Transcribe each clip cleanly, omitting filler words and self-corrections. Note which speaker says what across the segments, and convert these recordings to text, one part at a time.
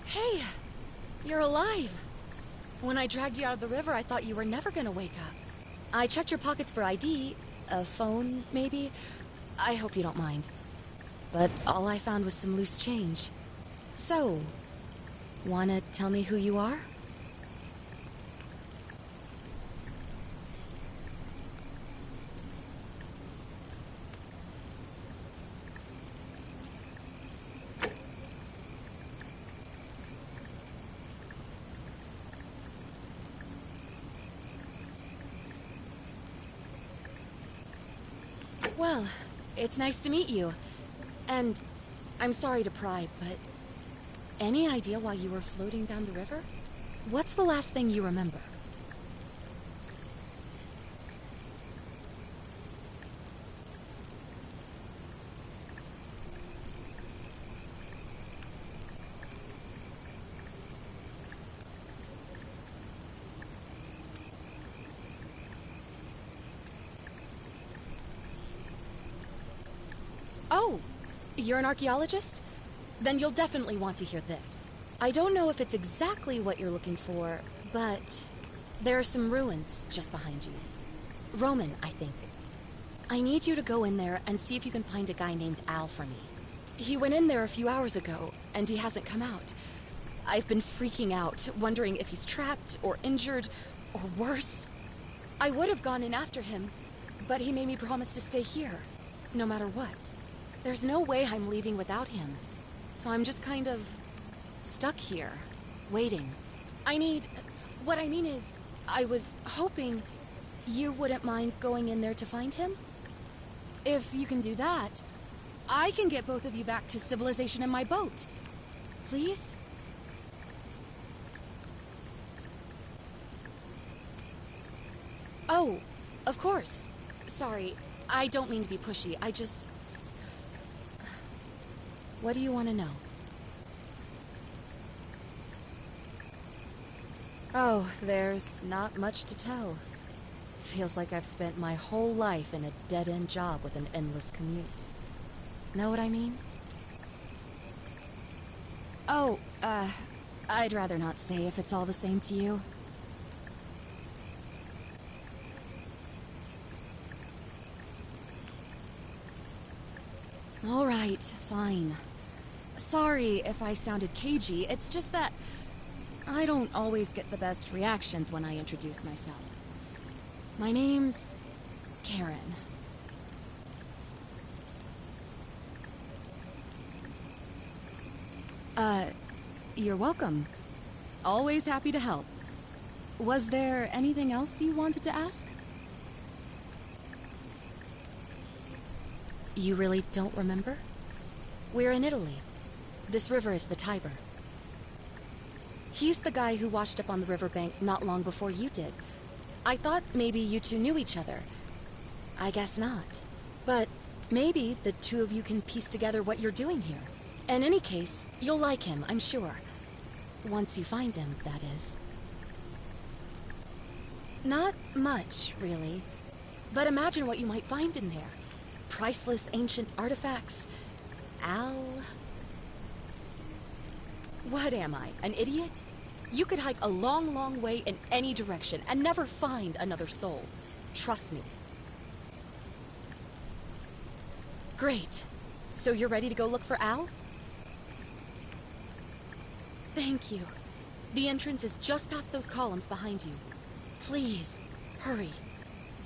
Speaker 1: Hey, you're alive. When I dragged you out of the river, I thought you were never gonna wake up. I checked your pockets for ID, a phone, maybe. I hope you don't mind. But all I found was some loose change. So, wanna tell me who you are? Well, it's nice to meet you. And I'm sorry to pry, but any idea why you were floating down the river? What's the last thing you remember? Oh, you're an archaeologist? Then you'll definitely want to hear this. I don't know if it's exactly what you're looking for, but there are some ruins just behind you. Roman, I think. I need you to go in there and see if you can find a guy named Al for me. He went in there a few hours ago, and he hasn't come out. I've been freaking out, wondering if he's trapped, or injured, or worse. I would have gone in after him, but he made me promise to stay here, no matter what. There's no way I'm leaving without him, so I'm just kind of stuck here, waiting. What I mean is, I was hoping you wouldn't mind going in there to find him? If you can do that, I can get both of you back to civilization in my boat. Please? Oh, of course. Sorry, I don't mean to be pushy, I just... What do you want to know? Oh, there's not much to tell. Feels like I've spent my whole life in a dead-end job with an endless commute. Know what I mean? Oh, I'd rather not say if it's all the same to you. All right, fine. Sorry if I sounded cagey, it's just that I don't always get the best reactions when I introduce myself. My name's Karen. You're welcome. Always happy to help. Was there anything else you wanted to ask? You really don't remember? We're in Italy. This river is the Tiber. He's the guy who washed up on the riverbank not long before you did. I thought maybe you two knew each other. I guess not. But maybe the two of you can piece together what you're doing here. In any case, you'll like him, I'm sure. Once you find him, that is. Not much, really. But imagine what you might find in there. Priceless ancient artifacts. Al... What am I, an idiot? You could hike a long, long way in any direction and never find another soul. Trust me. Great. So you're ready to go look for Al? Thank you. The entrance is just past those columns behind you. Please, hurry.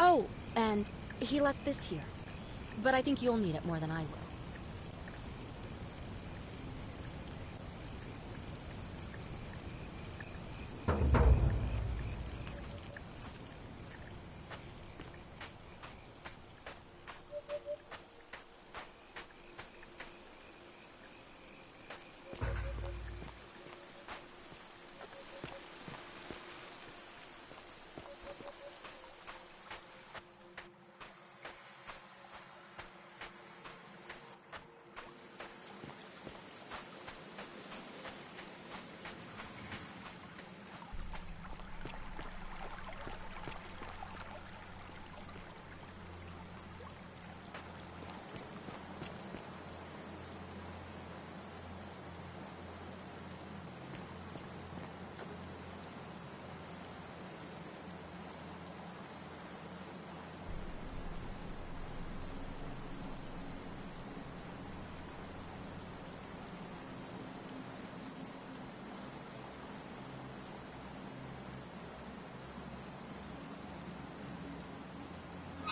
Speaker 1: Oh, and he left this here. But I think you'll need it more than I will.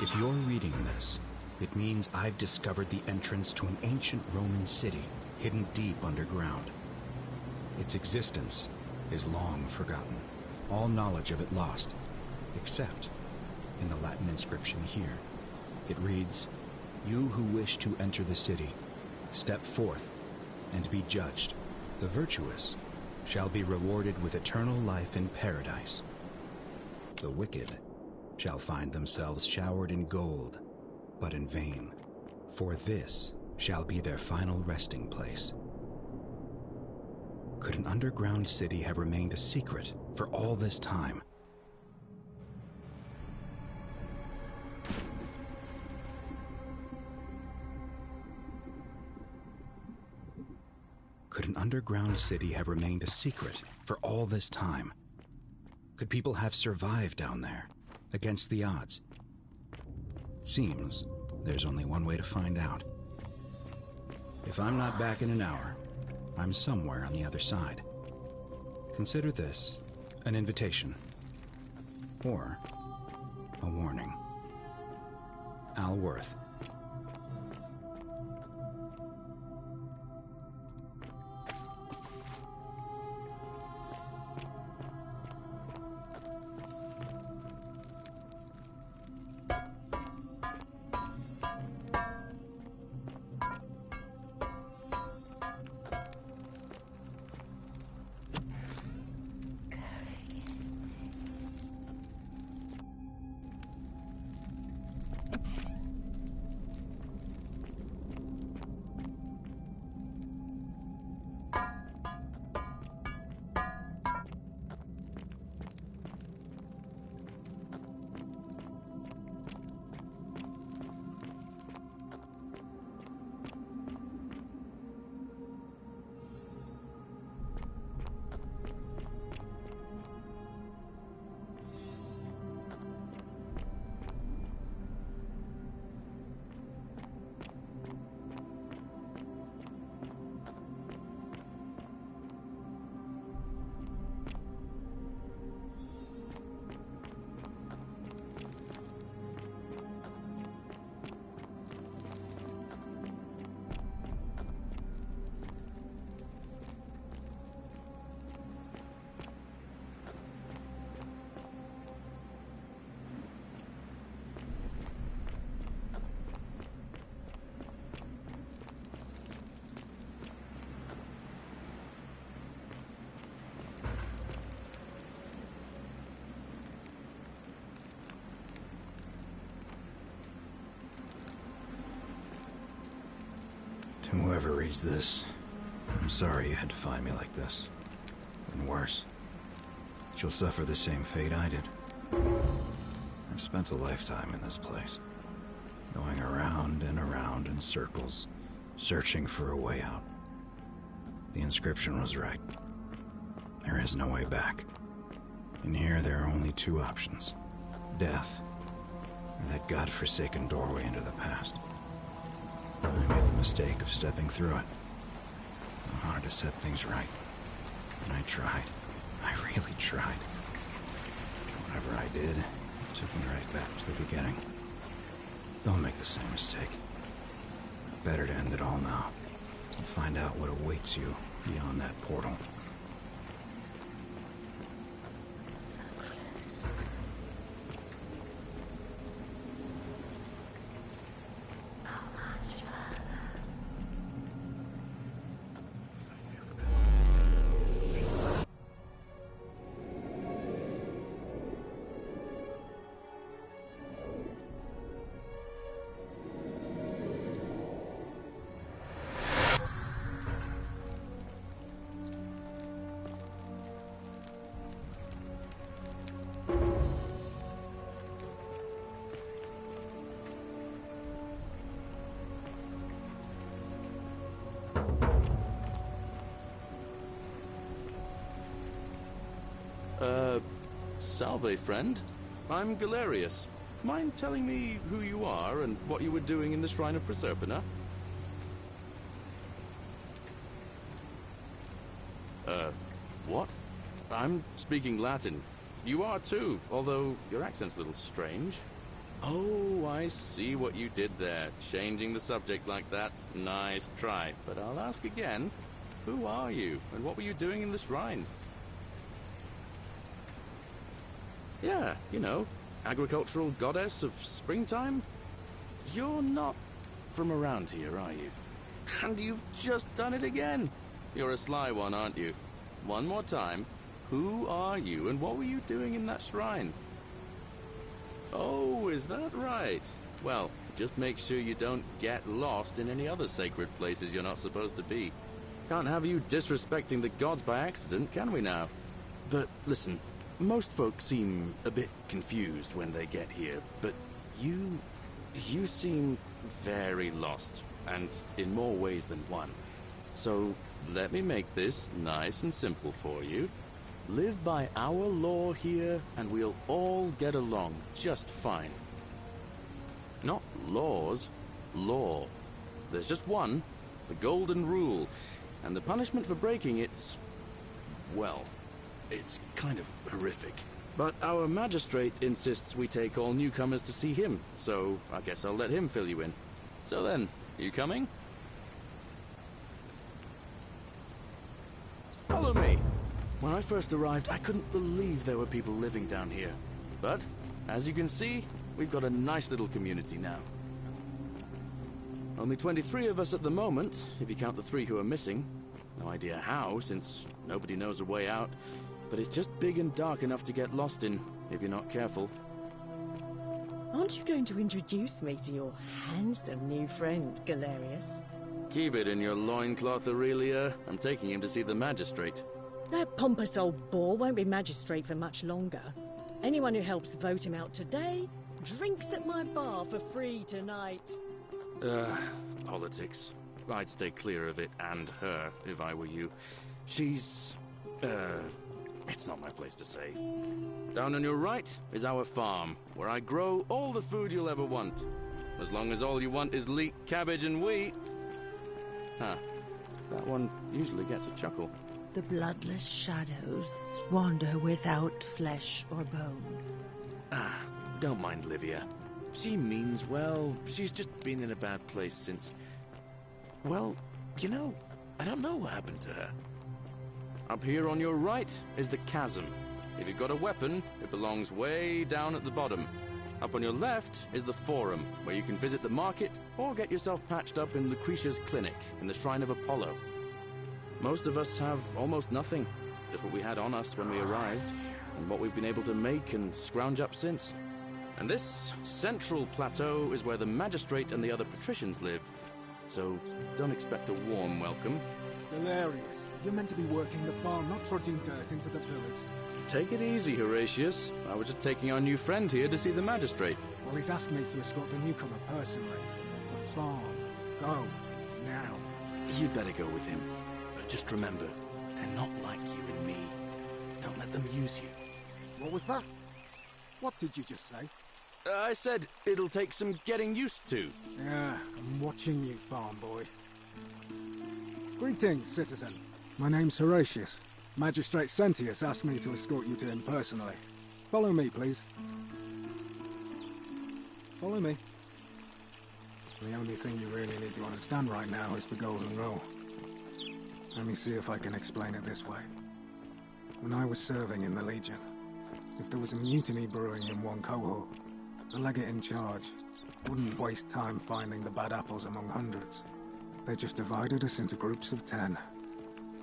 Speaker 2: If you're reading this, it means I've discovered the entrance to an ancient Roman city hidden deep underground. Its existence is long forgotten, all knowledge of it lost, except in the Latin inscription here. It reads, "You who wish to enter the city, step forth and be judged. The virtuous shall be rewarded with eternal life in paradise. The wicked shall find themselves showered in gold, but in vain, for this shall be their final resting place." Could an underground city have remained a secret for all this time? Could an underground city have remained a secret for all this time? Could people have survived down there, against the odds? It seems there's only one way to find out. If I'm not back in an hour, I'm somewhere on the other side. Consider this an invitation, or a warning. Al Worth. To whoever reads this, I'm sorry you had to find me like this. And worse, that you'll suffer the same fate I did. I've spent a lifetime in this place, going around and around in circles, searching for a way out. The inscription was right. There is no way back. In here, there are only two options: death, or that godforsaken doorway into the past. I made the mistake of stepping through it. I wanted to set things right. And I tried. I really tried. Whatever I did, it took me right back to the beginning. Don't make the same mistake. Better to end it all now and find out what awaits you beyond that portal.
Speaker 3: Salve, friend. I'm Galerius. Mind telling me who you are and what you were doing in the Shrine of Proserpina? What? I'm speaking Latin. You are too, although your accent's a little strange. Oh, I see what you did there. Changing the subject like that. Nice try. But I'll ask again. Who are you, and what were you doing in the shrine? Yeah, you know, agricultural goddess of springtime? You're not from around here, are you? And you've just done it again. You're a sly one, aren't you? One more time. Who are you, and what were you doing in that shrine? Oh, is that right? Well, just make sure you don't get lost in any other sacred places you're not supposed to be. Can't have you disrespecting the gods by accident, can we now? But listen, most folks seem a bit confused when they get here, but you seem very lost, and in more ways than one. So let me make this nice and simple for you. Live by our law here, and we'll all get along just fine. Not laws, law. There's just one, the Golden Rule, and the punishment for breaking it's, well, it's kind of horrific. But our magistrate insists we take all newcomers to see him, so I guess I'll let him fill you in. So then, you coming? Follow me. When I first arrived, I couldn't believe there were people living down here. But, as you can see, we've got a nice little community now. Only 23 of us at the moment, if you count the 3 who are missing. No idea how, since nobody knows a way out. But it's just big and dark enough to get lost in, if you're not careful.
Speaker 4: Aren't you going to introduce me to your handsome new friend, Galerius?
Speaker 3: Keep it in your loincloth, Aurelia. I'm taking him to see the magistrate.
Speaker 4: That pompous old bore won't be magistrate for much longer. Anyone who helps vote him out today drinks at my bar for free tonight.
Speaker 3: Politics. I'd stay clear of it and her, if I were you. She's... it's not my place to say. Down on your right is our farm, where I grow all the food you'll ever want. As long as all you want is leek, cabbage, and wheat. Huh. That one usually gets a chuckle.
Speaker 5: The bloodless shadows wander without flesh or bone.
Speaker 3: Don't mind Livia. She means well. She's just been in a bad place since... Well, you know, I don't know what happened to her. Up here on your right is the chasm. If you've got a weapon, it belongs way down at the bottom. Up on your left is the forum, where you can visit the market or get yourself patched up in Lucretia's clinic in the Shrine of Apollo. Most of us have almost nothing, just what we had on us when we arrived, and what we've been able to make and scrounge up since. And this central plateau is where the magistrate and the other patricians live, so don't expect a warm welcome.
Speaker 6: Galerius, you're meant to be working the farm, not trudging dirt into the villas.
Speaker 3: Take it easy, Horatius. I was just taking our new friend here to see the magistrate.
Speaker 6: Well, he's asked me to escort the newcomer personally. The farm. Go. Now.
Speaker 3: You'd better go with him. But just remember, they're not like you and me. Don't let them use you.
Speaker 6: What was that? What did you just say?
Speaker 3: I said it'll take some getting used to.
Speaker 6: Yeah, I'm watching you, farm boy. Greetings, citizen. My name's Horatius. Magistrate Sentius asked me to escort you to him personally. Follow me, please. Follow me. The only thing you really need to understand right now is the Golden Rule. Let me see if I can explain it this way. When I was serving in the Legion, if there was a mutiny brewing in one cohort, the legate in charge wouldn't waste time finding the bad apples among hundreds. They just divided us into groups of 10,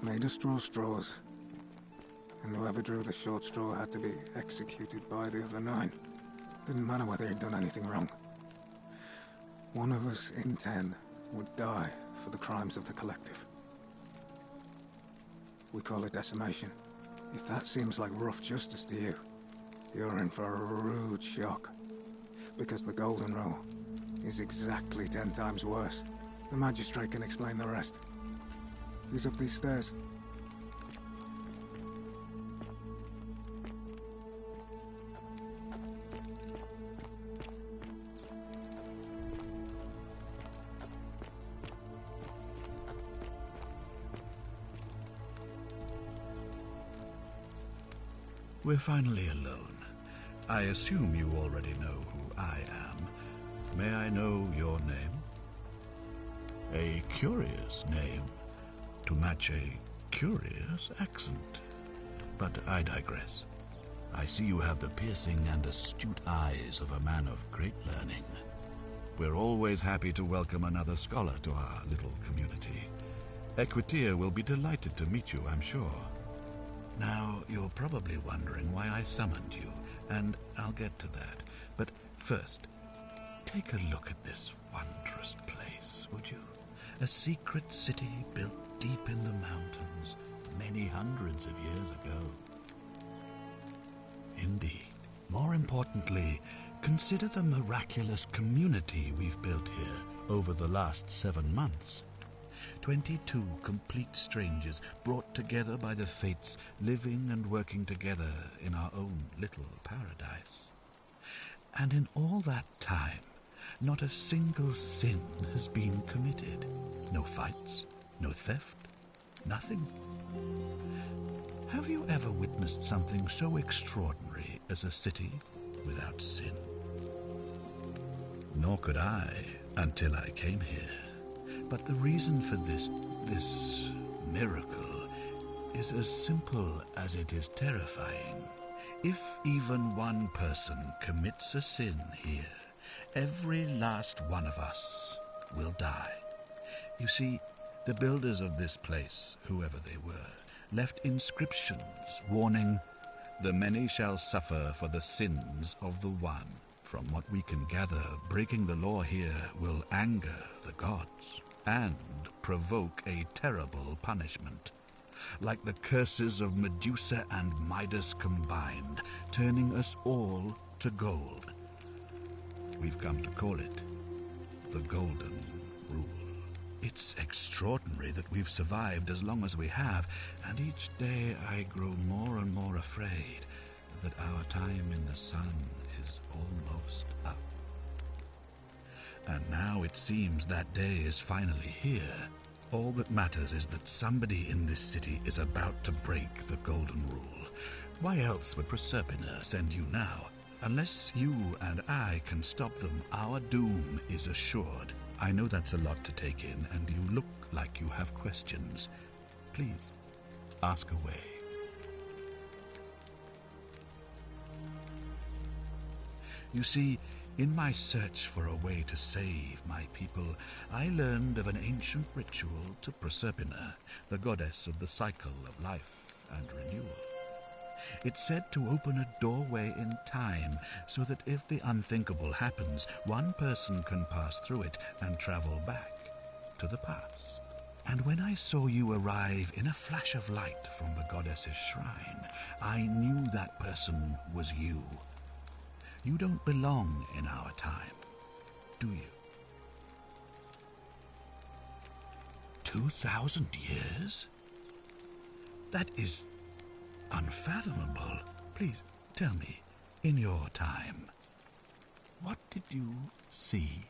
Speaker 6: made us draw straws, and whoever drew the short straw had to be executed by the other 9. Didn't matter whether he'd done anything wrong. One of us in 10 would die for the crimes of the collective. We call it decimation. If that seems like rough justice to you, you're in for a rude shock. Because the Golden Rule is exactly 10 times worse. The magistrate can explain the rest. He's up these stairs.
Speaker 2: We're finally alone.
Speaker 7: I assume you already know who I am. May I know your name? A curious name to match a curious accent. But I digress. I see you have the piercing and astute eyes of a man of great learning. We're always happy to welcome another scholar to our little community. Equitia will be delighted to meet you, I'm sure. Now, you're probably wondering why I summoned you, and I'll get to that. But first, take a look at this wondrous place, would you? A secret city built deep in the mountains, many hundreds of years ago. Indeed. More importantly, consider the miraculous community we've built here over the last 7 months. 22 complete strangers brought together by the fates, living and working together in our own little paradise. And in all that time, not a single sin has been committed. No fights, no theft, nothing. Have you ever witnessed something so extraordinary as a city without sin? Nor could I until I came here. But the reason for this miracle is as simple as it is terrifying. If even one person commits a sin here, every last one of us will die. You see, the builders of this place, whoever they were, left inscriptions warning, "The many shall suffer for the sins of the one." From what we can gather, breaking the law here will anger the gods and provoke a terrible punishment, like the curses of Medusa and Midas combined, turning us all to gold. We've come to call it the Golden Rule. It's extraordinary that we've survived as long as we have, and each day I grow more and more afraid that our time in the sun is almost up. And now it seems that day is finally here. All that matters is that somebody in this city is about to break the Golden Rule. Why else would Proserpina send you now? Unless you and I can stop them, our doom is assured. I know that's a lot to take in, and you look like you have questions. Please, ask away. You see, in my search for a way to save my people, I learned of an ancient ritual to Proserpina, the goddess of the cycle of life and renewal. It's said to open a doorway in time so that if the unthinkable happens, one person can pass through it and travel back to the past. And when I saw you arrive in a flash of light from the goddess's shrine, I knew that person was you. You don't belong in our time, do you? 2,000 years? That is unfathomable. Please tell me, in your time, what did you see?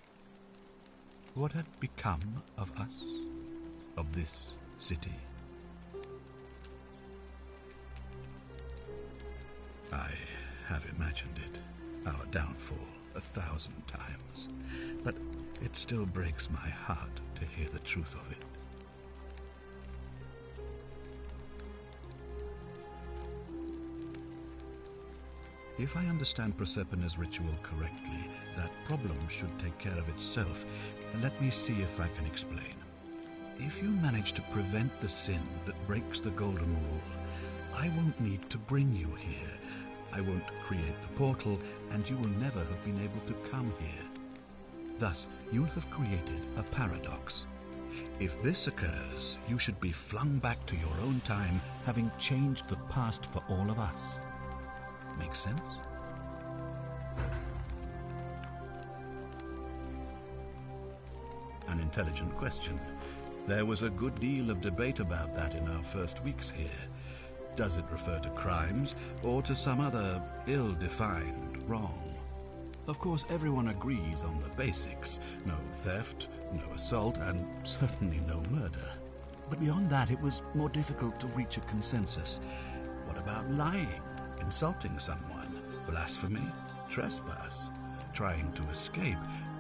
Speaker 7: What had become of us, of this city? I have imagined it, our downfall, 1,000 times, but it still breaks my heart to hear the truth of it. If I understand Proserpina's ritual correctly, that problem should take care of itself. Let me see if I can explain. If you manage to prevent the sin that breaks the Golden Rule, I won't need to bring you here. I won't create the portal, and you will never have been able to come here. Thus, you'll have created a paradox. If this occurs, you should be flung back to your own time, having changed the past for all of us. Make sense? An intelligent question. There was a good deal of debate about that in our first weeks here. Does it refer to crimes or to some other ill-defined wrong? Of course, everyone agrees on the basics. No theft, no assault, and certainly no murder. But beyond that, it was more difficult to reach a consensus. What about lying? Insulting someone, blasphemy, trespass, trying to escape,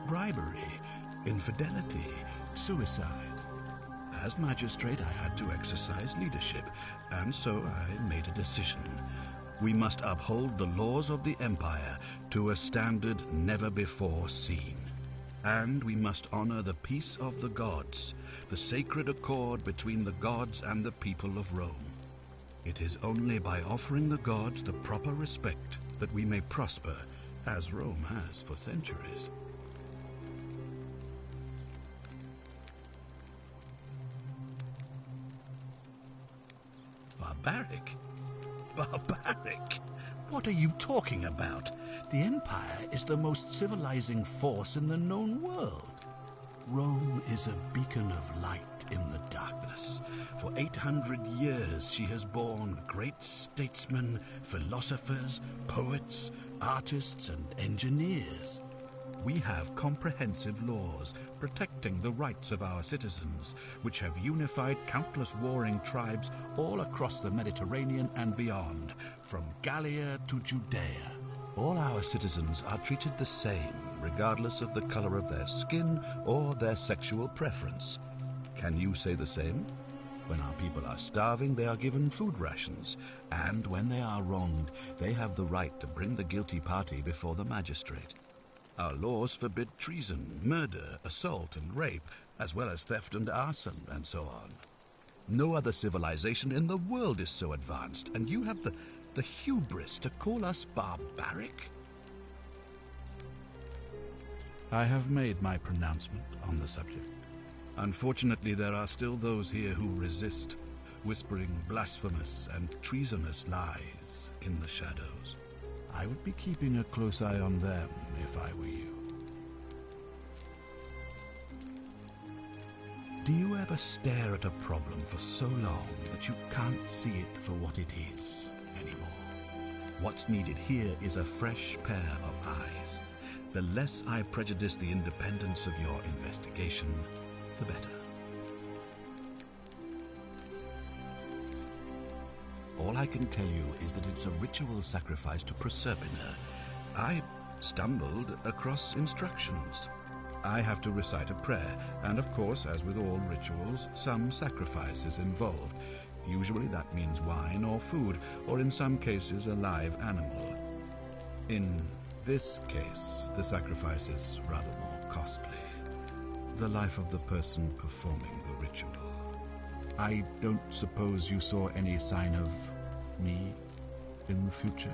Speaker 7: bribery, infidelity, suicide. As magistrate, I had to exercise leadership, and so I made a decision. We must uphold the laws of the Empire to a standard never before seen. And we must honor the peace of the gods, the sacred accord between the gods and the people of Rome. It is only by offering the gods the proper respect that we may prosper, as Rome has for centuries. Barbaric? Barbaric? What are you talking about? The Empire is the most civilizing force in the known world. Rome is a beacon of light in the darkness. For 800 years she has borne great statesmen, philosophers, poets, artists, and engineers. We have comprehensive laws protecting the rights of our citizens, which have unified countless warring tribes all across the Mediterranean and beyond, from Gallia to Judea. All our citizens are treated the same, regardless of the color of their skin or their sexual preference. Can you say the same? When our people are starving, they are given food rations, and when they are wronged, they have the right to bring the guilty party before the magistrate. Our laws forbid treason, murder, assault, and rape, as well as theft and arson, and so on. No other civilization in the world is so advanced, and you have the hubris to call us barbaric? I have made my pronouncement on the subject. Unfortunately, there are still those here who resist, whispering blasphemous and treasonous lies in the shadows. I would be keeping a close eye on them if I were you. Do you ever stare at a problem for so long that you can't see it for what it is anymore? What's needed here is a fresh pair of eyes. The less I prejudice the independence of your investigation, the better. All I can tell you is that it's a ritual sacrifice to Proserpina. I stumbled across instructions. I have to recite a prayer, and of course, as with all rituals, some sacrifice is involved. Usually that means wine or food, or in some cases a live animal. In this case, the sacrifice is rather more costly. The life of the person performing the ritual. I don't suppose you saw any sign of me in the future?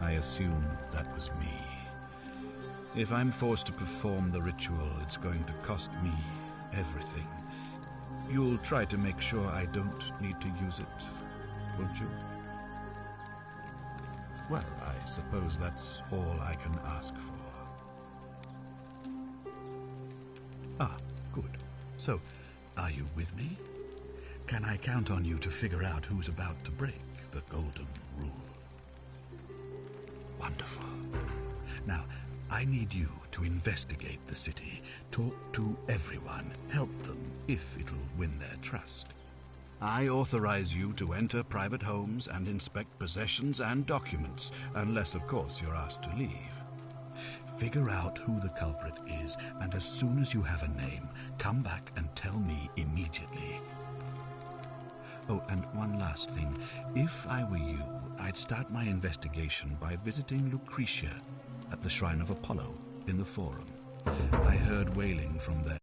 Speaker 7: I assume that was me. If I'm forced to perform the ritual, it's going to cost me everything. You'll try to make sure I don't need to use it, won't you? Well, I suppose that's all I can ask for. Good. So, are you with me? Can I count on you to figure out who's about to break the golden rule? Wonderful. Now, I need you to investigate the city, talk to everyone, help them if it'll win their trust. I authorize you to enter private homes and inspect possessions and documents, unless, of course, you're asked to leave. Figure out who the culprit is, and as soon as you have a name, come back and tell me immediately. Oh, and one last thing. If I were you, I'd start my investigation by visiting Lucretia at the Shrine of Apollo in the Forum. I heard wailing from there.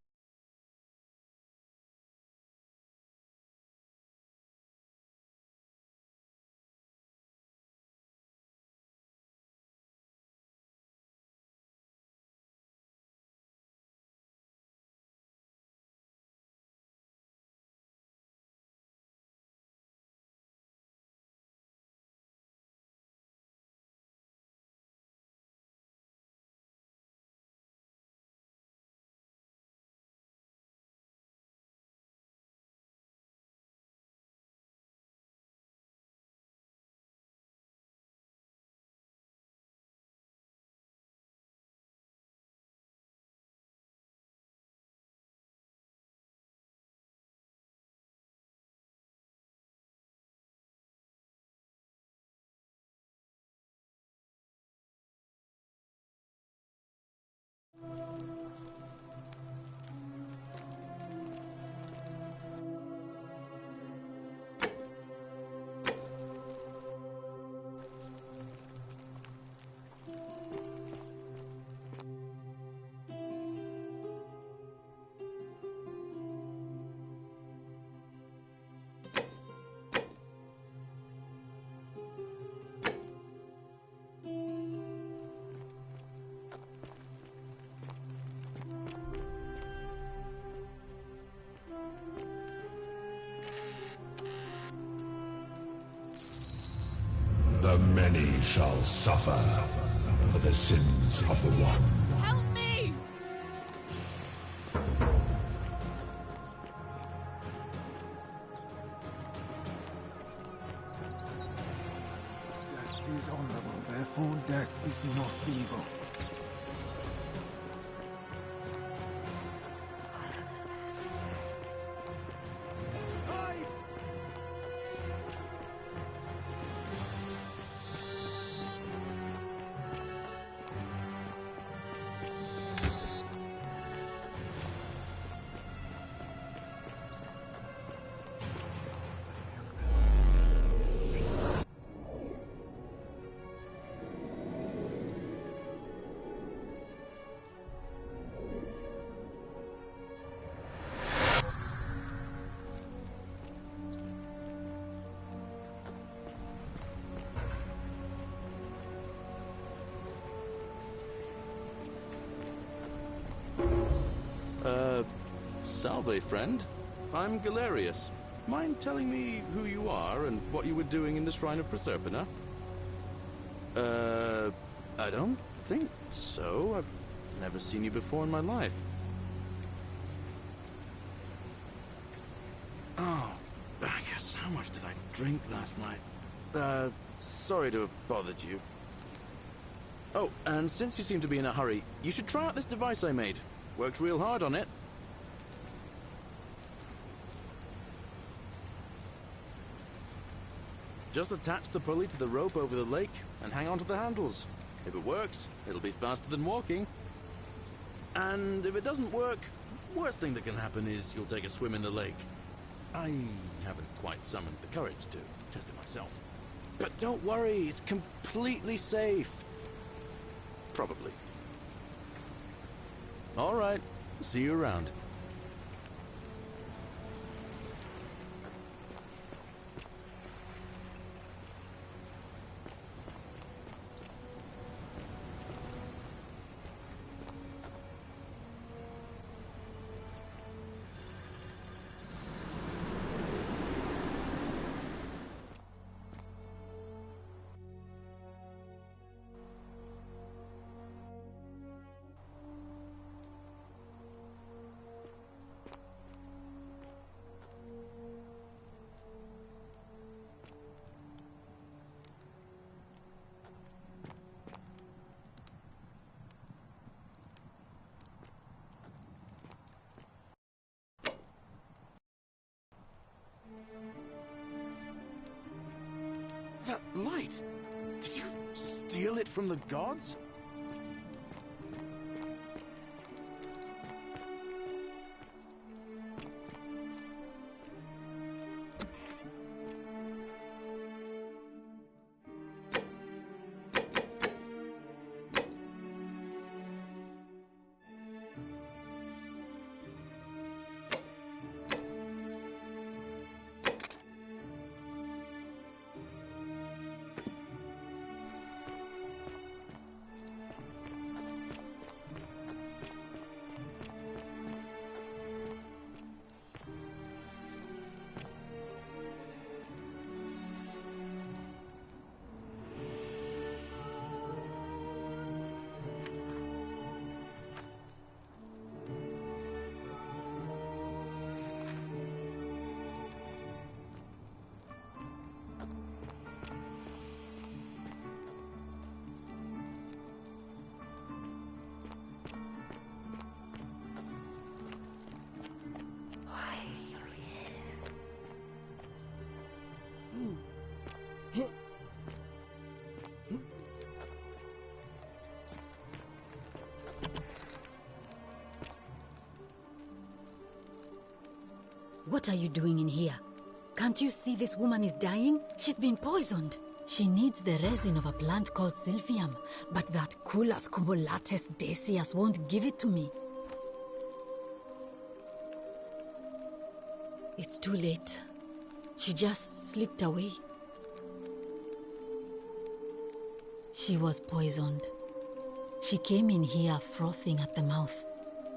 Speaker 8: The many shall suffer for the sins of the one.
Speaker 1: Help me!
Speaker 6: Death is honorable, therefore death is not evil.
Speaker 3: Salve, friend. I'm Galerius. Mind telling me who you are and what you were doing in the Shrine of Proserpina? I don't think so. I've never seen you before in my life. Oh, Bacchus, how much did I drink last night? Sorry to have bothered you. Oh, and since you seem to be in a hurry, you should try out this device I made. Worked real hard on it. Just attach the pulley to the rope over the lake and hang on to the handles. If it works, it'll be faster than walking. And if it doesn't work, worst thing that can happen is you'll take a swim in the lake. I haven't quite summoned the courage to test it myself. But don't worry, it's completely safe. Probably. All right, see you around. That light! Did you steal it from the gods?
Speaker 9: What are you doing in here? Can't you see this woman is dying? She's been poisoned. She needs the resin of a plant called Silphium, but that Culus cumulatus decius won't give it to me. It's too late. She just slipped away. She was poisoned. She came in here frothing at the mouth.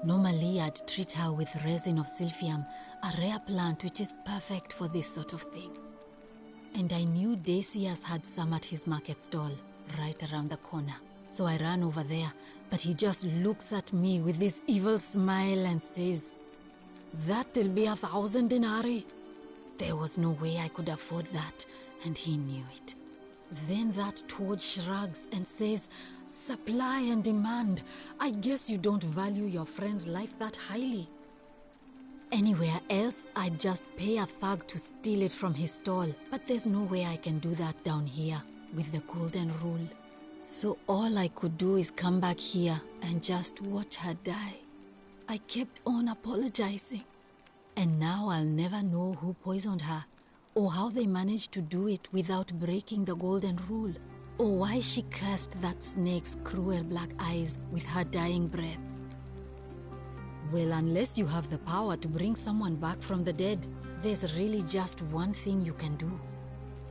Speaker 9: Normally, I'd treat her with resin of Silphium, a rare plant which is perfect for this sort of thing. and I knew Decius had some at his market stall, right around the corner. So I ran over there, but he just looks at me with this evil smile and says, "That'll be 1,000 denarii." There was no way I could afford that, and he knew it. Then that toad shrugs and says, "Supply and demand. I guess you don't value your friend's life that highly." Anywhere else, I'd just pay a thug to steal it from his stall, but there's no way I can do that down here with the golden rule. So all I could do is come back here and just watch her die. I kept on apologizing. And now I'll never know who poisoned her, or how they managed to do it without breaking the golden rule, or why she cursed that snake's cruel black eyes with her dying breath. Well, unless you have the power to bring someone back from the dead, there's really just one thing you can do.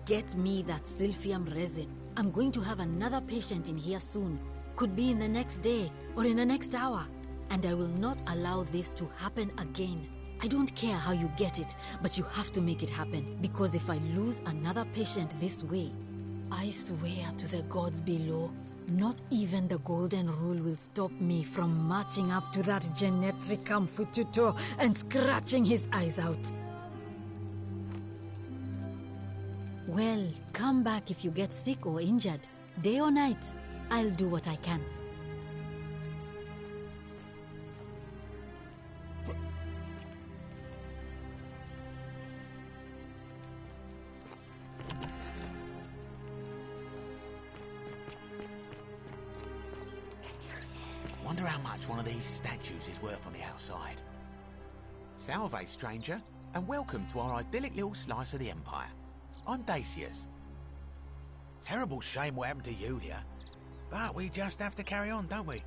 Speaker 9: Get me that Silphium resin. I'm going to have another patient in here soon. Could be in the next day, or in the next hour. And I will not allow this to happen again. I don't care how you get it, but you have to make it happen. Because if I lose another patient this way, I swear to the gods below, not even the golden rule will stop me from marching up to that Genetricum Fututo and scratching his eyes out. Well, come back if you get sick or injured. Day or night, I'll do what I can.
Speaker 10: Wonder how much one of these statues is worth on the outside. Salve, stranger, and welcome to our idyllic little slice of the Empire. I'm Decius. Terrible shame what happened to Yulia, but we just have to carry on, don't we?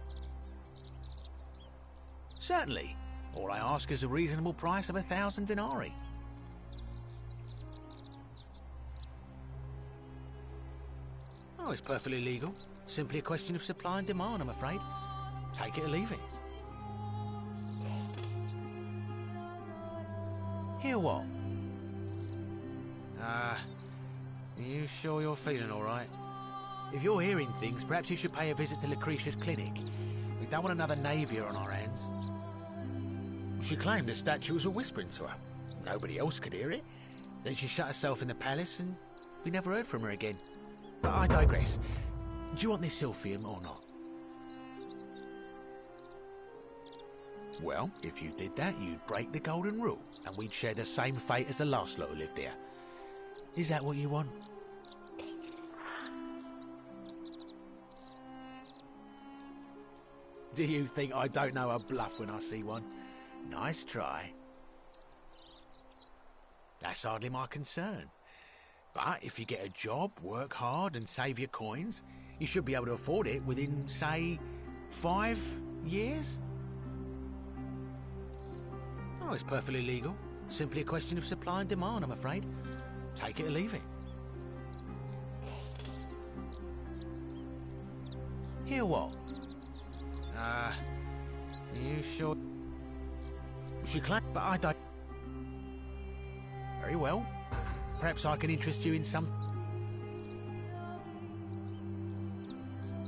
Speaker 10: Certainly. All I ask is a reasonable price of 1,000 denarii. Oh, it's perfectly legal. Simply a question of supply and demand, I'm afraid. Take it or leave it. Hear what? Are you sure you're feeling all right? If you're hearing things, perhaps you should pay a visit to Lucretia's clinic. We don't want another Navier on our hands. She claimed the statues were whispering to her. Nobody else could hear it. Then she shut herself in the palace and we never heard from her again. But I digress. Do you want this Silphium or not? Well, if you did that, you'd break the golden rule, and we'd share the same fate as the last lot who lived here. Is that what you want? Do you think I don't know a bluff when I see one? Nice try. That's hardly my concern. But if you get a job, work hard and save your coins, you should be able to afford it within, say, 5 years? Oh, it's perfectly legal. Simply a question of supply and demand, I'm afraid. Take it or leave it. Hear what? Are you sure? She claimed, but I don't. Very well. Perhaps I can interest you in some.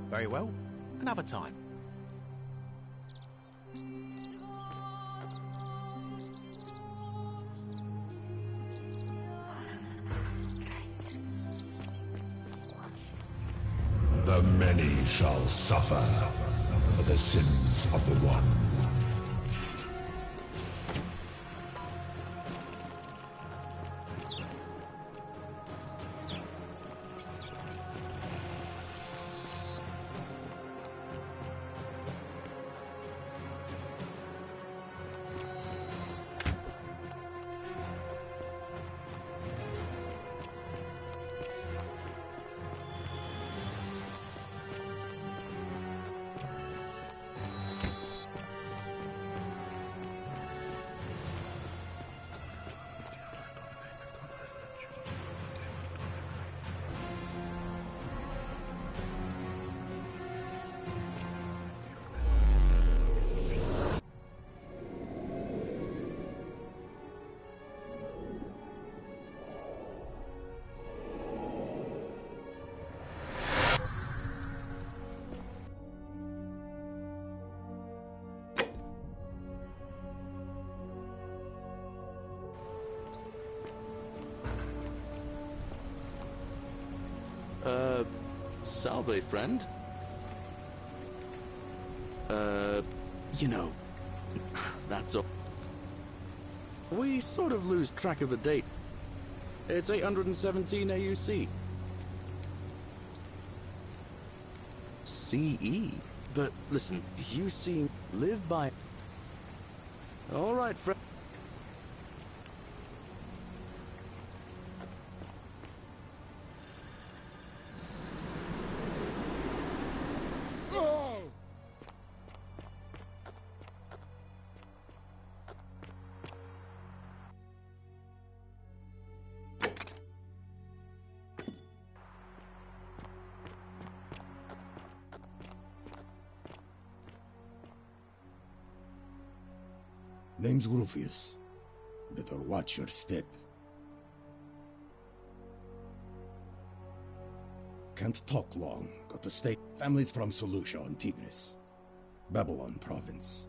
Speaker 10: Very well. Another time.
Speaker 8: The many shall suffer for the sins of the one.
Speaker 3: Salve, friend. You know, that's all. We sort of lose track of the date. It's 817 AUC. CE? But listen, you seem live by... All right, friend.
Speaker 11: Name's Rufius. Better watch your step. Can't talk long. Got to stay. Family's from Seleucia on Tigris, Babylon province.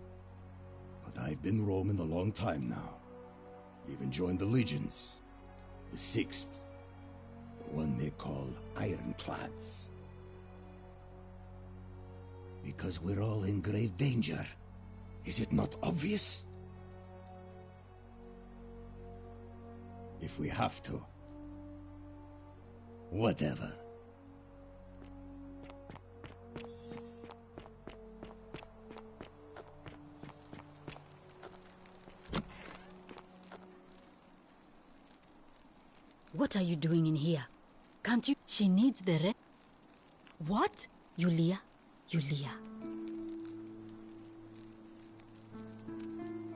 Speaker 11: But I've been roaming a long time now. Even joined the legions. The 6th. The one they call Ironclads. Because we're all in grave danger. Is it not obvious? If we have to. Whatever.
Speaker 9: What are you doing in here? Can't you? She needs the What? Yulia? Yulia.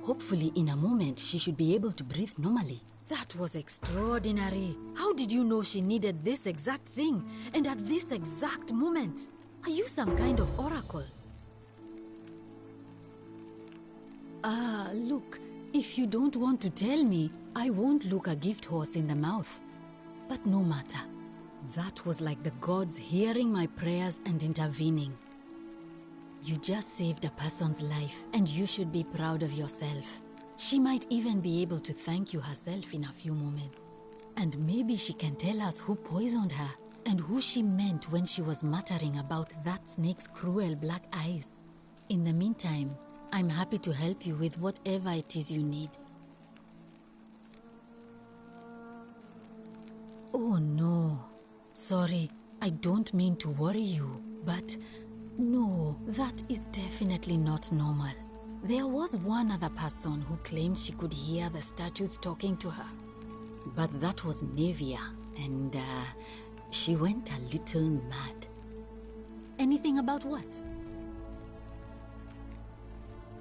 Speaker 9: Hopefully in a moment she should be able to breathe normally. That was extraordinary. How did you know she needed this exact thing, and at this exact moment? Are you some kind of oracle? Look, if you don't want to tell me, I won't look a gift horse in the mouth. But no matter. That was like the gods hearing my prayers and intervening. You just saved a person's life, and you should be proud of yourself. She might even be able to thank you herself in a few moments. And maybe she can tell us who poisoned her, and who she meant when she was muttering about that snake's cruel black eyes. In the meantime, I'm happy to help you with whatever it is you need. Oh no. Sorry, I don't mean to worry you, but no, that is definitely not normal. There was one other person who claimed she could hear the statues talking to her. But that was Nevia, and she went a little mad. Anything about what?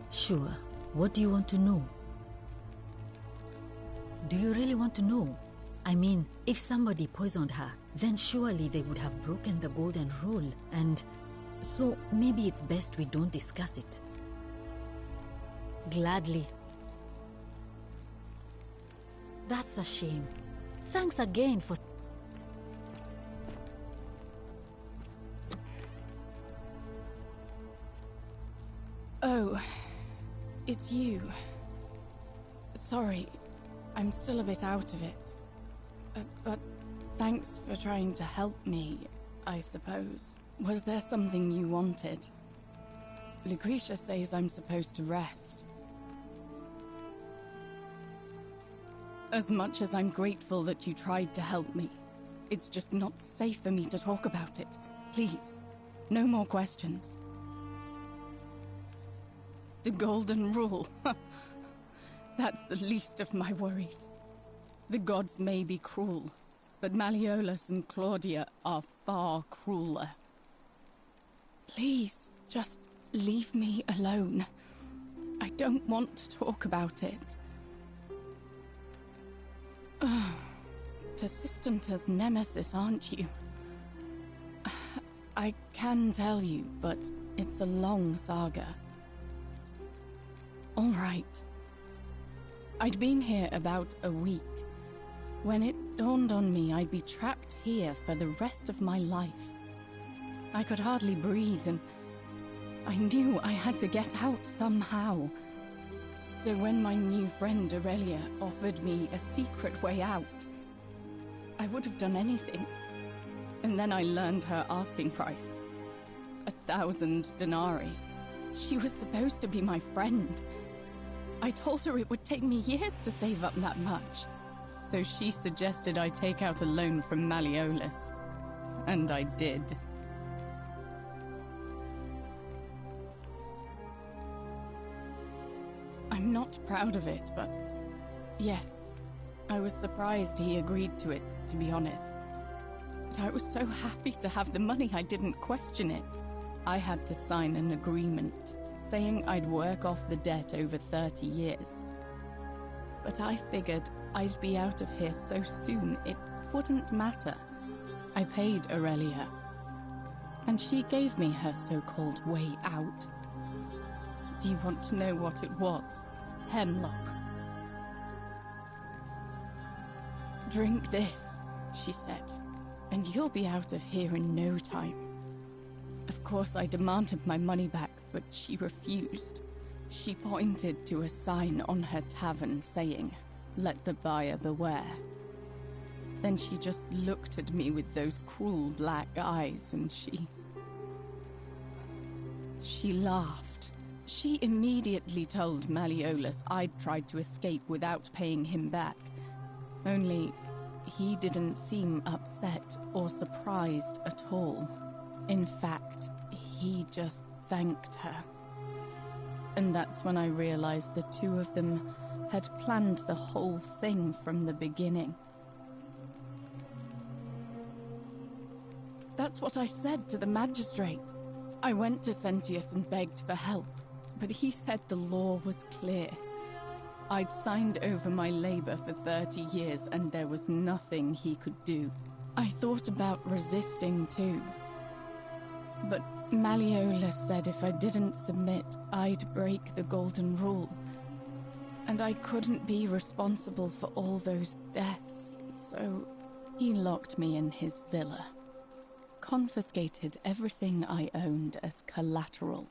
Speaker 9: Sure. What do you want to know? Do you really want to know? I mean, if somebody poisoned her, then surely they would have broken the golden rule, and so maybe it's best we don't discuss it. Gladly. That's a shame. Thanks again for...
Speaker 12: Oh, it's you. Sorry, I'm still a bit out of it. But thanks for trying to help me, I suppose. Was there something you wanted? Lucretia says I'm supposed to rest. As much as I'm grateful that you tried to help me, it's just not safe for me to talk about it. Please, no more questions. The Golden Rule. That's the least of my worries. The gods may be cruel, but Malleolus and Claudia are far crueler. Please, just leave me alone. I don't want to talk about it. Persistent as Nemesis, aren't you? I can tell you, but it's a long saga. All right. I'd been here about a week when it dawned on me I'd be trapped here for the rest of my life. I could hardly breathe, and I knew I had to get out somehow. So when my new friend Aurelia offered me a secret way out, I would have done anything. And then I learned her asking price. 1,000 denarii. She was supposed to be my friend. I told her it would take me years to save up that much. So she suggested I take out a loan from Malleolus. And I did. I'm not proud of it, but yes, I was surprised he agreed to it, to be honest. But I was so happy to have the money I didn't question it. I had to sign an agreement, saying I'd work off the debt over 30 years. But I figured I'd be out of here so soon it wouldn't matter. I paid Aurelia, and she gave me her so-called way out. Do you want to know what it was? Hemlock. Drink this, she said, and you'll be out of here in no time. Of course, I demanded my money back, but she refused. She pointed to a sign on her tavern saying, "Let the buyer beware." Then she just looked at me with those cruel black eyes and she laughed. She immediately told Malleolus I'd tried to escape without paying him back. Only, he didn't seem upset or surprised at all. In fact, he just thanked her. And that's when I realized the two of them had planned the whole thing from the beginning. That's what I said to the magistrate. I went to Sentius and begged for help, but he said the law was clear. I'd signed over my labor for 30 years and there was nothing he could do. I thought about resisting too. But Malleolus said if I didn't submit, I'd break the Golden Rule. And I couldn't be responsible for all those deaths, so he locked me in his villa. Confiscated everything I owned as collateral,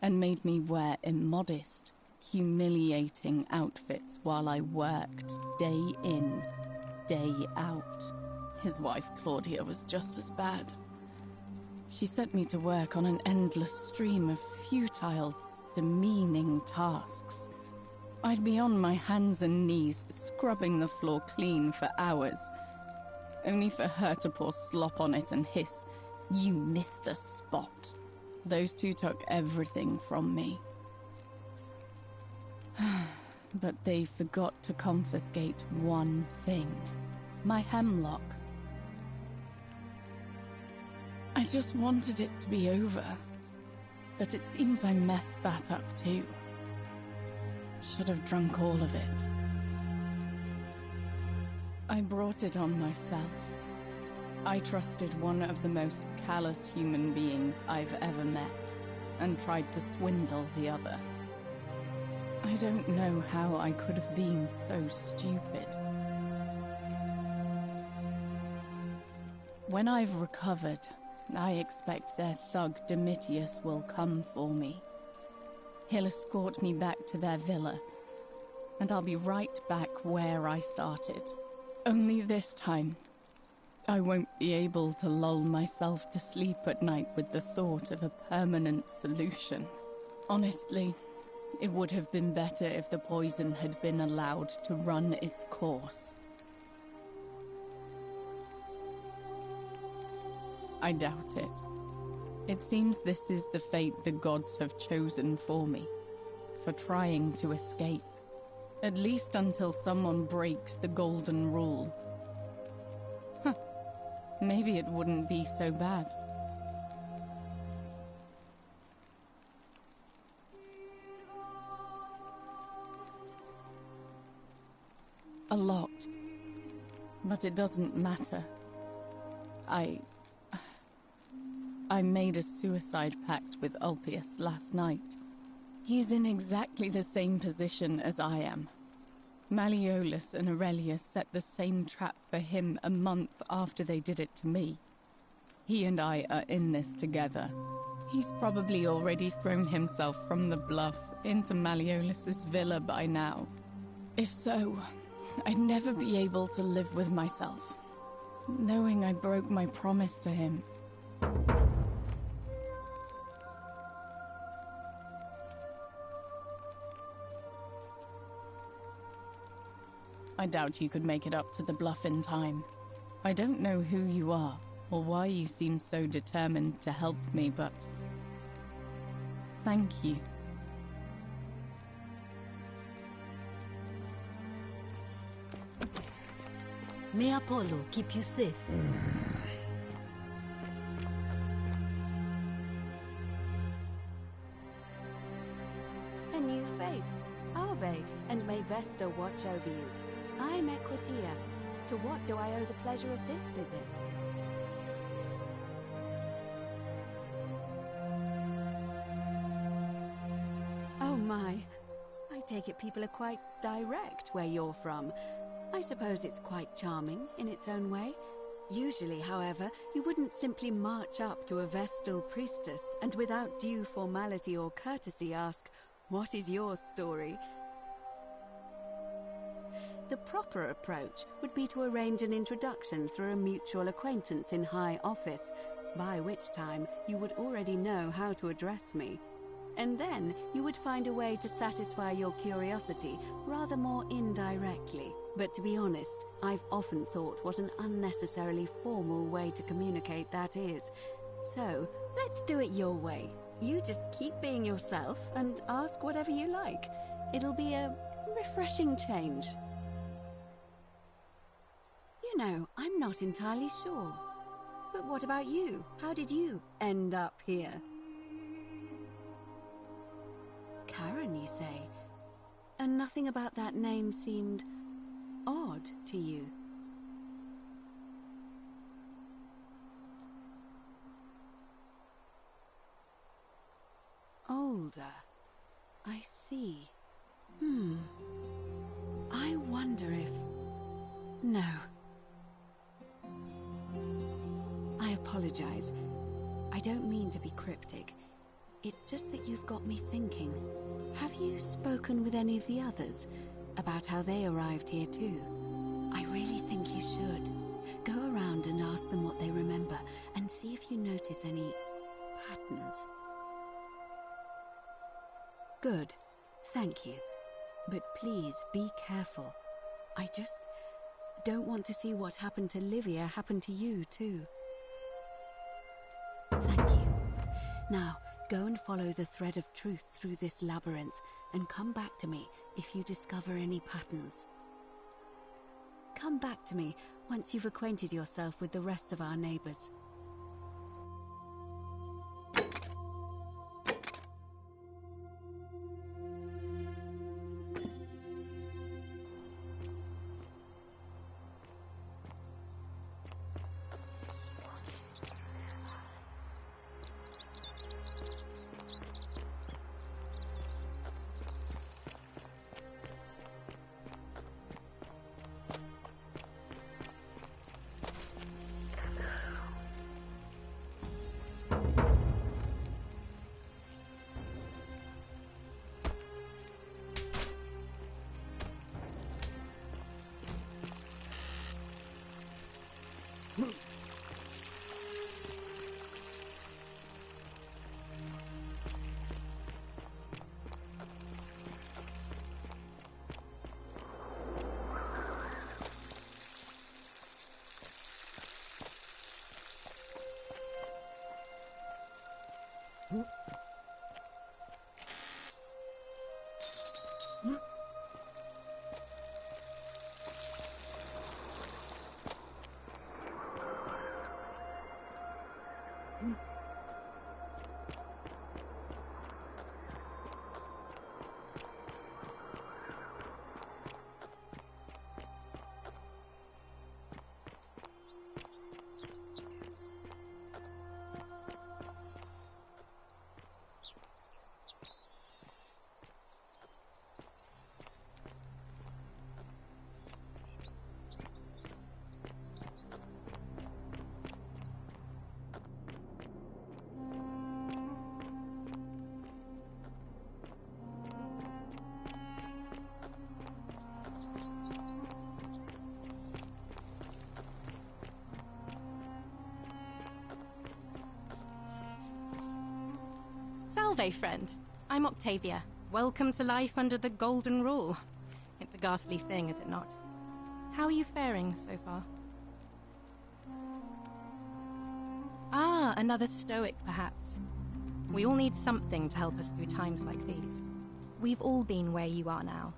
Speaker 12: and made me wear immodest, humiliating outfits while I worked day in, day out. His wife Claudia was just as bad. She sent me to work on an endless stream of futile, demeaning tasks. I'd be on my hands and knees, scrubbing the floor clean for hours, only for her to pour slop on it and hiss, "You missed a spot." Those two took everything from me. But they forgot to confiscate one thing. My hemlock. I just wanted it to be over. But it seems I messed that up too. Should have drunk all of it. I brought it on myself. I trusted one of the most callous human beings I've ever met, and tried to swindle the other. I don't know how I could have been so stupid. When I've recovered, I expect their thug Domitius will come for me. He'll escort me back to their villa, and I'll be right back where I started. Only this time, I won't be able to lull myself to sleep at night with the thought of a permanent solution. Honestly, it would have been better if the poison had been allowed to run its course. I doubt it. It seems this is the fate the gods have chosen for me, for trying to escape. At least until someone breaks the Golden Rule. Maybe it wouldn't be so bad. A lot. But it doesn't matter. I made a suicide pact with Ulpius last night. He's in exactly the same position as I am. Malleolus and Aurelius set the same trap for him a month after they did it to me. He and I are in this together. He's probably already thrown himself from the bluff into Malleolus's villa by now. If so, I'd never be able to live with myself. knowing I broke my promise to him. I doubt you could make it up to the bluff in time. I don't know who you are, or why you seem so determined to help me, but thank you.
Speaker 9: May Apollo keep you safe.
Speaker 13: A new face. Ave, and may Vesta watch over you. I'm Equitia. To what do I owe the pleasure of this visit? Oh my. I take it people are quite direct where you're from. I suppose it's quite charming in its own way. Usually, however, you wouldn't simply march up to a Vestal priestess and without due formality or courtesy ask, "What is your story?" The proper approach would be to arrange an introduction through a mutual acquaintance in high office, by which time you would already know how to address me. And then you would find a way to satisfy your curiosity rather more indirectly. But to be honest, I've often thought what an unnecessarily formal way to communicate that is. So, let's do it your way. You just keep being yourself and ask whatever you like. It'll be a refreshing change. You know, I'm not entirely sure. But what about you? How did you end up here? Karen, you say? And nothing about that name seemed odd to you? Older. I see. I wonder if... No. I apologize. I don't mean to be cryptic. It's just that you've got me thinking. Have you spoken with any of the others about how they arrived here too? I really think you should. Go around and ask them what they remember and see if you notice any patterns. Good. Thank you. But please be careful. I just don't want to see what happened to Livia happen to you too. Thank you. Now, go and follow the thread of truth through this labyrinth and come back to me if you discover any patterns. Come back to me once you've acquainted yourself with the rest of our neighbors.
Speaker 14: Salve, friend. I'm Octavia. Welcome to life under the Golden Rule. It's a ghastly thing, is it not? How are you faring so far? Ah, another stoic, perhaps. We all need something to help us through times like these. We've all been where you are now.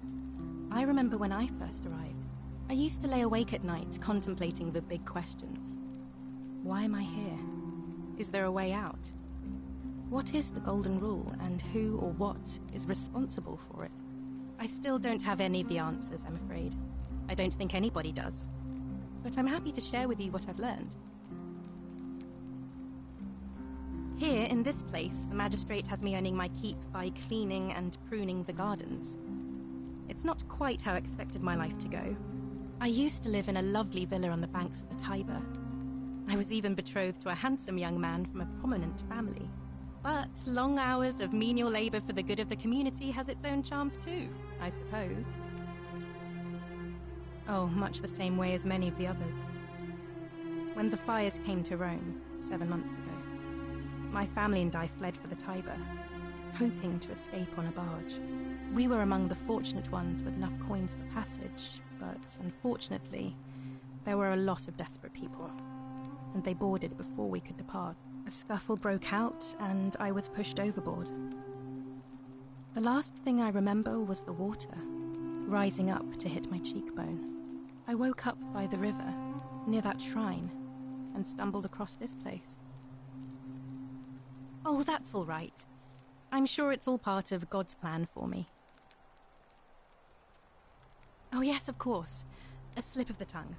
Speaker 14: I remember when I first arrived. I used to lay awake at night contemplating the big questions. Why am I here? Is there a way out? What is the Golden Rule, and who or what is responsible for it? I still don't have any of the answers, I'm afraid. I don't think anybody does. But I'm happy to share with you what I've learned. Here, in this place, the magistrate has me earning my keep by cleaning and pruning the gardens. It's not quite how I expected my life to go. I used to live in a lovely villa on the banks of the Tiber. I was even betrothed to a handsome young man from a prominent family. But long hours of menial labor for the good of the community has its own charms too, I suppose. Oh, much the same way as many of the others. When the fires came to Rome 7 months ago, my family and I fled for the Tiber, hoping to escape on a barge. We were among the fortunate ones with enough coins for passage, but unfortunately, there were a lot of desperate people, and they boarded before we could depart. A scuffle broke out, and I was pushed overboard. The last thing I remember was the water, rising up to hit my cheekbone. I woke up by the river, near that shrine, and stumbled across this place. Oh, that's all right. I'm sure it's all part of God's plan for me. Oh yes, of course. A slip of the tongue.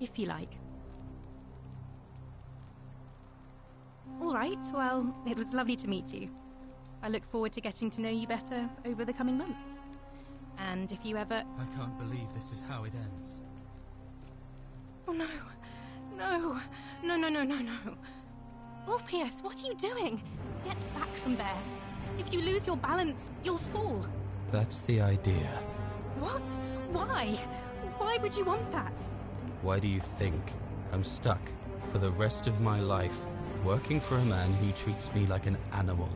Speaker 14: If you like. All right, well, it was lovely to meet you. I look forward to getting to know you better over the coming months. And if you ever...
Speaker 15: I can't believe this is how it ends.
Speaker 14: Oh no. No. No, no, no, no, no. Ulpius, what are you doing? Get back from there. If you lose your balance, you'll fall.
Speaker 15: That's the idea.
Speaker 14: What? Why? Why would you want that?
Speaker 15: Why do you think I'm stuck for the rest of my life working for a man who treats me like an animal?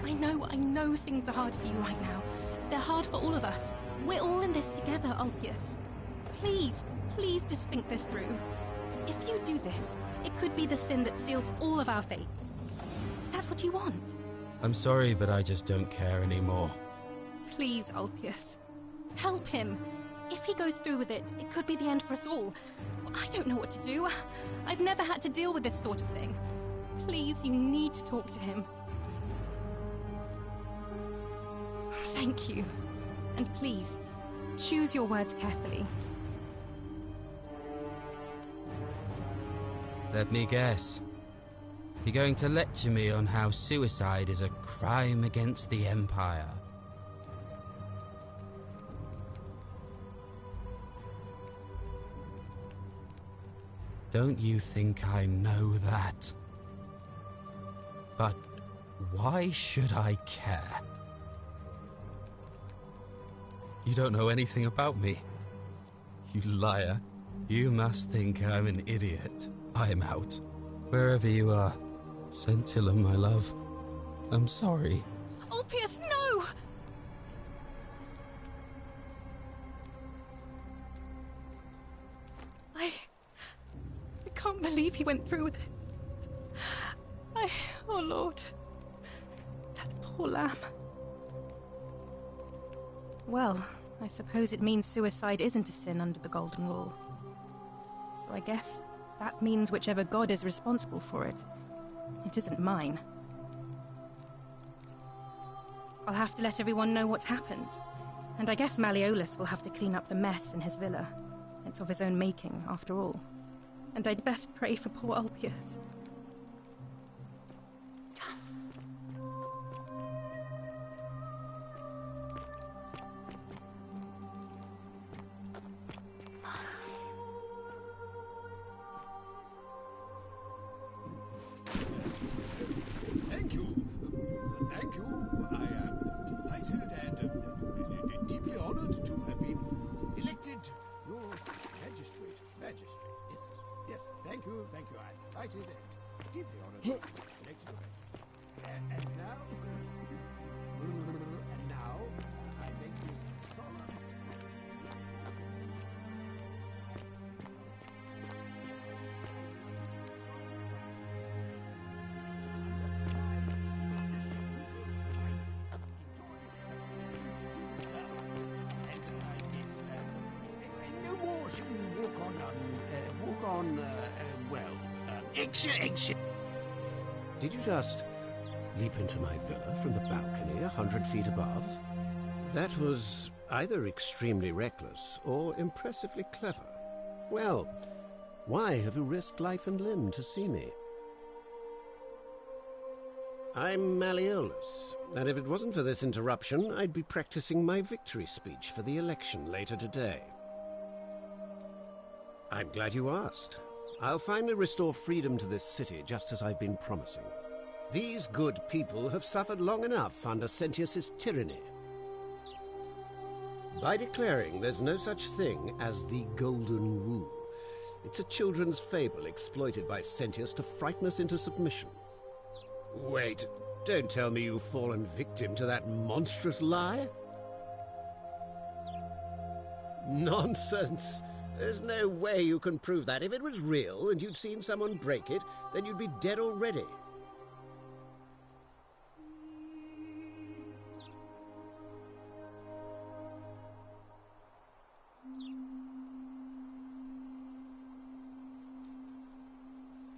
Speaker 14: I know things are hard for you right now. They're hard for all of us. We're all in this together, Ulpius. Please, please just think this through. If you do this, it could be the sin that seals all of our fates. Is that what you want?
Speaker 15: I'm sorry, but I just don't care anymore.
Speaker 14: Please, Ulpius. Help him. If he goes through with it, it could be the end for us all. I don't know what to do. I've never had to deal with this sort of thing. Please, you need to talk to him. Thank you. And please, choose your words carefully.
Speaker 15: Let me guess. You're going to lecture me on how suicide is a crime against the Empire. Don't you think I know that? But why should I care? You don't know anything about me. You liar. You must think I'm an idiot. I'm out. Wherever you are. Scintilla, my love. I'm sorry.
Speaker 14: Ulpius, no! I can't believe he went through with it. Oh Lord. That poor lamb. Well, I suppose it means suicide isn't a sin under the Golden Rule. So I guess that means whichever god is responsible for it, it isn't mine. I'll have to let everyone know what happened. And I guess Malleolus will have to clean up the mess in his villa. It's of his own making, after all. And I'd best pray for poor Ulpius.
Speaker 11: Thank you. Thank you. I am delighted and deeply honored to have been elected your magistrate. Yes. Thank you. I'm delighted and deeply honored to be elected your magistrate.
Speaker 16: And now, I make this solemn. No more shall we walk on, exit.
Speaker 17: Did you just leap into my villa from the balcony 100 feet above? That was either extremely reckless or impressively clever. Well, why have you risked life and limb to see me? I'm Malleolus, and if it wasn't for this interruption, I'd be practicing my victory speech for the election later today. I'm glad you asked. I'll finally restore freedom to this city, just as I've been promising. These good people have suffered long enough under Sentius's tyranny. By declaring there's no such thing as the Golden Rule, it's a children's fable exploited by Sentius to frighten us into submission. Wait, don't tell me you've fallen victim to that monstrous lie? Nonsense! There's no way you can prove that. If it was real and you'd seen someone break it, then you'd be dead already.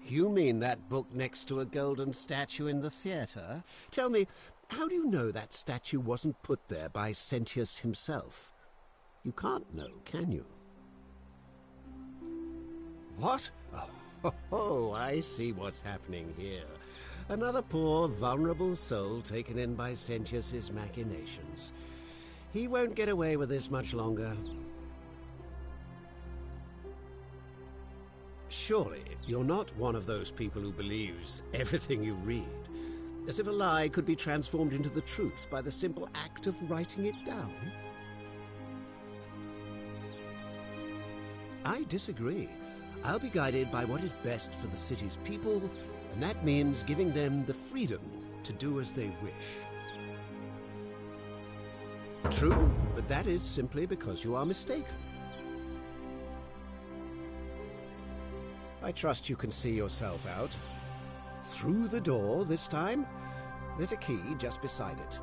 Speaker 17: You mean that book next to a golden statue in the theatre? Tell me, how do you know that statue wasn't put there by Sentius himself? You can't know, can you? What? Oh, I see what's happening here. Another poor, vulnerable soul taken in by Sentius's machinations. He won't get away with this much longer. Surely, you're not one of those people who believes everything you read, as if a lie could be transformed into the truth by the simple act of writing it down? I disagree. I'll be guided by what is best for the city's people, and that means giving them the freedom to do as they wish. True, but that is simply because you are mistaken. I trust you can see yourself out. Through the door this time. There's a key just beside it.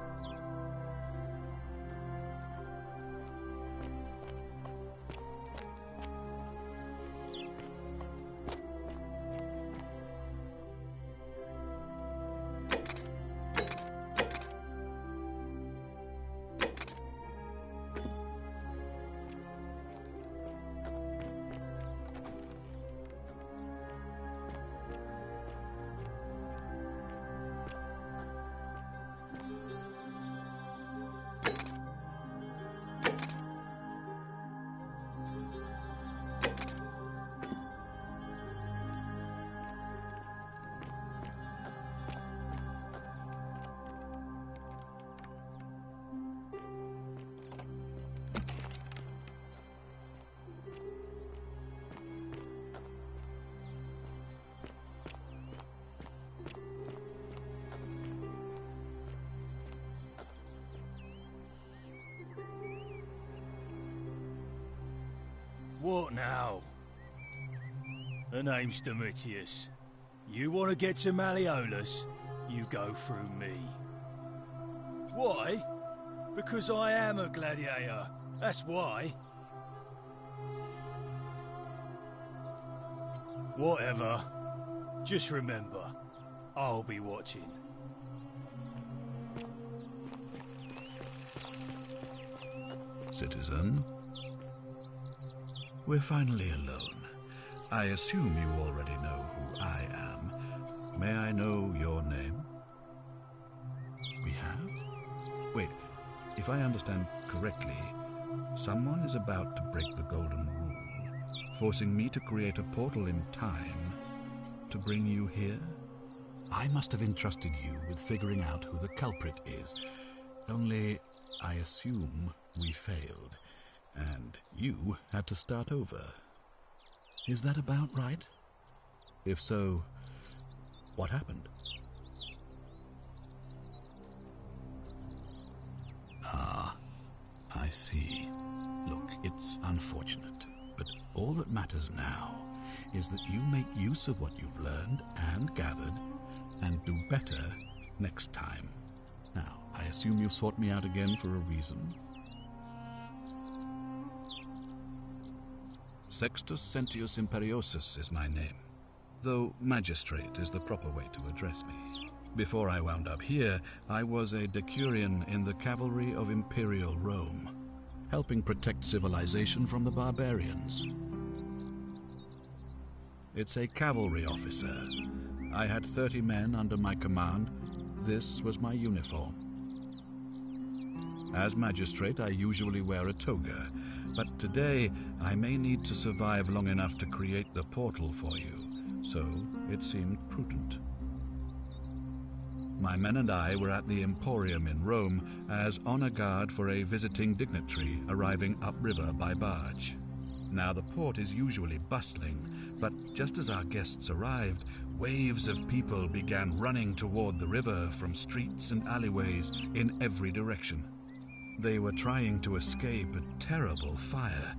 Speaker 18: What now? The name's Domitius. You want to get to Malleolus? You go through me. Why? Because I am a gladiator. That's why. Whatever. Just remember, I'll be watching.
Speaker 7: Citizen, we're finally alone. I assume you already know who I am. May I know your name? We have? Wait, if I understand correctly, someone is about to break the Golden Rule, forcing me to create a portal in time to bring you here? I must have entrusted you with figuring out who the culprit is. Only, I assume we failed, and you had to start over. Is that about right? If so, what happened? I see. Look, it's unfortunate, but all that matters now is that you make use of what you've learned and gathered, and do better next time. Now, I assume you sought me out again for a reason. Sextus Sentius Imperiosus is my name, though magistrate is the proper way to address me. Before I wound up here, I was a decurion in the cavalry of Imperial Rome, helping protect civilization from the barbarians. It's a cavalry officer. I had 30 men under my command. This was my uniform. As magistrate, I usually wear a toga, but today I may need to survive long enough to create the portal for you, so it seemed prudent. My men and I were at the Emporium in Rome as honor guard for a visiting dignitary arriving upriver by barge. Now the port is usually bustling, but just as our guests arrived, waves of people began running toward the river from streets and alleyways in every direction. They were trying to escape a terrible fire.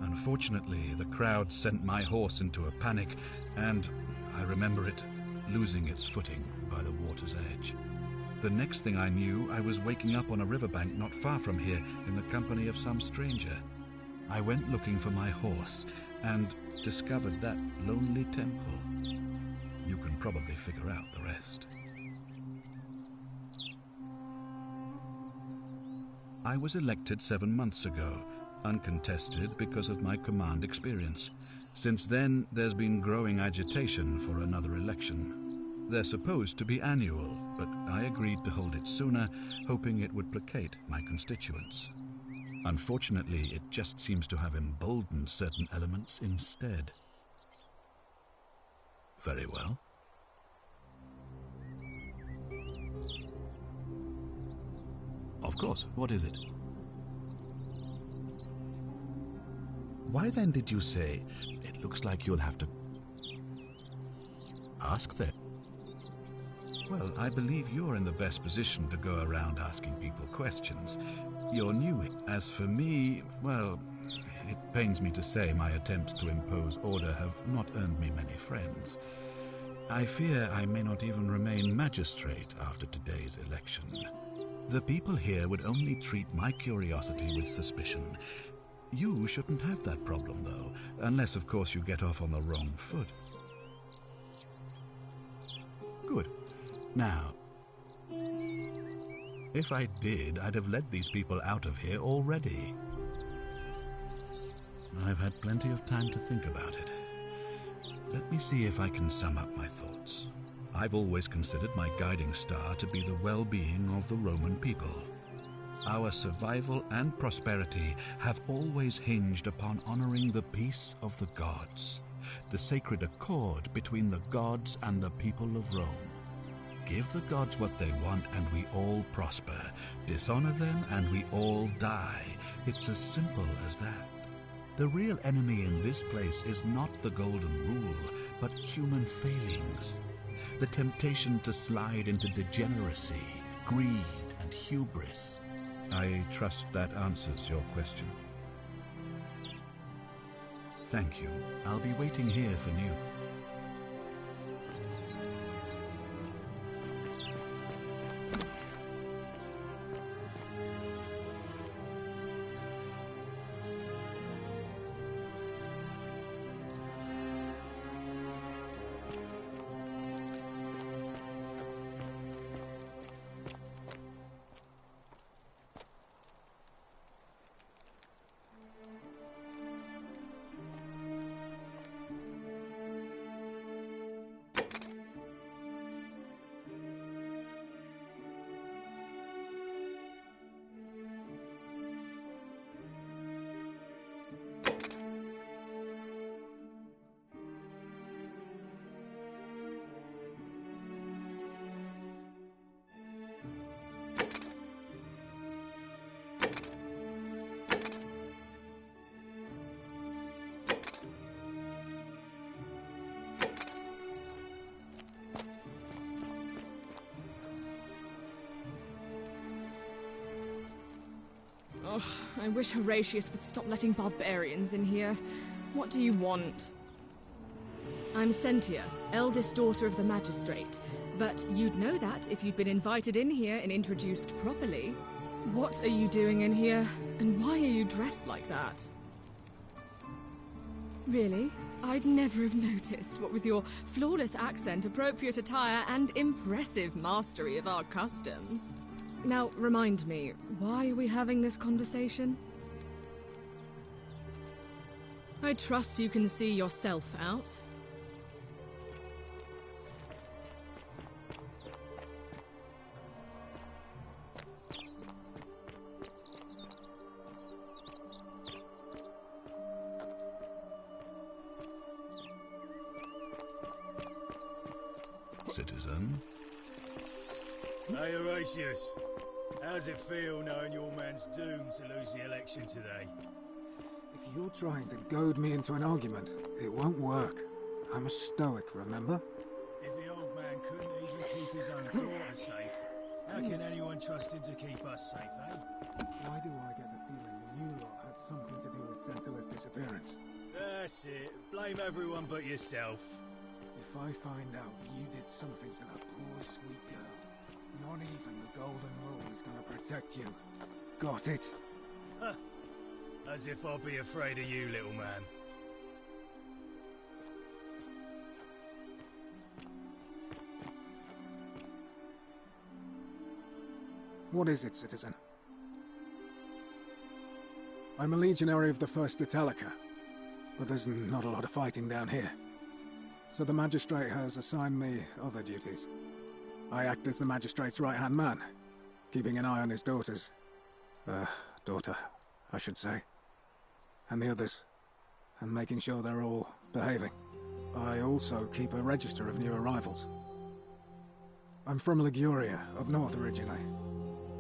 Speaker 7: Unfortunately, the crowd sent my horse into a panic, and I remember it losing its footing by the water's edge. The next thing I knew, I was waking up on a riverbank not far from here in the company of some stranger. I went looking for my horse and discovered that lonely temple. You can probably figure out the rest. I was elected 7 months ago, uncontested because of my command experience. Since then, there's been growing agitation for another election. They're supposed to be annual, but I agreed to hold it sooner, hoping it would placate my constituents. Unfortunately, it just seems to have emboldened certain elements instead. Very well. Of course, what is it? Why then did you say, it looks like you'll have to... Ask them. Well, I believe you're in the best position to go around asking people questions. You're new. As for me, well, it pains me to say my attempts to impose order have not earned me many friends. I fear I may not even remain magistrate after today's election. The people here would only treat my curiosity with suspicion. You shouldn't have that problem, though, unless, of course, you get off on the wrong foot. Good. Now, if I did, I'd have led these people out of here already. I've had plenty of time to think about it. Let me see if I can sum up my thoughts. I've always considered my guiding star to be the well-being of the Roman people. Our survival and prosperity have always hinged upon honoring the peace of the gods, the sacred accord between the gods and the people of Rome. Give the gods what they want and we all prosper. Dishonor them and we all die. It's as simple as that. The real enemy in this place is not the golden rule, but human failings. The temptation to slide into degeneracy, greed, and hubris. I trust that answers your question. Thank you. I'll be waiting here for news.
Speaker 19: Ugh, I wish Horatius would stop letting barbarians in here. What do you want? I'm Sentia, eldest daughter of the Magistrate. But you'd know that if you'd been invited in here and introduced properly. What are you doing in here? And why are you dressed like that? Really? I'd never have noticed, what with your flawless accent, appropriate attire, and impressive mastery of our customs. Now, remind me, why are we having this conversation? I trust you can see yourself out.
Speaker 7: Citizen?
Speaker 18: Hey, Horatius. How's it feel knowing your man's doomed to lose the election today?
Speaker 6: If you're trying to goad me into an argument, it won't work. I'm a stoic, remember?
Speaker 18: If the old man couldn't even keep his own daughter safe, how can anyone trust him to keep us safe, eh?
Speaker 6: Why do I get the feeling you lot had something to do with Sentilla's disappearance?
Speaker 18: That's it. Blame everyone but yourself.
Speaker 6: If I find out you did something to that poor sweet girl, not even the Golden Rule is gonna protect you. Got it?
Speaker 18: Huh. As if I'll be afraid of you, little man.
Speaker 6: What is it, citizen? I'm a legionary of the First Italica, but there's not a lot of fighting down here. So the Magistrate has assigned me other duties. I act as the Magistrate's right-hand man, keeping an eye on his daughters. Daughter, I should say. And the others, and making sure they're all behaving. I also keep a register of new arrivals. I'm from Liguria, up north originally.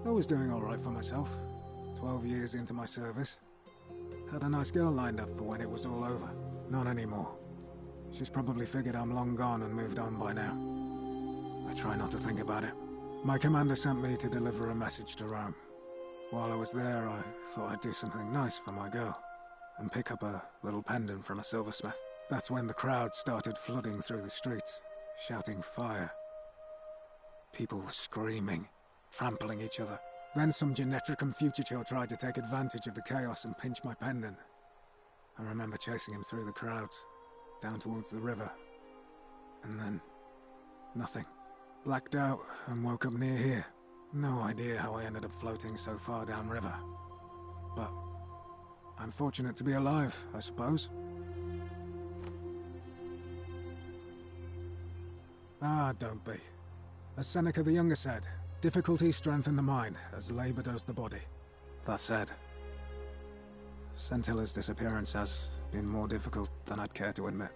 Speaker 6: I was doing all right for myself. 12 years into my service. Had a nice girl lined up for when it was all over. Not anymore. She's probably figured I'm long gone and moved on by now. I try not to think about it. My commander sent me to deliver a message to Rome. While I was there, I thought I'd do something nice for my girl, and pick up a little pendant from a silversmith. That's when the crowd started flooding through the streets, shouting fire. People were screaming, trampling each other. Then some Genetricum Fugitor tried to take advantage of the chaos and pinch my pendant. I remember chasing him through the crowds, down towards the river. And then, nothing. Blacked out and woke up near here. No idea how I ended up floating so far downriver. But I'm fortunate to be alive, I suppose. Ah, don't be. As Seneca the Younger said, difficulty strengthens the mind, as labor does the body. That said, Sentilla's disappearance has been more difficult than I'd care to admit.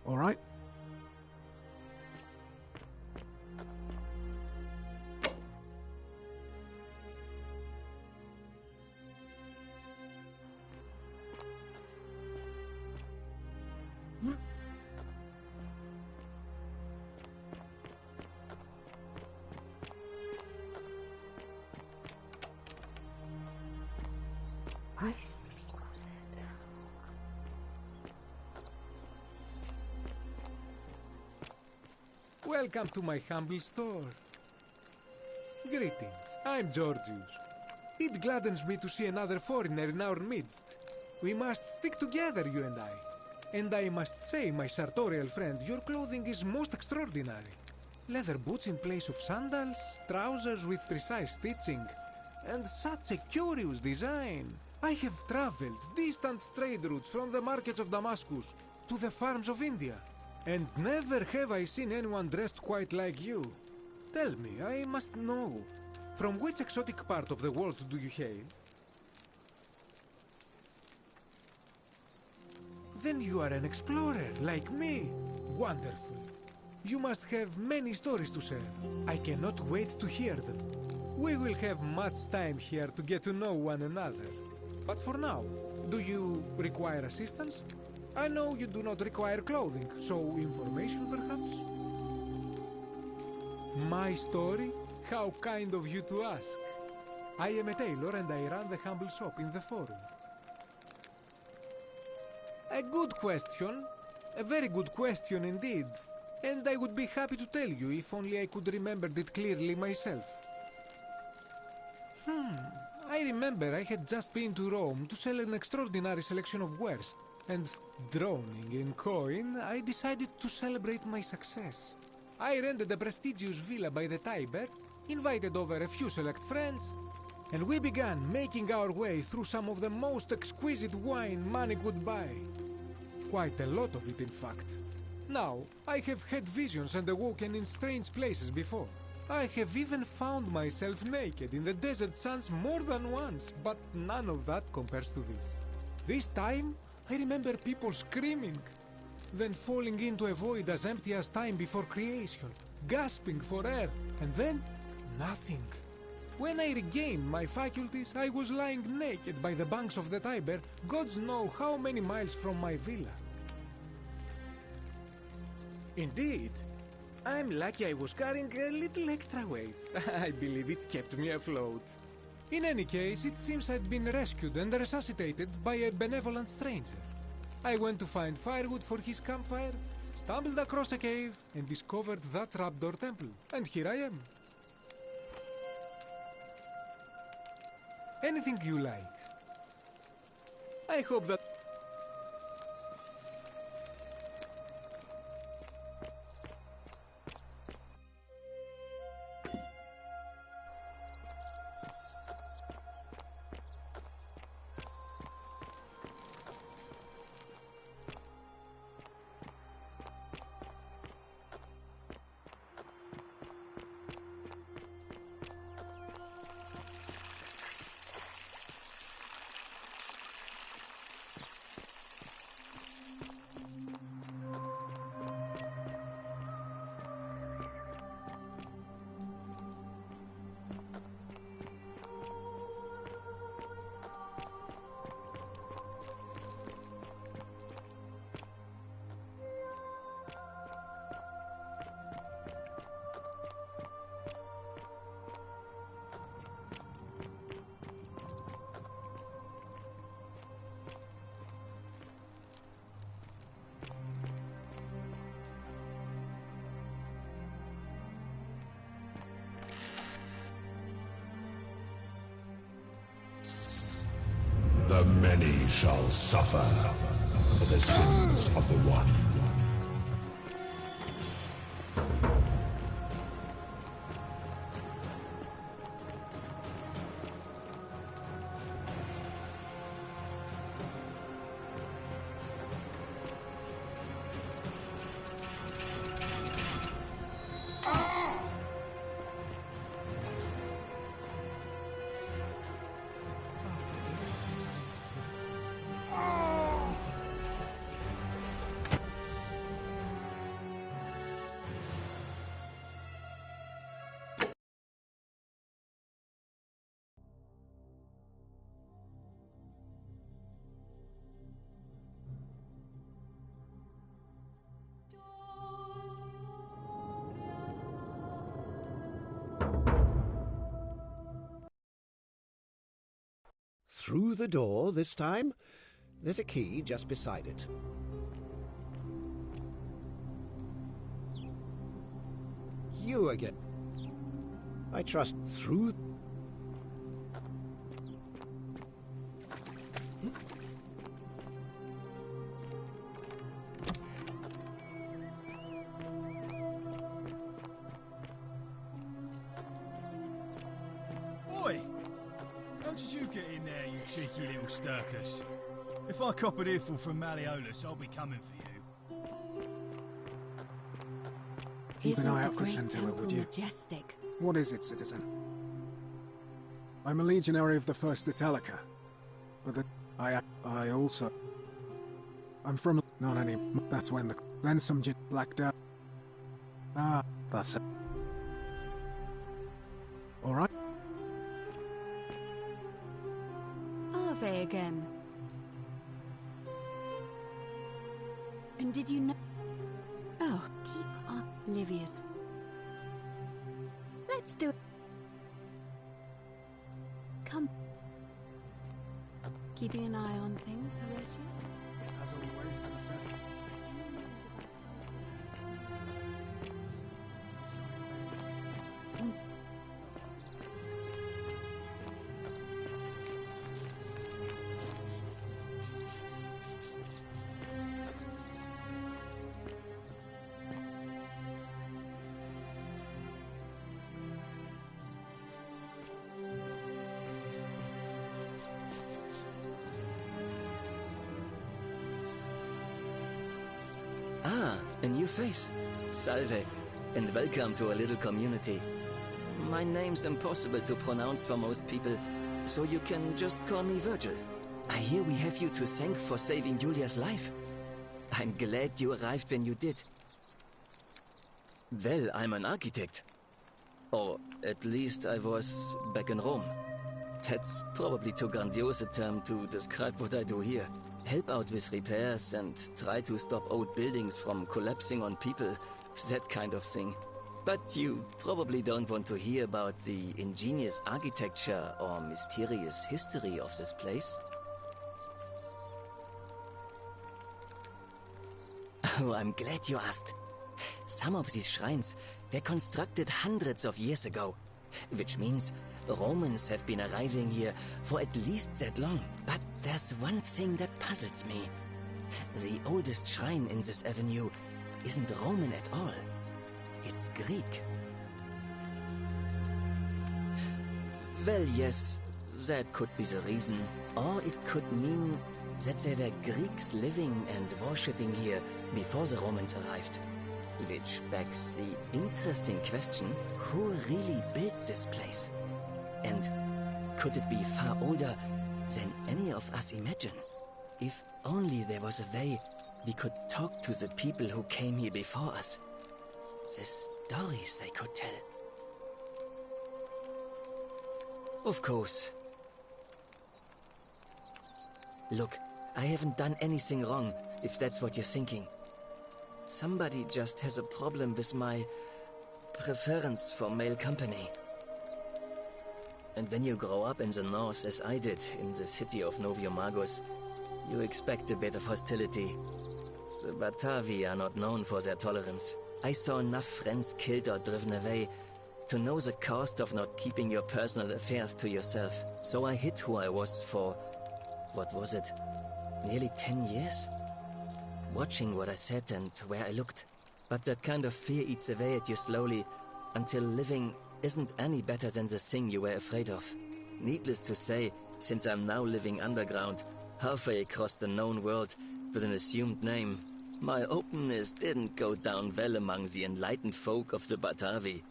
Speaker 6: All right?
Speaker 20: Welcome to my humble store. Greetings, I'm Georgius. It gladdens me to see another foreigner in our midst. We must stick together, you and I. And I must say, my sartorial friend, your clothing is most extraordinary. Leather boots in place of sandals, trousers with precise stitching, and such a curious design. I have traveled distant trade routes from the markets of Damascus to the farms of India. And never have I seen anyone dressed quite like you. Tell me, I must know. From which exotic part of the world do you hail? Then you are an explorer, like me. Wonderful. You must have many stories to share. I cannot wait to hear them. We will have much time here to get to know one another. But for now, do you require assistance? I know you do not require clothing, so information perhaps? My story? How kind of you to ask. I am a tailor and I run the humble shop in the forum. A good question. A very good question indeed. And I would be happy to tell you if only I could remember it clearly myself. I remember I had just been to Rome to sell an extraordinary selection of wares, and drowning in coin, I decided to celebrate my success. I rented a prestigious villa by the Tiber, invited over a few select friends, and we began making our way through some of the most exquisite wine money could buy. Quite a lot of it, in fact. Now, I have had visions and awoken in strange places before. I have even found myself naked in the desert sands more than once, but none of that compares to this. This time, I remember people screaming, then falling into a void as empty as time before creation, gasping for air, and then nothing. When I regained my faculties, I was lying naked by the banks of the Tiber, gods know how many miles from my villa. Indeed. I'm lucky I was carrying a little extra weight. I believe it kept me afloat. In any case, it seems I'd been rescued and resuscitated by a benevolent stranger. I went to find firewood for his campfire, stumbled across a cave, and discovered that trapdoor temple. And here I am. Anything you like. I hope that...
Speaker 8: The many shall suffer for the sins of the one.
Speaker 17: Through the door this time? There's a key just beside it. You again. I trust through...
Speaker 18: Oi! How did you get in there, you cheeky little stirkus? If I cop an earful from Malleolus, I'll be coming for you.
Speaker 6: Keep an eye out for Scintilla, would you?
Speaker 13: Majestic.
Speaker 6: What is it, citizen? I'm a legionary of the First Italica. But I also... I'm from... Not any... That's when the... Then some blacked out. Ah, that's it. Alright.
Speaker 13: Ave again. And did you know... Oh, keep up Livia's... Let's do it. Come. Keeping an eye on things, Horatius?
Speaker 6: As always, Anastasia.
Speaker 21: Ah, a new face. Salve, and welcome to a little community. My name's impossible to pronounce for most people, so you can just call me Virgil. I hear we have you to thank for saving Julia's life. I'm glad you arrived when you did. Well, I'm an architect. Or at least I was back in Rome. That's probably too grandiose a term to describe what I do here. Help out with repairs and try to stop old buildings from collapsing on people, that kind of thing. But you probably don't want to hear about the ingenious architecture or mysterious history of this place. Oh, I'm glad you asked. Some of these shrines were constructed hundreds of years ago, which means Romans have been arriving here for at least that long. But there's one thing that puzzles me. The oldest shrine in this avenue isn't Roman at all. It's Greek. Well, yes, that could be the reason. Or it could mean that there were Greeks living and worshipping here before the Romans arrived. Which begs the interesting question, who really built this place? And could it be far older than any of us imagine? If only there was a way we could talk to the people who came here before us. The stories they could tell. Of course. Look, I haven't done anything wrong, if that's what you're thinking. Somebody just has a problem with my preference for male company. And when you grow up in the north, as I did, in the city of Noviomagus, you expect a bit of hostility. The Batavi are not known for their tolerance. I saw enough friends killed or driven away to know the cost of not keeping your personal affairs to yourself. So I hid who I was for, what was it, nearly 10 years? Watching what I said and where I looked. But that kind of fear eats away at you slowly, until living isn't any better than the thing you were afraid of. Needless to say, since I'm now living underground, halfway across the known world, with an assumed name, my openness didn't go down well among the enlightened folk of the Batavi.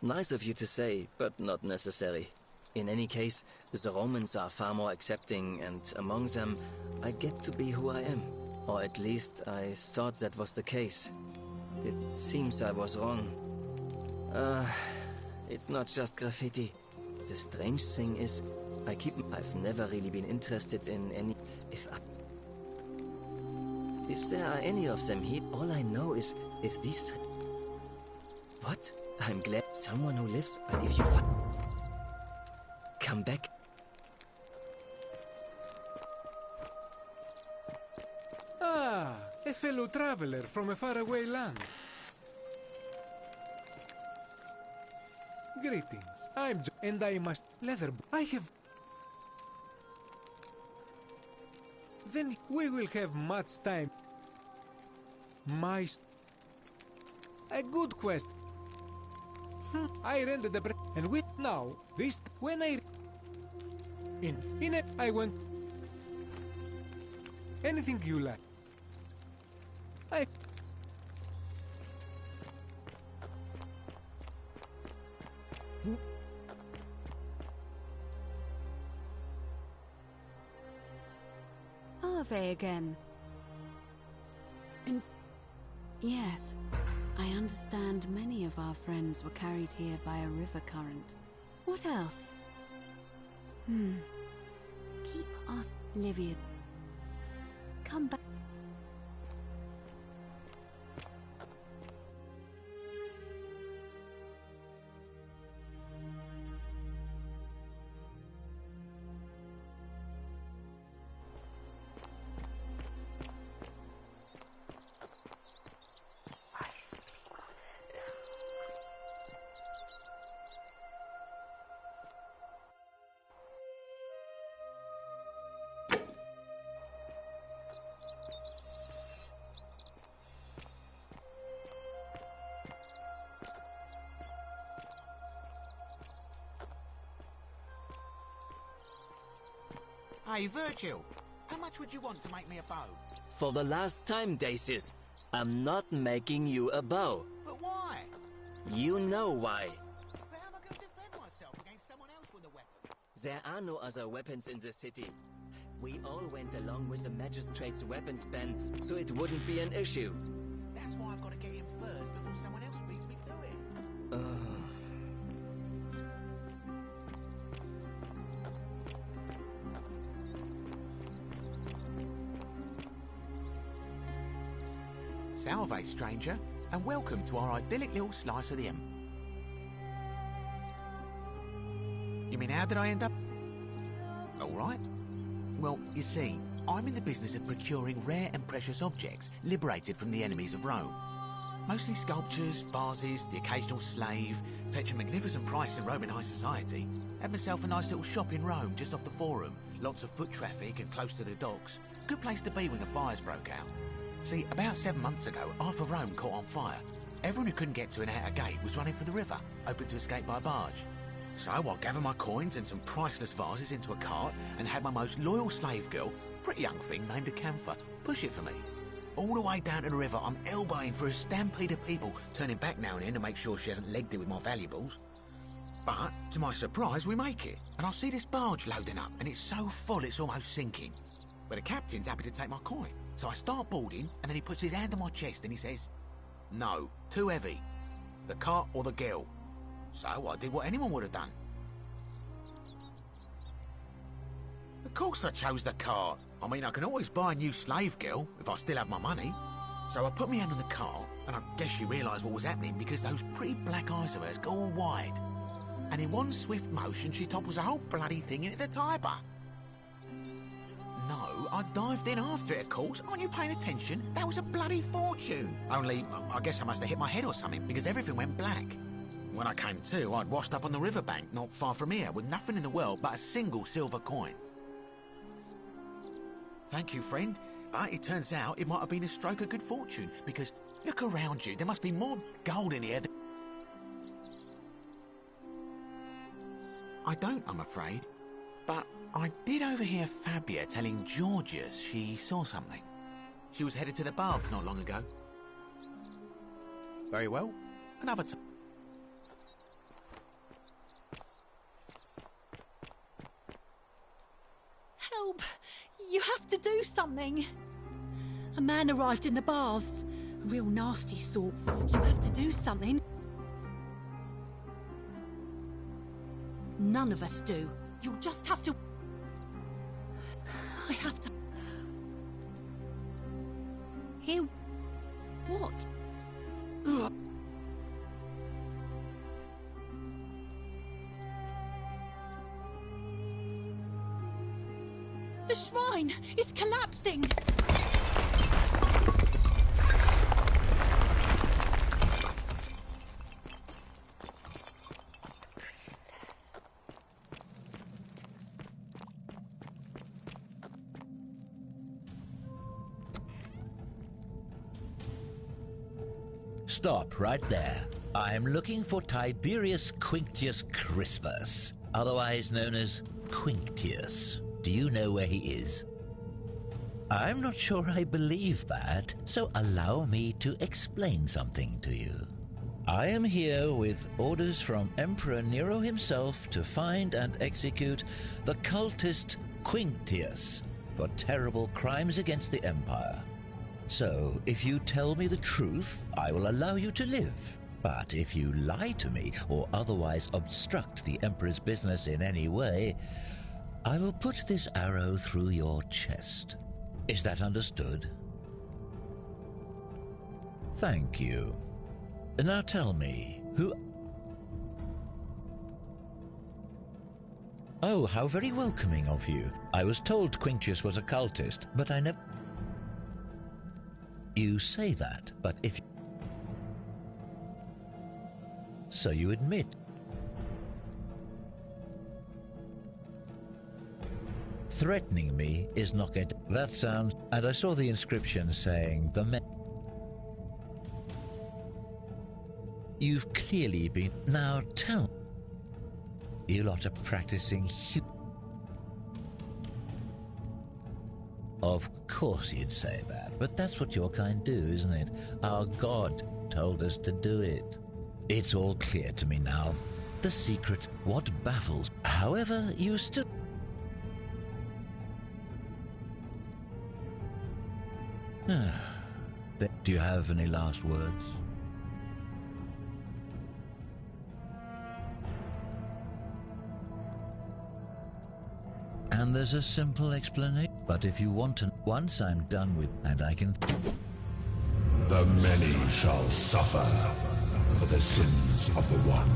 Speaker 21: Nice of you to say, but not necessary. In any case, the Romans are far more accepting, and among them, I get to be who I am. Or at least, I thought that was the case. It seems I was wrong. It's not just graffiti. The strange thing is, I've never really been interested in any... If there are any of them here, all I know is if these... What? I'm glad someone who lives, but if you come back.
Speaker 20: Ah, a fellow traveler from a faraway land. Greetings. And I must leather. I have. Then we will have much time. A good quest. I rented the and with now this when I in it I went. Anything you like.
Speaker 13: Ave again. And yes, I understand many of our friends were carried here by a river current. What else? Keep asking Livia. Come back.
Speaker 10: Hey, Virgil, how much would you want to make me a bow?
Speaker 21: For the last time, Dacius, I'm not making you a bow.
Speaker 10: But why?
Speaker 21: You know why.
Speaker 10: But how am I going to defend myself against someone else with a weapon?
Speaker 21: There are no other weapons in the city. We all went along with the magistrate's weapons ban, so it wouldn't be an issue.
Speaker 10: That's why I've got to get in first before someone else beats me to it. Salve, stranger, and welcome to our idyllic little slice of the Empire. You mean, how did I end up? All right. Well, you see, I'm in the business of procuring rare and precious objects liberated from the enemies of Rome. Mostly sculptures, vases, the occasional slave, fetch a magnificent price in Roman high society. Had myself a nice little shop in Rome, just off the Forum. Lots of foot traffic and close to the docks. Good place to be when the fires broke out. See, about 7 months ago, half of Rome caught on fire. Everyone who couldn't get to an outer gate was running for the river, hoping to escape by barge. So I gathered my coins and some priceless vases into a cart and had my most loyal slave girl, pretty young thing named Acantha, push it for me. All the way down to the river, I'm elbowing for a stampede of people, turning back now and then to make sure she hasn't legged it with my valuables. But, to my surprise, we make it, and I see this barge loading up, and it's so full it's almost sinking. But the captain's happy to take my coin, so I start boarding, and then he puts his hand on my chest and he says, "No, too heavy. The cart or the girl." So I did what anyone would have done. Of course I chose the cart. I mean, I can always buy a new slave girl if I still have my money. So I put my hand on the cart, and I guess she realised what was happening because those pretty black eyes of hers go all wide. And in one swift motion, she topples the whole bloody thing into the Tiber. No, I dived in after it, of course. Aren't you paying attention? That was a bloody fortune. Only, I guess I must have hit my head or something because everything went black. When I came to, I'd washed up on the riverbank not far from here with nothing in the world but a single silver coin. Thank you, friend. But it turns out it might have been a stroke of good fortune because look around you. There must be more gold in here than... I don't, I'm afraid. But I did overhear Fabia telling Georgius she saw something. She was headed to the baths not long ago. Very well. Another time.
Speaker 5: Help! You have to do something! A man arrived in the baths. A real nasty sort. You have to do something. None of us do. You'll just have to... I have to... Hear... what? Ugh. The shrine is collapsing!
Speaker 4: Stop right there. I'm looking for Tiberius Quinctius Crispus, otherwise known as Quinctius. Do you know where he is? I'm not sure I believe that, so allow me to explain something to you. I am here with orders from Emperor Nero himself to find and execute the cultist Quinctius for terrible crimes against the Empire. So, if you tell me the truth, I will allow you to live. But if you lie to me or otherwise obstruct the Emperor's business in any way, I will put this arrow through your chest. Is that understood? Thank you. Now tell me, who... Oh, how very welcoming of you. I was told Quinctius was a cultist, but I never... You say that, but if... So you admit... Threatening me is not going to... That sounds... And I saw the inscription saying the men... You've clearly been... Now tell... You lot are practicing... Of course you'd say that, but that's what your kind do, isn't it? Our god told us to do it. It's all clear to me now. The secret, what baffles. However, you still... Do you have any last words? And there's a simple explanation. But if you want to, once I'm done with, and I can...
Speaker 8: The many shall suffer for the sins of the one.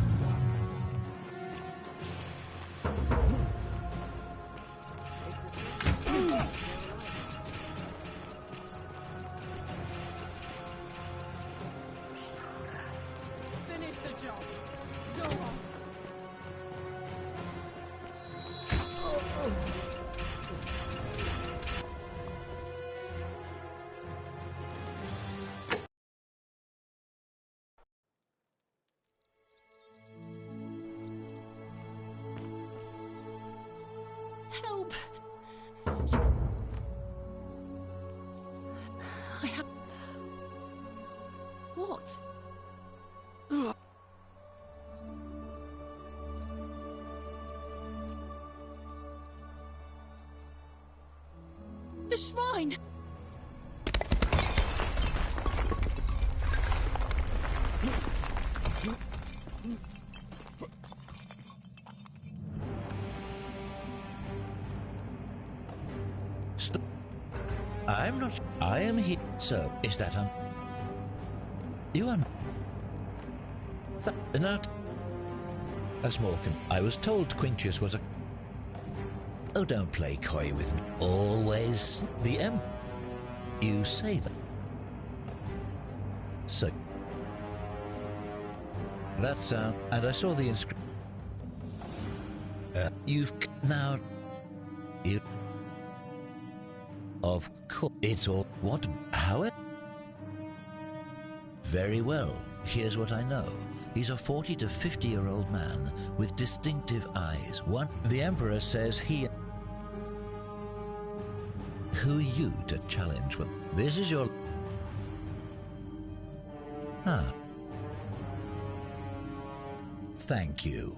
Speaker 12: Finish the job. Go on.
Speaker 5: Help! I have... What? Ugh. The shrine!
Speaker 4: Stop. I'm not... I am here. So, is that you are... Not... A small I was told Quinctius was a... Oh, don't play coy with me. Always the You say that. So... That's, and I saw the inscription. You've... Now... You... Of course, it's all... What? However... Very well. Here's what I know. He's a 40 to 50-year-old man with distinctive eyes. The Emperor says he... Who are you to challenge with? This is your... Thank you.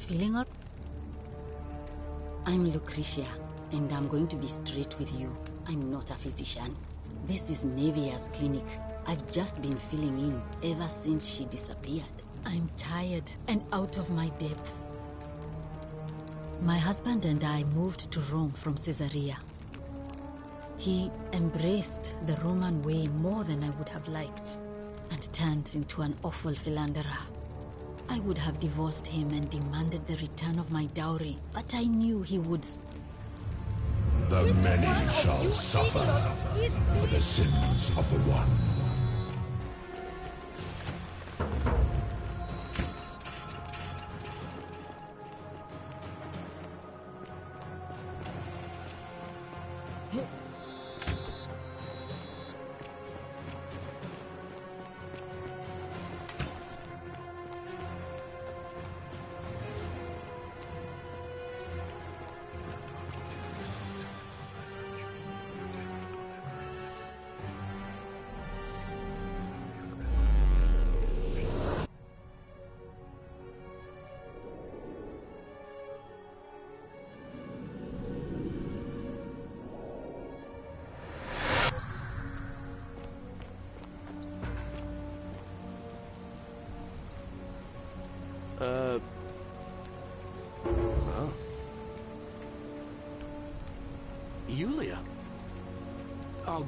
Speaker 9: Feeling up? I'm Lucretia, and I'm going to be straight with you. I'm not a physician. This is Nevia's clinic. I've just been filling in ever since she disappeared. I'm tired and out of my depth. My husband and I moved to Rome from Caesarea. He embraced the Roman way more than I would have liked, and turned into an awful philanderer. I would have divorced him and demanded the return of my dowry, but I knew he would...
Speaker 8: The many shall suffer for the sins of the one.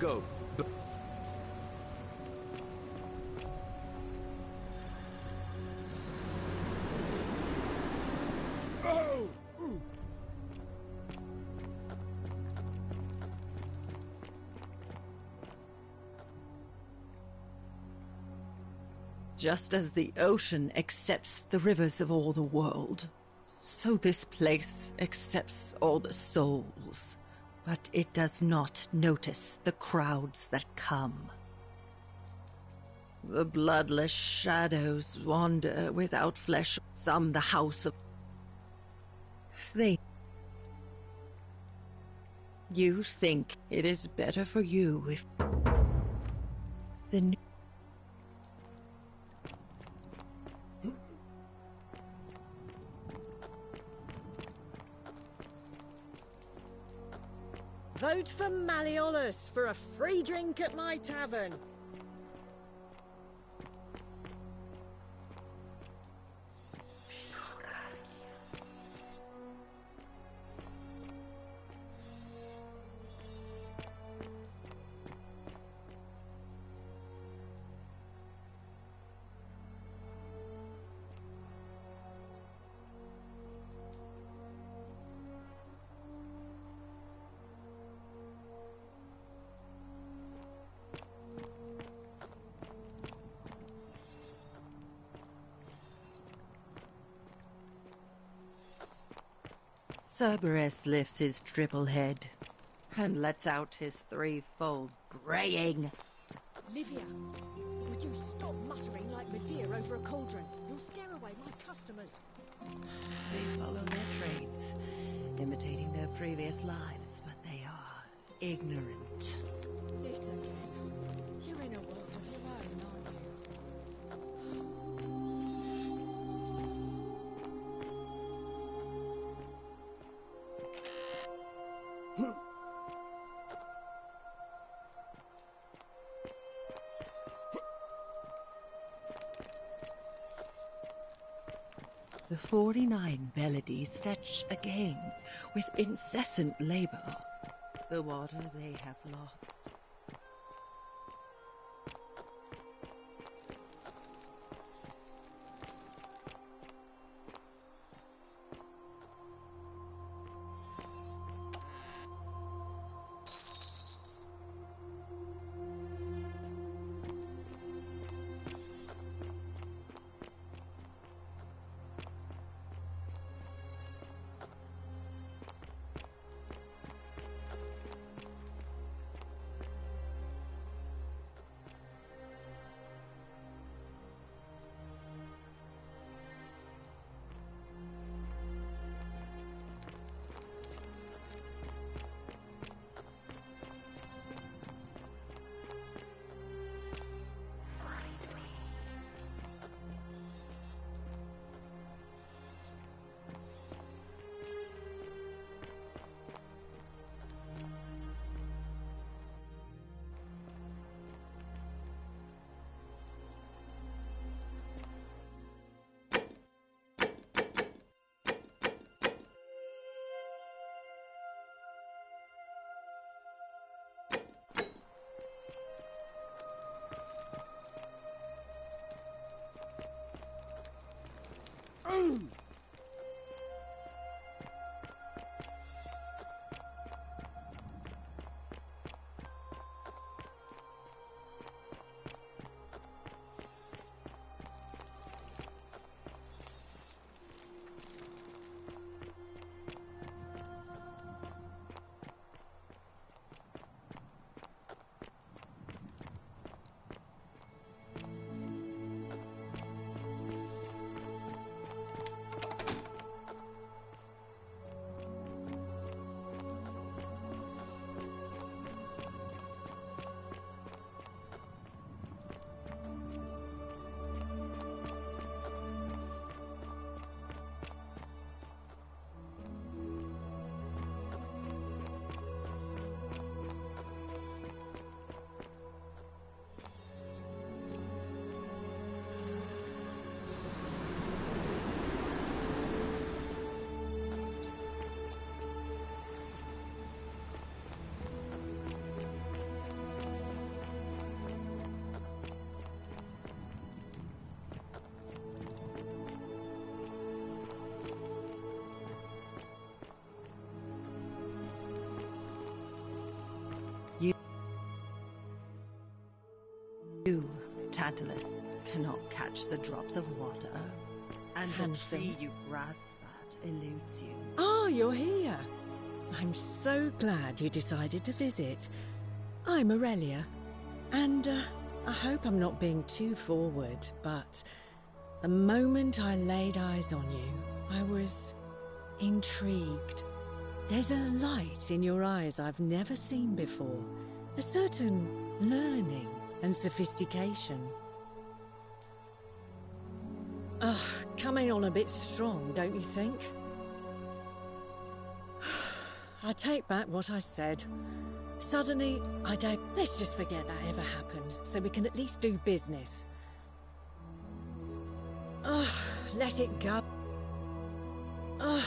Speaker 3: go.
Speaker 2: Just as the ocean accepts the rivers of all the world, so this place accepts all the souls. But it does not notice the crowds that come. The bloodless shadows wander without flesh. Some the house of... You think it is better for you if... the...
Speaker 22: Vote for Malleolus for a free drink at my tavern.
Speaker 2: Cerberus lifts his triple head and lets out his threefold braying.
Speaker 22: Livia, would you stop muttering like Medea over a cauldron? You'll scare away my customers.
Speaker 2: They follow their trades, imitating their previous lives, but they are ignorant.
Speaker 22: This again. You're in a world of your own, aren't you?
Speaker 2: The 49 Bellides fetch again with incessant labor the water they have lost. You, Tantalus, cannot catch the drops of water, and
Speaker 22: Handsome.
Speaker 2: the tree you grasp at eludes you.
Speaker 22: Oh, you're here. I'm so glad you decided to visit. I'm Aurelia, and I hope I'm not being too forward, but the moment I laid eyes on you, I was intrigued. There's a light in your eyes I've never seen before, a certain learning and sophistication. Ugh, coming on a bit strong, don't you think? I take back what I said. Suddenly, I don't... Let's just forget that ever happened, so we can at least do business. Ugh, let it go. Ugh,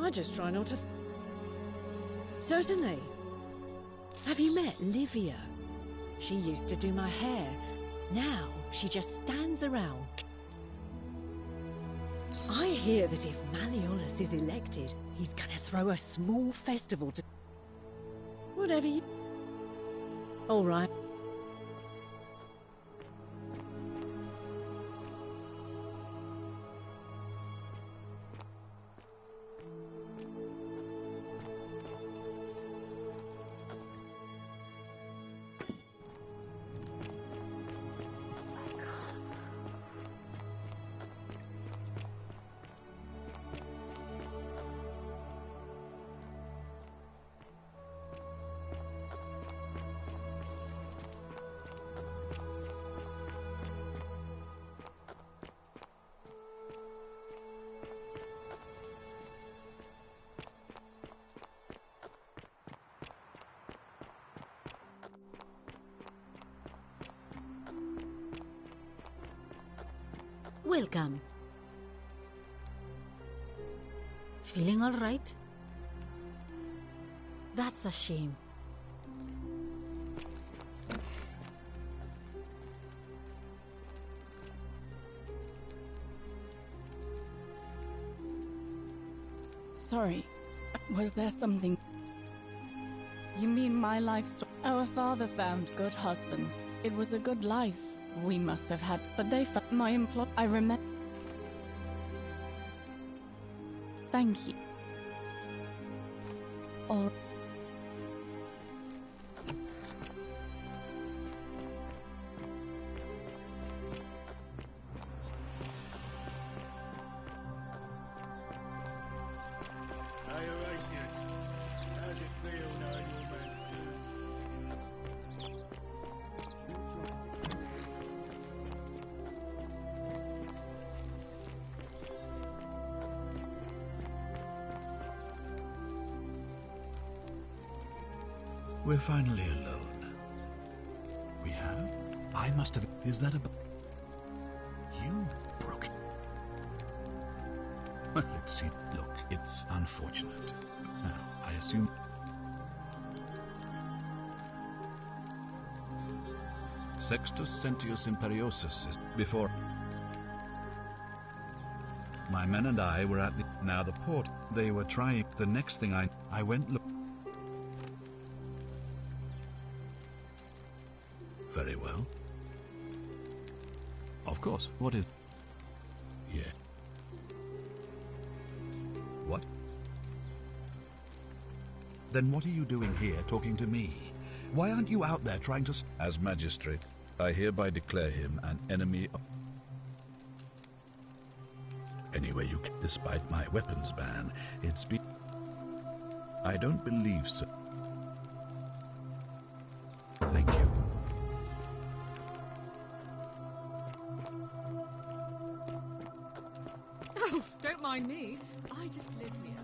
Speaker 22: I just try not to... Certainly. Have you met Livia? She used to do my hair. Now, she just stands around. I hear that if Malleolus is elected, he's gonna throw a small festival to... Whatever you... All right.
Speaker 9: Welcome. Feeling all right? That's a shame.
Speaker 12: Sorry, was there something... You mean my life story? Our father found good husbands. It was a good life we must have had, but they found my employ... I remember... Thank you. All...
Speaker 18: Hey, Horatius. How's it feel knowing your man's
Speaker 7: We're finally alone. We have? I must have... Is that a... You broke it. Well, let's see. Look, it's unfortunate. Now, I assume... Sextus Sentius Imperiosus is before... My men and I were at the... Now the port. They were trying... The next thing I went... Very well. Of course. What is... Yeah. What? Then what are you doing here talking to me? Why aren't you out there trying to... As magistrate, I hereby declare him an enemy of... Anyway, you can... Despite my weapons ban, it's been... I don't believe so. Thank you.
Speaker 19: Oh, don't mind me. I just live here.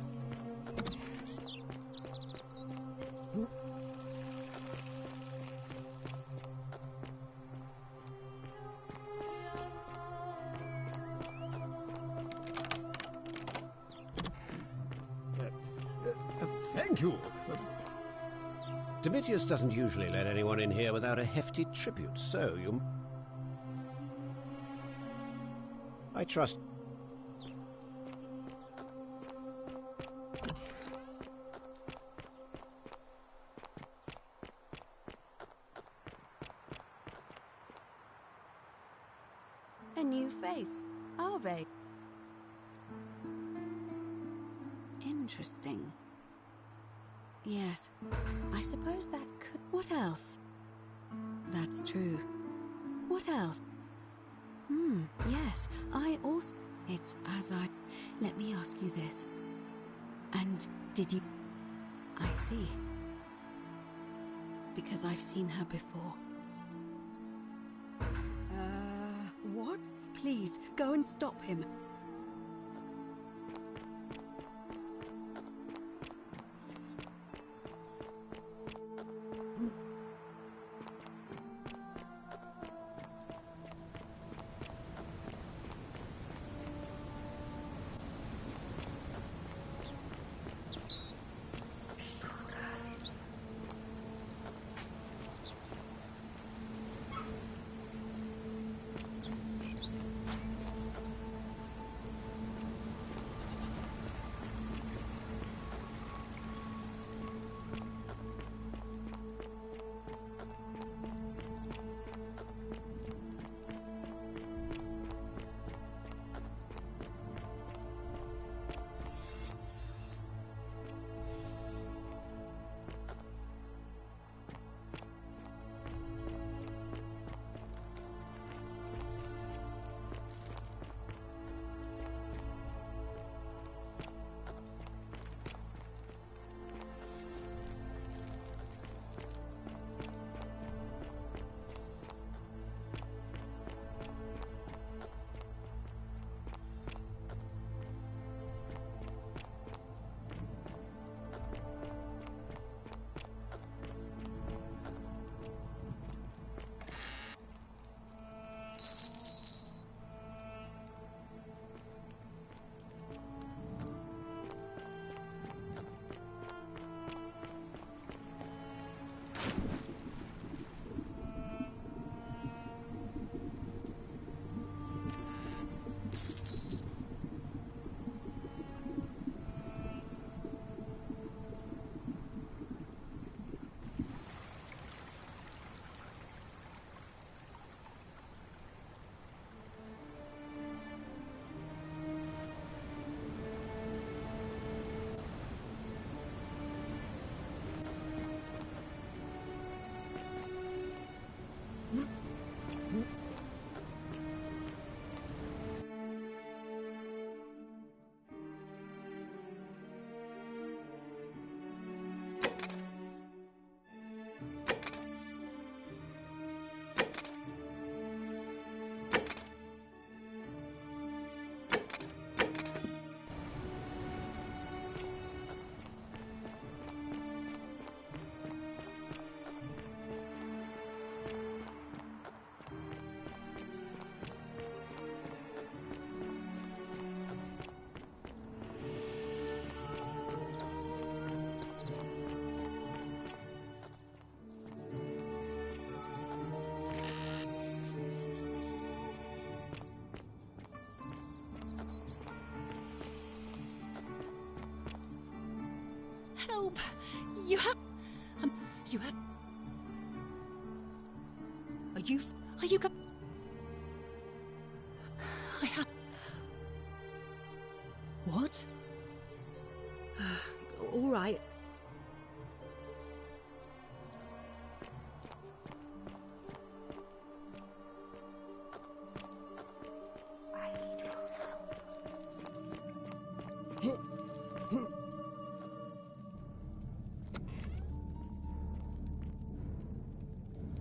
Speaker 17: Thank you. Domitius doesn't usually let anyone in here without a hefty tribute, so you... I trust...
Speaker 13: a new face, Arve. Interesting. Yes, I suppose that could... What else? That's true. What else? Yes, I also... It's as I... Let me ask you this. And did you... I see. Because I've seen her before. What? Please, go and stop him.
Speaker 5: Help! You have... you have... Are you... I have... What? All right.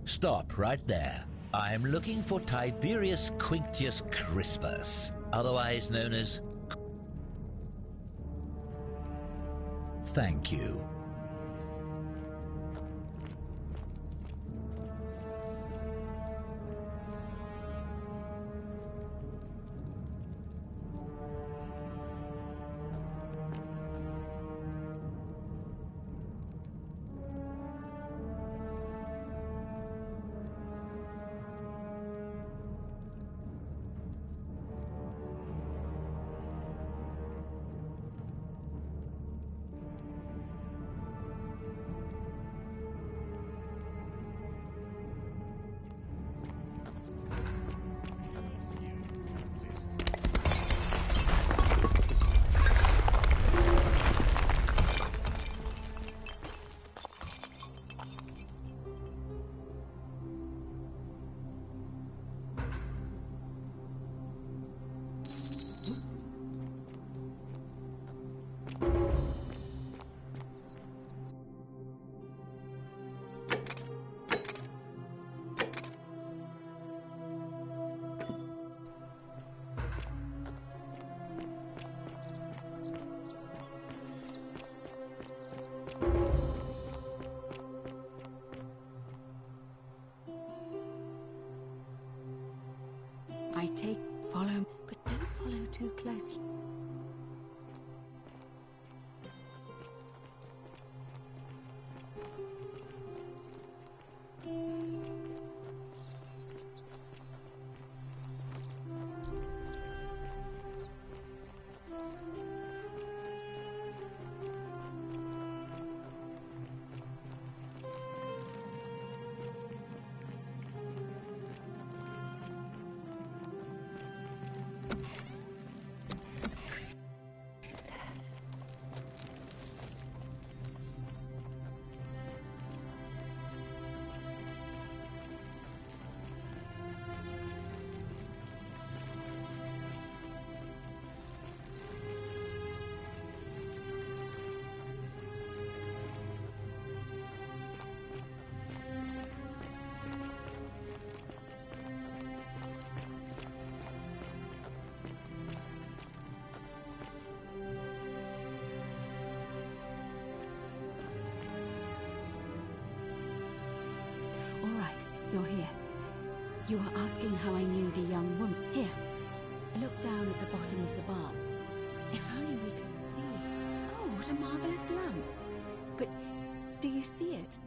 Speaker 4: Stop right there. I'm looking for Tiberius Quinctius Crispus, otherwise known as... Thank you.
Speaker 13: I take... Follow, but don't follow too closely. You're here. You are asking how I knew the young woman. Here, look down at the bottom of the baths. If only we could see. Oh, what a marvelous lamp. But do you see it?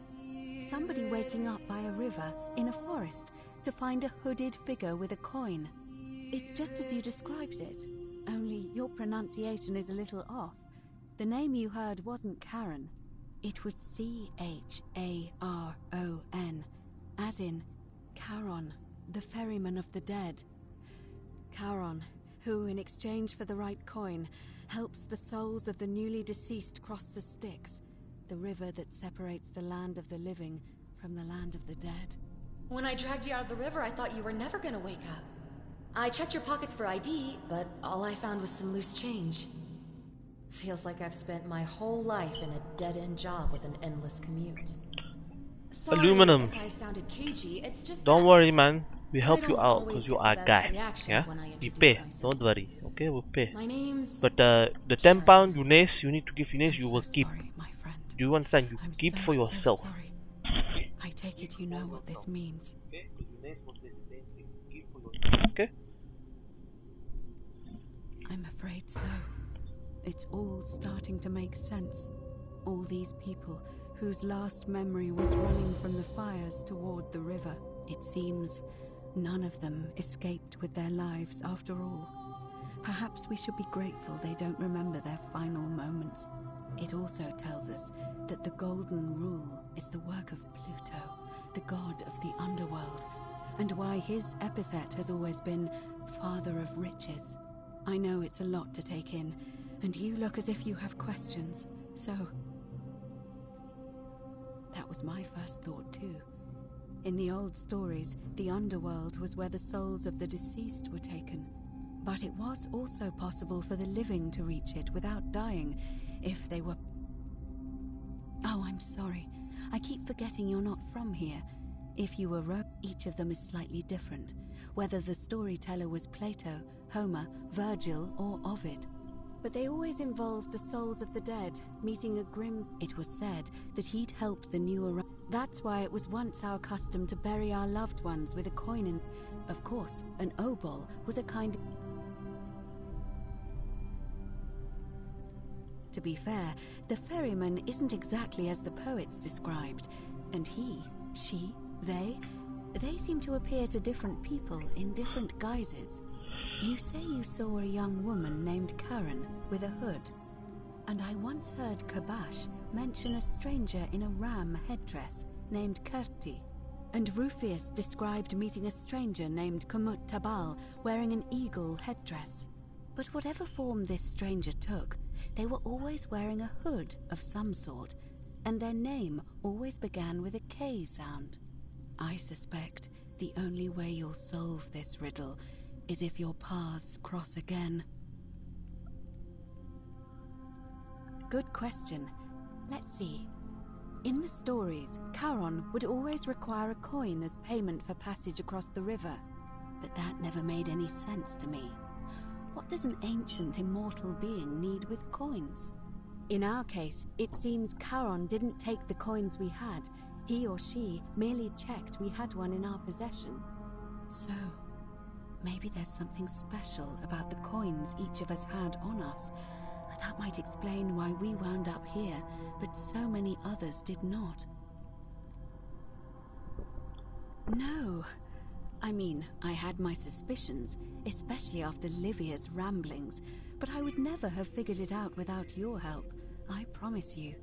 Speaker 13: Somebody waking up by a river in a forest to find a hooded figure with a coin. It's just as you described it, only your pronunciation is a little off. The name you heard wasn't Charon. It was C-H-A-R-O-N. As in, Charon, the ferryman of the dead. Charon, who, in exchange for the right coin, helps the souls of the newly deceased cross the Styx, the river that separates the land of the living from the land of the dead.
Speaker 1: When I dragged you out of the river, I thought you were never gonna wake up. I checked your pockets for ID, but all I found was some loose change. Feels like I've spent my whole life in a dead-end job with an endless commute. Sorry
Speaker 15: Aluminum.
Speaker 1: if I sounded cagey, it's just
Speaker 15: Don't
Speaker 1: that
Speaker 15: worry, man. We help
Speaker 1: I
Speaker 15: you
Speaker 1: don't
Speaker 15: out
Speaker 1: always
Speaker 15: because you
Speaker 1: get
Speaker 15: are
Speaker 1: the
Speaker 15: a
Speaker 1: best
Speaker 15: guy.
Speaker 1: reactions
Speaker 15: Yeah,
Speaker 1: when I
Speaker 15: we
Speaker 1: introduce
Speaker 15: pay.
Speaker 1: myself.
Speaker 15: Don't worry. Okay, we pay.
Speaker 1: My name's
Speaker 15: But the £10 Eunice, you need to give Eunice. You will keep.
Speaker 13: Sorry, my friend.
Speaker 15: Do you understand? You
Speaker 13: I'm
Speaker 15: keep
Speaker 13: so,
Speaker 15: for
Speaker 13: so
Speaker 15: yourself.
Speaker 13: sorry. I take it you know what this means.
Speaker 15: Okay.
Speaker 13: I'm afraid so. It's all starting to make sense. All these people whose last memory was running from the fires toward the river. It seems none of them escaped with their lives after all. Perhaps we should be grateful they don't remember their final moments. It also tells us that the Golden Rule is the work of Pluto, the god of the underworld, and why his epithet has always been Father of Riches. I know it's a lot to take in, and you look as if you have questions, so... That was my first thought too. In the old stories, the underworld was where the souls of the deceased were taken. But it was also possible for the living to reach it without dying, if they were... Oh, I'm sorry. I keep forgetting you're not from here. If you were each of them is slightly different, whether the storyteller was Plato, Homer, Virgil, or Ovid. But they always involved the souls of the dead, meeting a grim... It was said that he'd help the new... That's why it was once our custom to bury our loved ones with a coin in... Of course, an obol was a kind... To be fair, the ferryman isn't exactly as the poets described, and he, she, they seem to appear to different people in different guises. You say you saw a young woman named Karen with a hood, and I once heard Kabash mention a stranger in a ram headdress named Kerti, and Rufius described meeting a stranger named Kumut Tabal wearing an eagle headdress. But whatever form this stranger took, they were always wearing a hood of some sort, and their name always began with a K sound. I suspect the only way you'll solve this riddle is if your paths cross again. Good question. Let's see. In the stories, Charon would always require a coin as payment for passage across the river, but that never made any sense to me. What does an ancient immortal being need with coins? In our case, it seems Charon didn't take the coins we had. He or she merely checked we had one in our possession. So, Maybe there's something special about the coins each of us had on us. That might explain why we wound up here, but so many others did not. No. I mean, I had my suspicions, especially after Livia's ramblings, but I would never have figured it out without your help, I promise you.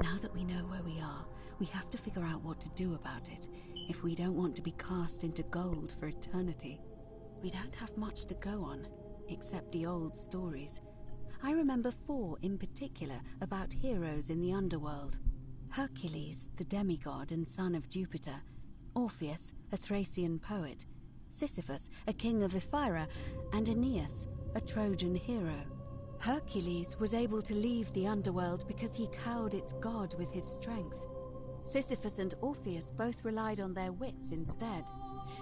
Speaker 13: Now that we know where we are, we have to figure out what to do about it, if we don't want to be cast into gold for eternity. We don't have much to go on, except the old stories. I remember 4 in particular about heroes in the underworld. Hercules, the demigod and son of Jupiter. Orpheus, a Thracian poet. Sisyphus, a king of Ephyra. And Aeneas, a Trojan hero. Hercules was able to leave the underworld because he cowed its god with his strength. Sisyphus and Orpheus both relied on their wits instead.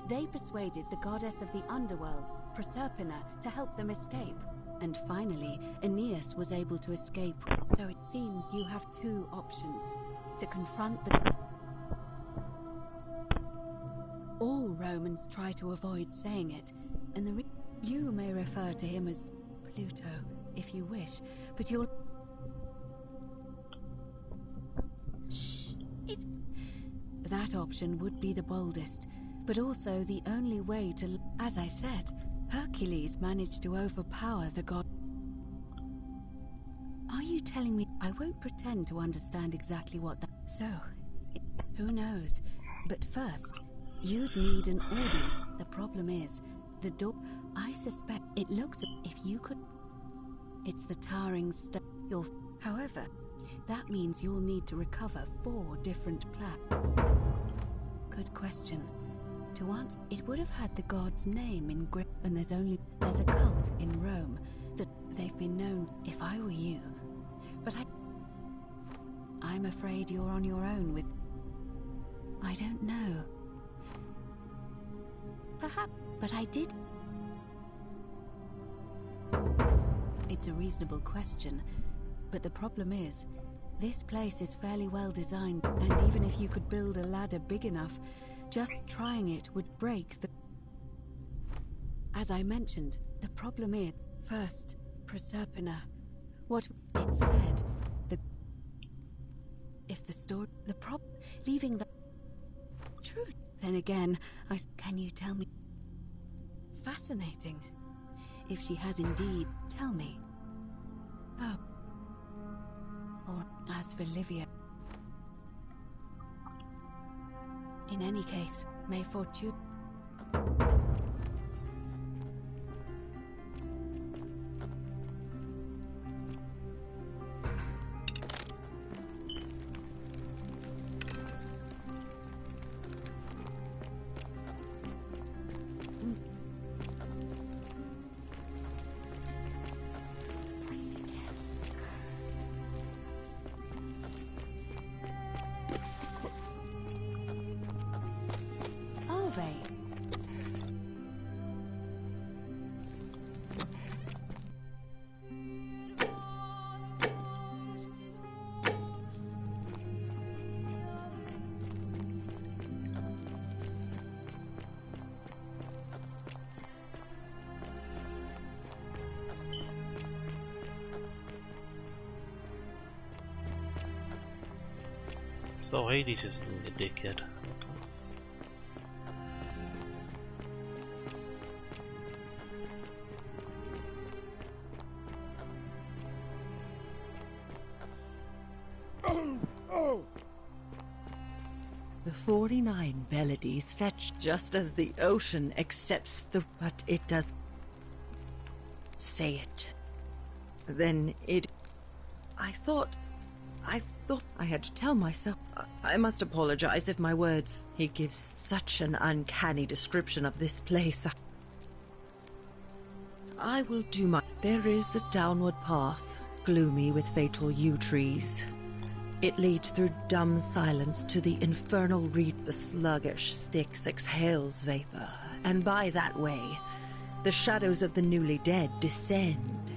Speaker 13: They persuaded the goddess of the underworld, Proserpina, to help them escape. And finally, Aeneas was able to escape. So it seems you have 2 options. To confront the... All Romans try to avoid saying it, and you may refer to him as Pluto, if you wish, but you'll... Shh. That option would be the boldest, but also the only way to... As I said, Hercules managed to overpower the god... Are you telling me... I won't pretend to understand exactly what that... So, who knows? But first, you'd need an audience. The problem is, the door... I suspect it looks... If you could... It's the towering you'll... However, that means you'll need to recover 4 different Good question. To answer, it would have had the god's name in grip, and there's a cult in Rome that they've been known. If I were you, but I'm afraid you're on your own with... I don't know. Perhaps, but I did... It's a reasonable question, but the problem is, this place is fairly well designed, and even if you could build a ladder big enough, just trying it would break the... As I mentioned, the problem is, first, Proserpina. What it said, if the story... leaving the... True. Then again, can you tell me... Fascinating. If she has indeed, tell me. Oh. Or, as for Livia... In any case, may fortune...
Speaker 15: So Hades is being a dickhead.
Speaker 2: The 49 Belades fetch just as the ocean accepts the... But it does... Say it. Then it... I thought I had to tell myself. I must apologize if my words... He gives such an uncanny description of this place. I will do my... There is a downward path, gloomy with fatal yew trees. It leads through dumb silence to the infernal reed. The sluggish Styx exhales vapor, and by that way, the shadows of the newly dead descend,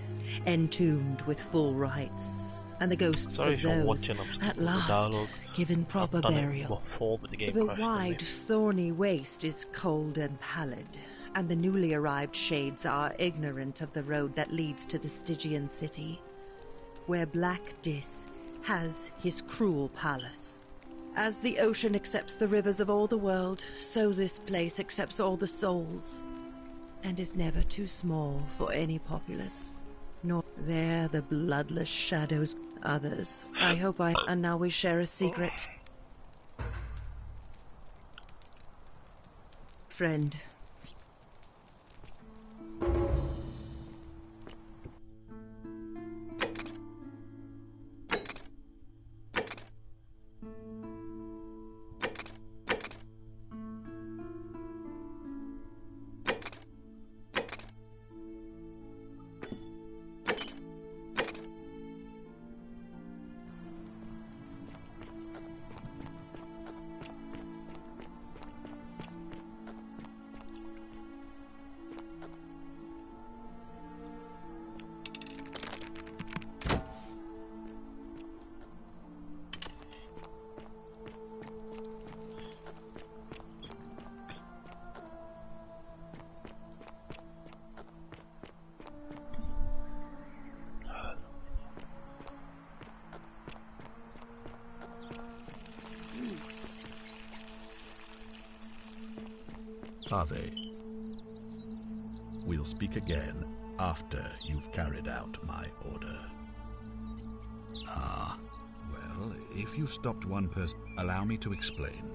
Speaker 2: entombed with full rites. and the ghosts
Speaker 15: Sorry
Speaker 2: of
Speaker 15: if you're
Speaker 2: those,
Speaker 15: watching, I'm skipping
Speaker 2: at
Speaker 15: the
Speaker 2: last,
Speaker 15: dialogue.
Speaker 2: given proper
Speaker 15: I've done it
Speaker 2: burial.
Speaker 15: before, but the game
Speaker 2: The
Speaker 15: crashed on me.
Speaker 2: wide, thorny waste is cold and pallid, and the newly arrived shades are ignorant of the road that leads to the Stygian city, where Black Dis has his cruel palace. As the ocean accepts the rivers of all the world, so this place accepts all the souls, and is never too small for any populace. Nor there the bloodless shadows others. I hope and now we share a secret. Friend.
Speaker 7: Harvey, we'll speak again after you've carried out my order. Ah, well, if you've stopped one person, allow me to explain.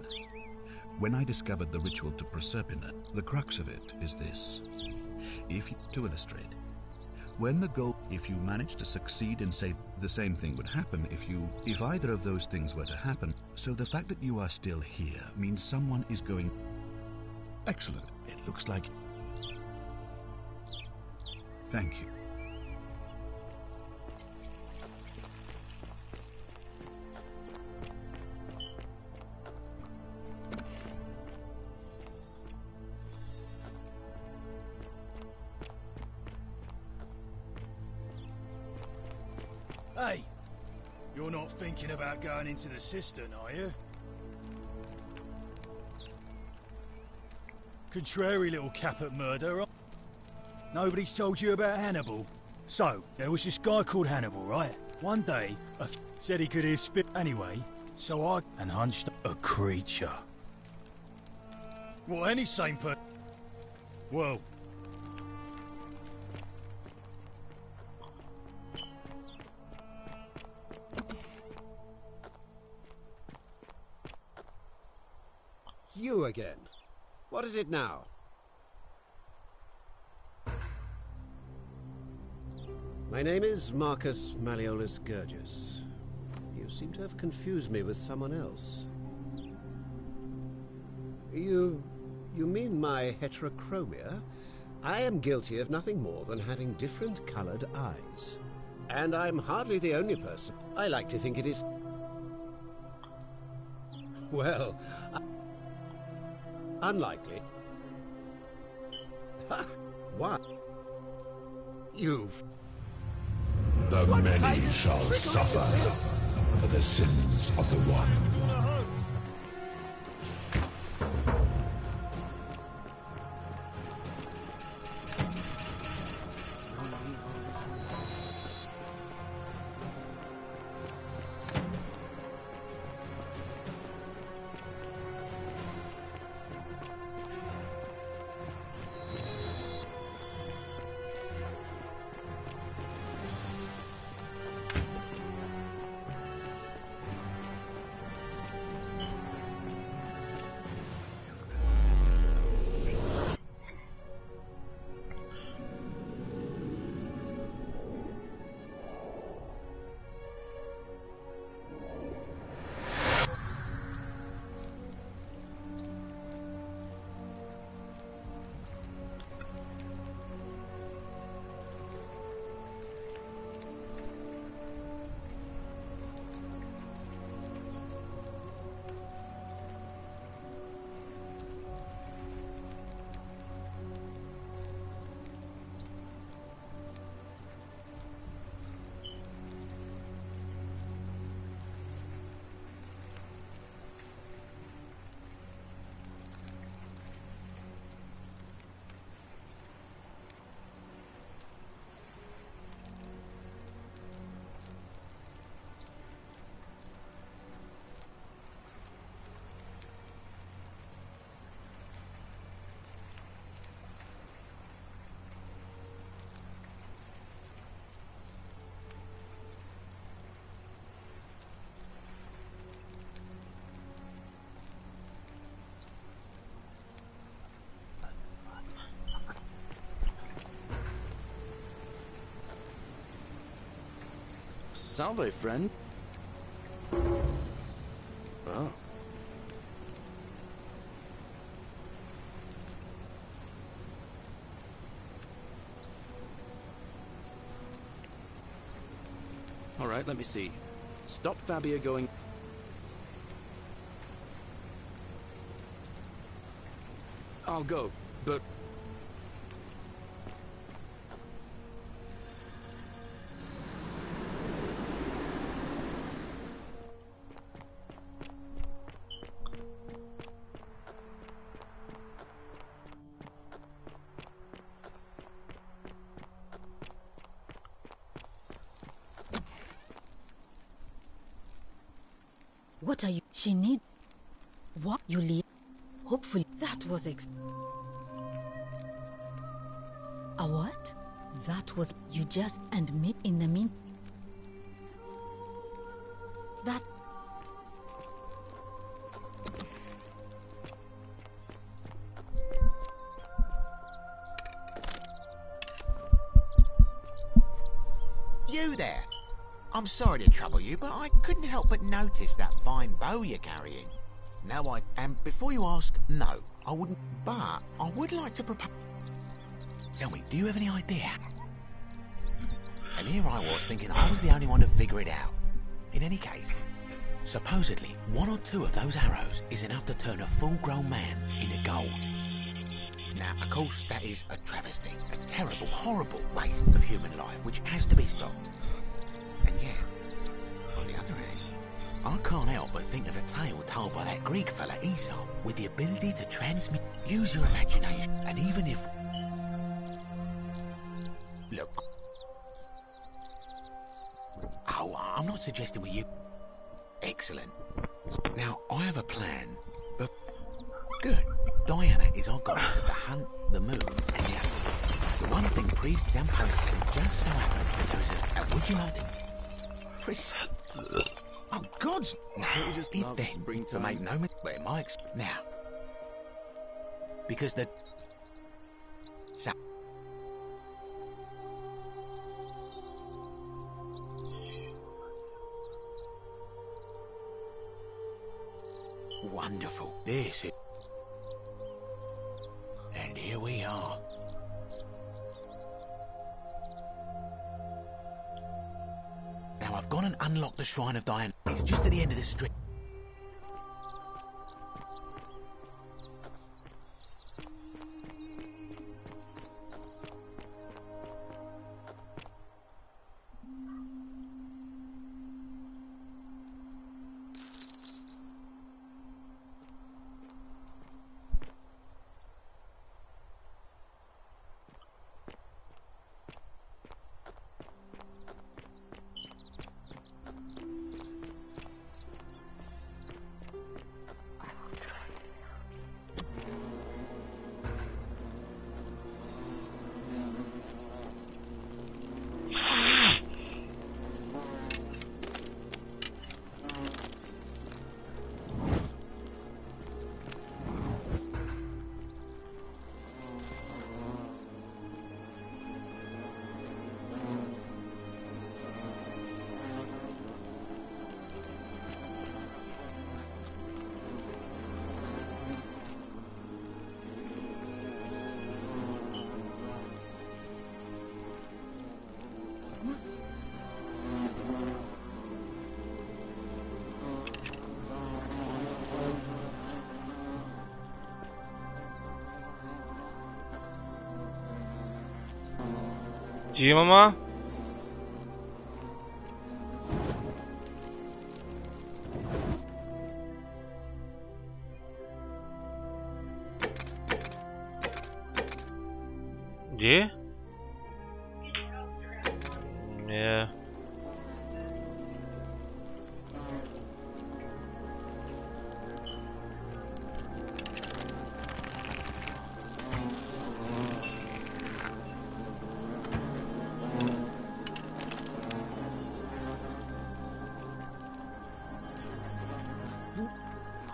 Speaker 7: When I discovered the ritual to Proserpina, the crux of it is this. To illustrate, when the goal, if you manage to succeed in save, the same thing would happen if either of those things were to happen. So the fact that you are still here means someone is going... Excellent. It looks like... Thank you.
Speaker 18: Hey, you're not thinking about going into the cistern, are you? Contrary little caput murder. Nobody's told you about Hannibal. So, there was this guy called Hannibal, right? One day, said he could hear spit anyway, so I hunched a creature. Well, any sane person. Well.
Speaker 17: You again. What is it now? My name is Marcus Malleolus Gurgis. You seem to have confused me with someone else. You mean my heterochromia? I am guilty of nothing more than having different colored eyes. And I'm hardly the only person. I like to think it is... Well... Unlikely. What? You've...
Speaker 8: The many shall suffer for the sins of the one.
Speaker 3: Salve, friend. Oh. All right, let me see. Stop Fabia going... I'll go, but...
Speaker 9: What are you? She needs... What? You leave? Hopefully that was a what? That was... You just and me in the mean... That...
Speaker 10: You there? I'm sorry to trouble you, but I couldn't help but notice that fine bow you're carrying. And before you ask, no, I wouldn't, but I would like to propose... Tell me, do you have any idea? And here I was thinking I was the only one to figure it out. In any case, supposedly, 1 or 2 of those arrows is enough to turn a full-grown man into gold. Now, of course, that is a travesty, a terrible, horrible waste of human life, which has to be stopped. And yet, on the other hand, I can't help but think of a tale told by that Greek fella Aesop, with the ability to transmit... Use your imagination, and even if... Look... Oh, I'm not suggesting we use... Excellent. Now, I have a plan, but... Good. Diana is our goddess of the hunt, the moon, and the others. The one thing priests and postmen just so happens that there is a... would you like to... Oh, gods! No,
Speaker 3: don't you just love springtime?
Speaker 10: Make no mistake, my now. Because the... So... Wonderful. This is... And here we are. Now I've gone and unlocked the Shrine of Diana. It's just at the end of the street.
Speaker 15: Ji mama ji yeah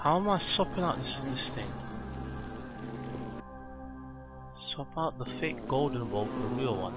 Speaker 15: How am I swapping out this thing? Swap out the fake golden bow for the real one.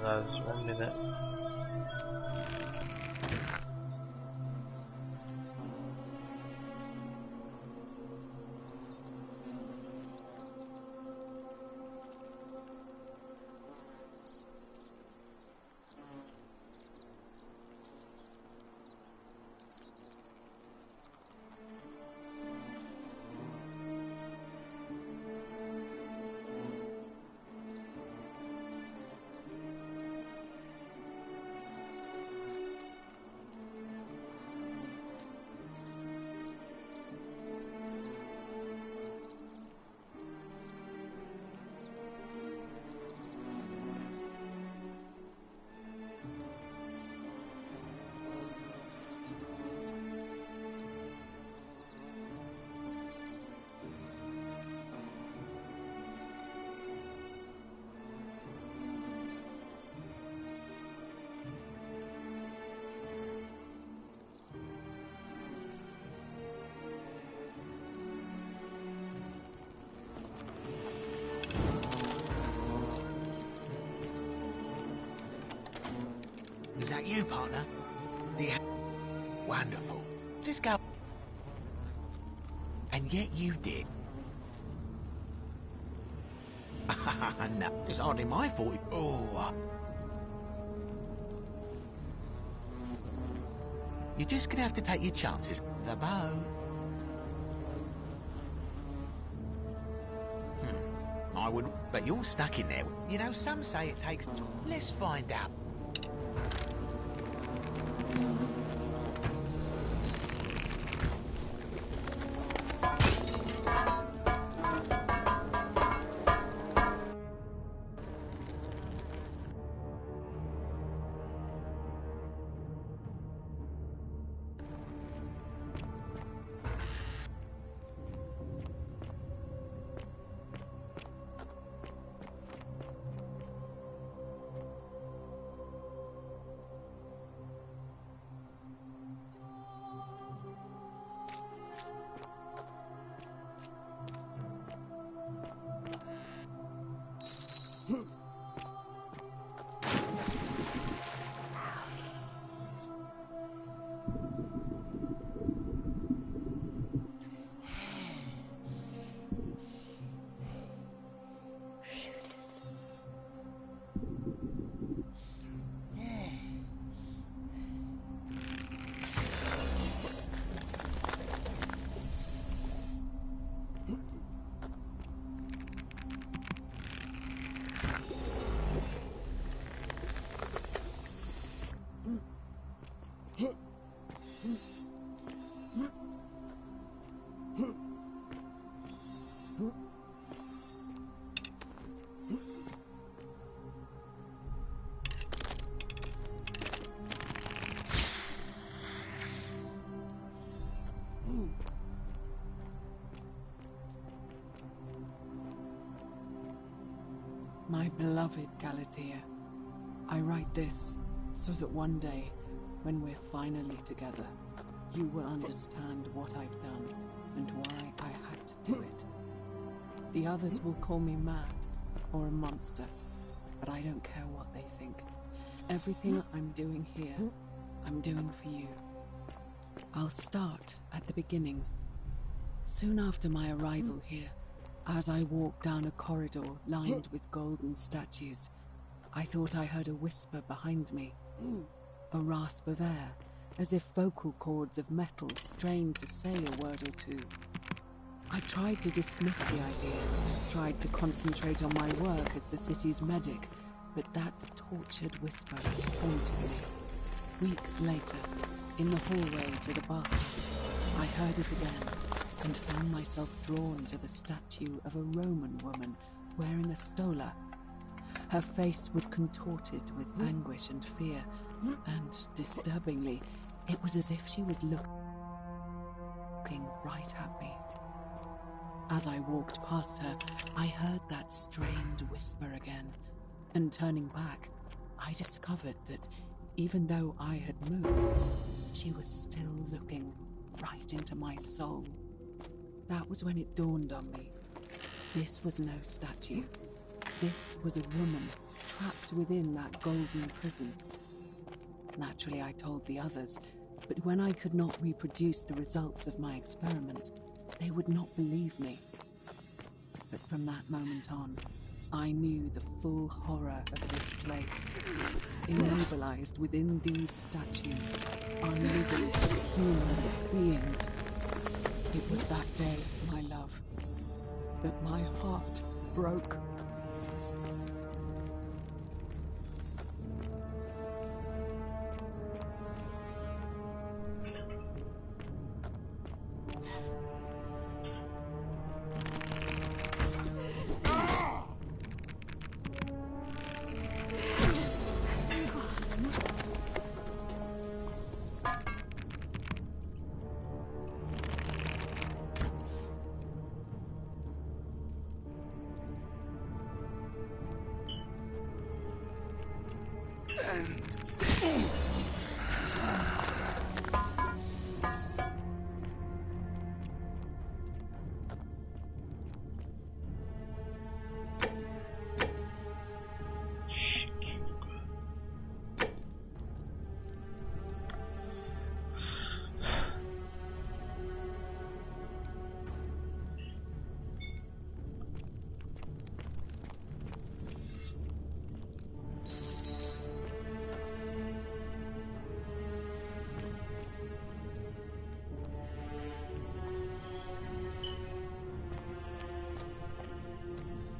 Speaker 15: us 1 minute.
Speaker 10: Is that you, partner? Wonderful. Just go. And yet you did. No, it's hardly my fault. You're just gonna have to take your chances. The bow. I would, but you're stuck in there. You know, some say it takes. Let's find out.
Speaker 11: My beloved Galatea, I write this so that one day, when we're finally together, you will understand what I've done and why I had to do it. The others will call me mad or a monster, but I don't care what they think. Everything I'm doing here, I'm doing for you. I'll start at the beginning. Soon after my arrival here, as I walked down a corridor lined with golden statues, I thought I heard a whisper behind me. A rasp of air, as if vocal cords of metal strained to say a word or two. I tried to dismiss the idea, tried to concentrate on my work as the city's medic, but that tortured whisper haunted me. Weeks later, in the hallway to the bathhouse, I heard it again, and found myself drawn to the statue of a Roman woman wearing a stola. Her face was contorted with anguish and fear, and, disturbingly, it was as if she was looking right at me. As I walked past her, I heard that strained whisper again, and turning back, I discovered that even though I had moved, she was still looking right into my soul. That was when it dawned on me. This was no statue. This was a woman trapped within that golden prison. Naturally, I told the others, but when I could not reproduce the results of my experiment, they would not believe me. But from that moment on, I knew the full horror of this place. Immobilized within these statues are living human beings. It was that day, my love, that my heart broke.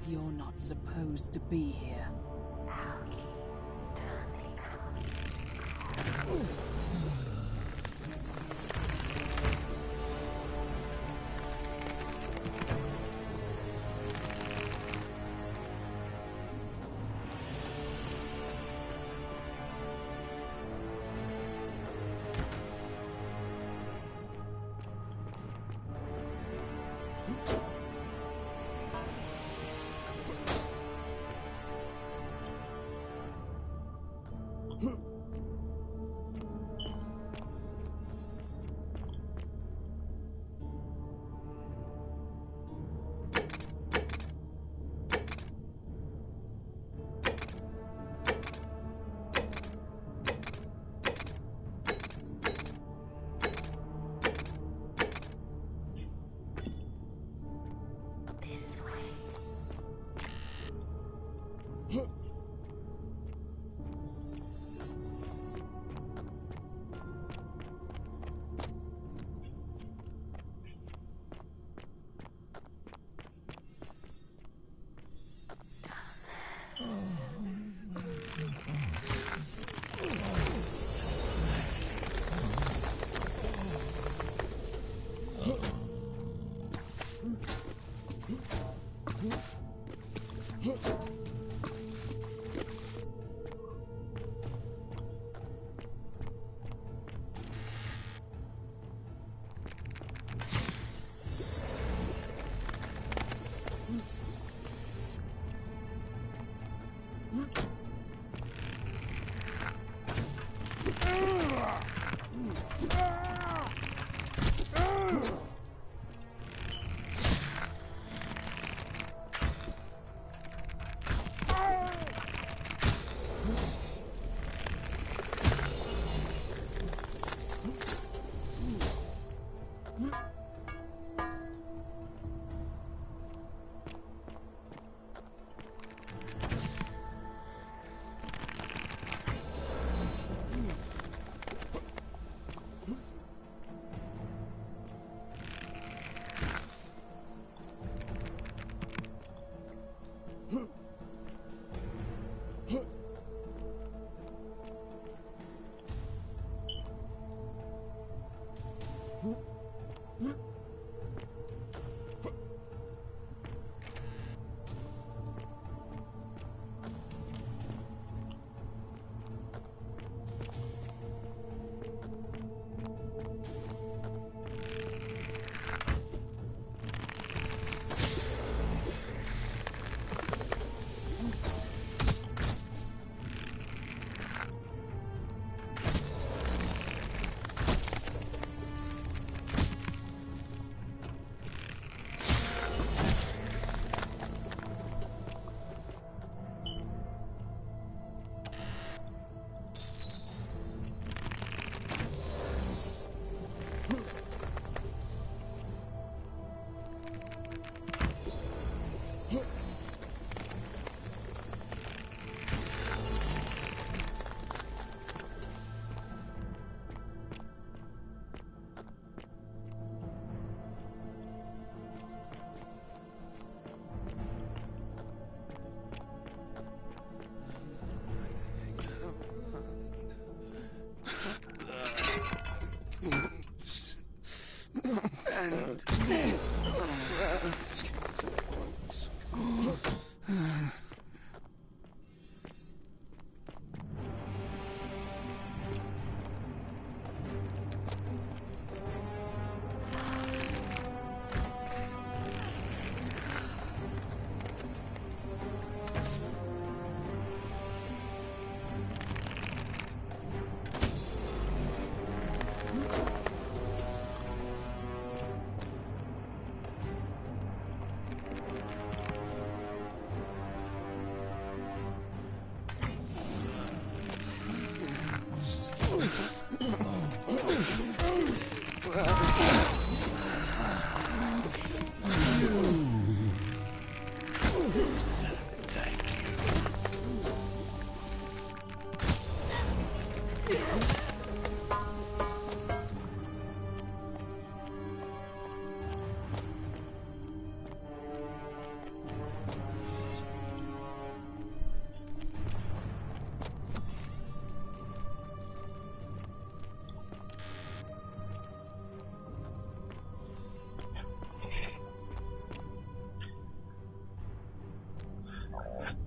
Speaker 11: You're not supposed to be here.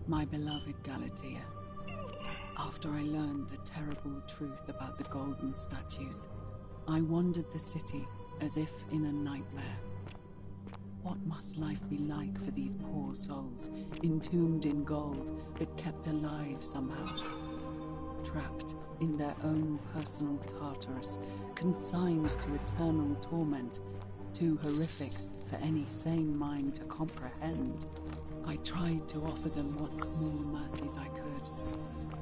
Speaker 11: My beloved Galatea, after I learned the terrible truth about the golden statues, I wandered the city as if in a nightmare. What must life be like for these poor souls, entombed in gold, but kept alive somehow? Trapped in their own personal Tartarus, consigned to eternal torment, too horrific for any sane mind to comprehend. I tried to offer them what small mercies I could.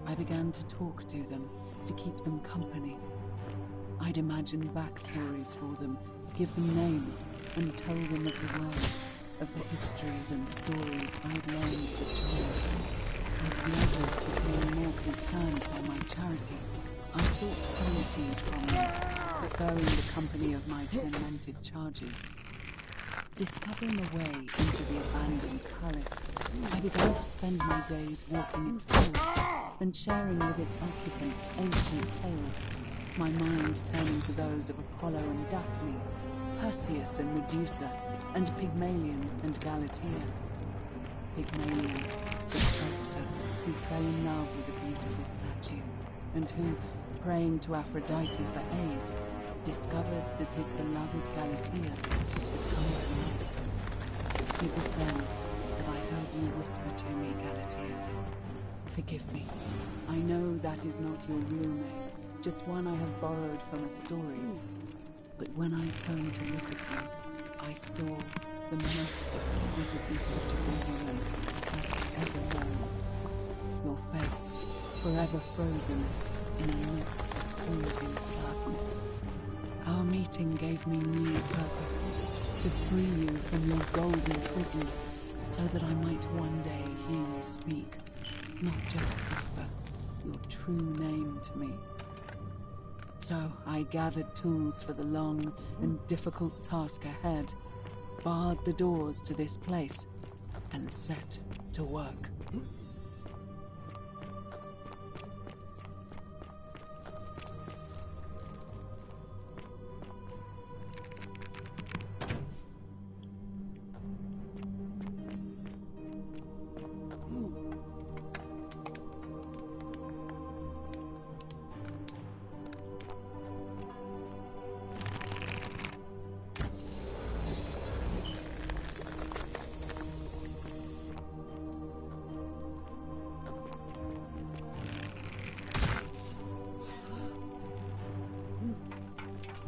Speaker 11: I began to talk to them, to keep them company. I'd imagine backstories for them, give them names, and tell them of the world, of the histories and stories I'd learned as a child. As the others became more concerned by my charity, I sought solitude from them, preferring the company of my tormented charges. Discovering a way into the abandoned palace, I began to spend my days walking its halls and sharing with its occupants ancient tales, my mind turning to those of Apollo and Daphne, Perseus and Medusa, and Pygmalion and Galatea. Pygmalion, the predator who fell in love with a beautiful statue, and who, praying to Aphrodite for aid, discovered that his beloved Galatea had come to love him. It was then that I heard you whisper to me, Galatea. Forgive me. I know that is not your real name, just one I have borrowed from a story. But when I turned to look at you, I saw the most exquisitely beautiful woman I have ever known. Your face, forever frozen in a look of haunting sadness. Our meeting gave me new purpose, to free you from your golden prison, so that I might one day hear you speak, not just whisper your true name to me. So I gathered tools for the long and difficult task ahead, barred the doors to this place, and set to work.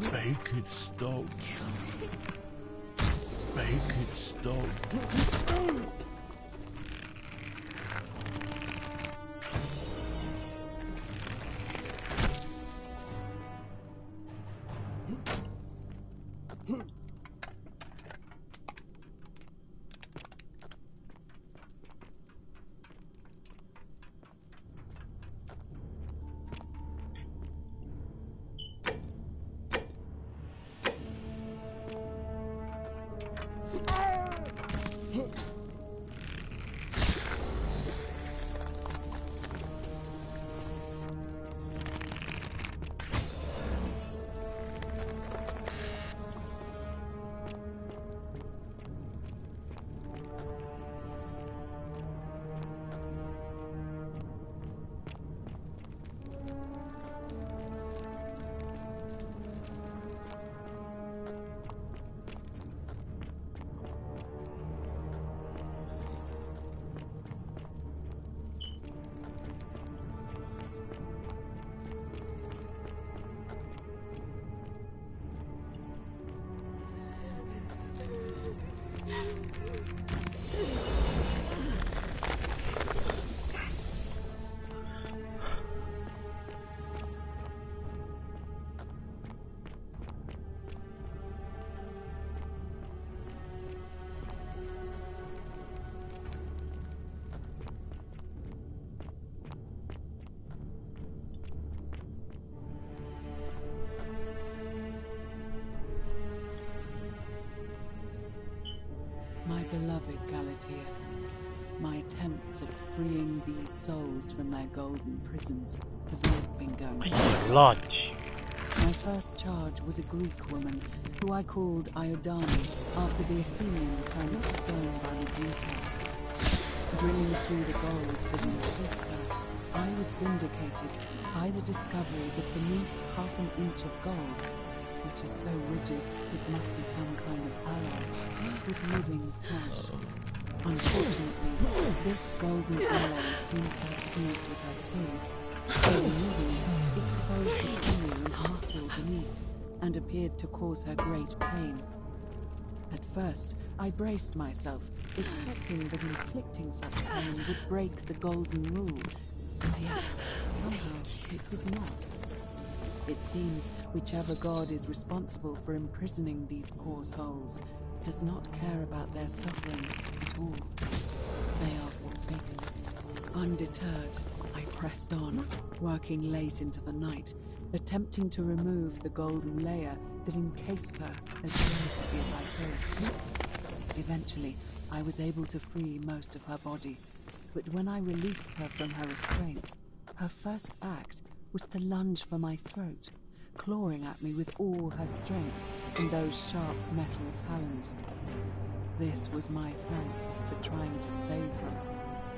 Speaker 7: Make it stop. Make it stop. My beloved Galatea, my attempts at freeing these souls from their golden prisons have not been going to plan. My first charge was a Greek woman who I called Iodani after the Athenian turned to stone by Medusa.
Speaker 11: drilling through the gold that encased her, I was vindicated by the discovery that beneath half an inch of gold, which is so rigid it must be some kind of alloy, was living flesh. Unfortunately, this golden alloy seems to have fused with her skin, so removing it exposed the sinew and muscle beneath, and appeared to cause her great pain. At first, I braced myself, expecting that inflicting such pain would break the golden rule, and yet, somehow, it did not. It seems whichever god is responsible for imprisoning these poor souls does not care about their suffering at all. They are forsaken. Undeterred, I pressed on, working late into the night, attempting to remove the golden layer that encased her as carefully as I could. Eventually, I was able to free most of her body, but when I released her from her restraints, her first act was to lunge for my throat, clawing at me with all her strength in those sharp metal talons. This was my thanks for trying to save her.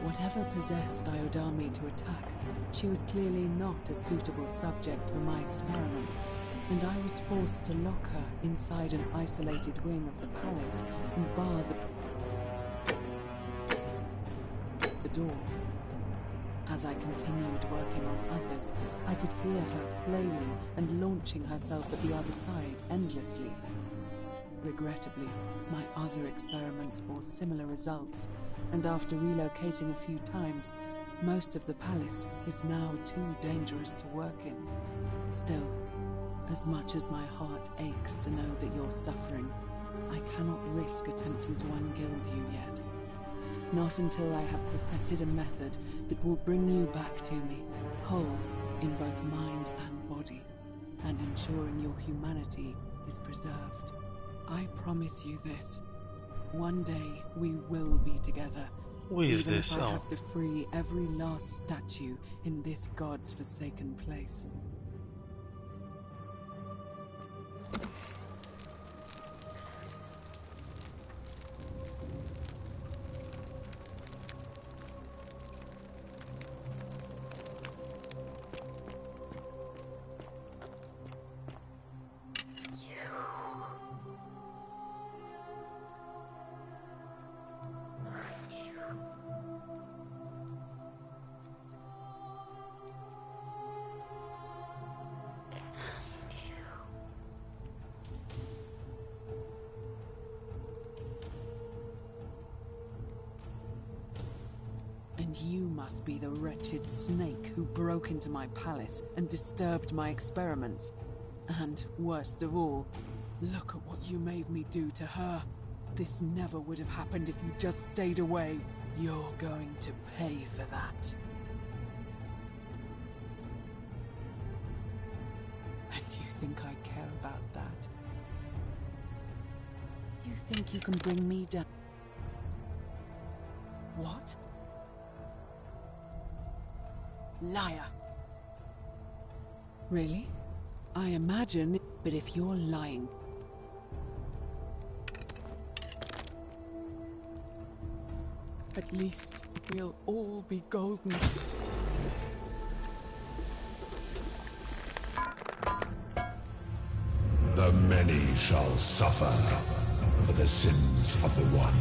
Speaker 11: Whatever possessed Iodami to attack, she was clearly not a suitable subject for my experiment, and I was forced to lock her inside an isolated wing of the palace and bar the door. As I continued working on others, I could hear her flailing and launching herself at the other side endlessly. Regrettably, my other experiments bore similar results, and after relocating a few times, most of the palace is now too dangerous to work in. Still, as much as my heart aches to know that you're suffering, I cannot risk attempting to ungild you yet. Not until I have perfected a method that will bring you back to me, whole in both mind and body, and ensuring your humanity is preserved. I promise you this. One day we will be together, even if I have to free every last statue in this god's forsaken place. And you must be the wretched snake who broke into my palace and disturbed my experiments. And, worst of all, look at what you made me do to her. This never would have happened if you just stayed away. You're going to pay for that. And you think I care about that? You think you can bring me down? What? Liar. Really? I imagine, but if you're lying... At least we'll all be golden.
Speaker 8: The many shall suffer for the sins of the one.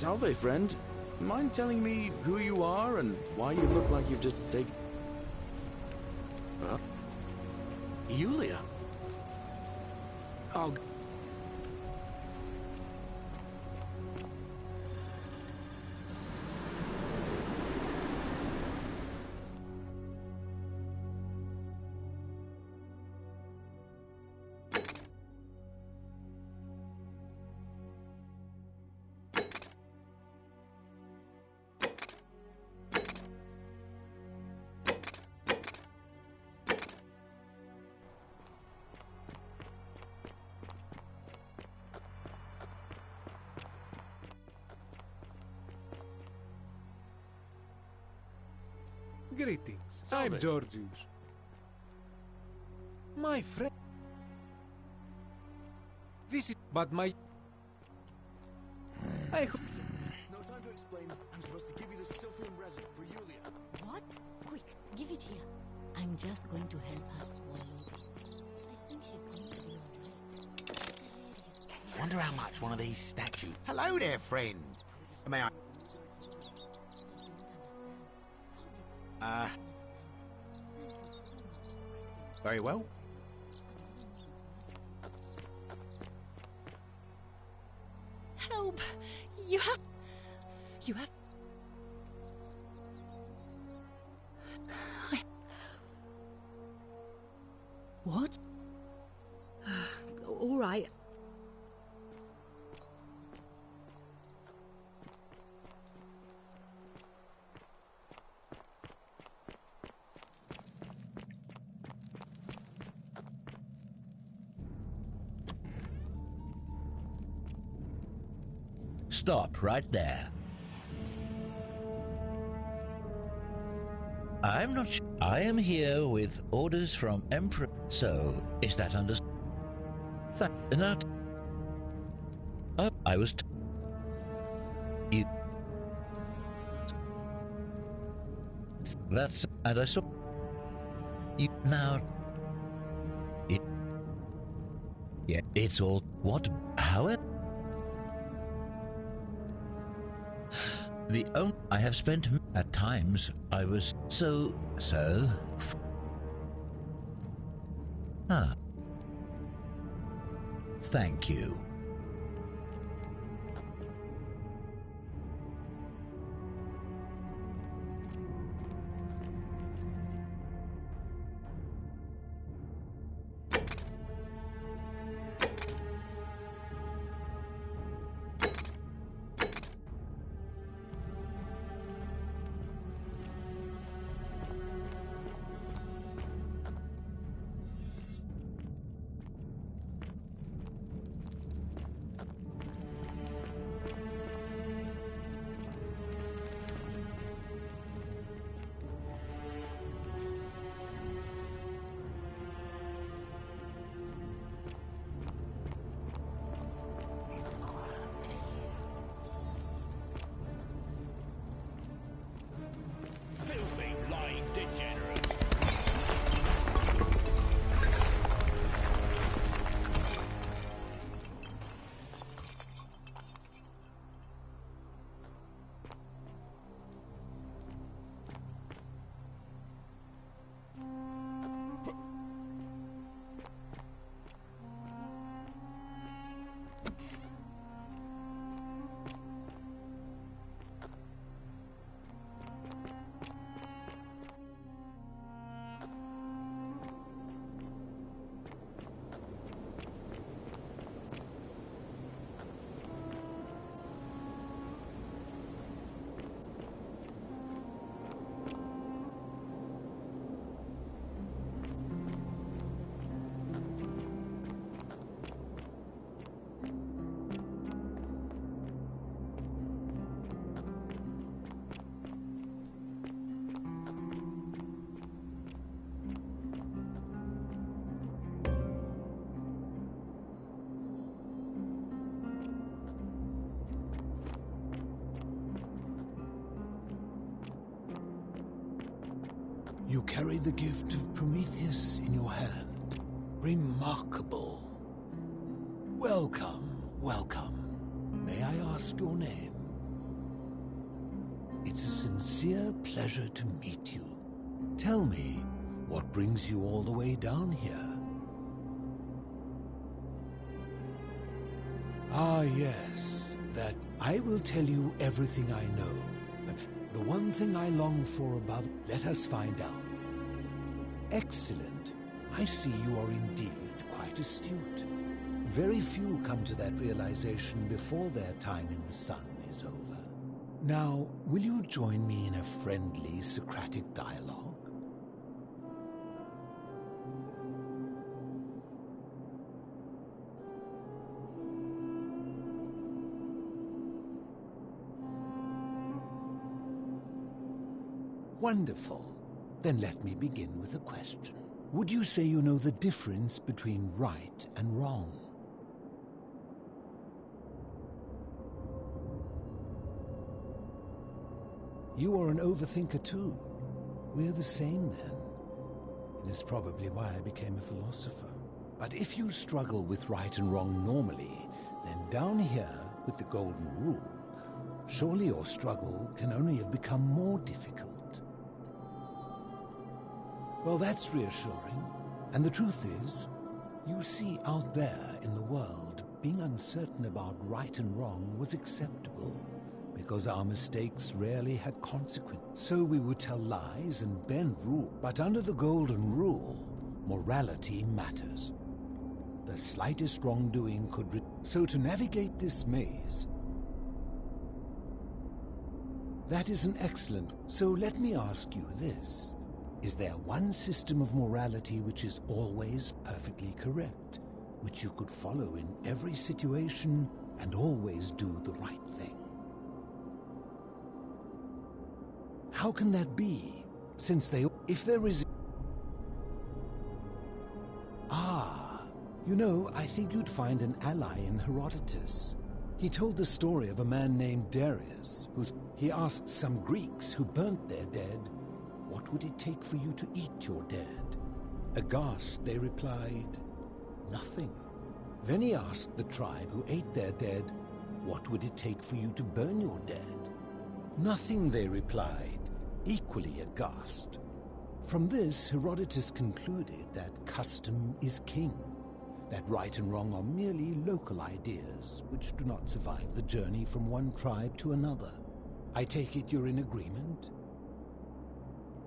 Speaker 3: Salve, friend. Mind telling me who you are and why you look like you've just taken... Huh? Yulia? I'll...
Speaker 20: Greetings.
Speaker 3: Salve.
Speaker 20: I'm Georgius. My friend. This is... But my... I hope...
Speaker 3: No time to explain. I'm supposed to give you the Sylphium resin for Yulia.
Speaker 9: What? Quick, give it here. I'm just going to help her swallow this. I think she's going to be alright.
Speaker 10: Wonder how much one of these statues... Hello there, friend. May I... Very well.
Speaker 5: Help! You have...
Speaker 22: What? All right.
Speaker 4: Stop right there. I'm not sure. I am here with orders from Emperor. So, is that understood? Not. I was. You. That's. And I saw. You. Now. Yeah, it's all. What? However. The only I have spent at times I was so. Thank you.
Speaker 8: Filthy, lying degenerate.
Speaker 14: You carry the gift of Prometheus in your hand. Remarkable. Welcome, welcome. May I ask your name? It's a sincere pleasure to meet you. Tell me, what brings you all the way down here? Ah, yes, that I will tell you everything I know, but the one thing I long for above, let us find out. Excellent. I see you are indeed quite astute. Very few come to that realization before their time in the sun is over. Now, will you join me in a friendly Socratic dialogue? Wonderful. Then let me begin with a question. Would you say you know the difference between right and wrong? You are an overthinker too. We're the same then. It is probably why I became a philosopher. But if you struggle with right and wrong normally, then down here with the golden rule, surely your struggle can only have become more difficult. Well, that's reassuring. And the truth is, you see, out there in the world, being uncertain about right and wrong was acceptable, because our mistakes rarely had consequence. So we would tell lies and bend rule. But under the golden rule, morality matters. The slightest wrongdoing could... So to navigate this maze... That is an excellent... So let me ask you this. Is there one system of morality which is always perfectly correct, which you could follow in every situation and always do the right thing? How can that be, since they... If there is... Ah, you know, I think you'd find an ally in Herodotus. He told the story of a man named Darius, he asked some Greeks who burnt their dead, "What would it take for you to eat your dead?" Aghast, they replied, "Nothing." Then he asked the tribe who ate their dead, "What would it take for you to burn your dead?" "Nothing," they replied, equally aghast. From this, Herodotus concluded that custom is king, that right and wrong are merely local ideas which do not survive the journey from one tribe to another. I take it you're in agreement?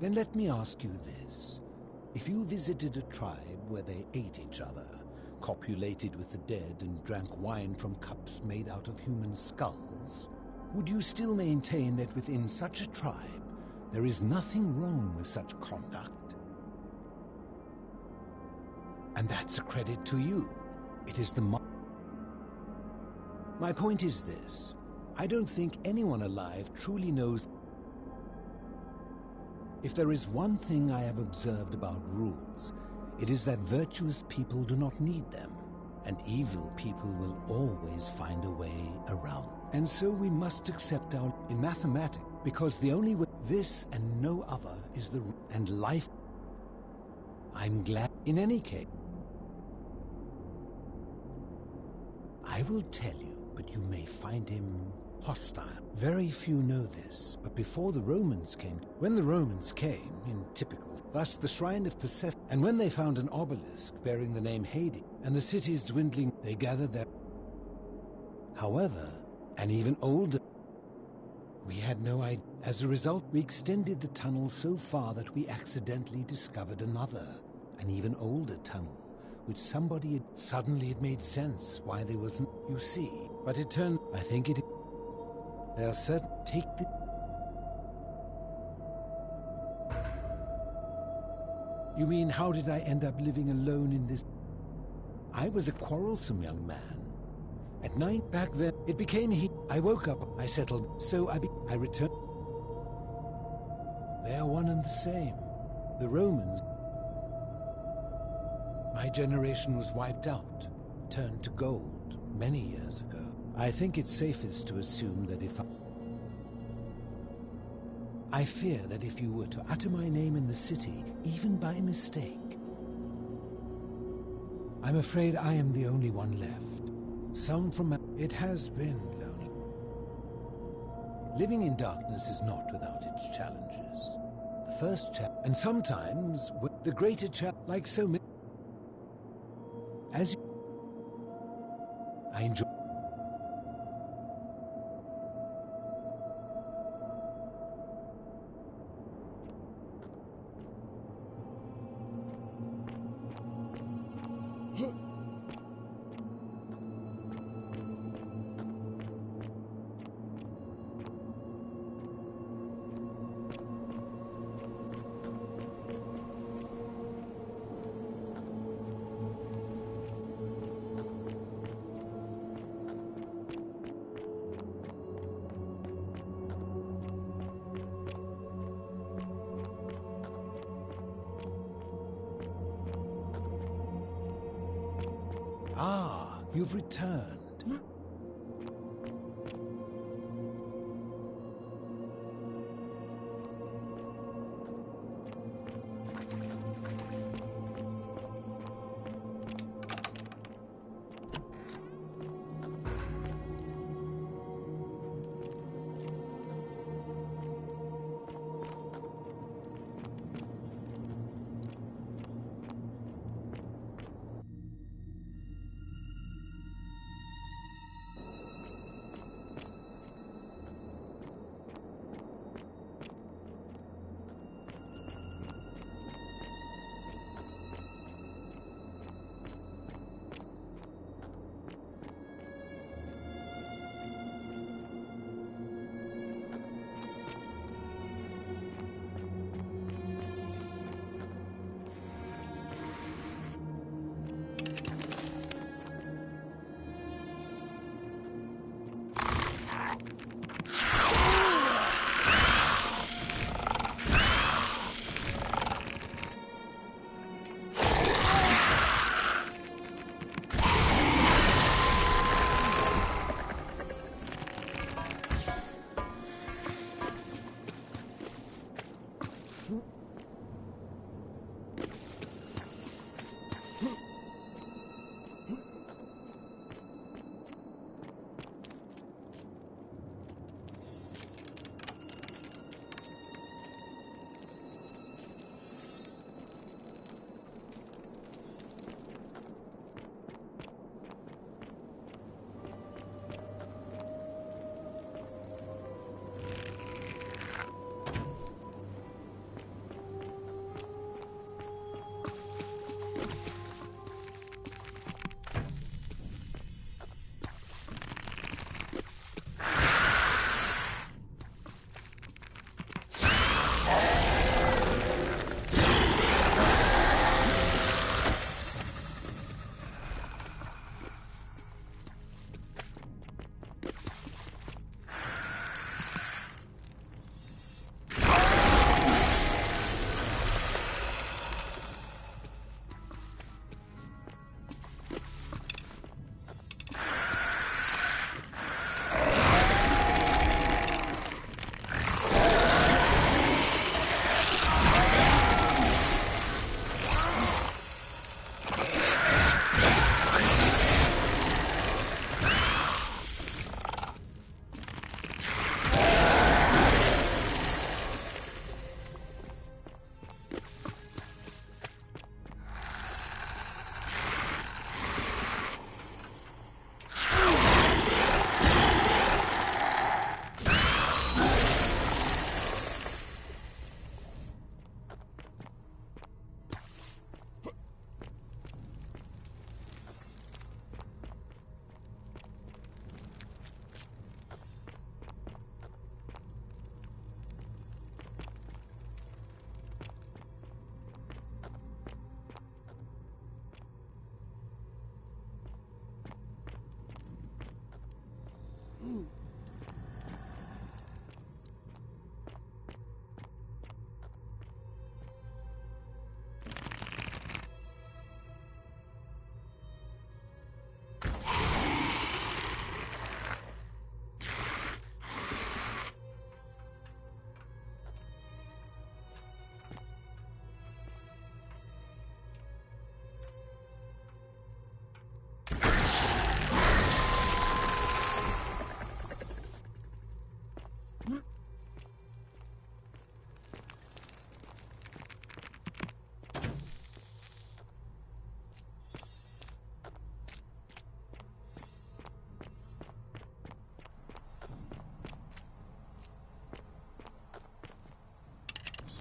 Speaker 14: Then let me ask you this. If you visited a tribe where they ate each other, copulated with the dead and drank wine from cups made out of human skulls, would you still maintain that within such a tribe there is nothing wrong with such conduct? And that's a credit to you. It is the... My point is this. I don't think anyone alive truly knows... If there is one thing I have observed about rules, it is that virtuous people do not need them, and evil people will always find a way around. And so we must accept our... In mathematics, because the only way... This and no other is the... And life... I'm glad... In any case... I will tell you, but you may find him hostile. Very few know this, but before the Romans came, when the Romans came, in typical, thus the shrine of Persephone, and when they found an obelisk bearing the name Hades, and the cities dwindling, they gathered there. However, and even older, we had no idea. As a result, we extended the tunnel so far that we accidentally discovered another, an even older tunnel, which somebody had... Suddenly it made sense why there wasn't... You see, but it turned... I think it... There are certain... Take the... You mean, how did I end up living alone in this... I was a quarrelsome young man. At night, back then, it became he... I woke up, I settled, so I returned... They are one and the same. The Romans... My generation was wiped out, turned to gold, many years ago. I think it's safest to assume that if I fear that if you were to utter my name in the city, even by mistake, I'm afraid I am the only one left. Some from... It has been lonely. Living in darkness is not without its challenges. The first and sometimes the greater like so many. As you, I enjoy. Ah, you've returned.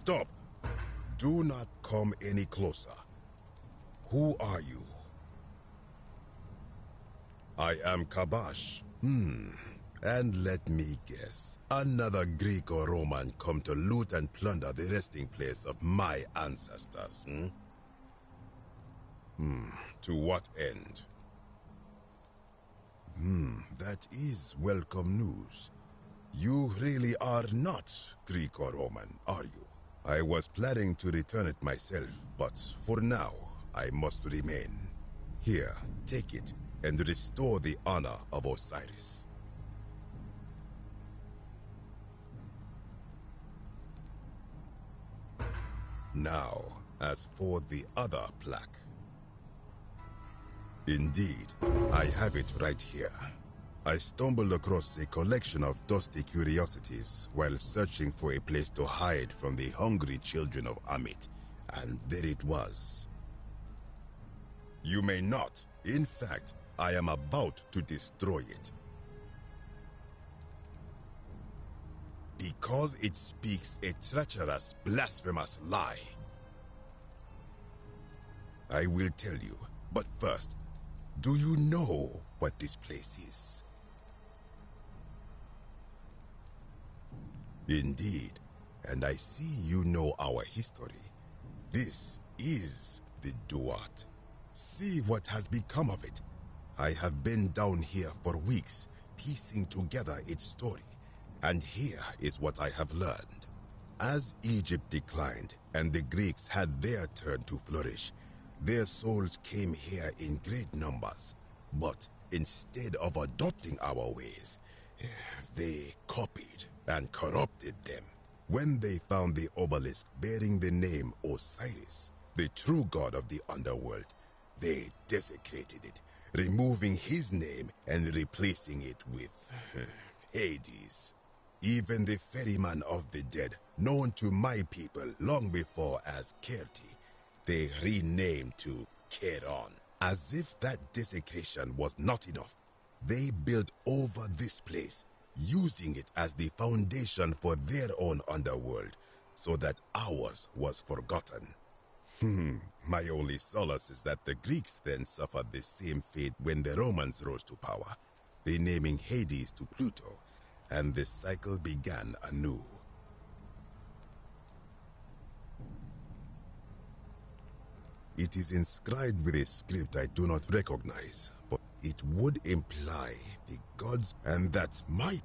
Speaker 6: Stop! Do not come any closer. Who are you? I am Kabash. And let me guess, another Greek or Roman come to loot and plunder the resting place of my ancestors, To what end? That is welcome news. You really are not Greek or Roman, are you? I was planning to return it myself, but for now, I must remain. Here, take it, and restore the honor of Osiris. Now, as for the other plaque. Indeed, I have it right here. I stumbled across a collection of dusty curiosities while searching for a place to hide from the hungry children of Amit, and there it was. You may not. In fact, I am about to destroy it. Because it speaks a treacherous, blasphemous lie. I will tell you, but first, do you know what this place is? Indeed, and I see you know our history. This is the Duat. See what has become of it. I have been down here for weeks, piecing together its story. And here is what I have learned. As Egypt declined and the Greeks had their turn to flourish, their souls came here in great numbers. But instead of adopting our ways, they copied and corrupted them. When they found the obelisk bearing the name Osiris, the true god of the underworld, they desecrated it, removing his name and replacing it with Hades. Even the ferryman of the dead, known to my people long before as Kerti, they renamed to Keron. As if that desecration was not enough, they built over this place, using it as the foundation for their own underworld, so that ours was forgotten. My only solace is that the Greeks then suffered the same fate when the Romans rose to power, renaming Hades to Pluto, and the cycle began anew. It is inscribed with a script I do not recognize, but it would imply the gods, and that's my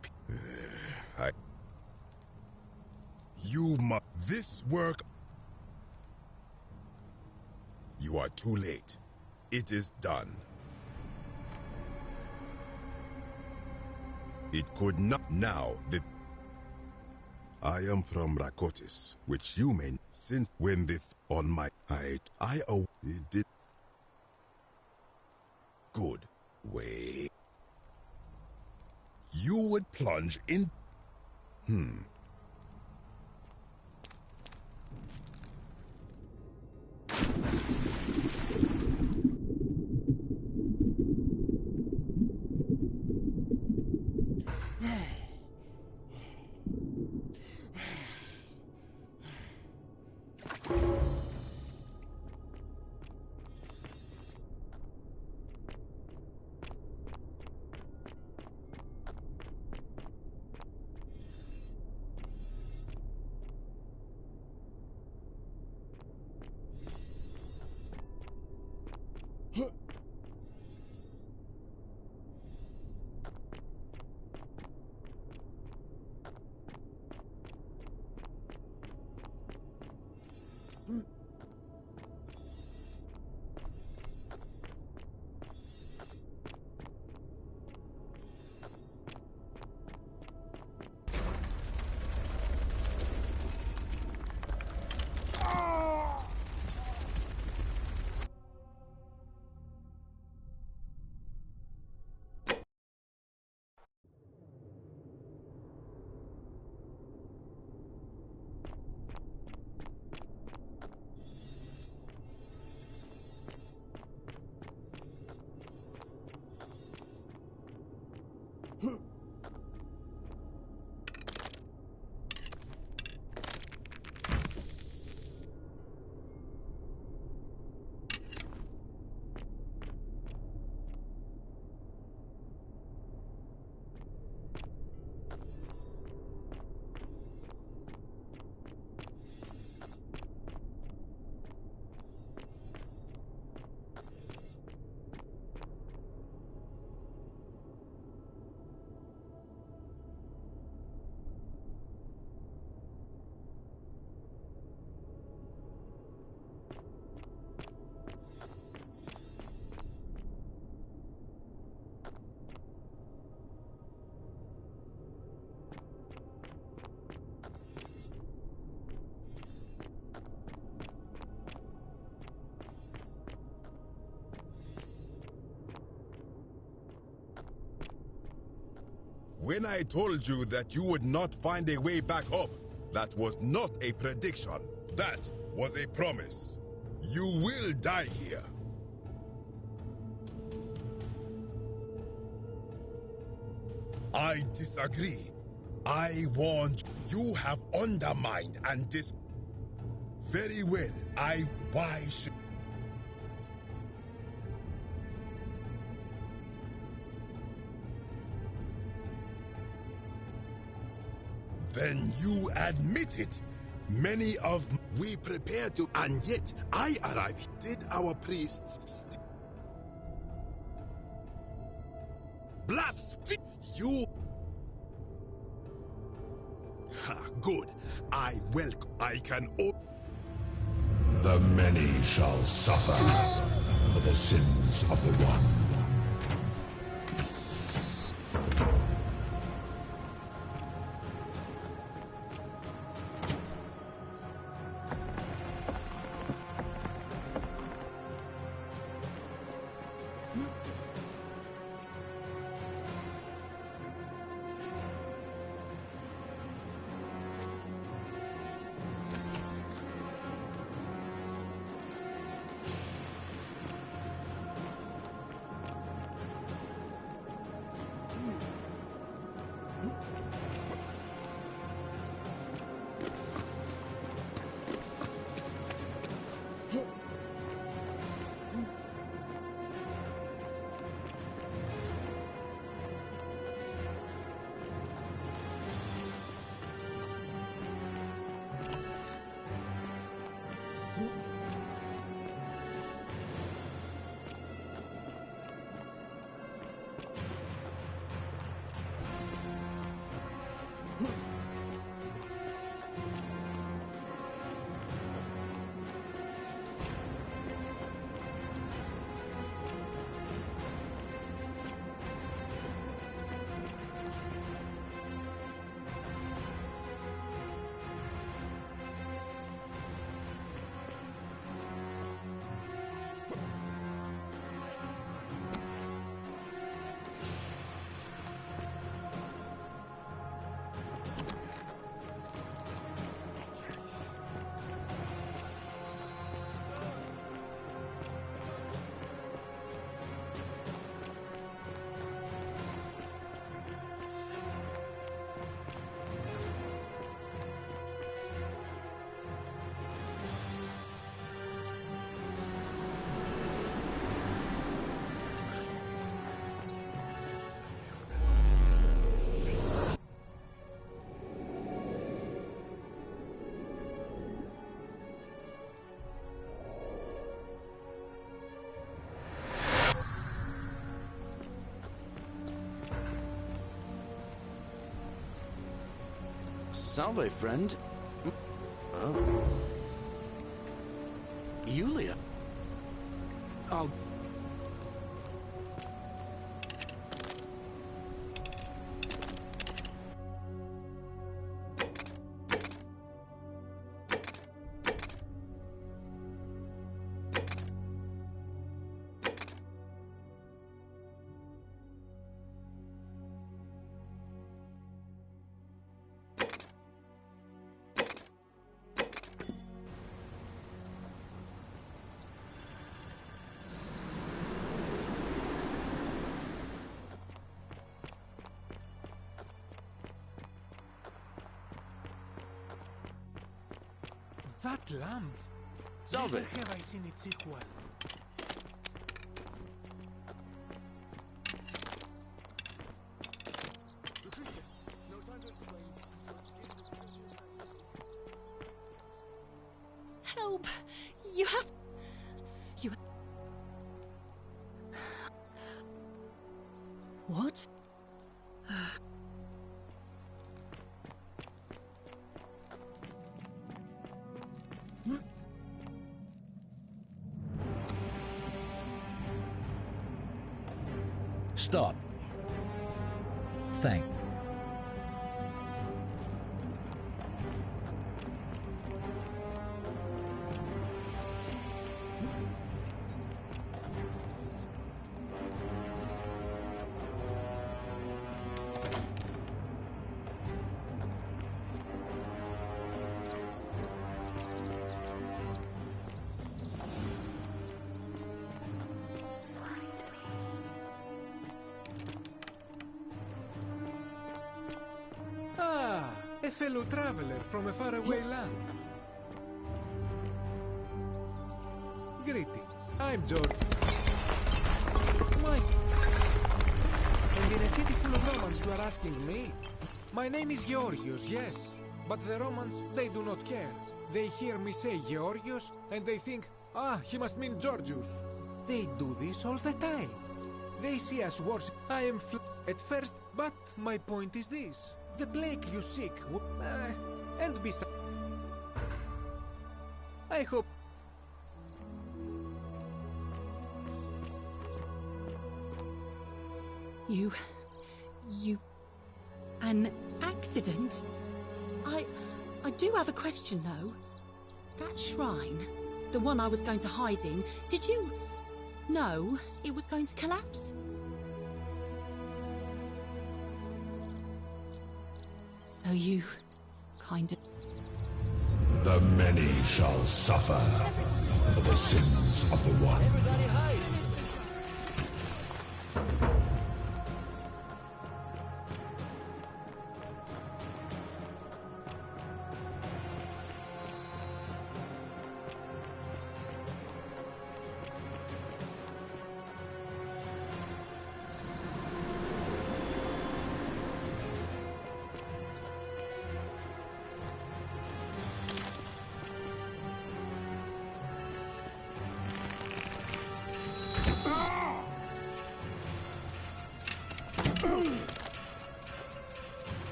Speaker 6: this work. You are too late. It is done. It could not now. I am from Rakotis, which you may since when the on my height it did good way. You would plunge in. When I told you that you would not find a way back up, that was not a prediction. That was a promise. You will die here. I disagree. I warned you. You have undermined and Very well. Why should... Then you admit it. Many of... We prepared to... And yet, I arrived. Did our priests... Blaspheme! You... Ha, good. I can...
Speaker 8: The many shall suffer for the sins of the one.
Speaker 3: Salve, friend. Oh. Yulia. I'll...
Speaker 20: That lamp!
Speaker 3: Salve!
Speaker 20: Never have I seen its equal.
Speaker 5: Help! You have... You... What?
Speaker 4: Stop. Thank.
Speaker 20: fellow traveler from a faraway land. Greetings, I'm George. And in a city full of Romans you are asking me? My name is Georgios, yes. But the Romans, they do not care. They hear me say Georgios, and they think, ah, he must mean Georgius. They do this all the time. They see us worship. I am at first, but my point is this. The plague you seek, and besides, I hope...
Speaker 5: You... An accident? I do have a question, though. That shrine, the one I was going to hide in, did you know it was going to collapse? So you kind of...
Speaker 8: The many shall suffer for the sins of the one.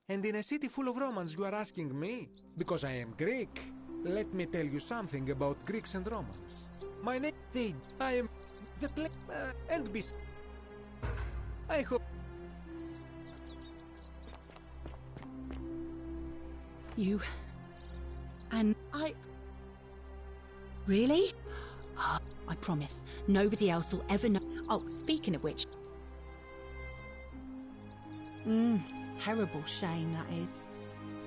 Speaker 20: And in a city full of Romans you are asking me? Because I am Greek. Let me tell you something about Greeks and Romans. My name... I am... the and be... I hope...
Speaker 5: You... and I... Really? Oh, I promise, nobody else will ever know... Oh, speaking of which... Terrible shame, that is.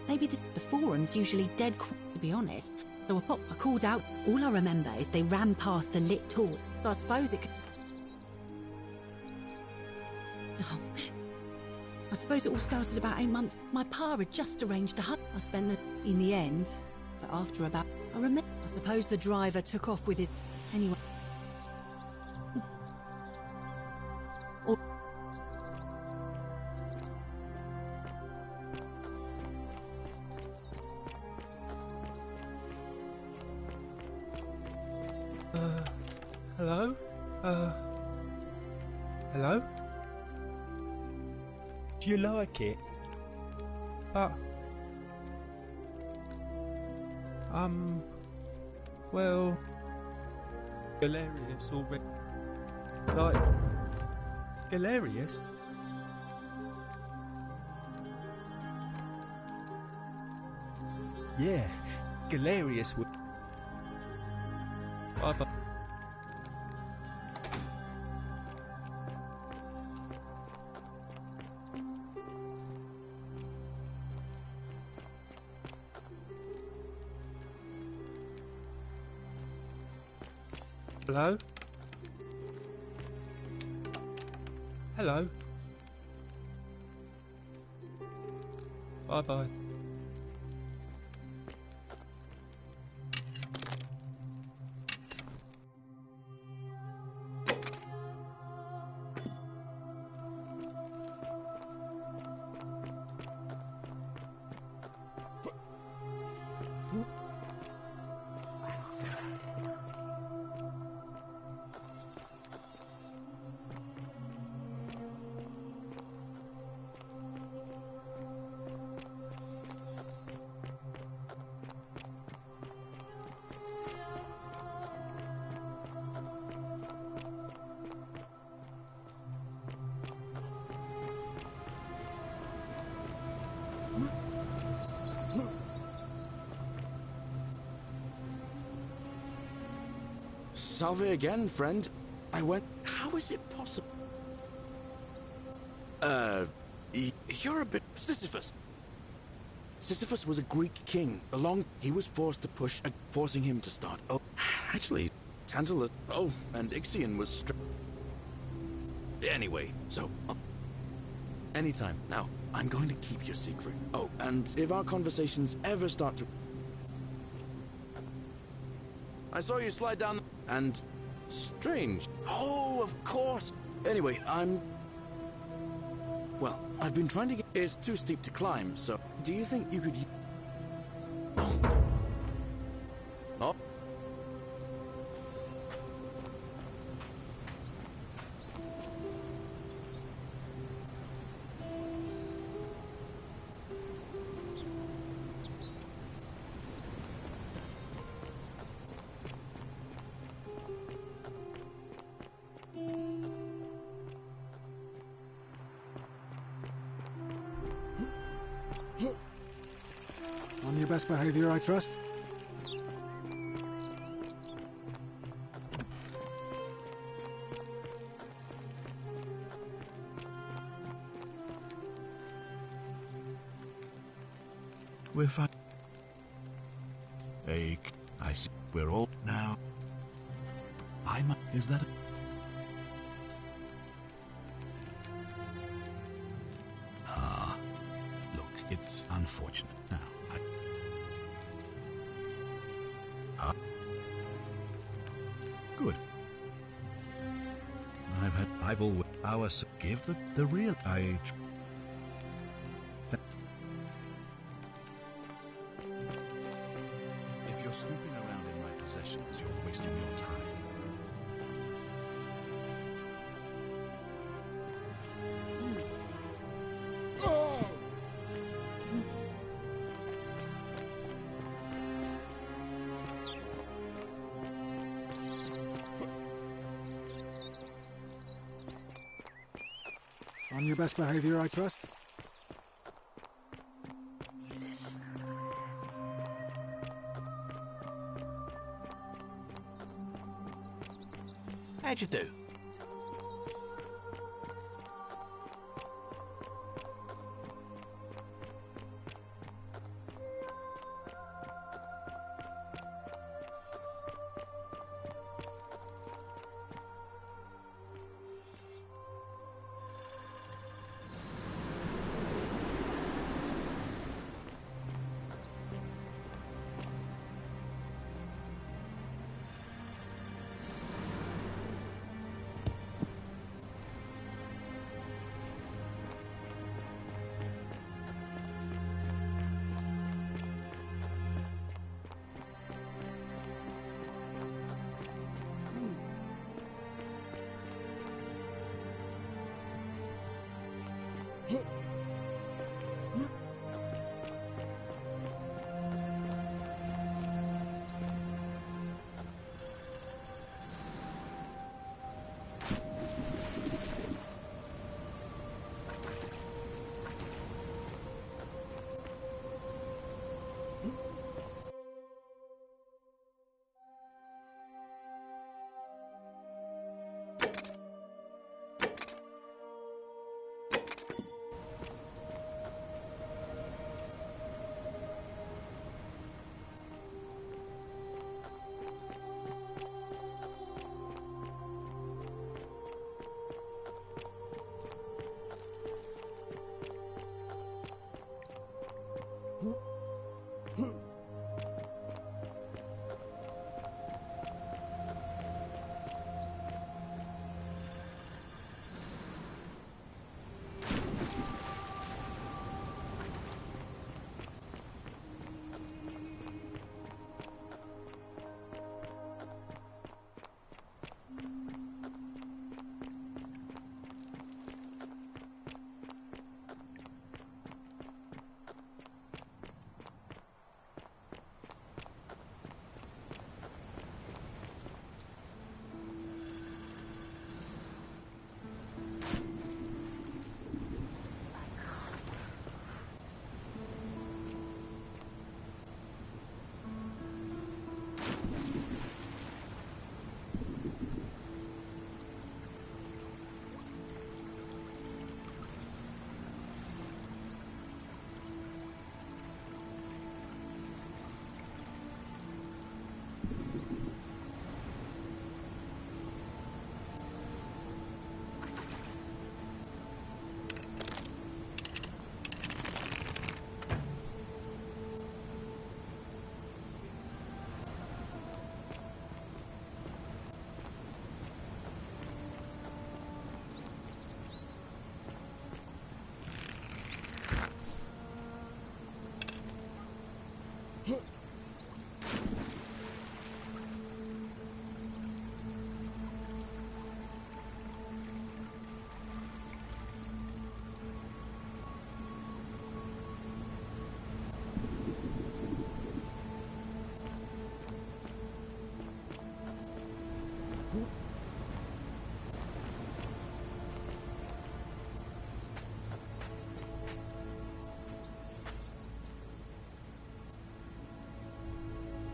Speaker 5: Maybe the forum's usually dead quick, to be honest. So I called out. All I remember is they ran past a lit torch. So I suppose it could... Oh. I suppose it all started about 8 months. My pa had just arranged a hunt. I spent in the end, but after about... I remember... I suppose the driver took off with his... Anyway... Or...
Speaker 16: Hello? Hello? Do you like it? Well... Galerius already... Like... Galerius? Yeah, Galerius would... Bye-bye. Hello? Hello? Bye-bye.
Speaker 3: Salve again, friend. I went... How is it possible? You're a bit... Sisyphus. Sisyphus was a Greek king. He was forced to push, forcing him to start. Oh, actually, Tantalus. Oh, and Ixion was. Anyway, so. Anytime. Now, I'm going to keep your secret. Oh, and if our conversations ever start to. I saw you slide down. And. Strange. Oh, of course. Anyway, well, I've been trying to get... It's too steep to climb, so... Do you think you could... Oh.
Speaker 20: On your best behavior, I trust?
Speaker 7: We're fine. I see. We're all now. Is that? Look, it's unfortunate. Now, good. I've always give the real age. If you're snooping around in my possessions, you're wasting your time.
Speaker 20: On your best behavior, I trust?
Speaker 10: How'd you do?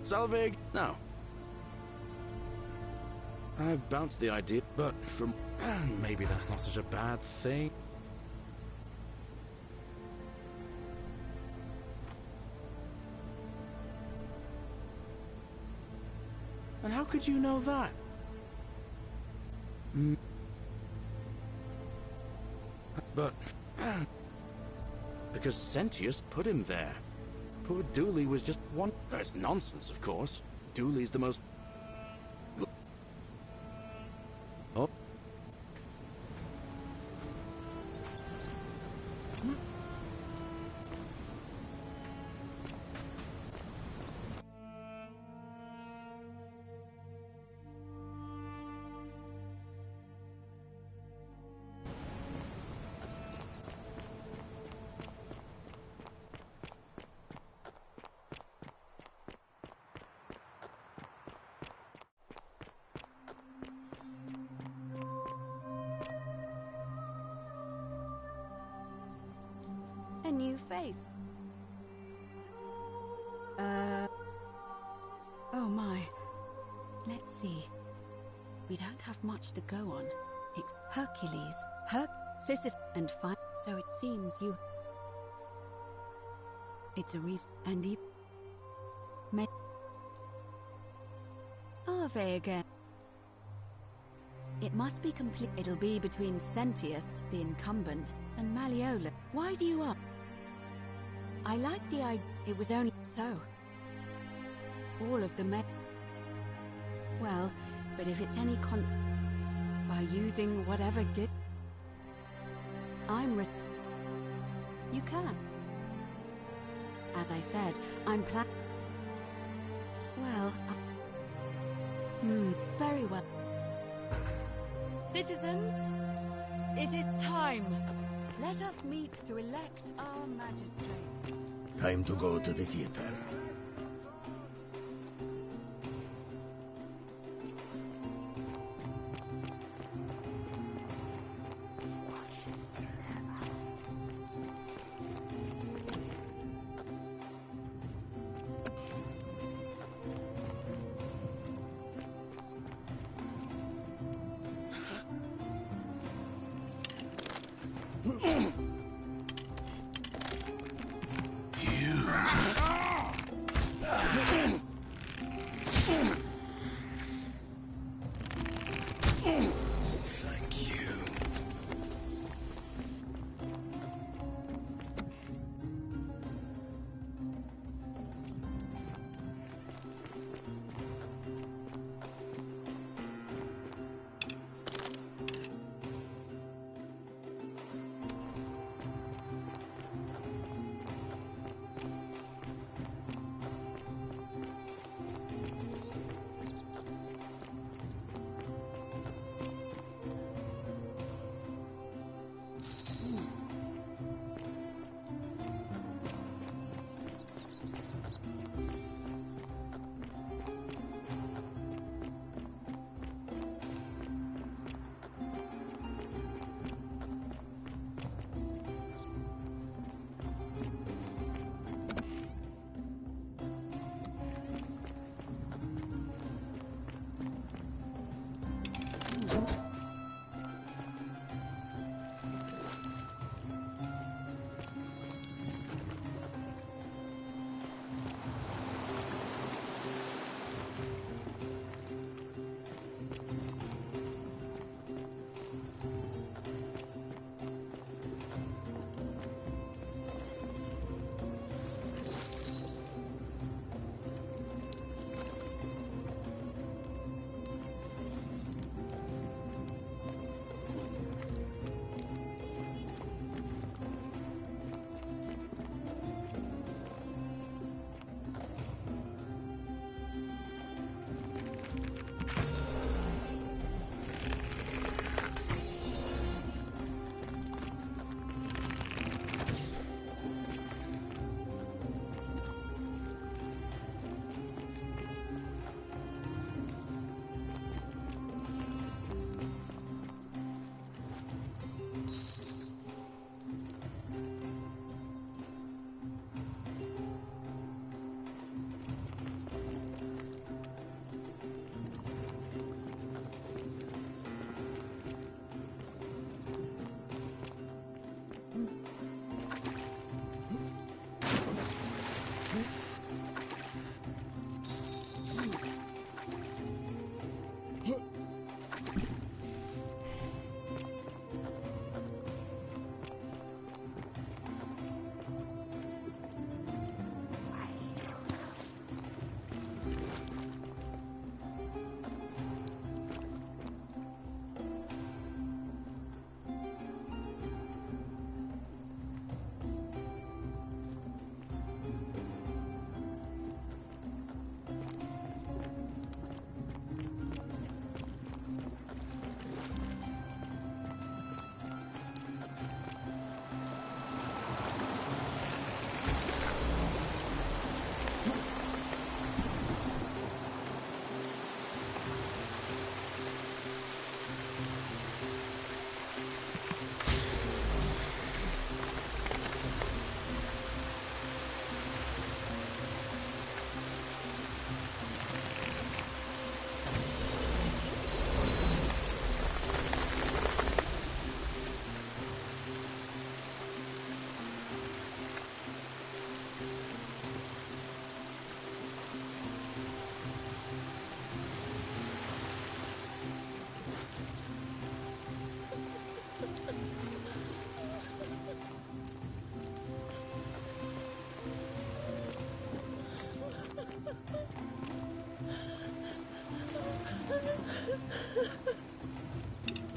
Speaker 3: Selvig? No. I've bounced the idea, but from... maybe that's not such a bad thing. And how could you know that? But... because Sentius put him there. Poor Dooley was just one... It's nonsense, of course. Dooley's the most... Oh.
Speaker 13: A new face. Oh my. Let's see. We don't have much to go on. It's Hercules, Sisyphus, and fine. So it seems you... It's a reason. And you... Ave again. It must be complete. It'll be between Sentius, the incumbent, and Malleolus. Why do you up? I like the idea. It was only so. All of the men. Well, but if it's any by using whatever gift, I'm You can. As I said, I'm Well, very well. Citizens, it is time. Let us meet to elect our magistrate.
Speaker 12: Time to go to the theater.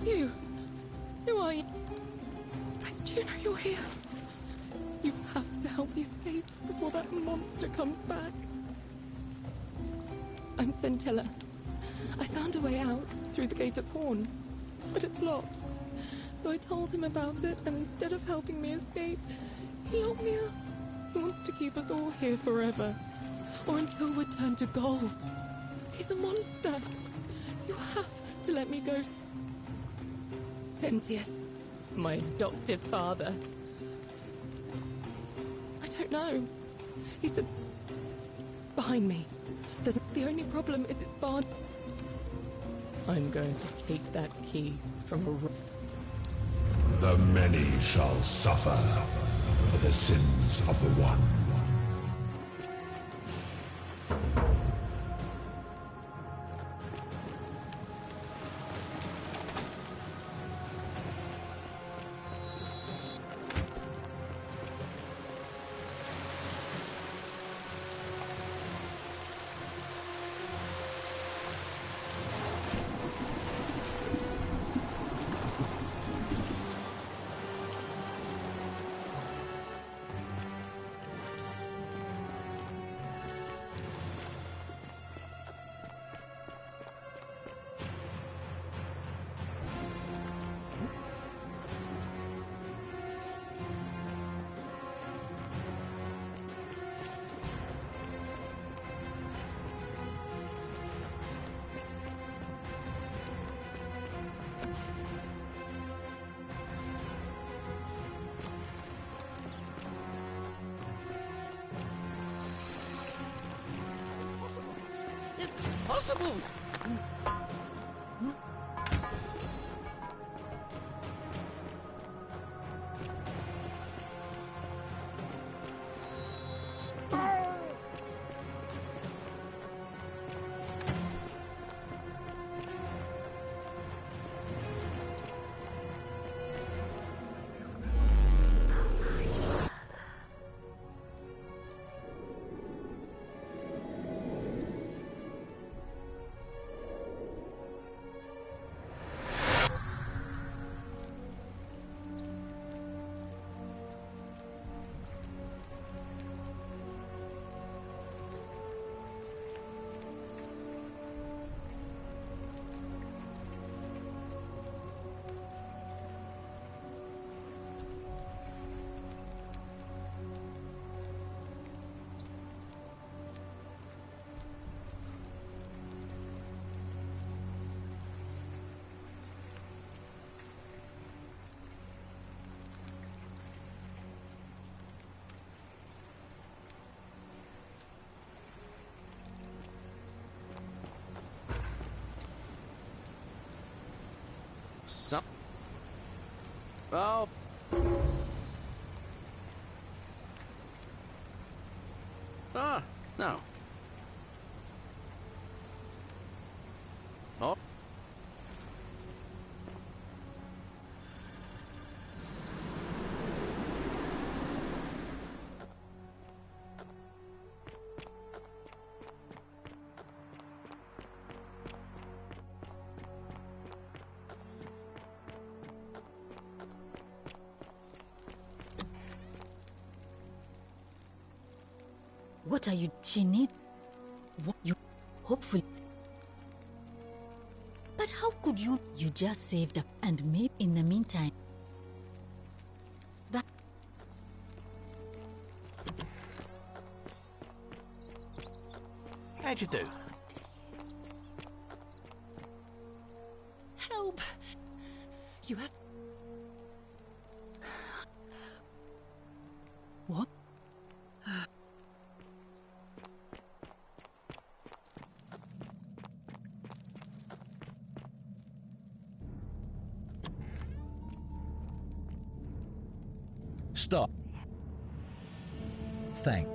Speaker 19: You! Who are you? Do you know you're here? You have to help me escape before that monster comes back. I'm Centilla. I found a way out through the Gate of Horn, but it's locked. So I told him about it, and instead of helping me escape, he locked me up. He wants to keep us all here forever, or until we're turned to gold. He's a monster. You have to let me go. Sentius, my adoptive father. I don't know. He said, behind me. The only problem is it's barred. I'm going to take that key from a...
Speaker 8: The many shall suffer for the sins of the one.
Speaker 21: Impossible!
Speaker 3: Well... Ah, no. Oh.
Speaker 9: What are you? She need... What you... Hopefully... But how could you... You just saved up, and maybe in the meantime... That...
Speaker 10: How'd you do?
Speaker 19: Help! You have...
Speaker 5: What?
Speaker 4: Stop. Thank.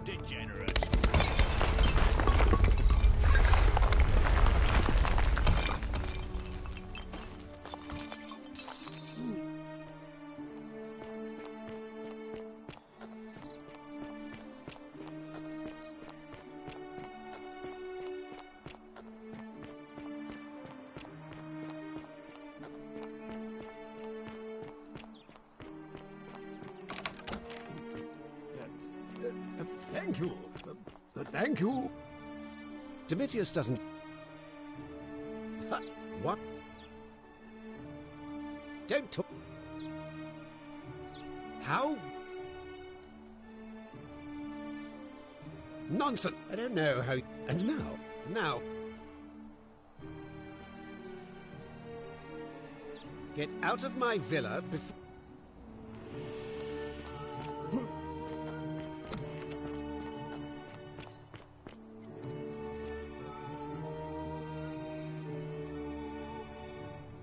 Speaker 18: bloody degenerate.
Speaker 17: Thank you. Thank you. Domitius doesn't... What? Don't talk... How? Nonsense. I don't know how... And now... Get out of my villa before...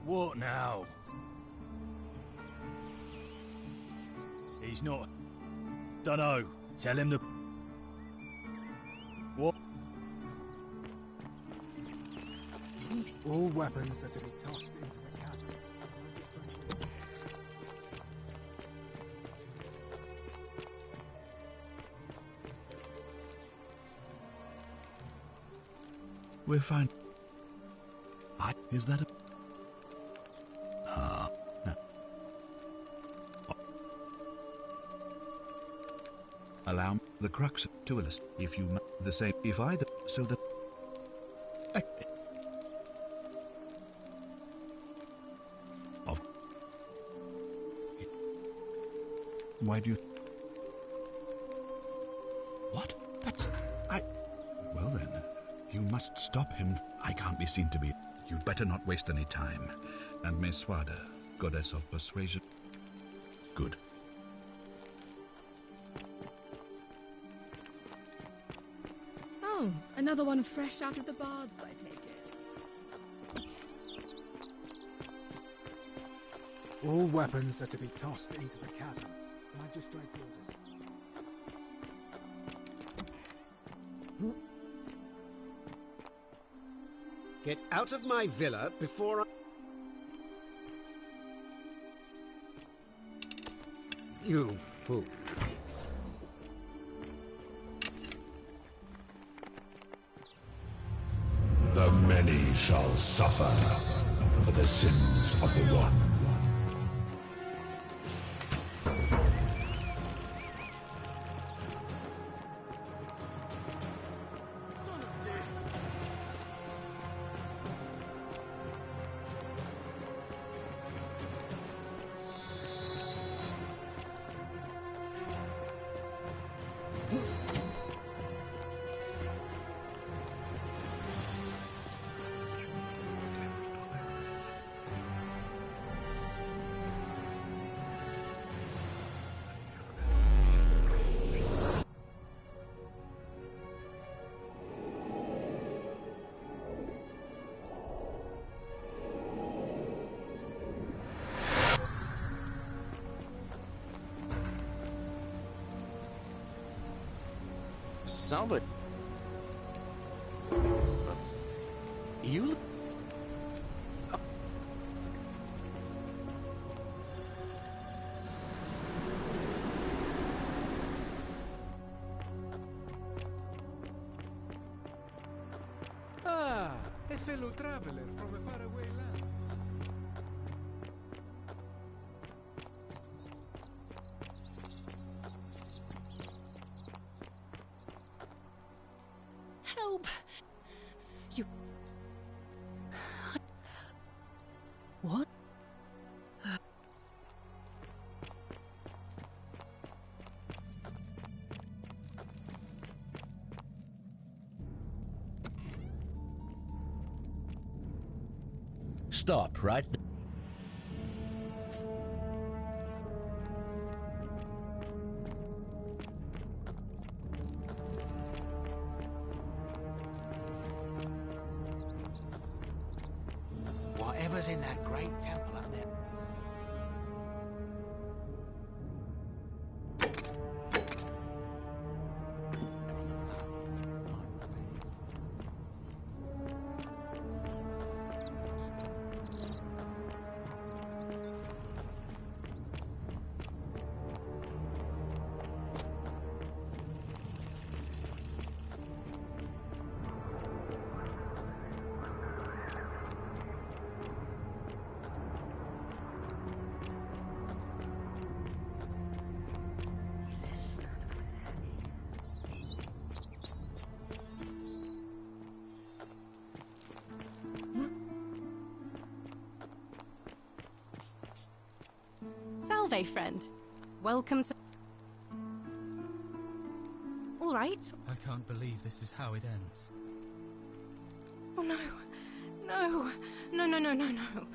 Speaker 18: What now? He's not... Dunno. Tell him to... What?
Speaker 20: All weapons are to be tossed into the chasm.
Speaker 7: We're fine. Is that a... No. Allow the crux to us if you the same if either so that of why do you what? That's well then, you must stop him. I can't be seen to be. You'd better not waste any time. And Meswada, goddess of persuasion. Good.
Speaker 1: Oh, another one fresh out of the baths, I take it.
Speaker 20: All weapons are to be tossed into the chasm. Magistrate's orders.
Speaker 17: Get out of my villa before I... You fool.
Speaker 8: The many shall suffer for the sins of the one.
Speaker 3: Salvat. You...
Speaker 20: Ah, a fellow traveler from a faraway land.
Speaker 5: Help! You... What?
Speaker 4: Stop right there.
Speaker 10: Whatever's in that great temple up there.
Speaker 2: birthday friend. Welcome to... All right.
Speaker 21: I can't believe this is how it ends.
Speaker 2: Oh, no. No. No, no, no, no, no.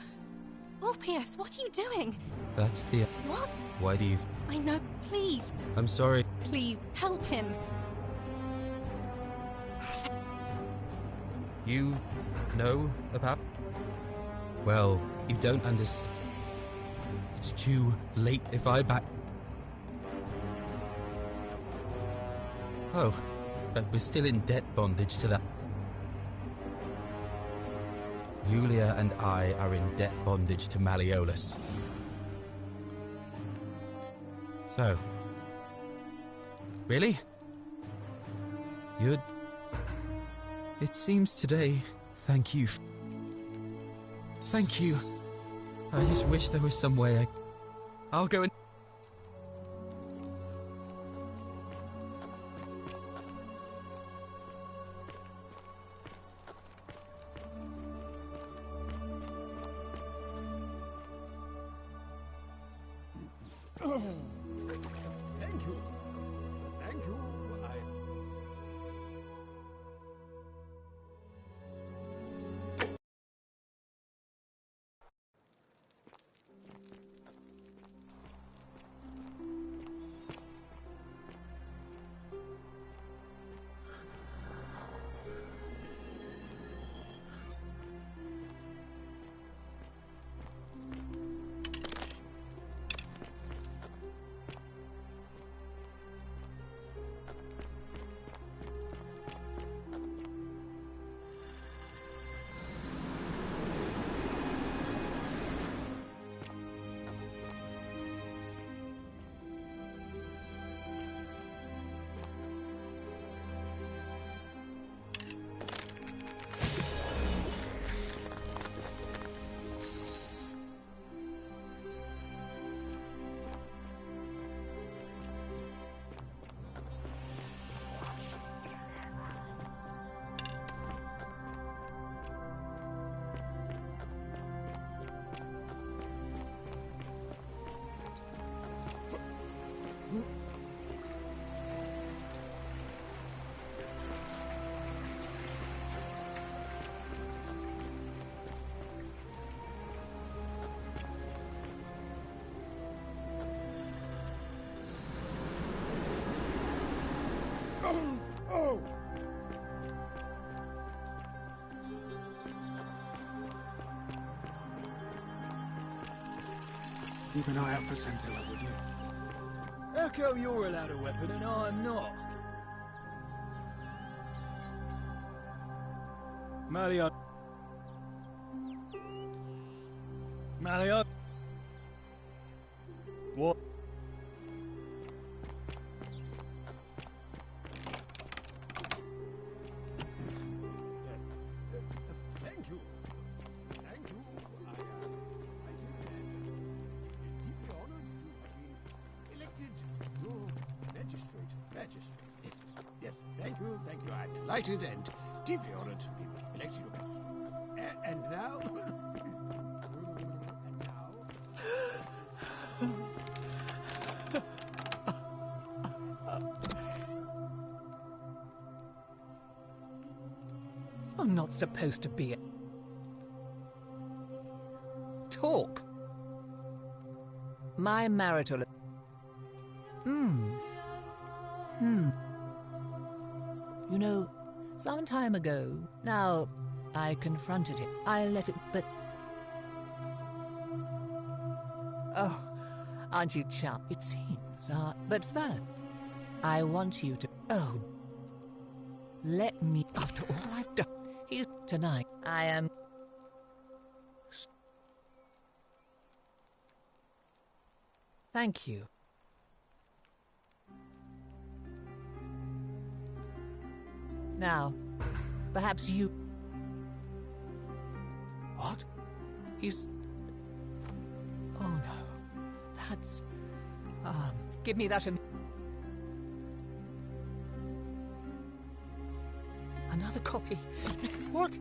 Speaker 2: Ulpius, what are you doing?
Speaker 21: That's the...
Speaker 2: What?
Speaker 21: Why do you...
Speaker 2: I know. Please.
Speaker 21: I'm sorry.
Speaker 2: Please, help him.
Speaker 21: You know about... Well, you don't understand. It's too late if I back... Oh, but we're still in debt bondage to that. Yulia and I are in debt bondage to Malleolus. So... Really? You'd... It seems today... Thank you. Thank you. I just wish there was some way I'll go and...
Speaker 17: Thank you. Thank you.
Speaker 18: Oh!
Speaker 20: Keep an eye out for Scintilla, would you?
Speaker 18: How come you're allowed a weapon and I'm not? Malia. Malia. What?
Speaker 17: Thank you. Thank you. I deeply honored to have been elected your magistrate. Yes. Thank you. I'm delighted and deeply honored to be elected your magistrate. And now...
Speaker 23: I'm not supposed to be... Talk. My marital... You know, some time ago, now, I confronted it. I let it, but... Oh, aren't you charmed? It seems, but first, I want you to... Oh, let me... After all I've done, he's... Tonight, I am... Thank you. Now, perhaps you... What? He's... Oh no, that's... give me that Another copy. What?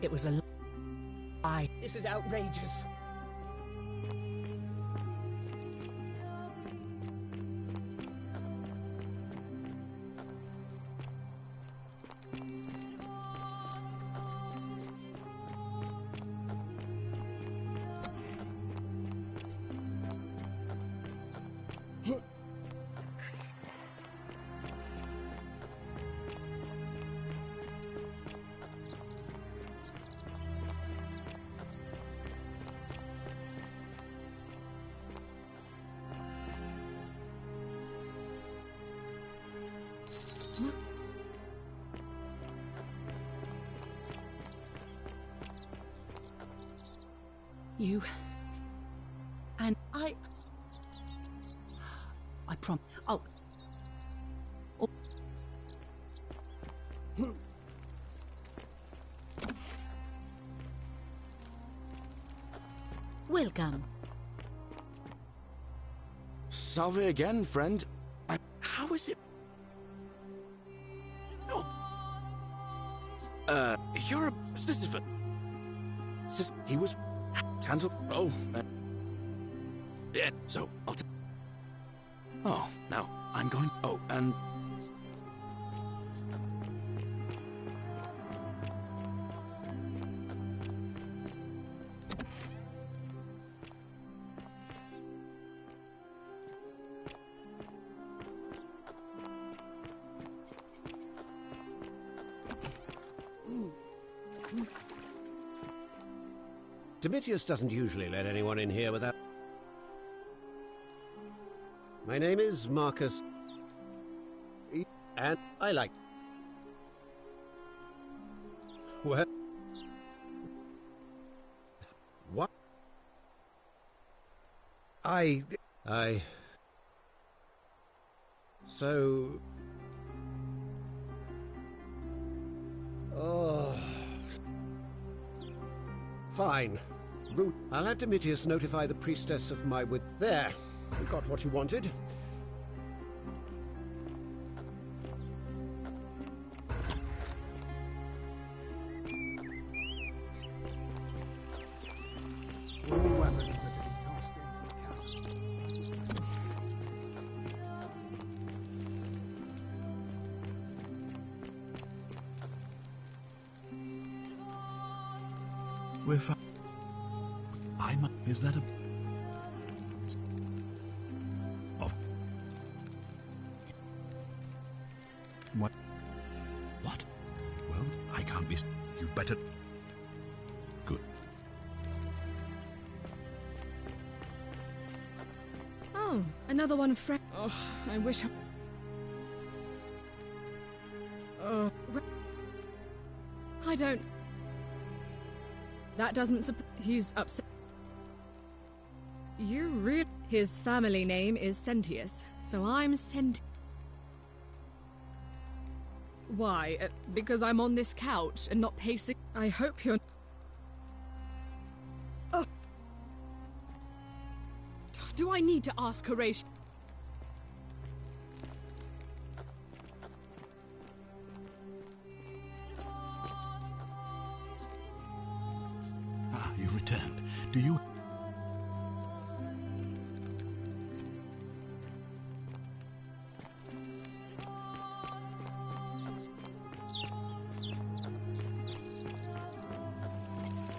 Speaker 23: It was a... This is outrageous.
Speaker 5: You... And I promise... Oh...
Speaker 9: Welcome.
Speaker 3: Salve again, friend. How is it? Oh. You're a Sisyphus. He was... Tantal... Oh, yeah, so I'll... Oh, now, I'm going... Oh, and...
Speaker 17: Domitius doesn't usually let anyone in here without... My name is Marcus... And I like... What? What? So... Oh... Fine. I'll have Domitius notify the priestess of my with. There. You got what you wanted.
Speaker 20: All weapons are to be tossed into the couch.
Speaker 7: We're fine. Is that a... Oh. What? What? Well, I can't be... You better... Good.
Speaker 1: Oh, another one fresh. Oh, I wish I don't... That doesn't he's upset. You really... His family name is Sentius, so I'm Why? Because I'm on this couch and not pacing? I hope you're... Oh. Do I need to ask Horatio?
Speaker 7: Ah, you've returned. Do you...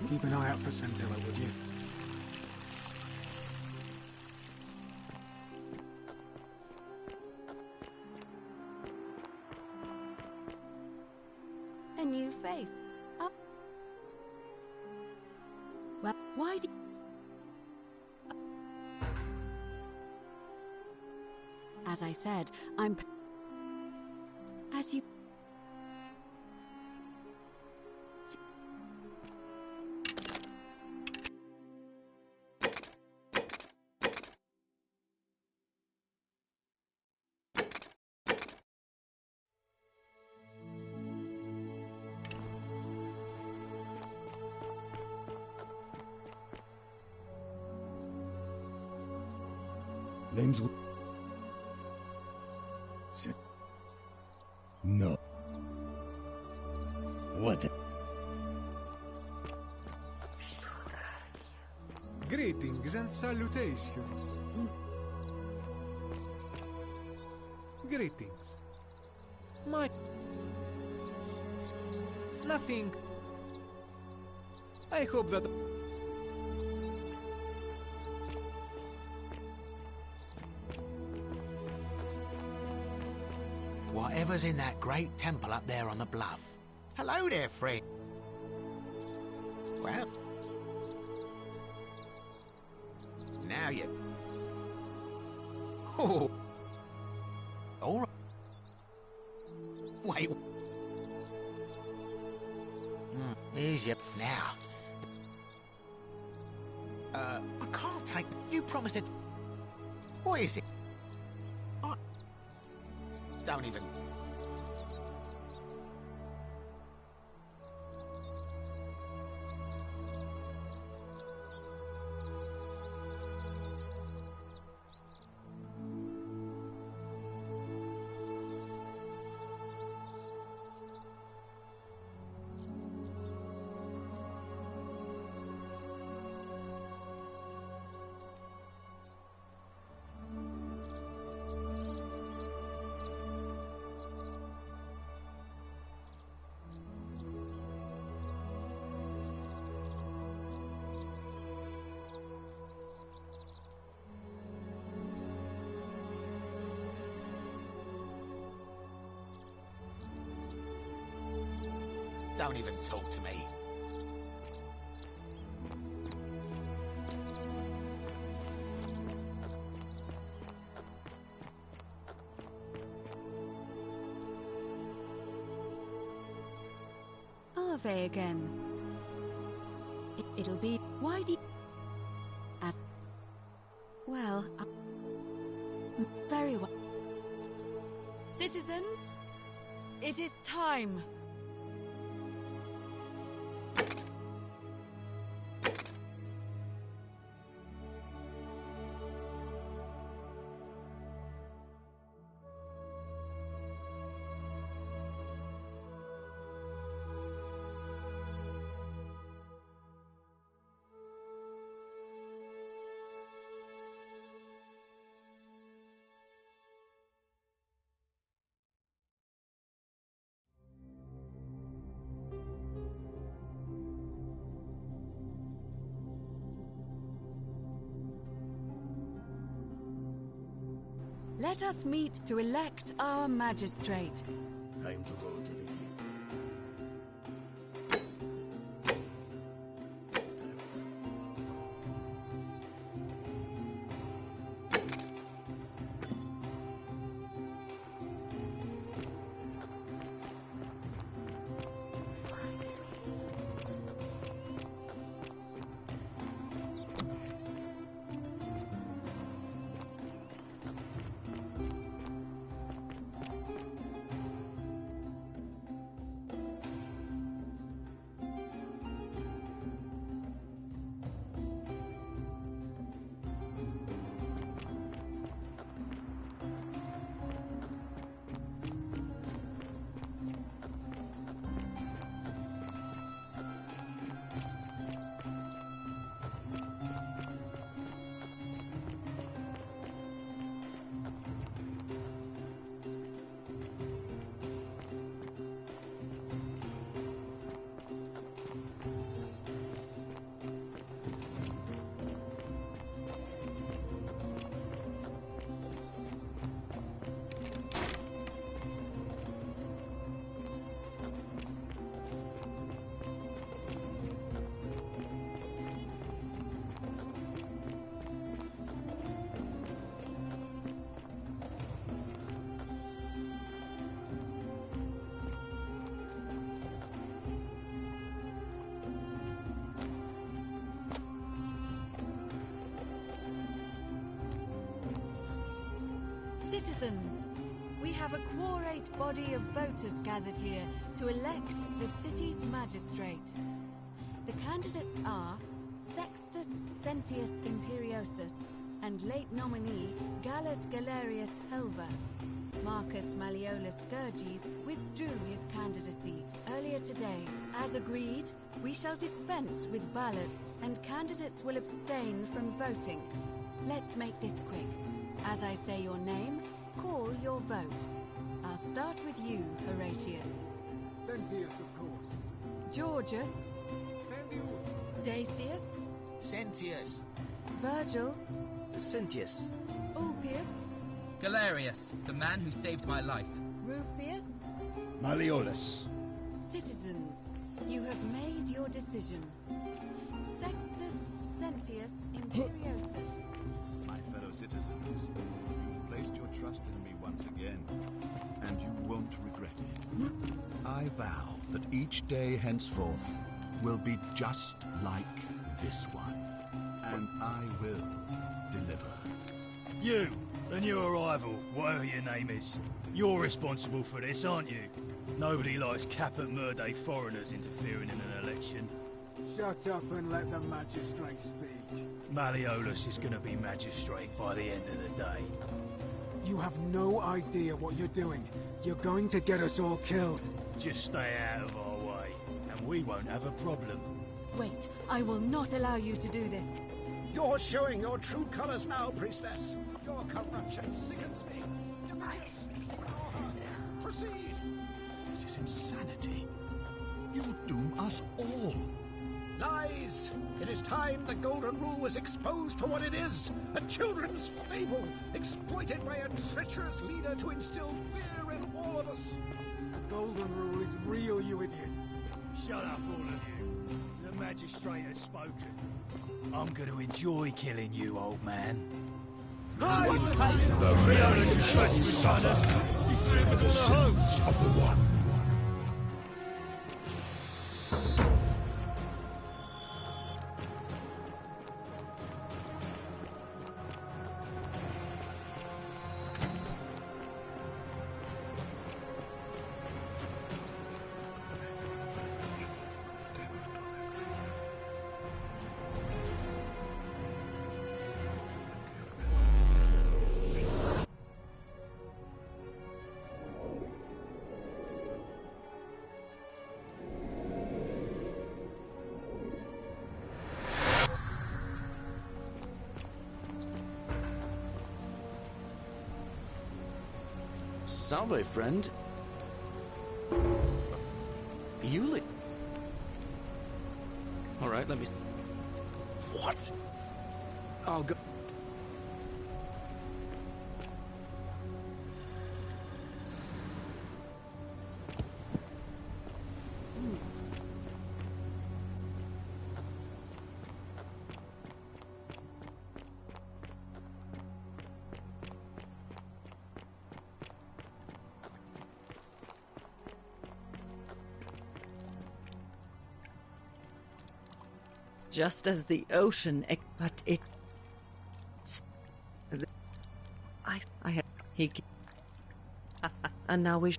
Speaker 20: Keep an eye out for Centilla, would you?
Speaker 13: A new face. Oh. Well, why do... As I said, I'm... As you...
Speaker 14: Name's... No. What the...
Speaker 20: Greetings and salutations. Greetings. My... Nothing. I hope that...
Speaker 10: Whatever's in that great temple up there on the bluff. Hello there, friend. Well... Now you... Oh... All right. Wait... Here's your... Now... I can't take... You promised it... What is it? Don't even... Don't even talk to me.
Speaker 13: Ave again. It'll be... Why do you... Well... very well.
Speaker 1: Citizens, it is time.
Speaker 13: Let us meet to elect our magistrate.
Speaker 12: Time to go to the theater.
Speaker 13: Citizens, we have a quorate body of voters gathered here to elect the city's magistrate. The candidates are Sextus Sentius Imperiosus and late nominee Gallus Galerius Helver. Marcus Malleolus Gurges withdrew his candidacy earlier today. As agreed, we shall dispense with ballots and candidates will abstain from voting. Let's make this quick. As I say your name, call your vote. I'll start with you, Horatius.
Speaker 20: Sentius, of course.
Speaker 13: Georgius.
Speaker 20: Sentius.
Speaker 13: Dacius.
Speaker 10: Sentius.
Speaker 13: Virgil.
Speaker 11: Sentius.
Speaker 13: Ulpius.
Speaker 11: Galerius, the man who saved my life.
Speaker 13: Rufius.
Speaker 12: Malleolus.
Speaker 13: Citizens, you have made your decision. Sextus Sentius Imperiosus.
Speaker 15: My fellow citizens, you've placed your trust in me once again, and you won't regret it. I vow that each day henceforth will be just like this one. and I will deliver.
Speaker 18: You and your rival, whatever your name is, you're responsible for this, aren't you? Nobody likes Caput Murday foreigners interfering in an election.
Speaker 6: Shut up and let the magistrate speak.
Speaker 18: Malleolus is going to be magistrate by the end of the day.
Speaker 6: You have no idea what you're doing. You're going to get us all killed.
Speaker 18: Just stay out of our way, and we won't have a problem.
Speaker 5: Wait, I will not allow you to do this.
Speaker 17: You're showing your true colors now, priestess. Your corruption sickens me. Demetrius, proceed.
Speaker 7: This is insanity. You'll doom us all.
Speaker 17: Lies! It is time the Golden Rule was exposed for what it is. A children's fable, exploited by a treacherous leader to instill fear in all of us.
Speaker 6: The Golden Rule is real, you idiot.
Speaker 18: Shut up, all of you. The magistrate has spoken. I'm going to enjoy killing you, old man.
Speaker 8: The many shall suffer for the sins of the one.
Speaker 3: Salve, friend. Yuli. All right, let me... What? I'll go...
Speaker 5: Just as the ocean, but it... I had... He... And now we...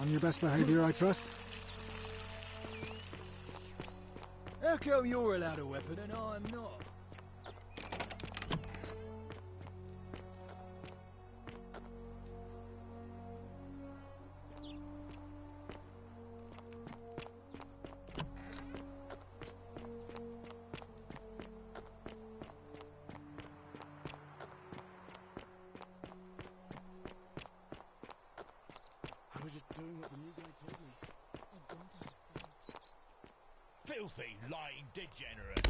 Speaker 6: On your best behavior, I trust?
Speaker 18: How come you're allowed a weapon and I'm not?
Speaker 3: I was just doing what the new guy told me.
Speaker 4: Filthy, lying degenerate.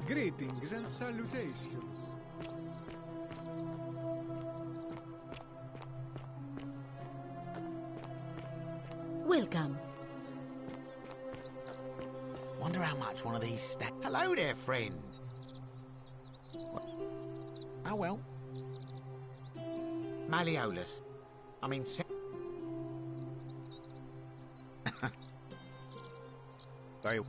Speaker 20: Greetings and salutations.
Speaker 9: Welcome.
Speaker 10: Wonder how much one of these Hello there, friend. Oh well. Malleolus. I mean... Very...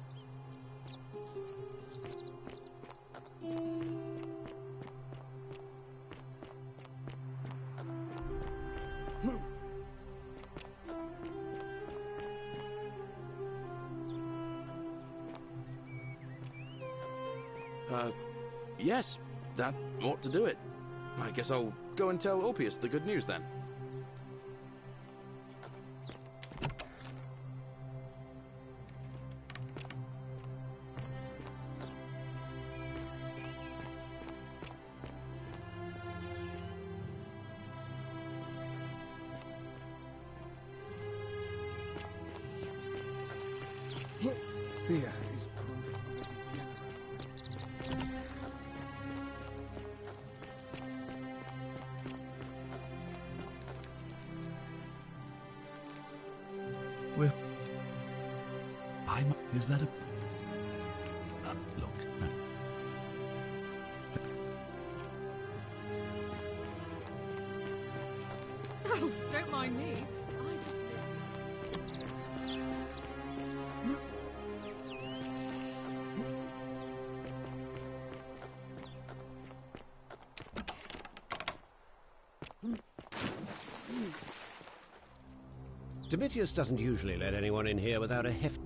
Speaker 3: Yes, that ought to do it. I guess I'll go and tell Ulpius the good news then.
Speaker 7: We're... Is that a... look.
Speaker 1: Oh, don't mind me. I just
Speaker 17: Domitius doesn't usually let anyone in here without a heft...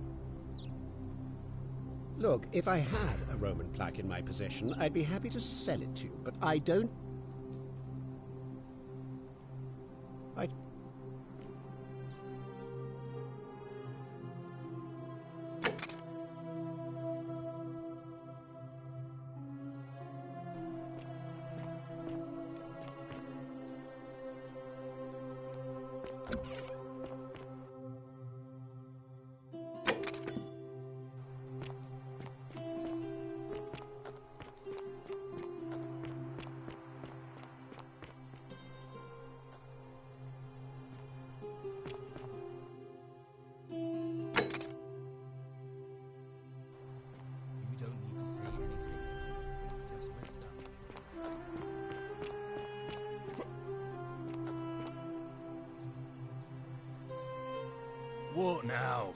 Speaker 17: Look, if I had a Roman plaque in my possession, I'd be happy to sell it to you, but I don't...
Speaker 18: What now?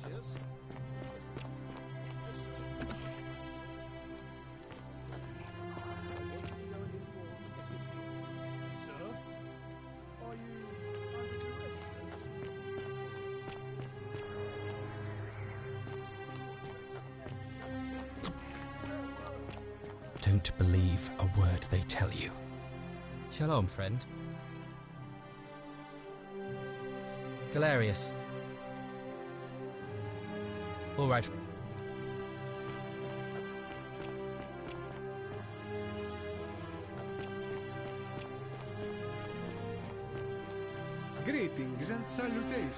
Speaker 17: Domitius?
Speaker 21: Don't believe a word they tell you. Shalom, friend. Galerius. All right.
Speaker 20: Greetings and salutations.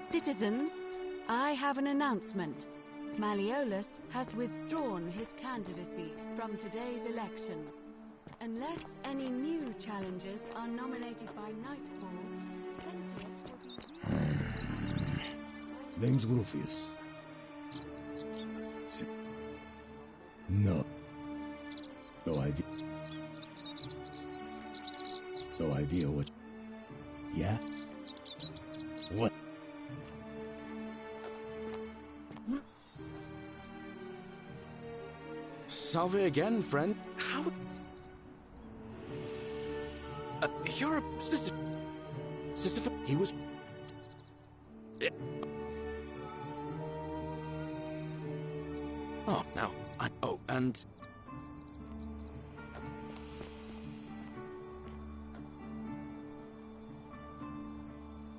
Speaker 13: Citizens, I have an announcement. Malleolus has withdrawn his candidacy from today's election. Unless any new challengers are nominated by nightfall, Sentius will be...
Speaker 12: Name's Rufius. No. No idea. No idea what... Yeah? What?
Speaker 3: Salve again, friend. How... you're a sister... Sister... He was... Oh, now, oh, and...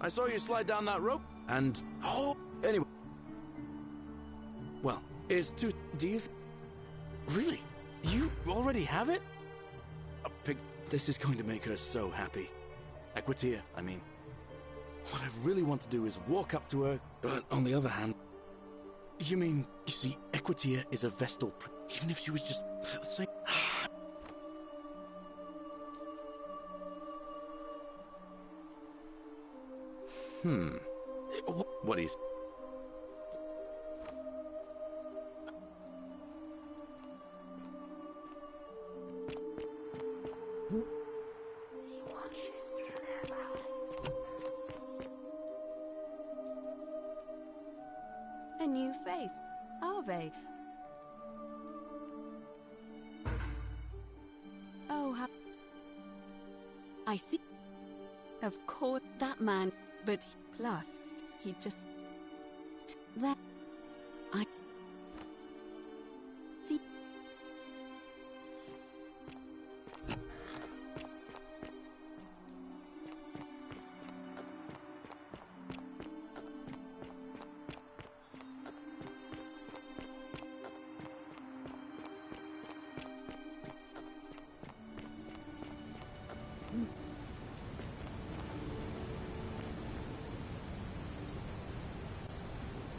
Speaker 3: I saw you slide down that rope, and... Oh, anyway... Well, it's too... Do you... Really? You already have it? A pig... This is going to make her so happy. Equitia, I mean. What I really want to do is walk up to her, but on the other hand... You mean, you see, Equitia is a Vestal... Even if she was just the same... What is...
Speaker 13: A new face, Ave. Oh, how... I see. Of course, that man, but plus, he just... That... I... See...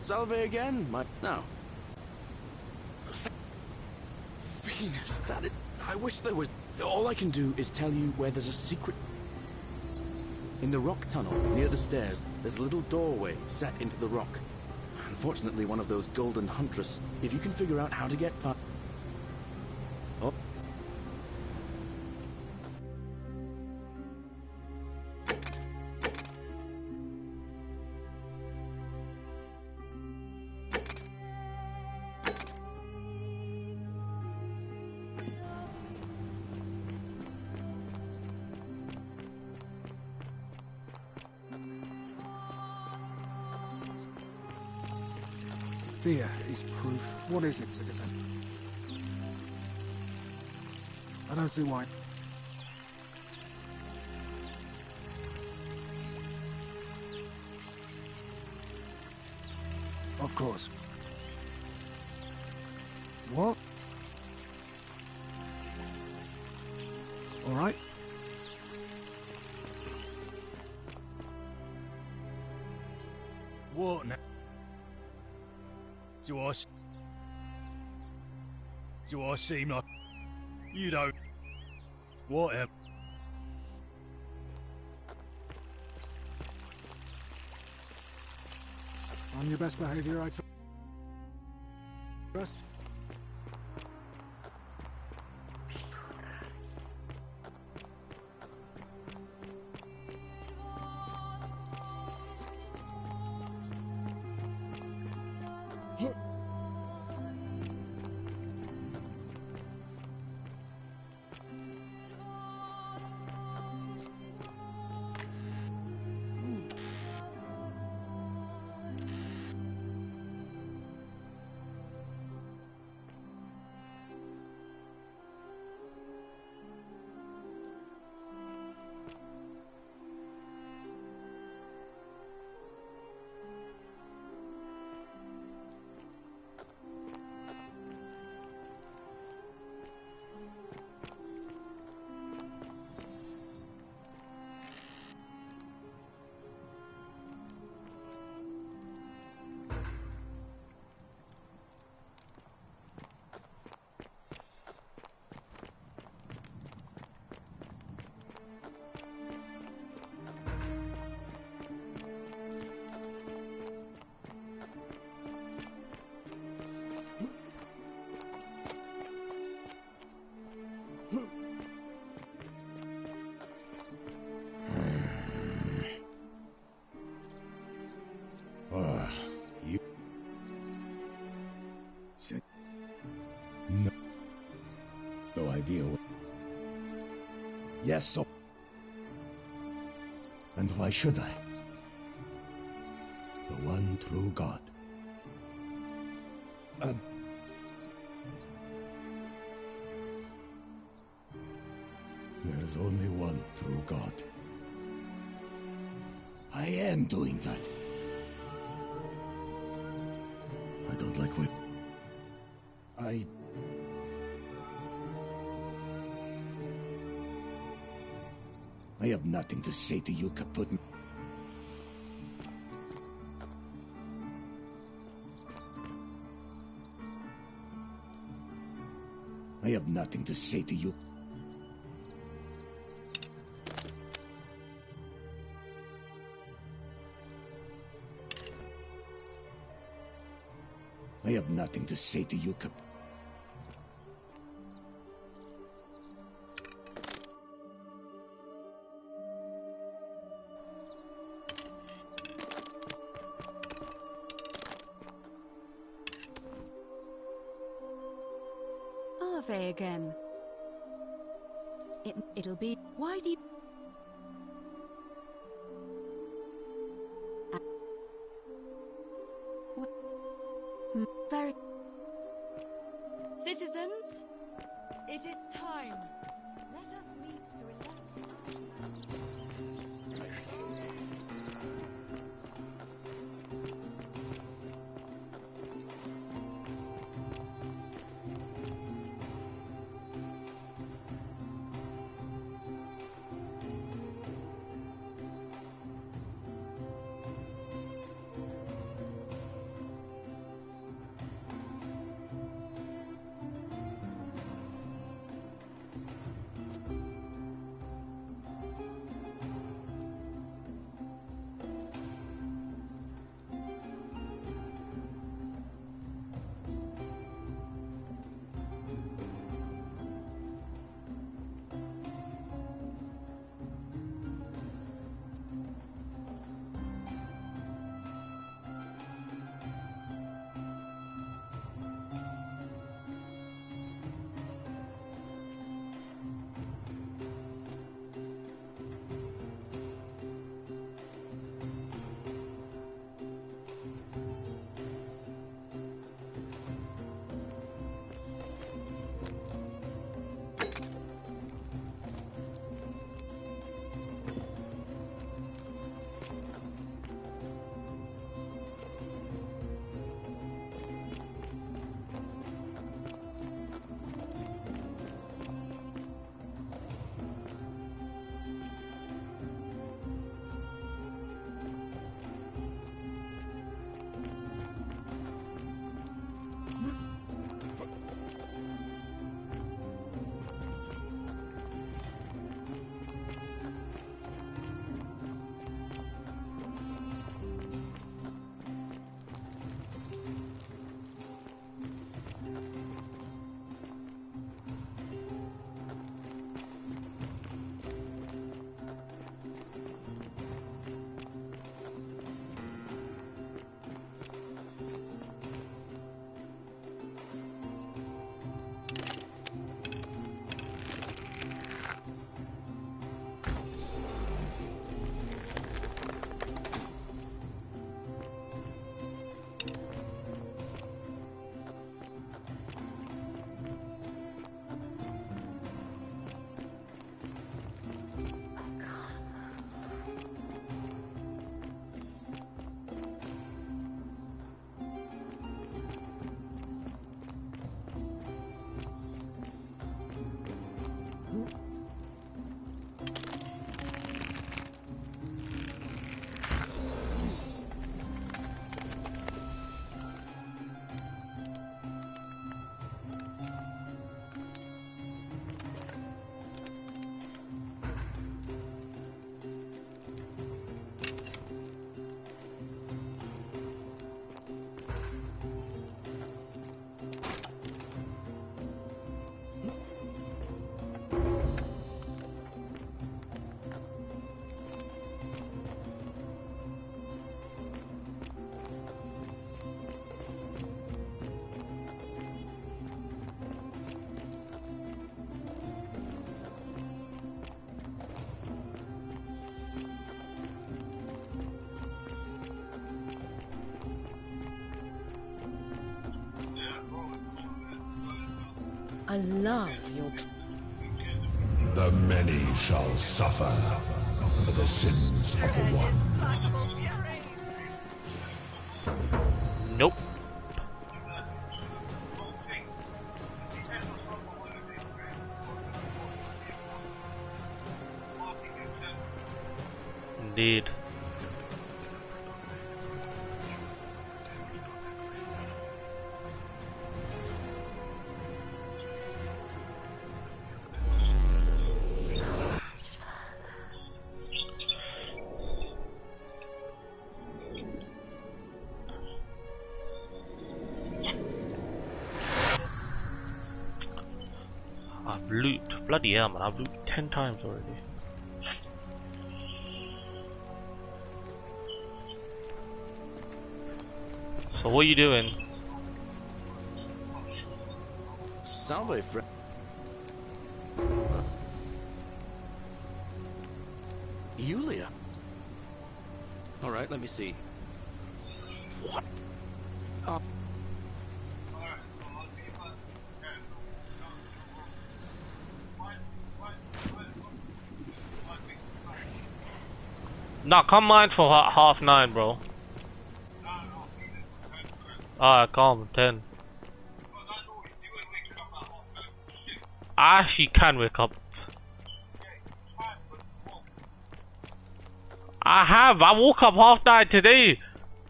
Speaker 3: Salve again, my... No. Venus, that is... I wish there was... All I can do is tell you where there's a secret... In the rock tunnel, near the stairs, there's a little doorway set into the rock. Unfortunately, one of those golden huntress... If you can figure out how to get past... Oh.
Speaker 6: There is proof. What is it, citizen? I don't see why. Of course. What? All right.
Speaker 18: What now? Do I seem like... You don't... Whatever.
Speaker 6: On your best behavior, I trust.
Speaker 12: You... No. No idea what... Yes, so... And why should I? The one true God. There is only one true God. I am doing that. I don't like what... I have nothing to say to you, Kaput. I have nothing to say to you. I have nothing to say to you, Kaput.
Speaker 13: Ave again. It'll be... Why do you... Very...
Speaker 1: Citizens, it is time. Let us meet to elect...
Speaker 5: I love your...
Speaker 8: The many shall suffer for the sins of the one.
Speaker 16: Nope. Indeed. I've looped. Bloody hell, man. I've looped 10 times already. So what are you doing?
Speaker 3: Salve, friend. Yulia. All right, let me see. What?
Speaker 16: Nah, come mine for 9:30, bro. Alright, calm, 10. I actually can wake up. I woke up 9:30 today.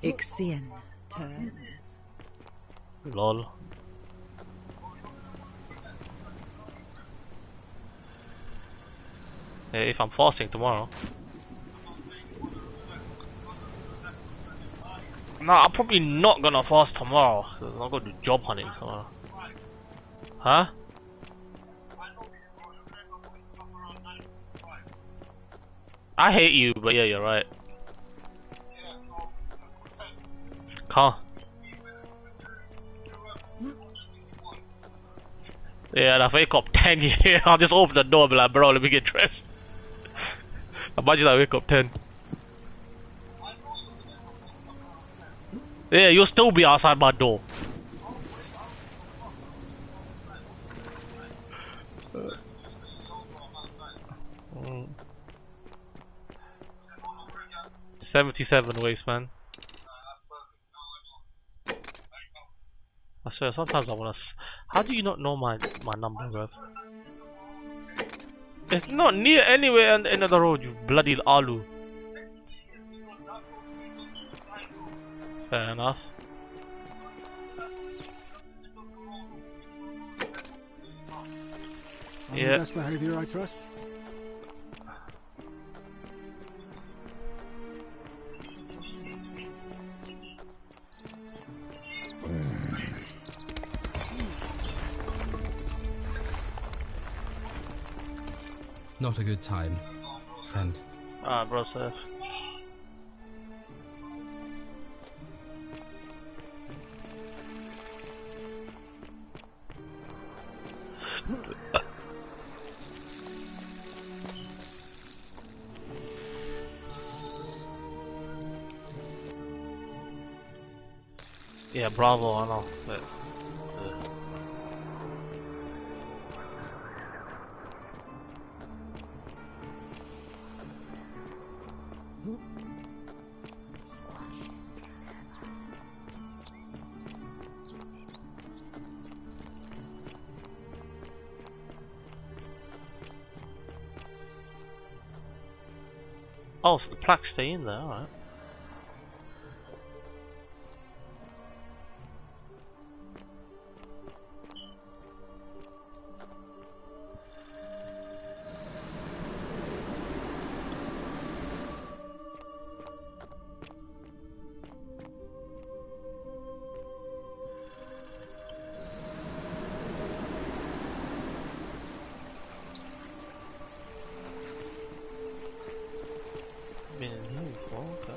Speaker 5: Ixion turns.
Speaker 16: Lol. Hey, if I'm fasting tomorrow. No, I'm probably not gonna fast tomorrow. Cause I'm gonna do job hunting tomorrow. Huh? I hate you, but yeah, you're right. Can't. Yeah, and I wake up 10 years. I'll just open the door and be like, bro, let me get dressed. Imagine I wake up 10. Yeah, you'll still be outside my door. Mm. 77 waste, man. I swear, sometimes I wanna. How do you not know my number, bro? It's not near anywhere on the end of the road, you bloody alu. Fair enough.
Speaker 6: Yeah. Best behavior, I trust.
Speaker 21: Not a good time, friend.
Speaker 16: Ah, bro, safe. Yeah, bravo, I know. But, oh, so the plaques stay in there, alright. Been in here before, okay.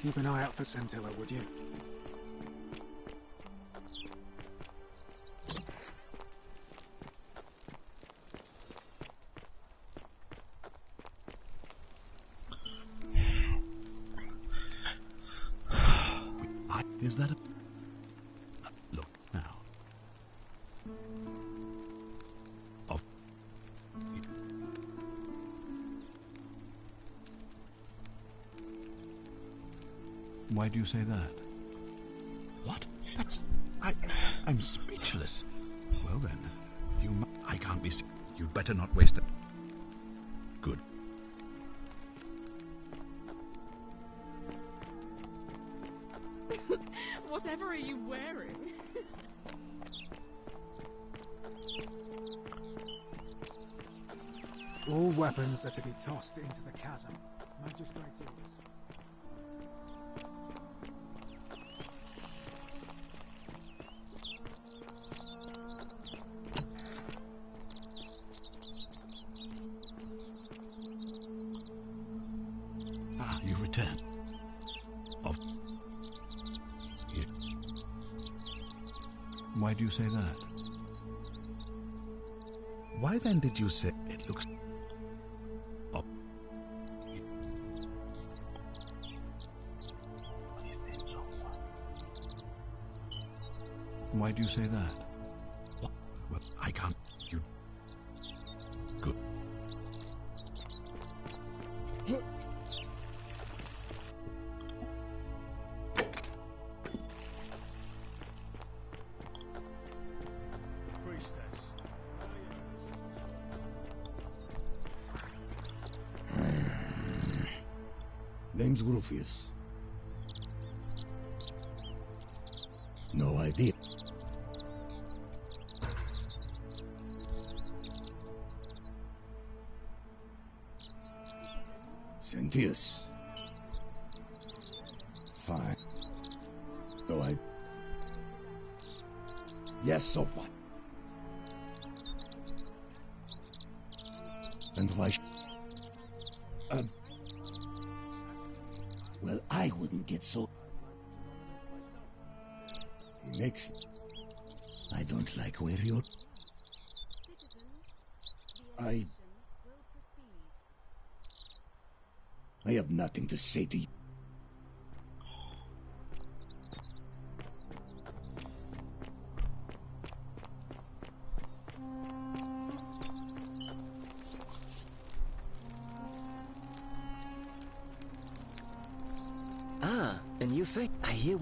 Speaker 6: Keep an eye out for Scintilla, would you?
Speaker 7: Is that a... look, now. Of... Why do you say that? What? That's... I'm speechless. Well then, I can't be... You'd better not waste it. Good.
Speaker 1: Whatever are you wearing?
Speaker 6: All weapons are to be tossed into the chasm. Magistrate's orders.
Speaker 7: Ah, you've returned. Why do you say that? Why then did you say it looks... Oh. Why do you say that? What? Well, I can't... You... Good.
Speaker 12: Name's Rufius. No idea. Sentius. Fine. No idea. Yes, so what? And why? Well, I wouldn't get so... He makes... I don't like where you're... I have nothing to say to you.
Speaker 11: A new fate. I hear.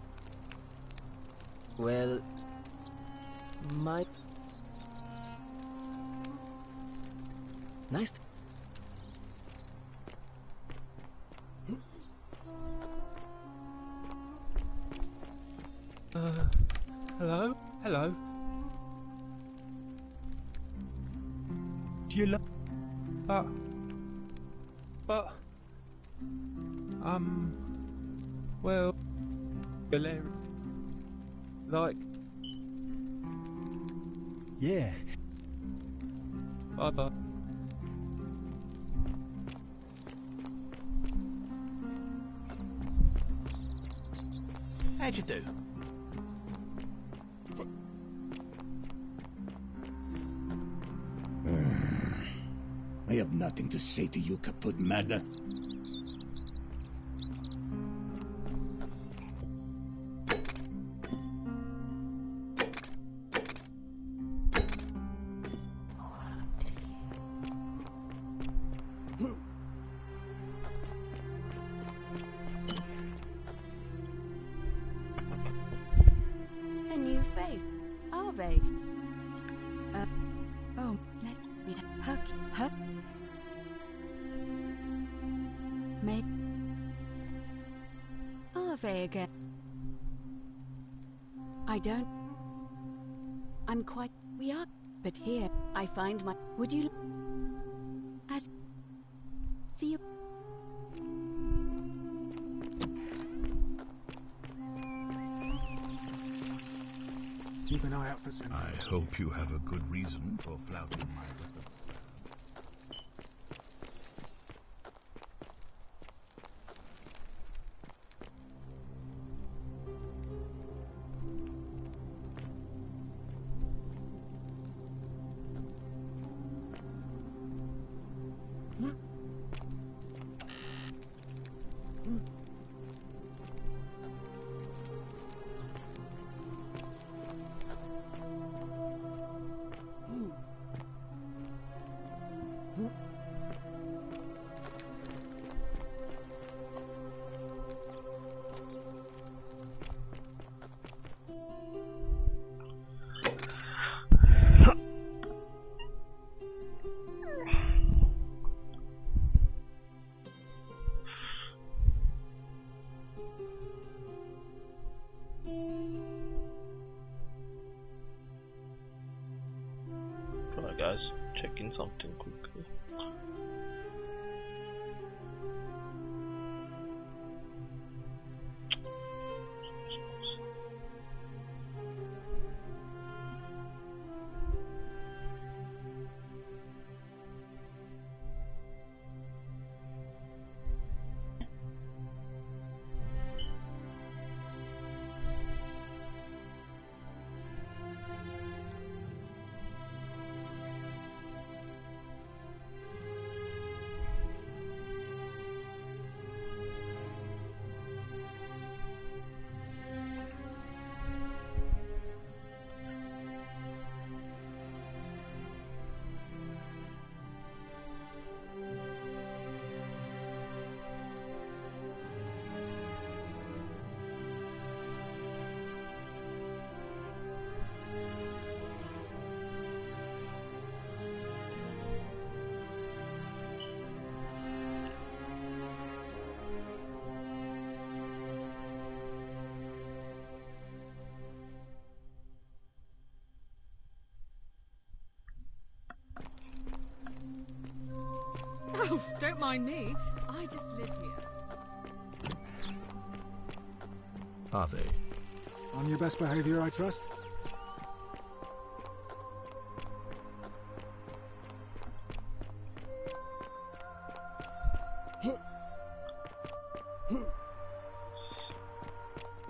Speaker 11: Well, my... Nice.
Speaker 2: Hello? Hello? Do you love... But... Well... Hilarious. Like... Yeah. Bye-bye.
Speaker 10: How'd you do?
Speaker 12: I have nothing to say to you, Kaput Mada.
Speaker 13: A new face. Arve. Oh, let me... Her... May... Arve again. I don't... I'm quite... We are... But here, I find my... Would you... As... See you...
Speaker 6: Keep an eye out for something.
Speaker 7: I hope you have a good reason for flouting my weapon.
Speaker 16: doing something quickly.
Speaker 1: Oh, don't mind me. I just live here.
Speaker 17: Harvey.
Speaker 6: On your best behavior, I trust?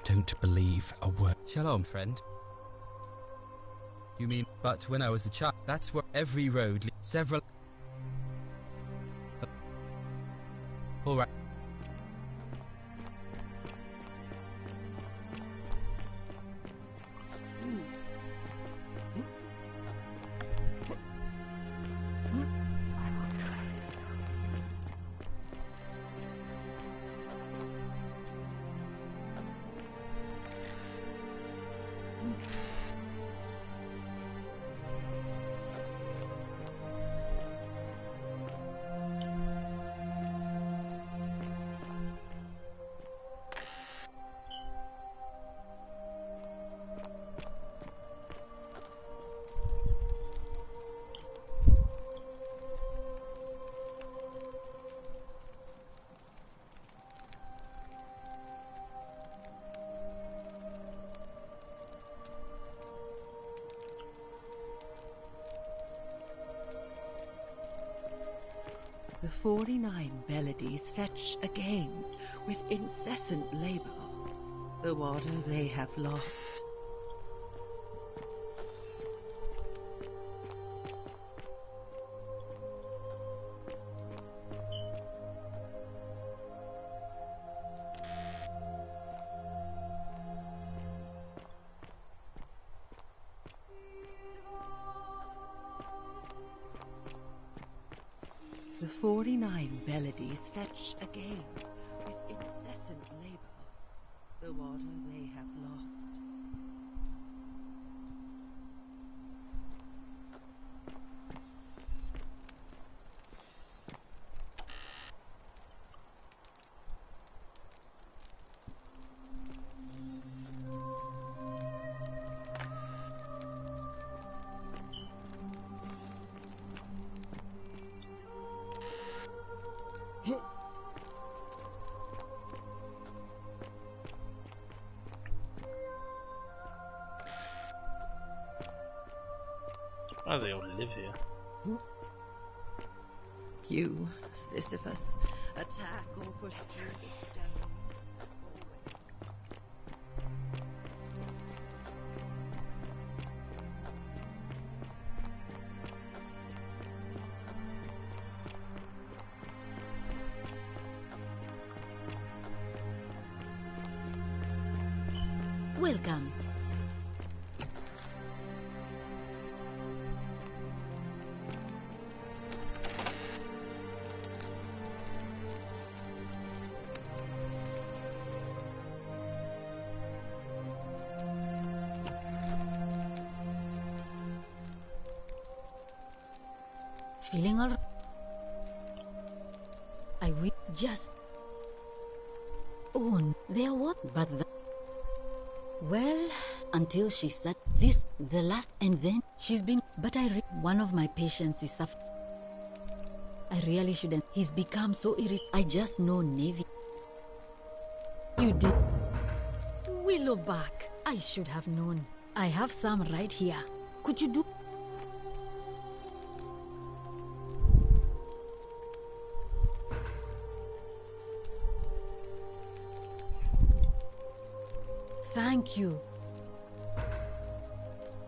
Speaker 21: Don't believe a word. Shalom, friend. You mean, but when I was a child, that's where every road several... Alright.
Speaker 19: The 49 Beladies fetch again with incessant labor the water they have lost. The 49 Beladies fetch again with incessant labor the water they have lost.
Speaker 16: Why do they all live here?
Speaker 19: You, Sisyphus, attack or pursue the stone.
Speaker 9: Welcome. Feeling all right? I will just... Oh, they're what? But the... Well, until she said this, the last, and then she's been... But I one of my patients is suffering. I really shouldn't. He's become so irritated. I just know Navy. You did. Willowback. I should have known. I have some right here. Could you do? Thank you.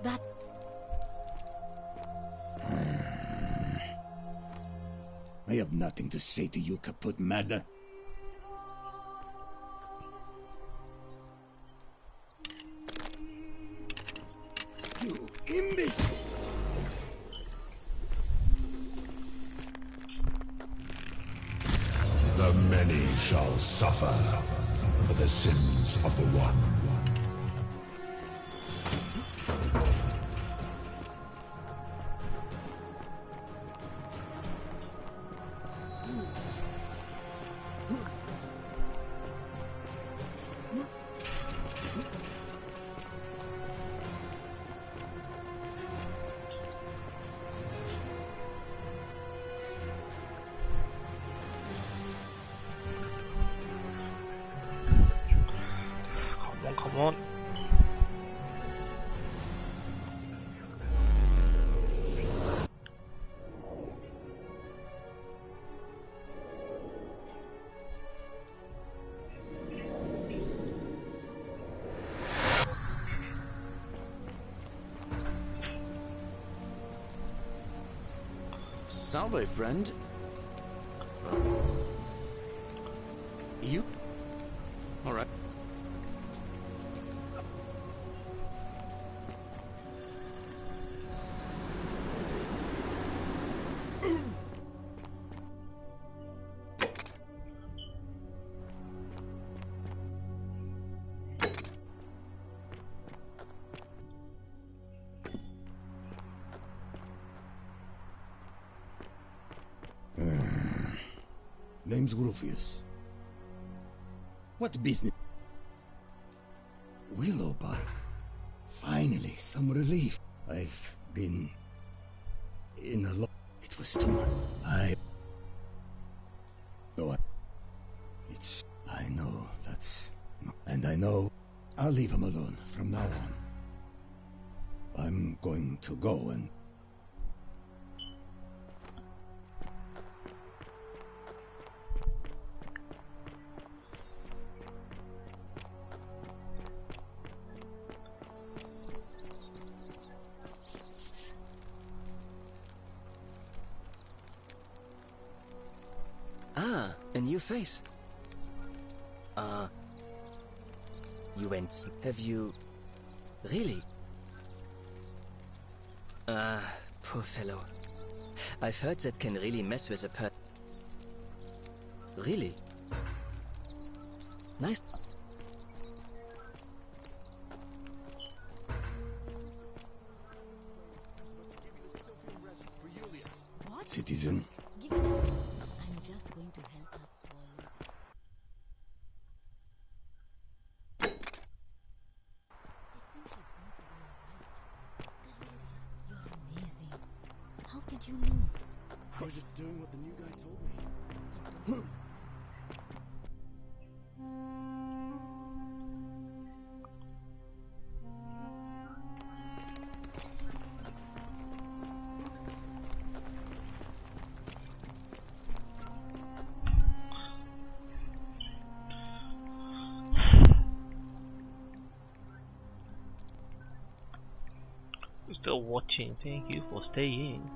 Speaker 9: That...
Speaker 12: I have nothing to say to you, Kaput Murder. You imbecile!
Speaker 8: The many shall suffer for the sins of the one.
Speaker 16: Come on.
Speaker 3: Salve, friend. You? All right.
Speaker 12: Name's Rufius. What business? Willowbark. Finally, some relief. I've been in a lot. It was too much. I know that's... And I know I'll leave him alone from now on. I'm going to go and...
Speaker 11: Ah, a new face. You went... Have you... Really? Poor fellow. I've heard that can really mess with a Really? Nice.
Speaker 9: What?
Speaker 12: Citizen.
Speaker 9: Give it to me. I'm just going to help us swallow this. How did you know?
Speaker 11: I was just doing what the new guy told me.
Speaker 16: Still watching. Thank you for staying.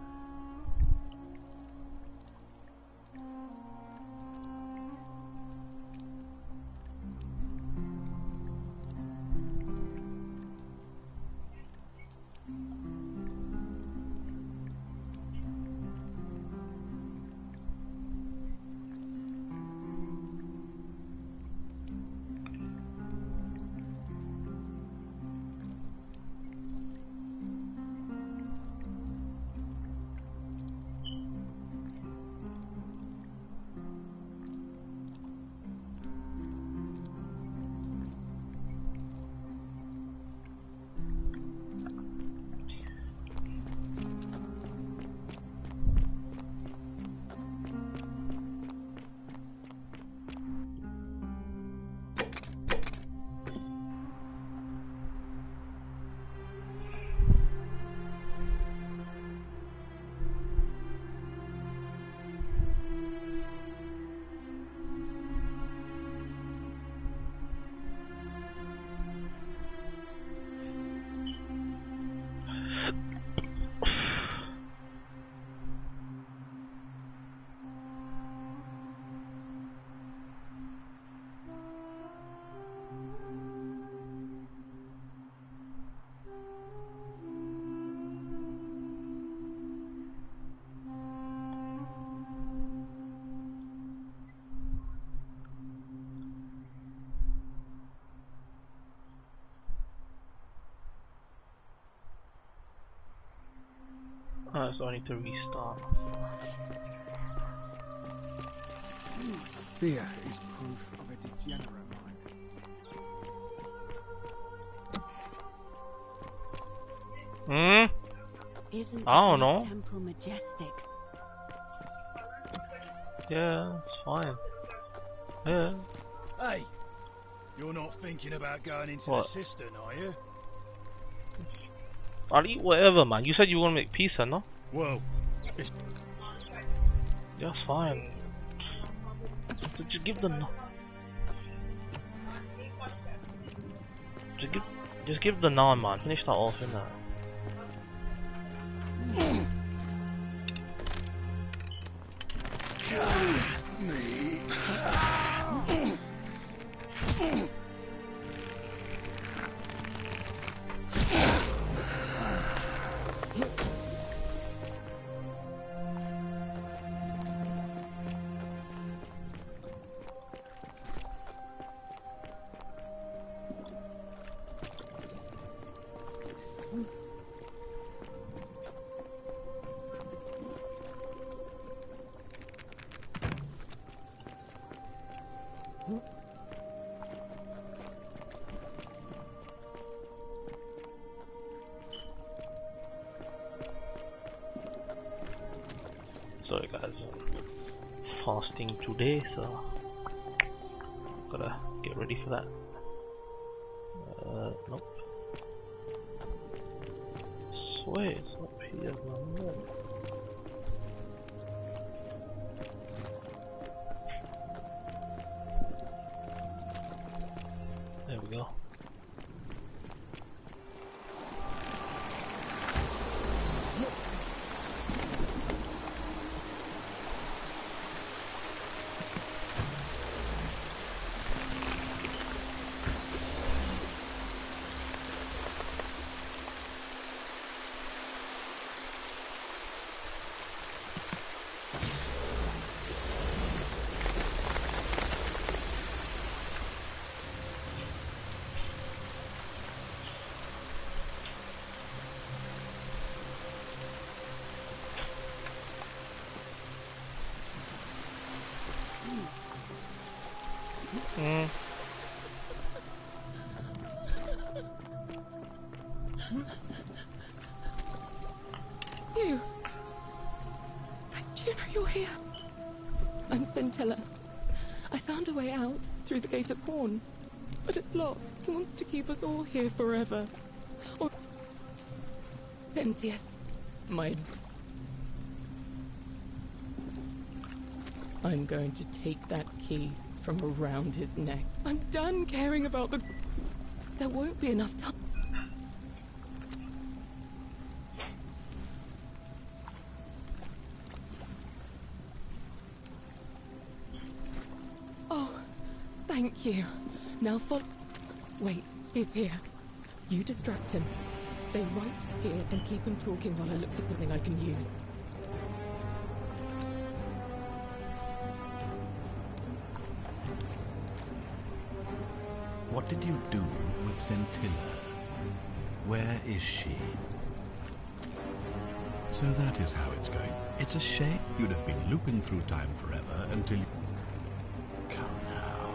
Speaker 16: So I need to restart.
Speaker 6: Fear is proof of a degenerate mind.
Speaker 13: Isn't
Speaker 16: I don't know.
Speaker 13: the temple majestic?
Speaker 16: Yeah, it's fine. Yeah.
Speaker 18: Hey, you're not thinking about going into
Speaker 16: What?
Speaker 18: the cistern, are you?
Speaker 16: I'll eat whatever, man. You said you want to make pizza, no?
Speaker 18: Well, it's...
Speaker 16: Yeah, it's fine. Just give them. Just give the naan, man. Finish that off in there. Sorry guys, I'm fasting today, so gotta get ready for that. Nope. Swear it's up here no more. There we go.
Speaker 14: You! Do you know you're here? I'm Scintilla. I found a way out through the Gate of Horn, but it's locked. He wants to keep us all here forever. Or... Sentius, my... I'm going to take that key from around his neck. I'm done caring about the... There won't be enough time. Oh, thank you. Now Wait, he's here. You distract him. Stay right here and keep him talking while I look for something I can use.
Speaker 7: What did you do with Scintilla? Where is she? So that is how it's going. It's a shame you'd have been looping through time forever until you... Come now.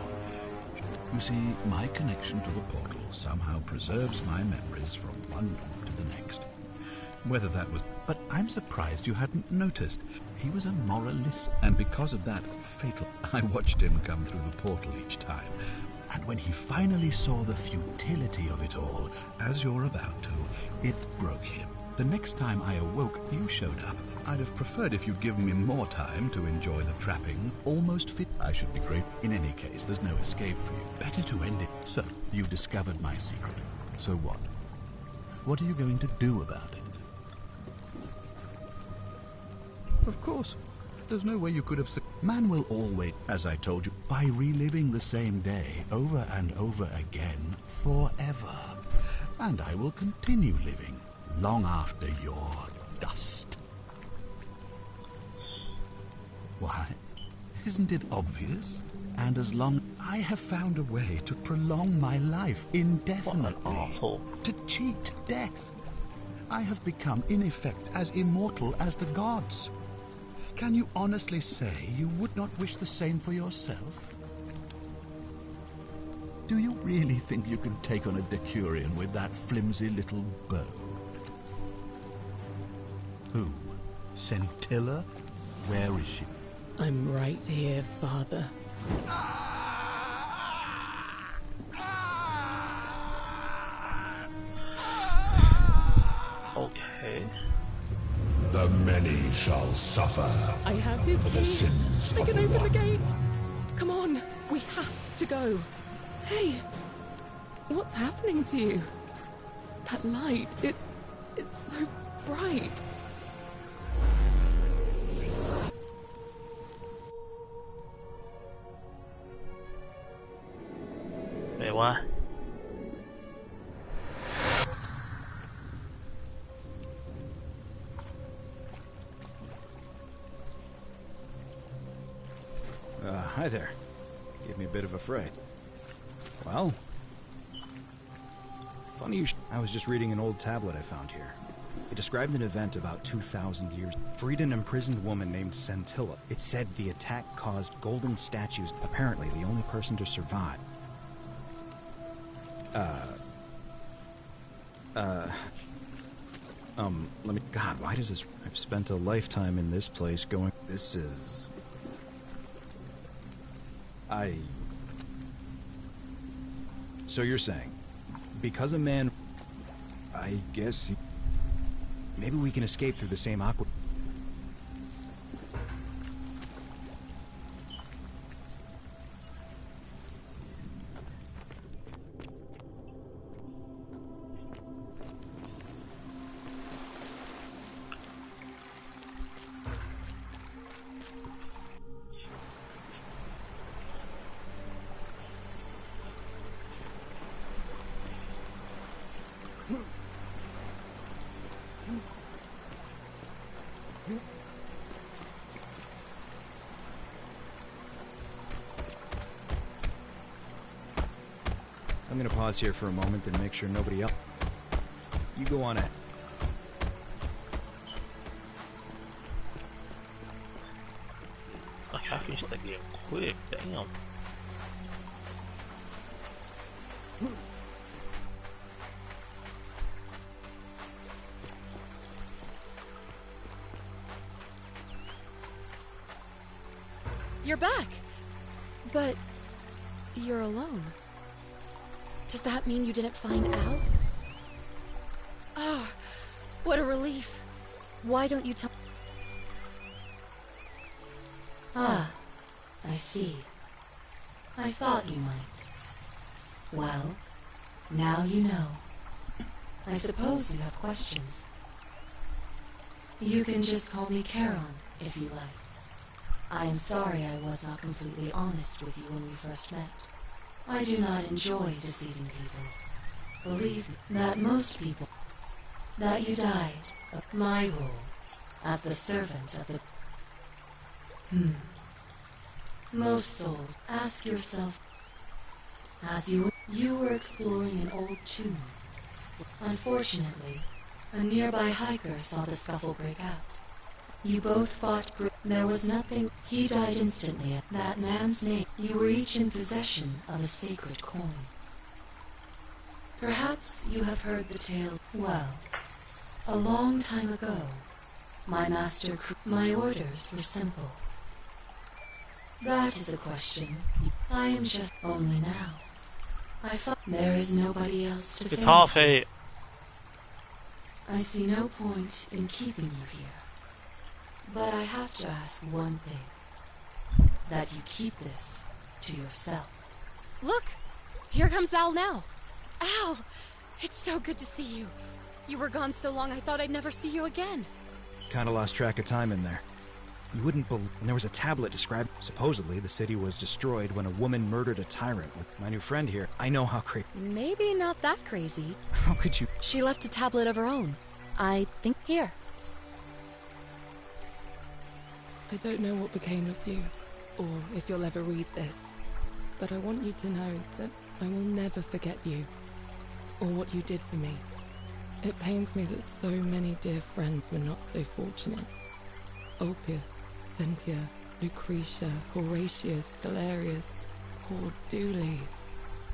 Speaker 7: You see, my connection to the portal somehow preserves my memories from one loop to the next. Whether that was... But I'm surprised you hadn't noticed. He was a moralist, and because of that fatal... I watched him come through the portal each time. And when he finally saw the futility of it all, as you're about to, it broke him. The next time I awoke, you showed up. I'd have preferred if you'd given me more time to enjoy the trapping. Almost fit. I should be great. In any case, there's no escape for you. Better to end it. So, you discovered my secret. So what? What are you going to do about it? Of course. There's no way you could have... Man will always, as I told you, by reliving the same day over and over again forever. And I will continue living long after your dust. Why? Isn't it obvious? And as long... I have found a way to prolong my life indefinitely. To cheat death. I have become, in effect, as immortal as the gods. Can you honestly say you would not wish the same for yourself? Do you really think you can take on a Decurion with that flimsy little bow? Who? Scintilla? Where is she?
Speaker 14: I'm right here, Father.
Speaker 21: Okay.
Speaker 8: The many shall suffer.
Speaker 14: I have his
Speaker 8: for the
Speaker 14: key.
Speaker 8: sins
Speaker 14: I
Speaker 8: of
Speaker 14: can
Speaker 8: the
Speaker 14: open the
Speaker 8: one.
Speaker 14: gate. Come on, we have to go. Hey, what's happening to you? That light, it's so bright.
Speaker 21: Wait, what?
Speaker 2: Hi there. Gave me a bit of a fright. Well, funny you I was just reading an old tablet I found here. It described an event about 2,000 years. Freed an imprisoned woman named Scintilla. It said the attack caused golden statues, apparently the only person to survive. Let me... God, why does this... I've spent a lifetime in this place going... This is... So you're saying, because a man... I guess... Maybe we can escape through the same aqua... I'm gonna pause here for a moment and make sure nobody else... You go on ahead.
Speaker 21: I finished the game quick, damn.
Speaker 1: You're back! But... you're alone. Does that mean you didn't find Al? Ah, what a relief. Why don't you tell...
Speaker 9: Ah, I see. I thought you might. Well, now you know. I suppose you have questions. You can just call me Charon, if you like. I am sorry I was not completely honest with you when we first met. I do not enjoy deceiving people. Believe me, that most people... That you died. My role as the servant of the... Most souls, ask yourself... As you were exploring an old tomb. Unfortunately, a nearby hiker saw the scuffle break out. You both fought. There was nothing. He died instantly. That man's name. You were each in possession of a sacred coin. Perhaps you have heard the tales. Well, a long time ago, my orders were simple. That is a question. I am just only now. I thought there is nobody else to favor. I see no point in keeping you here. But I have to ask one thing. That you keep this to yourself.
Speaker 1: Look! Here comes Al now. Al! It's so good to see you. You were gone so long I thought I'd never see you again.
Speaker 2: Kinda lost track of time in there. You wouldn't believe... There was a tablet described... Supposedly, the city was destroyed when a woman murdered a tyrant. With my new friend here, I know how crazy...
Speaker 1: Maybe not that crazy.
Speaker 2: How could you...
Speaker 1: She left a tablet of her own. I think here.
Speaker 14: I don't know what became of you, or if you'll ever read this, but I want you to know that I will never forget you, or what you did for me. It pains me that so many dear friends were not so fortunate. Ulpius, Sentia, Lucretia, Horatius, Galerius, poor Dooley,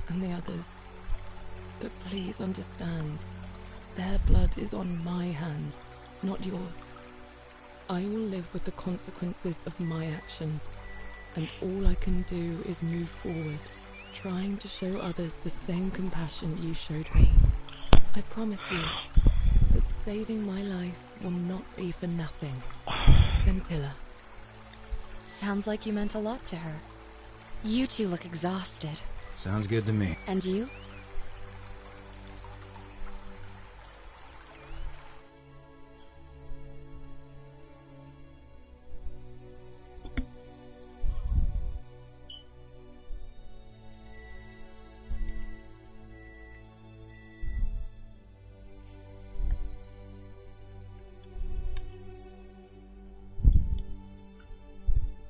Speaker 14: and the others. But please understand, their blood is on my hands, not yours. I will live with the consequences of my actions, and all I can do is move forward, trying to show others the same compassion you showed me. I promise you that saving my life will not be for nothing. Scintilla.
Speaker 1: Sounds like you meant a lot to her. You two look exhausted.
Speaker 2: Sounds good to me.
Speaker 1: And you?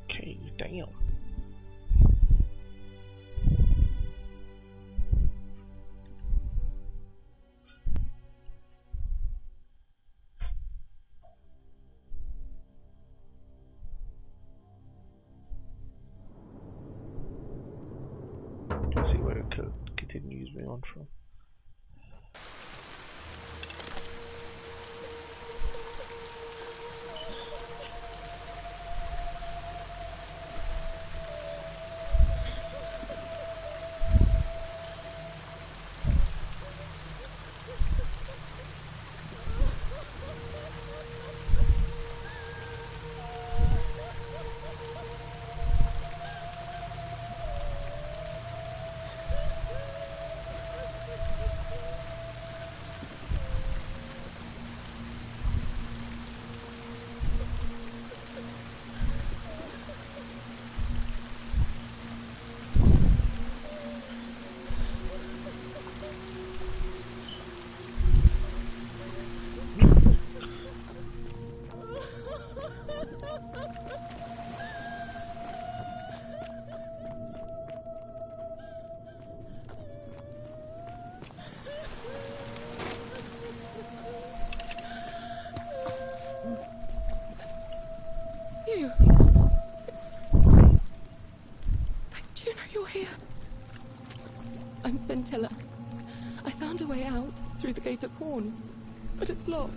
Speaker 16: Okay, damn. Let's see where it continues me on from.
Speaker 14: You. Thank Juno you're here. I'm Scintilla. I found a way out through the Gate of Horn, but it's locked.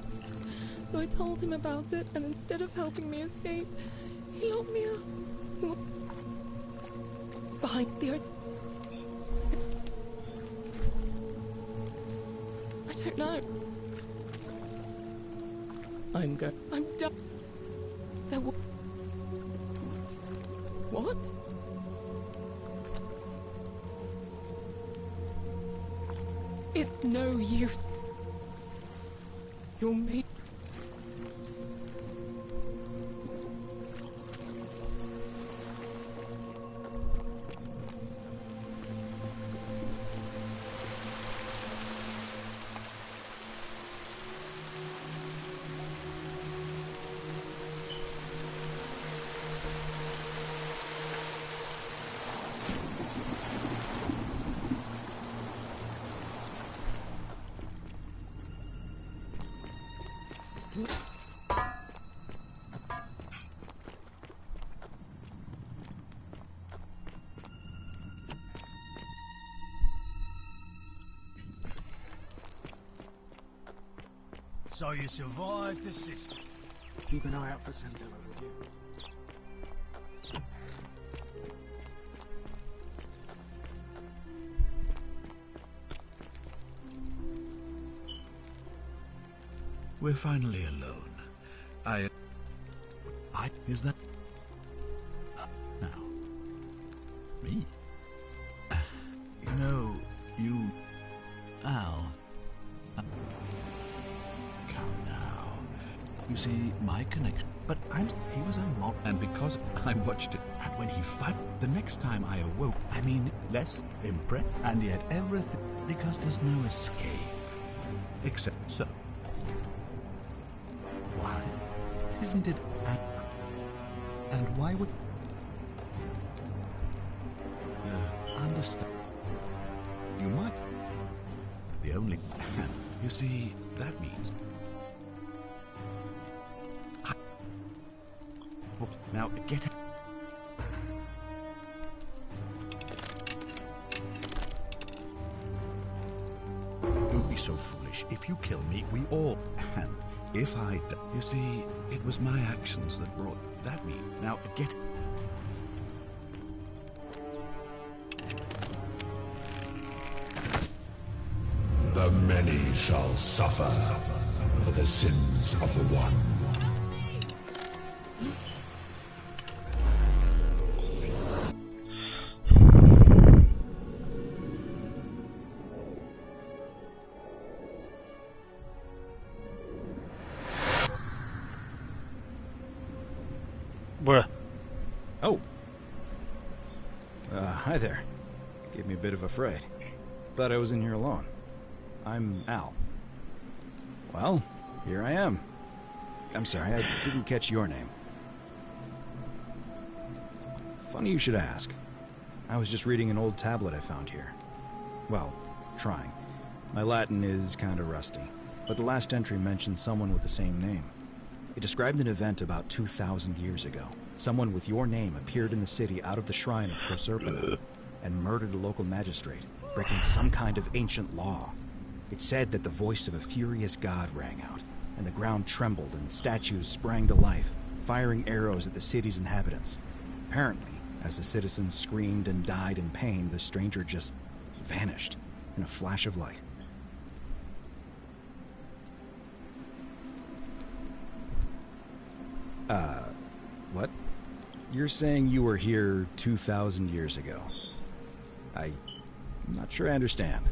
Speaker 14: So I told him about it, and instead of helping me escape, he locked me up. Behind the... I don't know. I'm done. There was... What? It's no use. You're made...
Speaker 18: So you survived the system.
Speaker 6: Keep an eye out for Scintilla, would you?
Speaker 7: We're finally alone. Is that... now. Me? You know, you... Al... come now. You see, my connection... But he was a mob, and because I watched it, and when he fight, the next time I awoke, I mean, less impressed, and yet everything... Because there's no escape. Except so. Why? Isn't it... And why would... understand. You might... The only... You see, that means... Oh, now, get out. Don't be so foolish. If you kill me, we all... And if I... You see, it was my actions that brought that me. Now, get...
Speaker 8: The many shall suffer for the sins of the one.
Speaker 16: Bruh.
Speaker 2: Oh. Hi there. Gave me a bit of a fright. Thought I was in here alone. I'm Al. Well, here I am. I'm sorry, I didn't catch your name. Funny you should ask. I was just reading an old tablet I found here. Well, trying. My Latin is kinda rusty, but the last entry mentioned someone with the same name. It described an event about 2,000 years ago. Someone with your name appeared in the city out of the shrine of Proserpina and murdered a local magistrate, breaking some kind of ancient law. It said that the voice of a furious god rang out, and the ground trembled and statues sprang to life, firing arrows at the city's inhabitants. Apparently, as the citizens screamed and died in pain, the stranger just vanished in a flash of light. What? You're saying you were here 2,000 years ago? I'm not sure I understand.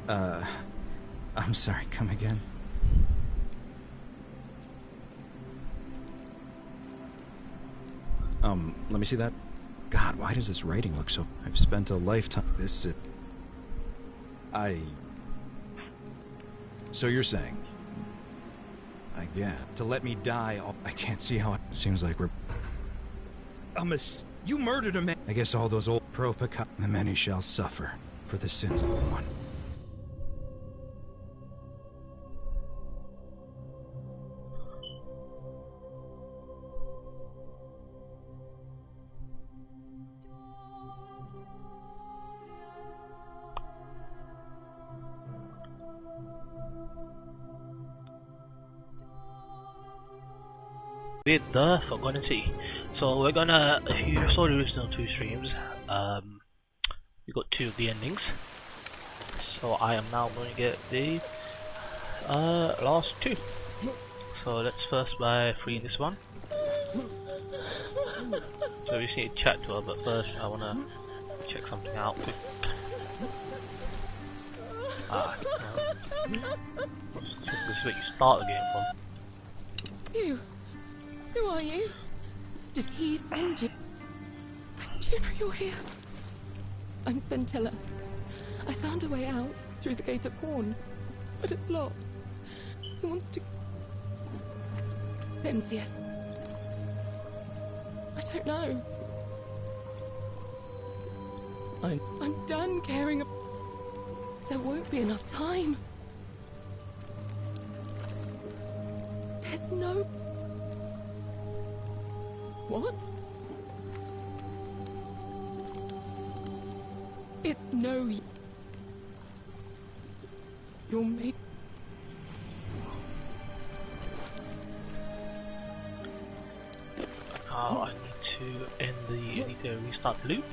Speaker 2: I'm sorry, come again? Let me see that. God, why does this writing look so... I've spent a lifetime... So you're saying... Again, to let me die, I can't see how it... Seems like we're... You murdered a man! I guess all those old propica... The many shall suffer for the sins of the one.
Speaker 16: With the Forgotten City. So we're gonna, if you saw the original two streams, we got two of the endings. So I am now going to get the last two. So let's first by freeing this one. So we just need to chat to her, but first I wanna check something out quick. This is where you start the game from.
Speaker 14: You? Who are you? Did he send you? Do you know you're here? I'm Scintilla. I found a way out through the Gate of Horn, but it's locked. He wants to... Sentius. I don't know. I'm done caring. There won't be enough time. There's no... What? It's no... You're made...
Speaker 16: I need to end the... I need to restart the loop.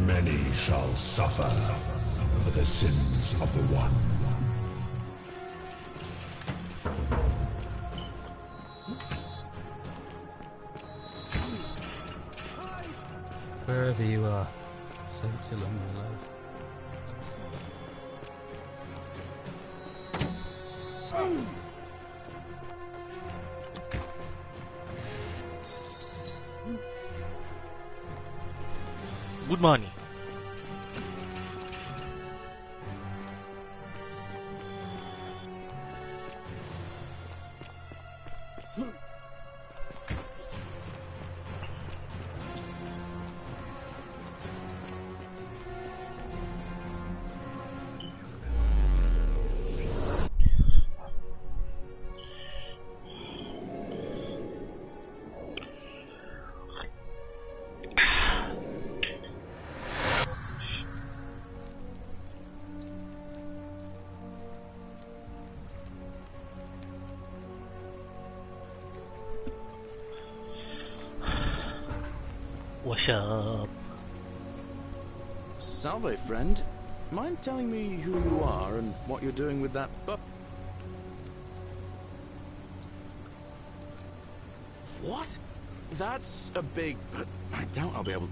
Speaker 8: many shall suffer for the sins of the one.
Speaker 21: Wherever you are, Scintilla, my love.
Speaker 16: Good morning. What's up?
Speaker 3: Salve, friend. Mind telling me who you are and what you're doing with that What? That's a big... but I doubt I'll be able...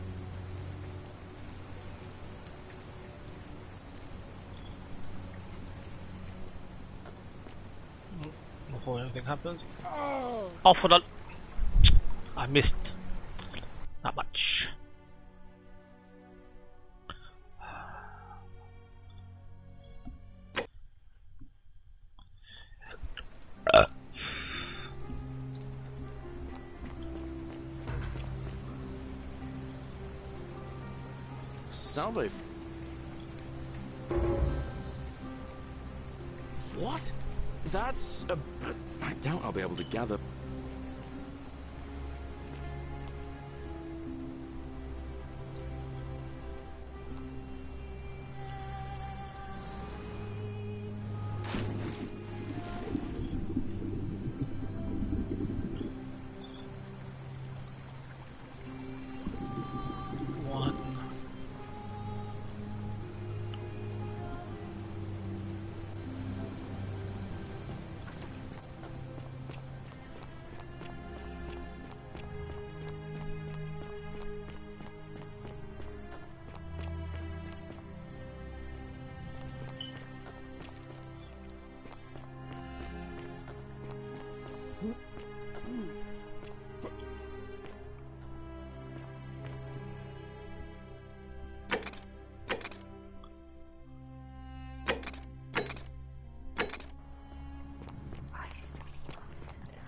Speaker 16: Before anything happens. Oh, for the... I missed. Not much.
Speaker 3: Salve. What? That's a... but I doubt I'll be able to gather...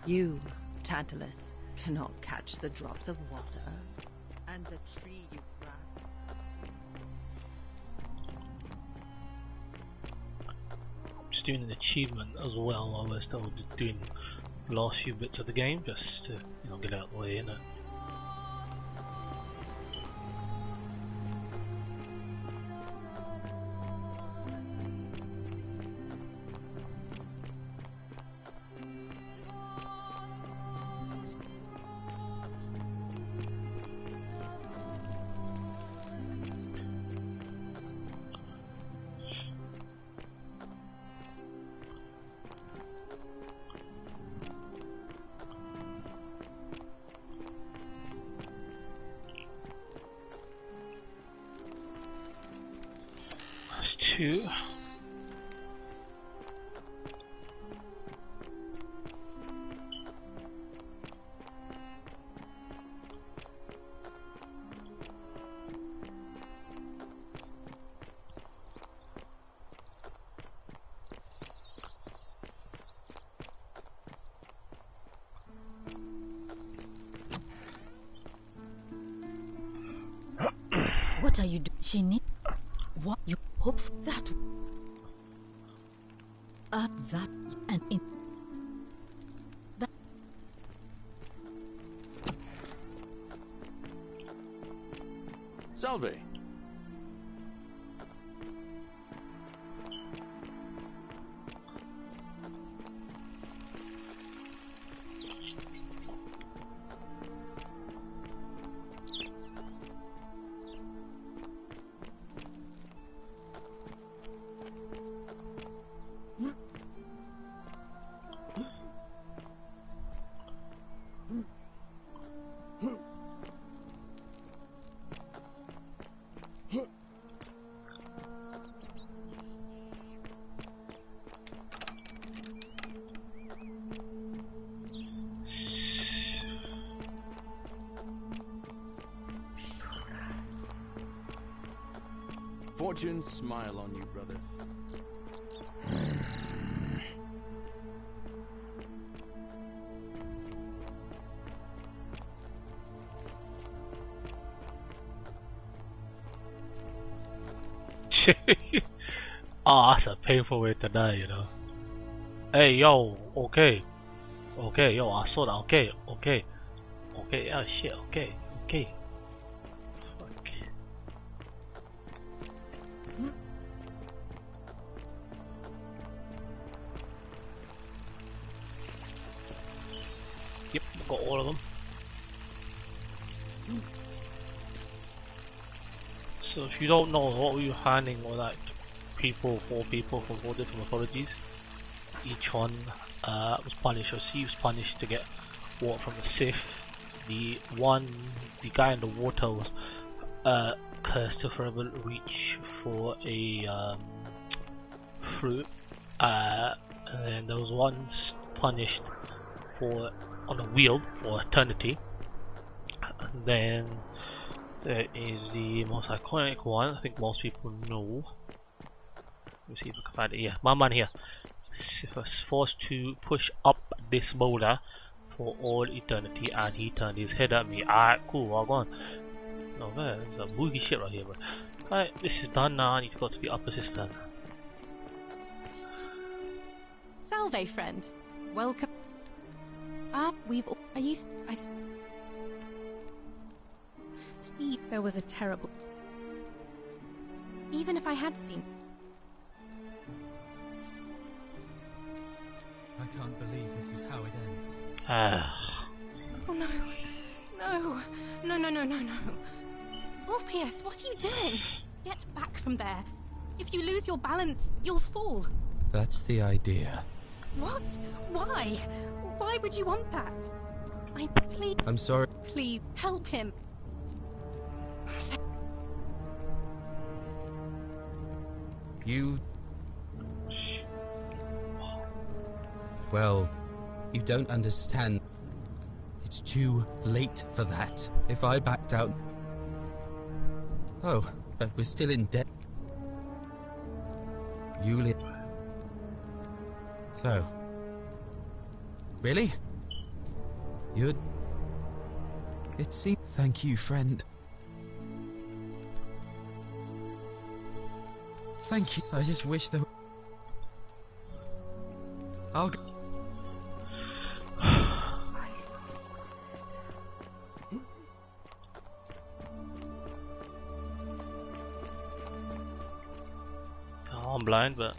Speaker 19: You, Tantalus, cannot catch the drops of water, and the tree you grasp.
Speaker 16: Just doing an achievement as well while we're still doing the last few bits of the game, just to get out of the way, innit? Two.
Speaker 9: What are you doing? She need what you hope for that. That and in that.
Speaker 3: Salve. fortune smile on you, brother.
Speaker 16: Oh, that's a painful way to die, you know. Hey, yo, okay. Okay, yo, I saw that. Okay, okay. Okay, oh shit, okay, okay. Fuck. Yep, got all of them. So if you don't know what we're handing or like four people from 4 different mythologies, each one was punished, or she was punished to get water from the Sith. The guy in the water was cursed to forever reach for a fruit, and then there was one punished on a wheel for eternity. And then there is the most iconic one, I think most people know. Let me see if I can find it here. My man here was forced to push up this boulder for all eternity, and he turned his head at me. Alright, cool, I'll go on. No, man, there's some boogie shit right here, bro. Alright, this is done now. I need to go to the upper cistern.
Speaker 1: Salve, friend. Welcome. There was a terrible... Even if I had seen...
Speaker 21: I can't believe this is how it ends.
Speaker 1: Oh no. No. Ulpius, what are you doing? Get back from there. If you lose your balance, you'll fall.
Speaker 21: That's the idea.
Speaker 1: What? Why? Why would you want that? Please...
Speaker 21: I'm sorry.
Speaker 1: Please, help him.
Speaker 21: You... Well, you don't understand. It's too late for that. If I backed out... Oh, but we're still in debt. Yulia... So... Really? You'd... It seems... Thank you, friend. Thank you. I just wish there were... I'll go...
Speaker 16: Oh, I'm blind, but...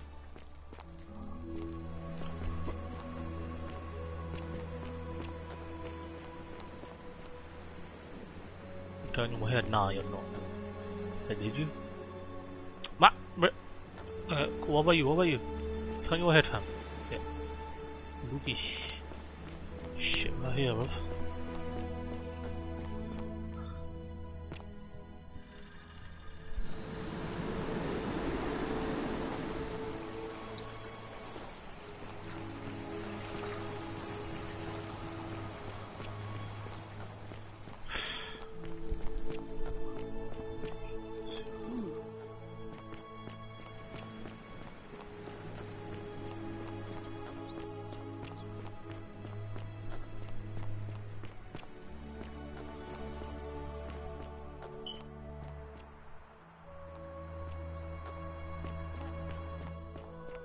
Speaker 16: Turn your head now, you're not. Did you? What about you? Turn your head, fam. Yeah. Looky. Shit right here, bro.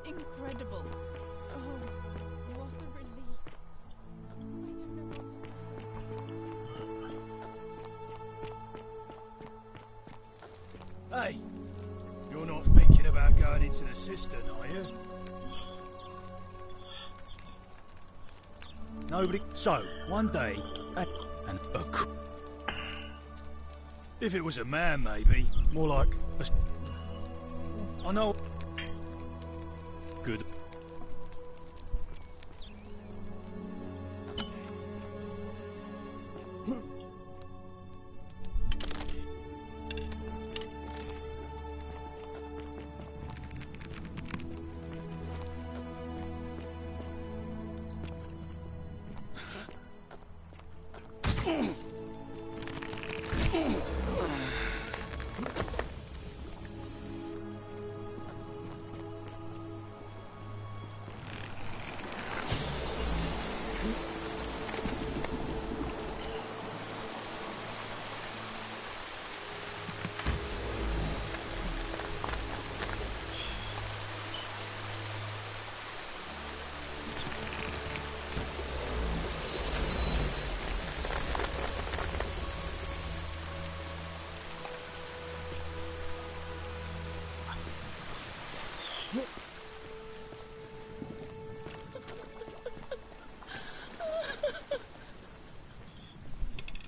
Speaker 1: Incredible. Oh, what a relief.
Speaker 18: Hey, you're not thinking about going into the cistern, are you? Nobody... So, one day, if it was a man, maybe. More like a... I know... Good.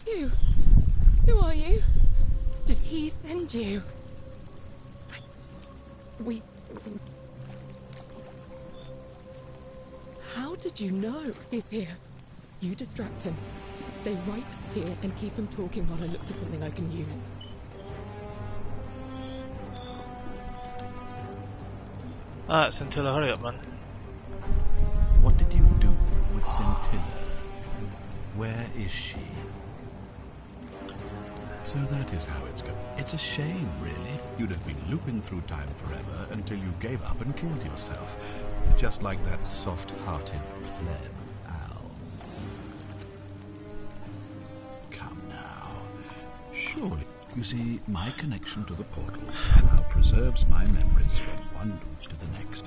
Speaker 14: You? Who are you? Did he send you? We... How did you know? He's here. You distract him. Stay right here and keep him talking while I look for something I can use.
Speaker 16: Alright, Scintilla, hurry up, man.
Speaker 7: What did you do with Scintilla? Where is she? So that is how it's going. It's a shame, really. You'd have been looping through time forever until you gave up and killed yourself. Just like that soft-hearted pleb, Al. Come now. Surely. You see, my connection to the portal somehow preserves my memories from one loop to the next.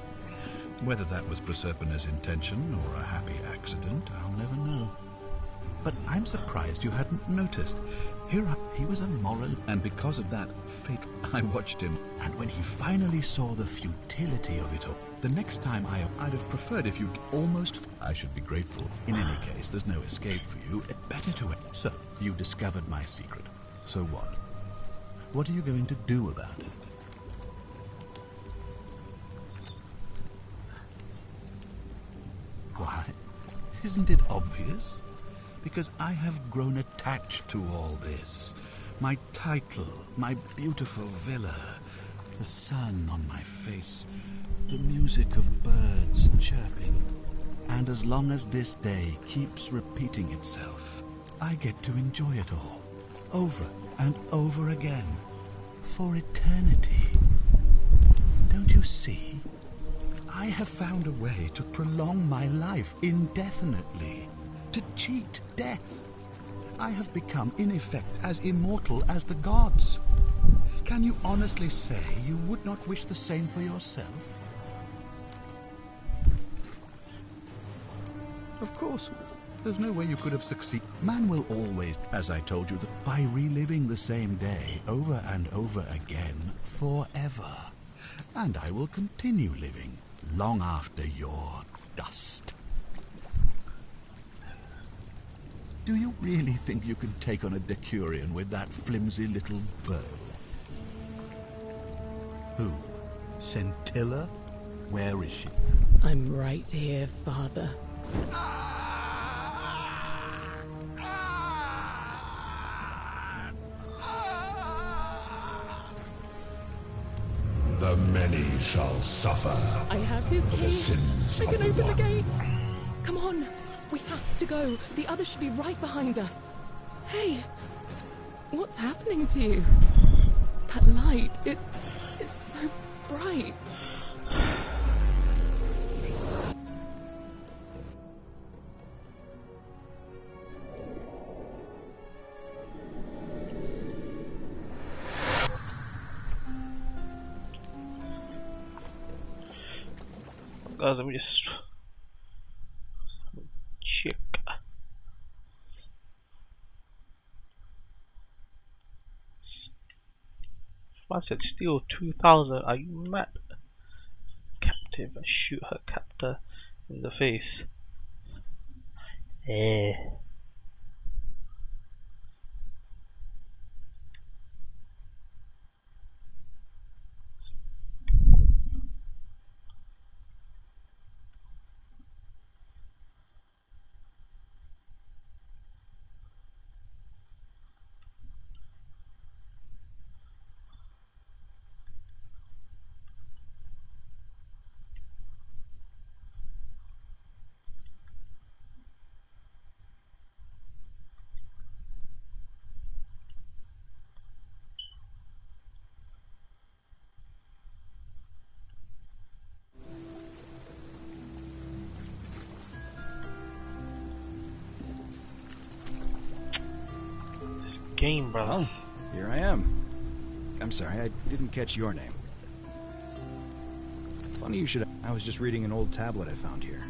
Speaker 7: Whether that was Proserpina's intention or a happy accident, I'll never know. But I'm surprised you hadn't noticed. He was a moral, and because of that fate, I watched him. And when he finally saw the futility of it all, the next time I'd have preferred if you'd almost... I should be grateful. In any case, there's no escape for you. Better to it. So, you discovered my secret. So what? What are you going to do about it? Why? Isn't it obvious? Because I have grown attached to all this. My title, my beautiful villa, the sun on my face, the music of birds chirping. And as long as this day keeps repeating itself, I get to enjoy it all, over and over again, for eternity. Don't you see? I have found a way to prolong my life indefinitely. To cheat death. I have become, in effect, as immortal as the gods. Can you honestly say you would not wish the same for yourself? Of course, there's no way you could have succeeded. Man will always, as I told you, by reliving the same day over and over again forever. And I will continue living long after your dust. Do you really think you can take on a Decurion with that flimsy little bow? Who? Scintilla? Where is she?
Speaker 14: I'm right here, Father.
Speaker 8: The many shall suffer.
Speaker 14: I have his
Speaker 8: for
Speaker 14: key.
Speaker 8: the sins
Speaker 14: I
Speaker 8: of
Speaker 14: can
Speaker 8: the
Speaker 14: open
Speaker 8: one.
Speaker 14: the gate. Come on. We have to go. The others should be right behind us. Hey, what's happening to you? That light, it's so bright.
Speaker 16: Guys, let me just check. I said steal 2,000. Are you mad? Captive and shoot her captor in the face. Game, brother.
Speaker 2: Well, here I am. I'm sorry, I didn't catch your name. Funny you should. I was just reading an old tablet I found here.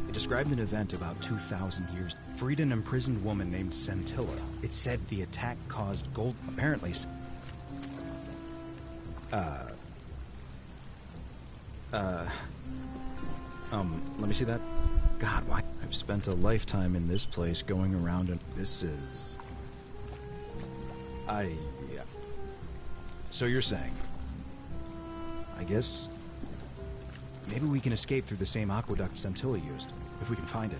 Speaker 2: It described an event about 2,000 years. Freed an imprisoned woman named Scintilla. It said the attack caused gold. Apparently. Let me see that. God, why? I've spent a lifetime in this place going around and this is... yeah. So you're saying... I guess... maybe we can escape through the same aqueduct Scintilla used, if we can find it.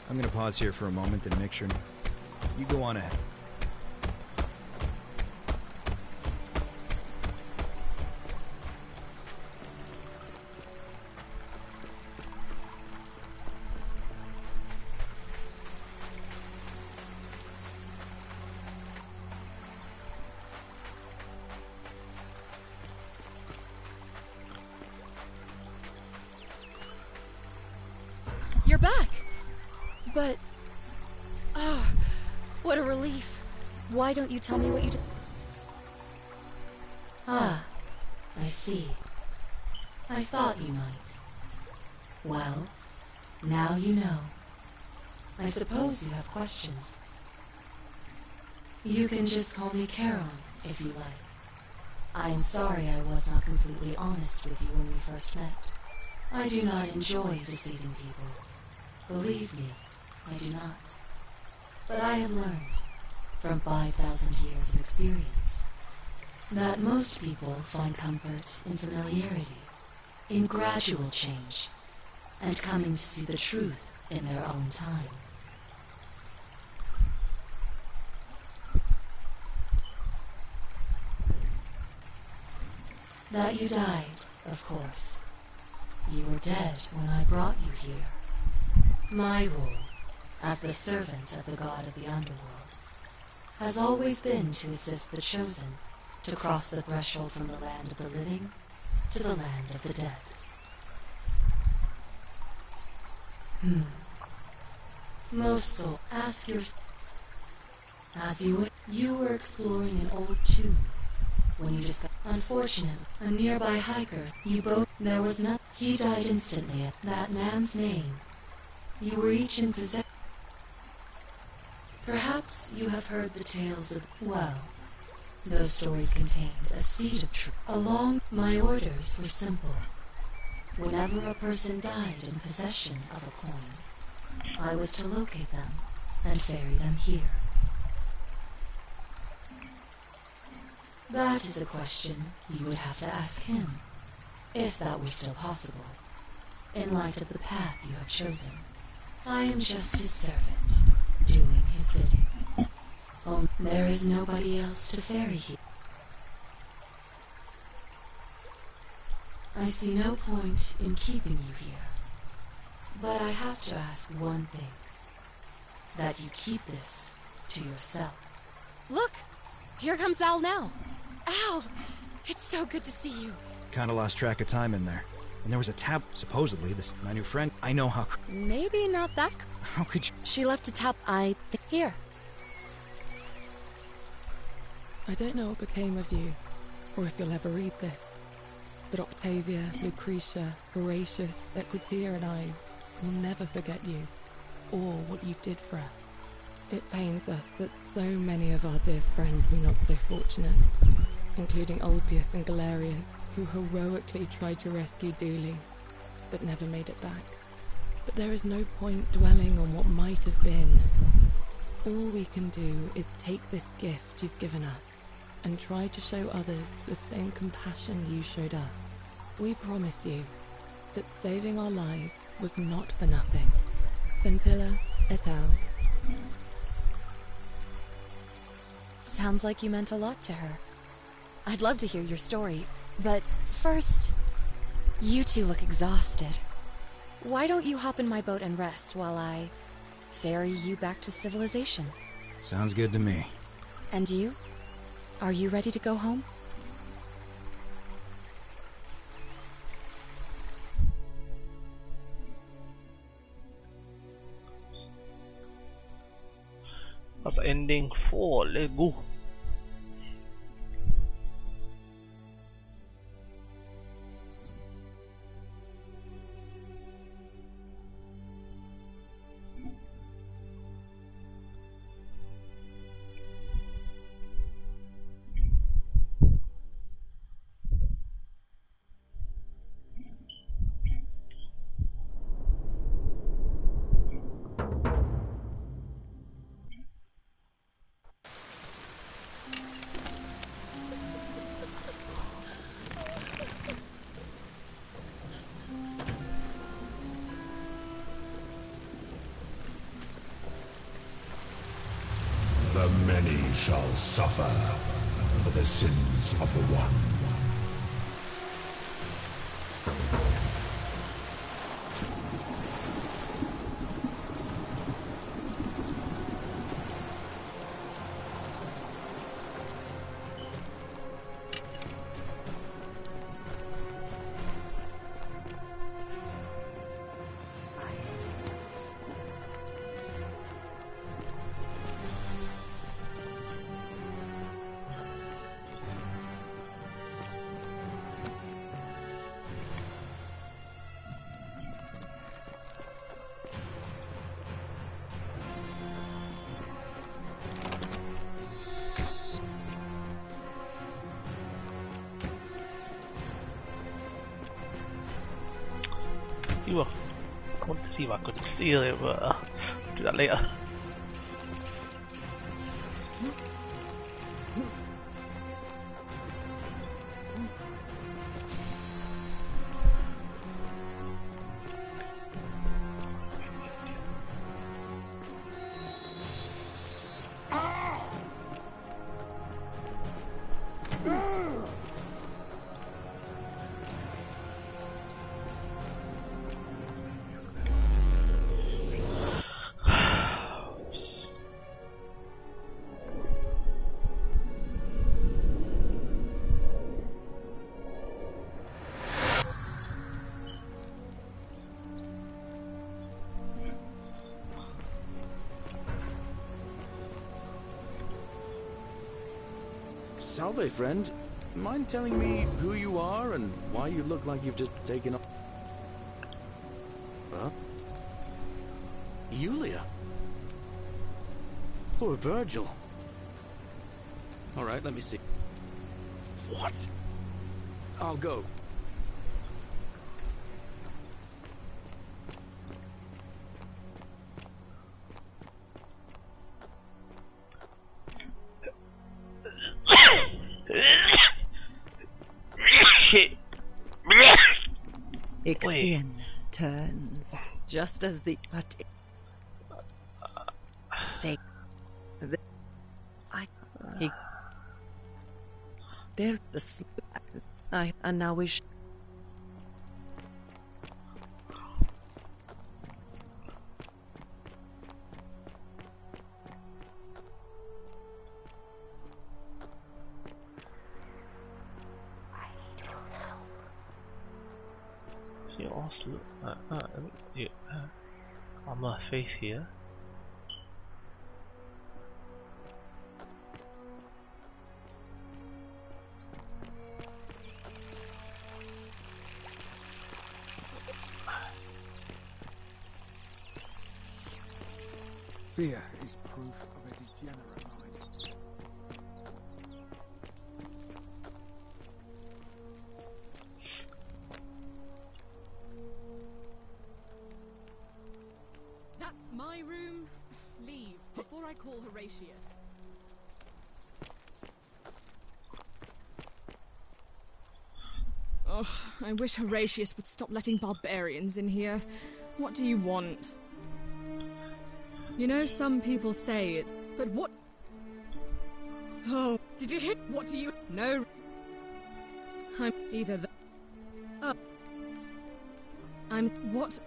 Speaker 2: I'm gonna pause here for a moment and make sure... You go on ahead.
Speaker 1: You're back! But... ah, what a relief. Why don't you tell me what you did?
Speaker 15: Ah, I see. I thought you might. Well, now you know. I suppose you have questions. You can just call me Charon, if you like. I am sorry I was not completely honest with you when we first met. I do not enjoy deceiving people. Believe me, I do not. But I have learned, from 5,000 years of experience, that most people find comfort in familiarity, in gradual change, and coming to see the truth in their own time. That you died, of course. You were dead when I brought you here. My role, as the servant of the god of the underworld, has always been to assist the chosen to cross the threshold from the land of the living to the land of the dead. Most souls, ask yourself, as you were exploring an old tomb when you discovered, unfortunately, a nearby hiker, there was nothing. He died instantly at that man's name. You were each in possession. Perhaps you have heard the tales of, well, those stories contained a seed of truth. My orders were simple. Whenever a person died in possession of a coin, I was to locate them and ferry them here. That is a question you would have to ask him, if that were still possible, in light of the path you have chosen. I am just his servant, doing his bidding. Oh, there is nobody else to ferry here. I see no point in keeping you here, but I have to ask one thing. That you keep this to yourself.
Speaker 1: Look! Here comes Al now. Al! It's so good to see you.
Speaker 2: Kinda lost track of time in there. And there was a tab, supposedly, my new friend. I know how...
Speaker 1: Maybe not that...
Speaker 2: How could you...
Speaker 1: She left a tab, Here.
Speaker 14: I don't know what became of you, or if you'll ever read this, but Octavia, Lucretia, Horatius, Equitia and I will never forget you, or what you did for us. It pains us that so many of our dear friends were not so fortunate, including Ulpius and Galerius, who heroically tried to rescue Dooley, but never made it back. But there is no point dwelling on what might have been. All we can do is take this gift you've given us, and try to show others the same compassion you showed us. We promise you that saving our lives was not for nothing. Scintilla et al.
Speaker 1: Sounds like you meant a lot to her. I'd love to hear your story, but first, you two look exhausted. Why don't you hop in my boat and rest while I ferry you back to civilization?
Speaker 2: Sounds good to me.
Speaker 1: And you? Are you ready to go home?
Speaker 16: That's ending 4. Let's go.
Speaker 8: The many shall suffer for the sins of the one.
Speaker 16: I want to see if I could steal it, but I'll do that later.
Speaker 3: Salve, friend. Mind telling me who you are and why you look like you've just taken off? Huh? Yulia? Poor Virgil. Alright, let me see. What? I'll go.
Speaker 19: Ixion turns just as the say there the I and now we
Speaker 16: on my face here.
Speaker 6: Fear is proof of a degenerate mind.
Speaker 4: That's my room. Leave before I call Horatius. Ugh, I wish Horatius would stop letting barbarians in here. What do you want? You know, some people say it's... But what... Oh, did you hit... What do you... No. I'm either the... Oh. I'm... What...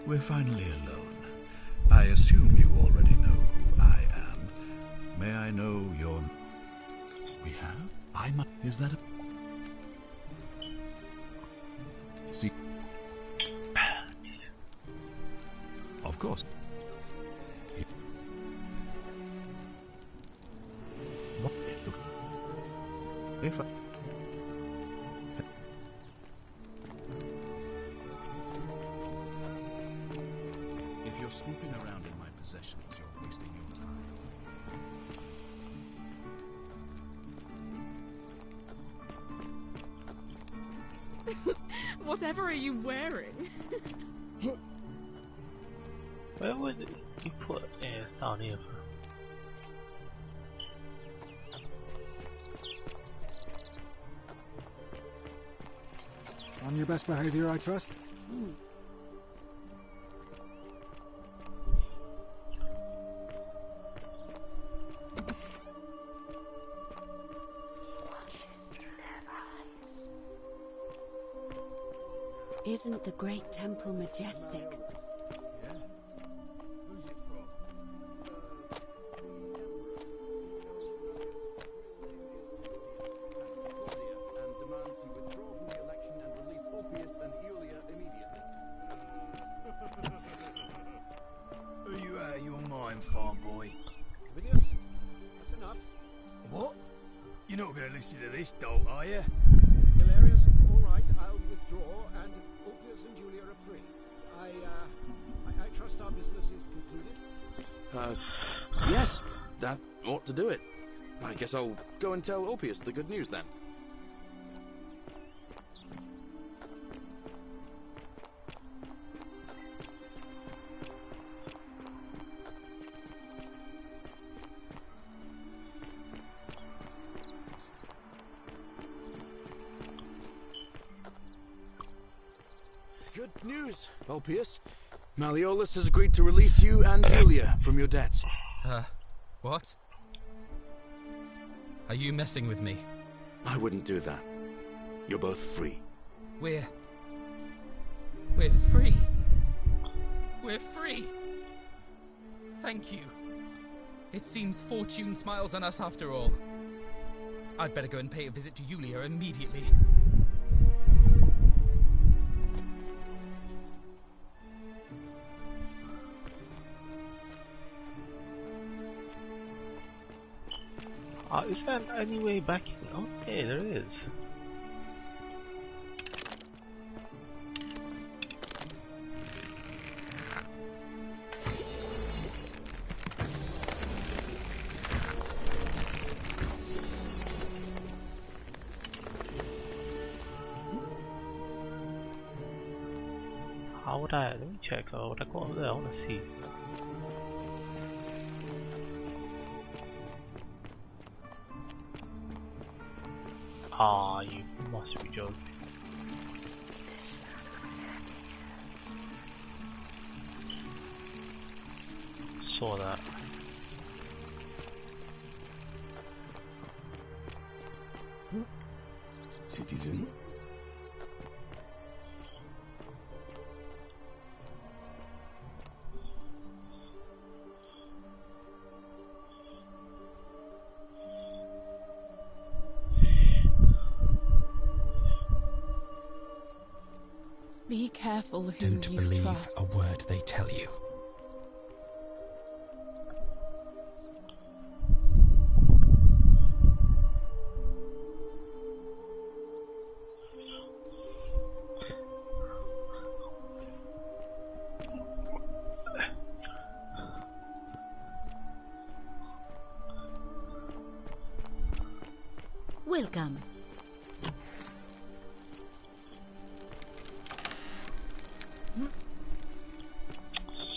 Speaker 7: We're finally alone. I assume you already know who I am. May I know your... We have? I might. Is that a. See. Of course. What? Look. If I. If you're snooping around in my possessions, you're wasting your time.
Speaker 4: Whatever are you wearing?
Speaker 16: Where would you put it down here?
Speaker 6: On your best behavior, I trust?
Speaker 13: Isn't the great temple majestic?
Speaker 18: Are you out of your mind, farm boy?
Speaker 17: Ovidius, that's enough.
Speaker 18: What? You're not going to listen to this dolt, are you?
Speaker 17: Galerius, all right, I'll withdraw, and Ulpius and Julia are free. I trust our business is concluded.
Speaker 3: Yes, that ought to do it. I guess I'll go and tell Ulpius the good news then. Good news, Ulpius. Malleolus has agreed to release you and Julia from your debts.
Speaker 21: What? Are you messing with me?
Speaker 3: I wouldn't do that. You're both free.
Speaker 21: We're free. We're free. Thank you. It seems fortune smiles on us after all. I'd better go and pay a visit to Julia immediately.
Speaker 16: Is there any way back? Okay, there is. How would I? Let me check. How would I go over there? I want to see. Ah, you must be joking. Saw that.
Speaker 12: Citizen?
Speaker 4: Be careful who
Speaker 21: Don't
Speaker 4: you
Speaker 21: believe
Speaker 4: trust.
Speaker 21: a word they tell you.
Speaker 9: Welcome.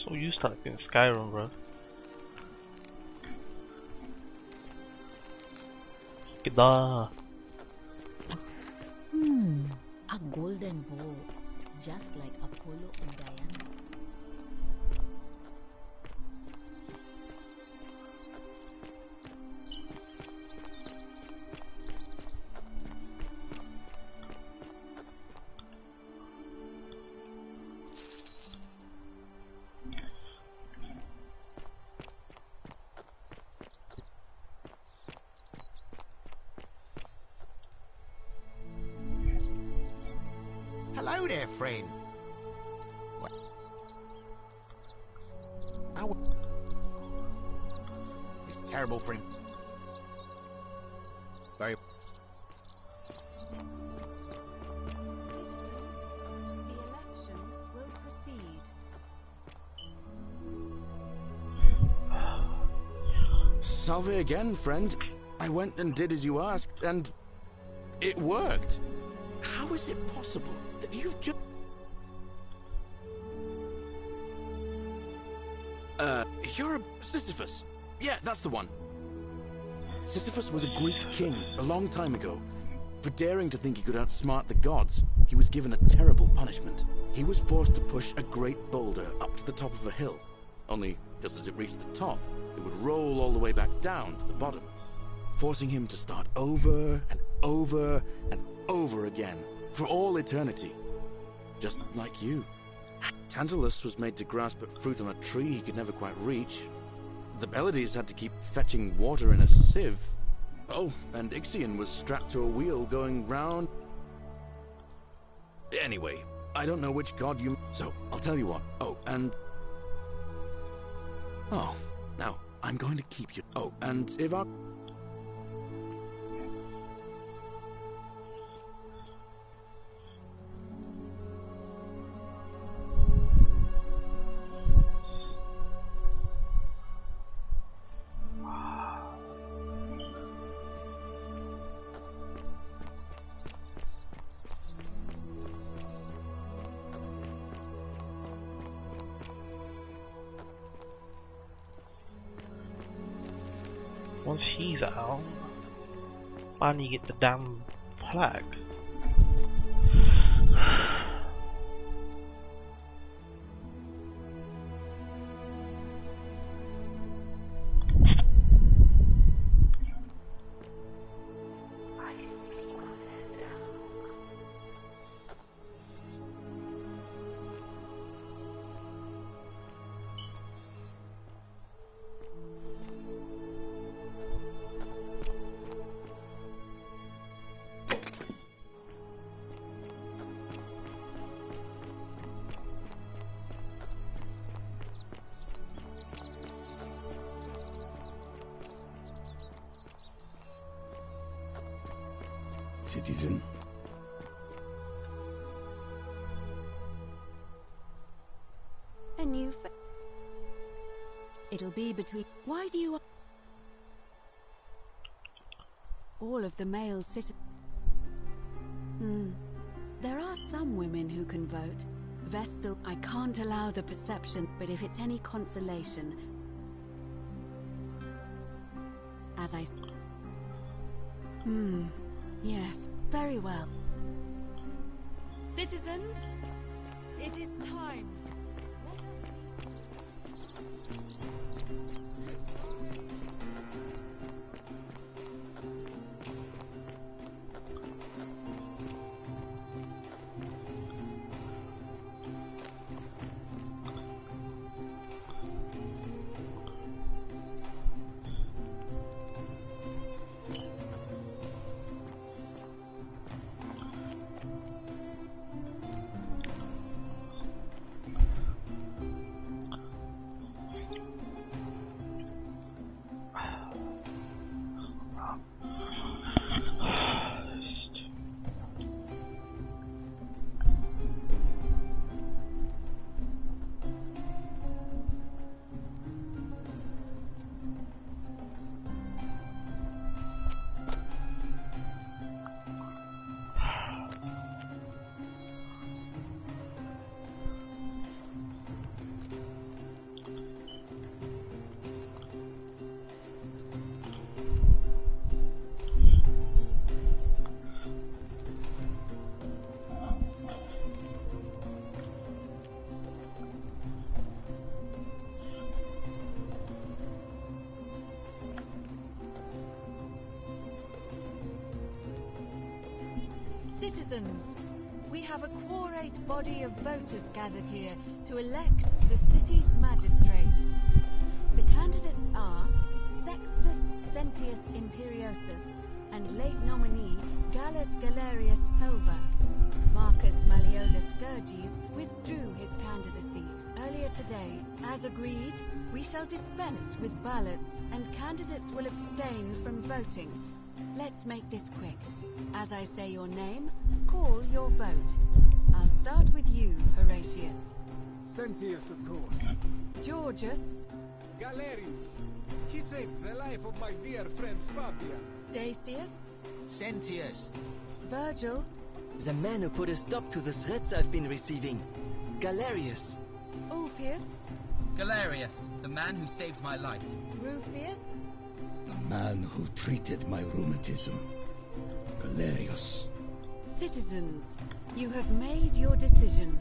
Speaker 16: So you stuck in Skyrim, bro. G'da.
Speaker 9: A golden bow, just like Apollo and Diana.
Speaker 10: there, friend? What? It's terrible for him. Very...
Speaker 3: Salve again, friend. I went and did as you asked, and it worked. How is it possible that you've just... You're a Sisyphus. Yeah, that's the one. Sisyphus was a Greek king a long time ago. For daring to think he could outsmart the gods, he was given a terrible punishment. He was forced to push a great boulder up to the top of a hill. Only, just as it reached the top, it would roll all the way back down to the bottom, forcing him to start over and over and over again, for all eternity. Just like you. Tantalus was made to grasp at fruit on a tree he could never quite reach. The Bellides had to keep fetching water in a sieve. Oh, and Ixion was strapped to a wheel going round. Anyway, I don't know which god you... So, I'll tell you what. Oh, and... Oh, now, I'm going to keep you... Oh, and if I...
Speaker 16: Once he's out, why don't you get the damn flag?
Speaker 12: Citizen.
Speaker 13: A new It'll be between... Why do you... All of the male citizens... There are some women who can vote. Vestal, I can't allow the perception, but if it's any consolation... As I... Yes, very well.
Speaker 20: Citizens, it is time. Citizens, we have a quorate body of voters gathered here to elect the city's magistrate. The candidates are Sextus Sentius Imperiosus and late nominee Gallus Galerius Helva. Marcus Malleolus Gurges withdrew his candidacy earlier today. As agreed, we shall dispense with ballots, and candidates will abstain from voting. Let's make this quick. As I say your name, call your vote. I'll start with you, Horatius.
Speaker 6: Sentius, of course.
Speaker 20: Georgius.
Speaker 5: Galerius. He saved the life of my dear friend Fabian.
Speaker 20: Dacius.
Speaker 11: Sentius.
Speaker 20: Virgil.
Speaker 11: The man who put a stop to the threats I've been receiving. Galerius.
Speaker 20: Ulpius.
Speaker 21: Galerius, the man who saved my life.
Speaker 20: Rufius.
Speaker 12: The man who treated my rheumatism. Galerius.
Speaker 20: Citizens, you have made your decision.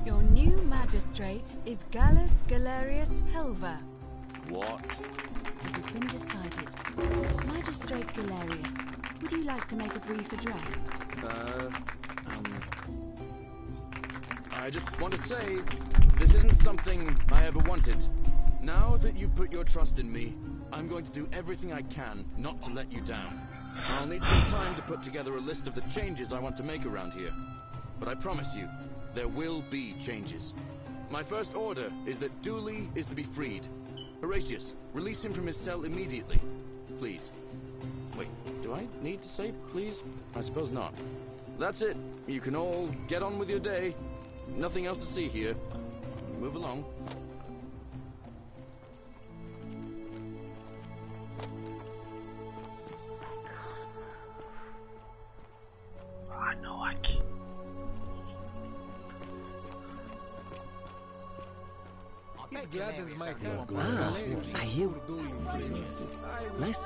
Speaker 20: Your new magistrate is Gallus Galerius Helver.
Speaker 3: What?
Speaker 20: It has been decided. Magistrate Galerius, would you like to make a brief address?
Speaker 3: I just want to say, this isn't something I ever wanted. Now that you've put your trust in me, I'm going to do everything I can not to let you down. I'll need some time to put together a list of the changes I want to make around here. But I promise you, there will be changes. My first order is that Dooley is to be freed. Horatius, release him from his cell immediately. Please. Wait, do I need to say please? I suppose not. That's it. You can all get on with your day. Nothing else to see here. Move along.
Speaker 16: I know I can.
Speaker 5: He gladdens my heart.
Speaker 11: I hear. Nice.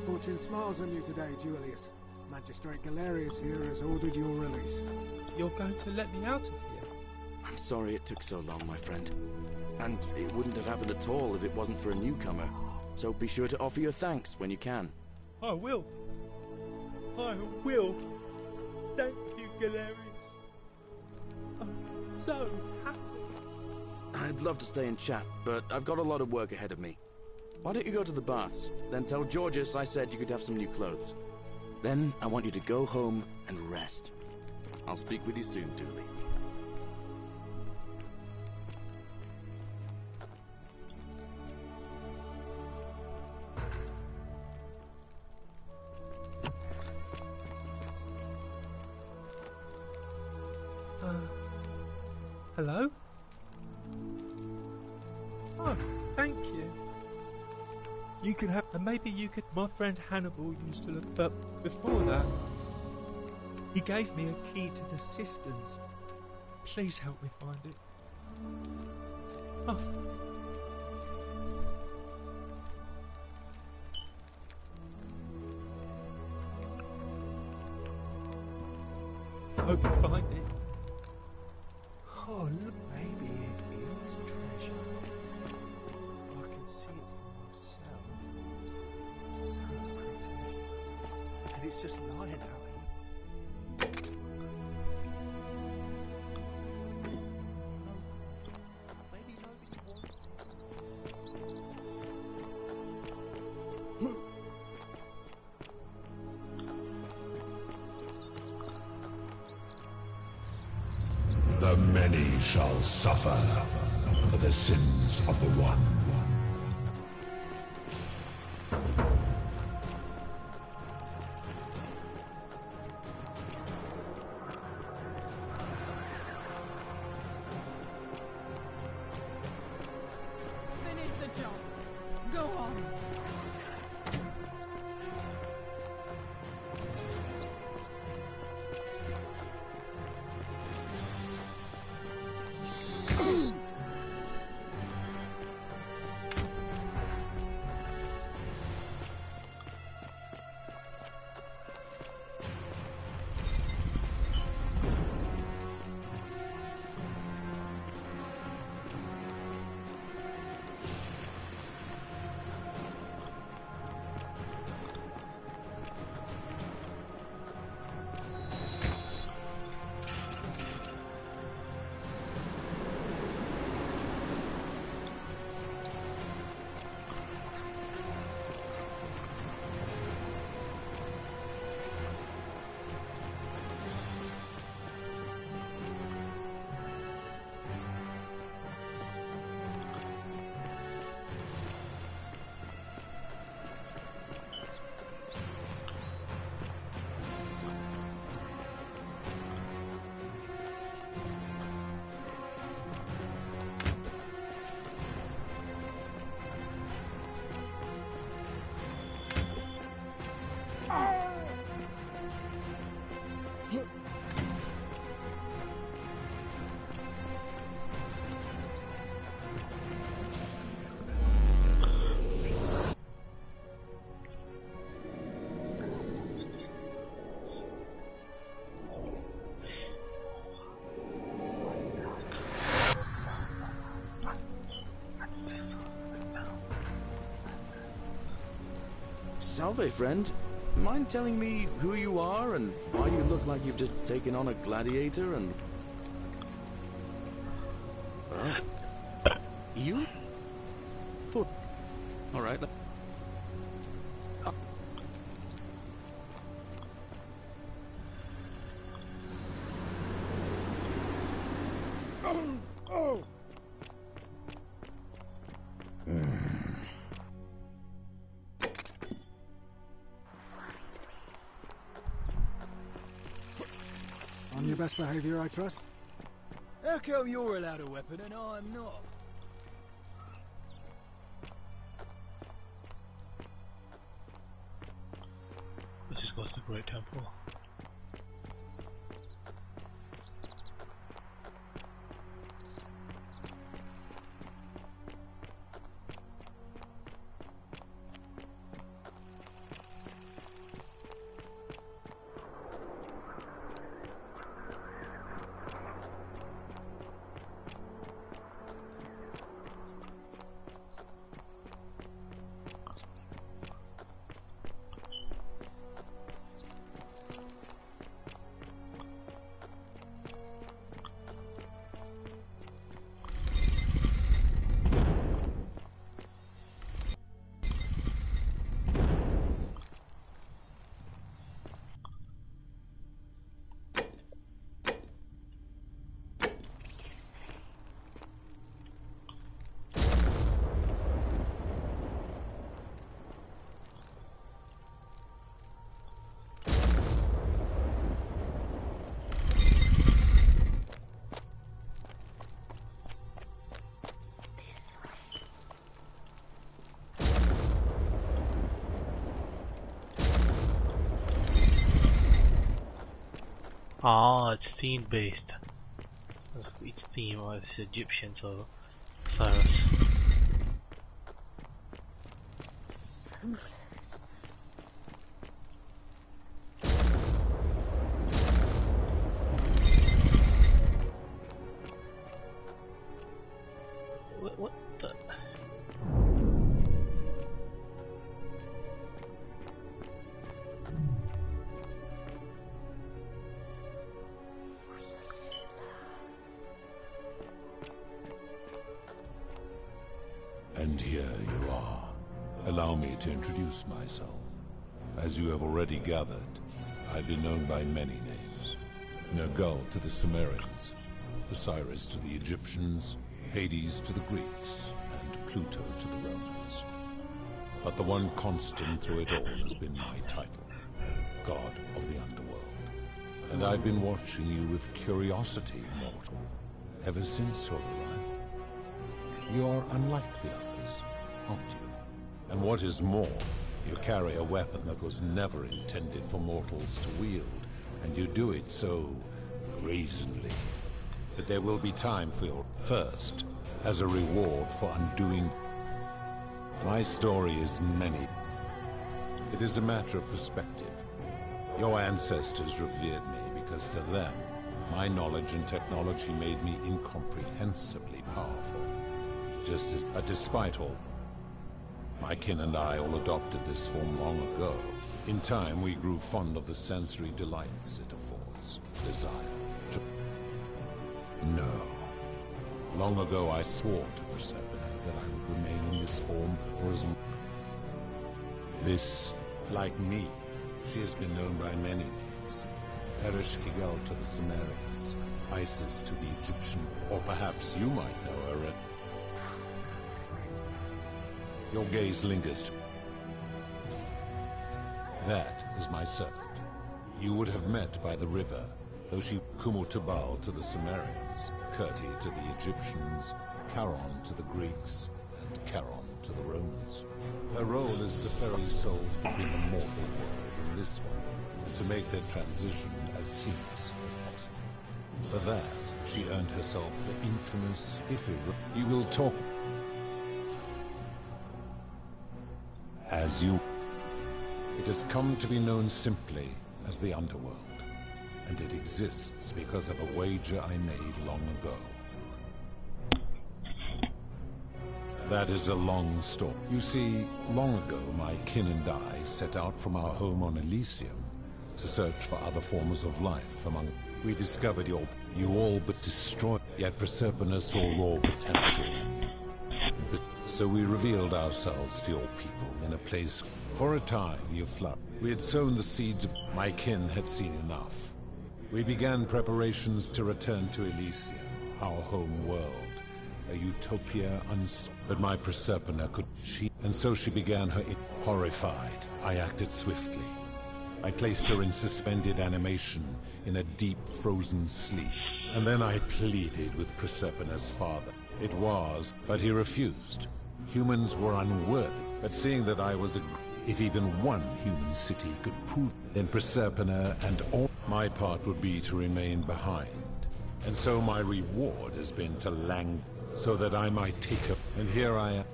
Speaker 6: Fortune smiles on you today, Julius. Magistrate Galerius here has ordered your release.
Speaker 22: You're going to let me out of here?
Speaker 3: I'm sorry it took so long, my friend. And it wouldn't have happened at all if it wasn't for a newcomer. So be sure to offer your thanks when you can.
Speaker 22: I will. I will. Thank you, Galerius. I'm so happy.
Speaker 3: I'd love to stay and chat, but I've got a lot of work ahead of me. Why don't you go to the baths? Then tell Georgius I said you could have some new clothes. Then I want you to go home and rest. I'll speak with you soon, Dooley.
Speaker 22: Hello? Oh, thank you. You can have, and maybe you could, my friend Hannibal used to look, but before that, he gave me a key to the cisterns. Please help me find it. Oh. I hope you find it. Oh, look, maybe it is treasure. I can see it for myself. So pretty. And it's just lying out here. Maybe nobody wants
Speaker 8: The many shall suffer for the sins of the one.
Speaker 4: Finish the job. Go on.
Speaker 3: Salve, friend. Mind telling me who you are and why you look like you've just taken on a gladiator and... You? All right.
Speaker 6: On your best behavior, I trust?
Speaker 18: How come you're allowed a weapon and I'm not?
Speaker 16: Let's just go to the Great Temple. Ah, it's theme based. Each theme was Egyptian, so Cyrus. What the?
Speaker 8: And here you are. Allow me to introduce myself. As you have already gathered, I've been known by many names. Nergal to the Sumerians, Osiris to the Egyptians, Hades to the Greeks, and Pluto to the Romans. But the one constant through it all has been my title, God of the Underworld. And I've been watching you with curiosity, mortal, ever since your arrival. You're unlike the others, aren't you? And what is more, you carry a weapon that was never intended for mortals to wield, and you do it so brazenly that there will be time for your first, as a reward for undoing. My story is many. It is a matter of perspective. Your ancestors revered me because to them, my knowledge and technology made me incomprehensibly powerful. Just as, but despite all, my kin and I all adopted this form long ago. In time, we grew fond of the sensory delights it affords. Desire. No. Long ago, I swore to Persephone that I would remain in this form for as long. This, like me, she has been known by many names. Ereshkigal to the Sumerians, Isis to the Egyptian, or perhaps you might know her. Your gaze lingers. That is my servant. You would have met by the river, though she Kumutubal to the Sumerians, Kirti to the Egyptians, Charon to the Greeks, and Charon to the Romans. Her role is to ferry souls between the mortal world and this one, and to make their transition as seamless as possible. For that, she earned herself the infamous Ifiru. You will talk as you. It has come to be known simply as the Underworld, and it exists because of a wager I made long ago. That is a long story. You see, long ago, my kin and I set out from our home on Elysium to search for other forms of life among... We discovered you all but destroyed, yet Proserpina saw raw potential. So we revealed ourselves to your people in a place... For a time, you flourished. We had sown the seeds of... My kin had seen enough. We began preparations to return to Elysium, our home world. A utopia but my Proserpina could... And so she began her... Horrified, I acted swiftly. I placed her in suspended animation, in a deep frozen sleep. And then I pleaded with Proserpina's father. It was, but he refused. Humans were unworthy, but seeing that I was a... If even one human city could prove, then Proserpina and all... My part would be to remain behind. And so my reward has been to so that I might take her. And here I am.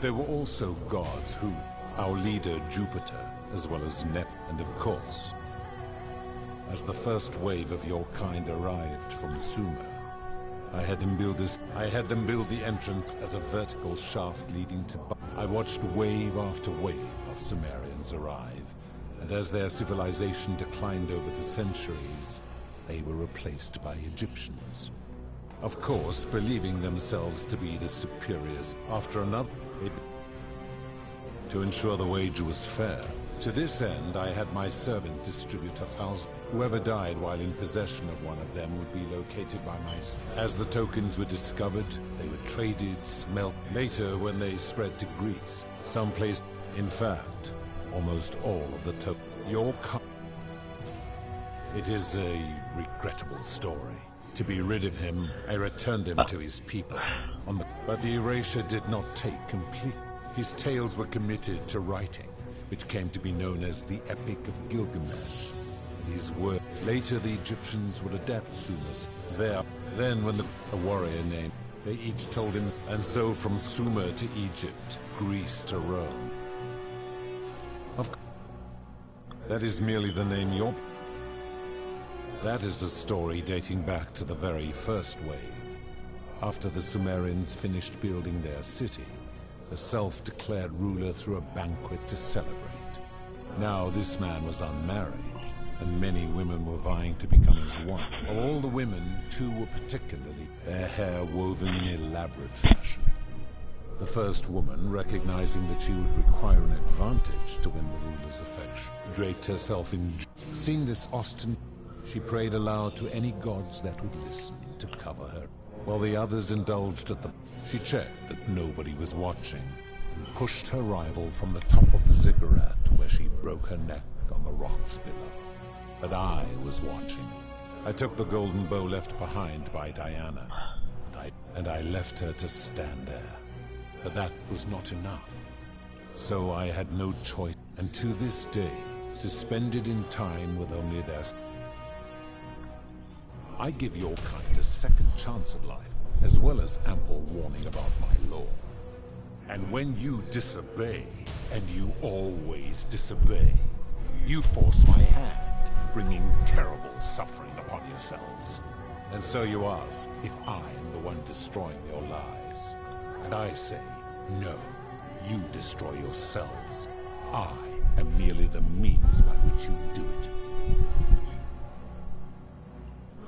Speaker 8: There were also gods who... Our leader, Jupiter, as well as Nep, and of course... As the first wave of your kind arrived from Sumer, I had them build the entrance as a vertical shaft leading to... I watched wave after wave of Sumerians arrive, and as their civilization declined over the centuries, they were replaced by Egyptians. Of course, believing themselves to be the superiors. After another... To ensure the wage was fair. To this end, I had my servant distribute 1,000. Whoever died while in possession of one of them would be located by my... As the tokens were discovered, they were traded, smelt. Later, when they spread to Greece, someplace... In fact, almost all of the tokens... It is a regrettable story. To be rid of him, I returned him to his people. But the erasure did not take complete. His tales were committed to writing, which came to be known as the Epic of Gilgamesh. And his work. Later, the Egyptians would adapt Sumer's. Then, when a warrior named, they each told him, and so from Sumer to Egypt, Greece to Rome. That is merely the name you're... That is a story dating back to the very first wave. After the Sumerians finished building their city, the self-declared ruler threw a banquet to celebrate. Now this man was unmarried, and many women were vying to become his wife. Of all the women, 2 were particularly, their hair woven in elaborate fashion. The first woman, recognizing that she would require an advantage to win the ruler's affection, draped herself in... Seeing this she prayed aloud to any gods that would listen to cover her, while the others indulged at the... She checked that nobody was watching, and pushed her rival from the top of the ziggurat, where she broke her neck on the rocks below. But I was watching. I took the golden bow left behind by Diana, and I left her to stand there. But that was not enough. So I had no choice, and to this day, suspended in time with only their... I give your kind a second chance at life, as well as ample warning about my law. And when you disobey, and you always disobey, you force my hand, bringing terrible suffering upon yourselves. And so you ask if I am the one destroying your lives. And I say, no, you destroy yourselves. I am merely the means by which you do it.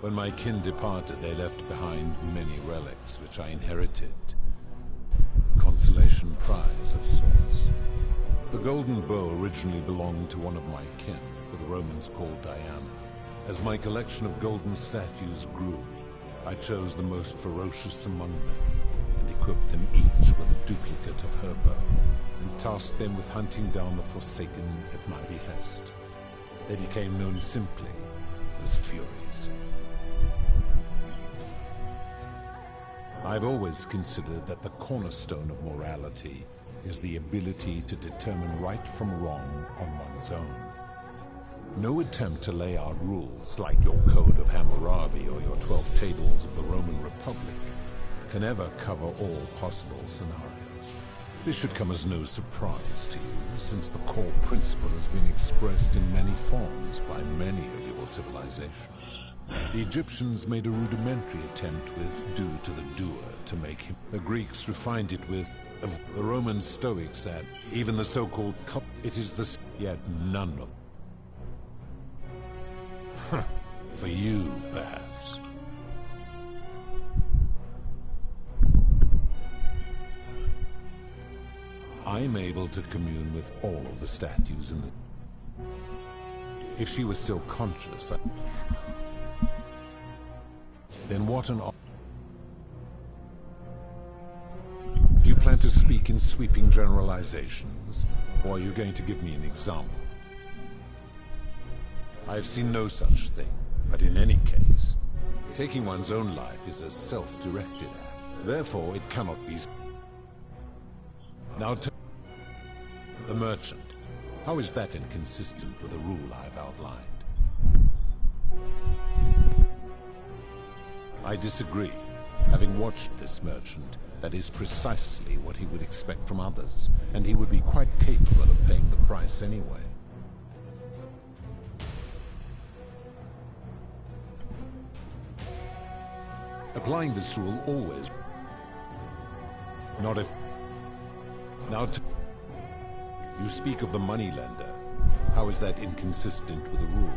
Speaker 8: When my kin departed, they left behind many relics which I inherited. Consolation prize of sorts. The golden bow originally belonged to one of my kin, who the Romans called Diana. As my collection of golden statues grew, I chose the most ferocious among them, and equipped them each with a duplicate of her bow, and tasked them with hunting down the Forsaken at my behest. They became known simply as Furies. I've always considered that the cornerstone of morality is the ability to determine right from wrong on one's own. No attempt to lay out rules like your Code of Hammurabi or your 12 Tables of the Roman Republic can ever cover all possible scenarios. This should come as no surprise to you, since the core principle has been expressed in many forms by many of your civilizations. The Egyptians made a rudimentary attempt with due to the doer to make him. The Greeks refined it with the Roman Stoics and even the so-called cup. It is the yet none of. For you, perhaps. I'm able to commune with all of the statues in the... If she was still conscious, then what an... Do you plan to speak in sweeping generalizations, or are you going to give me an example? I've seen no such thing, but in any case, taking one's own life is a self-directed act. Therefore, it cannot be... Now, the merchant. How is that inconsistent with the rule I've outlined? I disagree. Having watched this merchant, that is precisely what he would expect from others, and he would be quite capable of paying the price anyway. Applying this rule always... Not if... Now you speak of the moneylender. How is that inconsistent with the rule?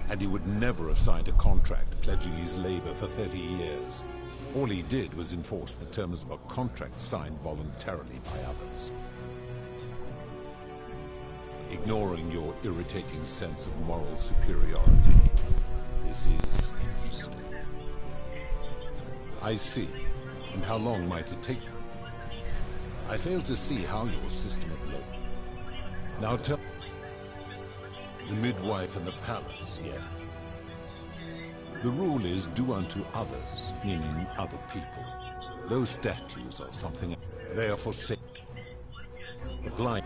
Speaker 8: And he would never have signed a contract pledging his labor for 30 years. All he did was enforce the terms of a contract signed voluntarily by others. Ignoring your irritating sense of moral superiority, this is interesting. I see. And how long might it take? I fail to see how your system of law... Now tell... The midwife and the palace, yeah. The rule is do unto others, meaning other people. Those statues are something... They are for sale. The blind...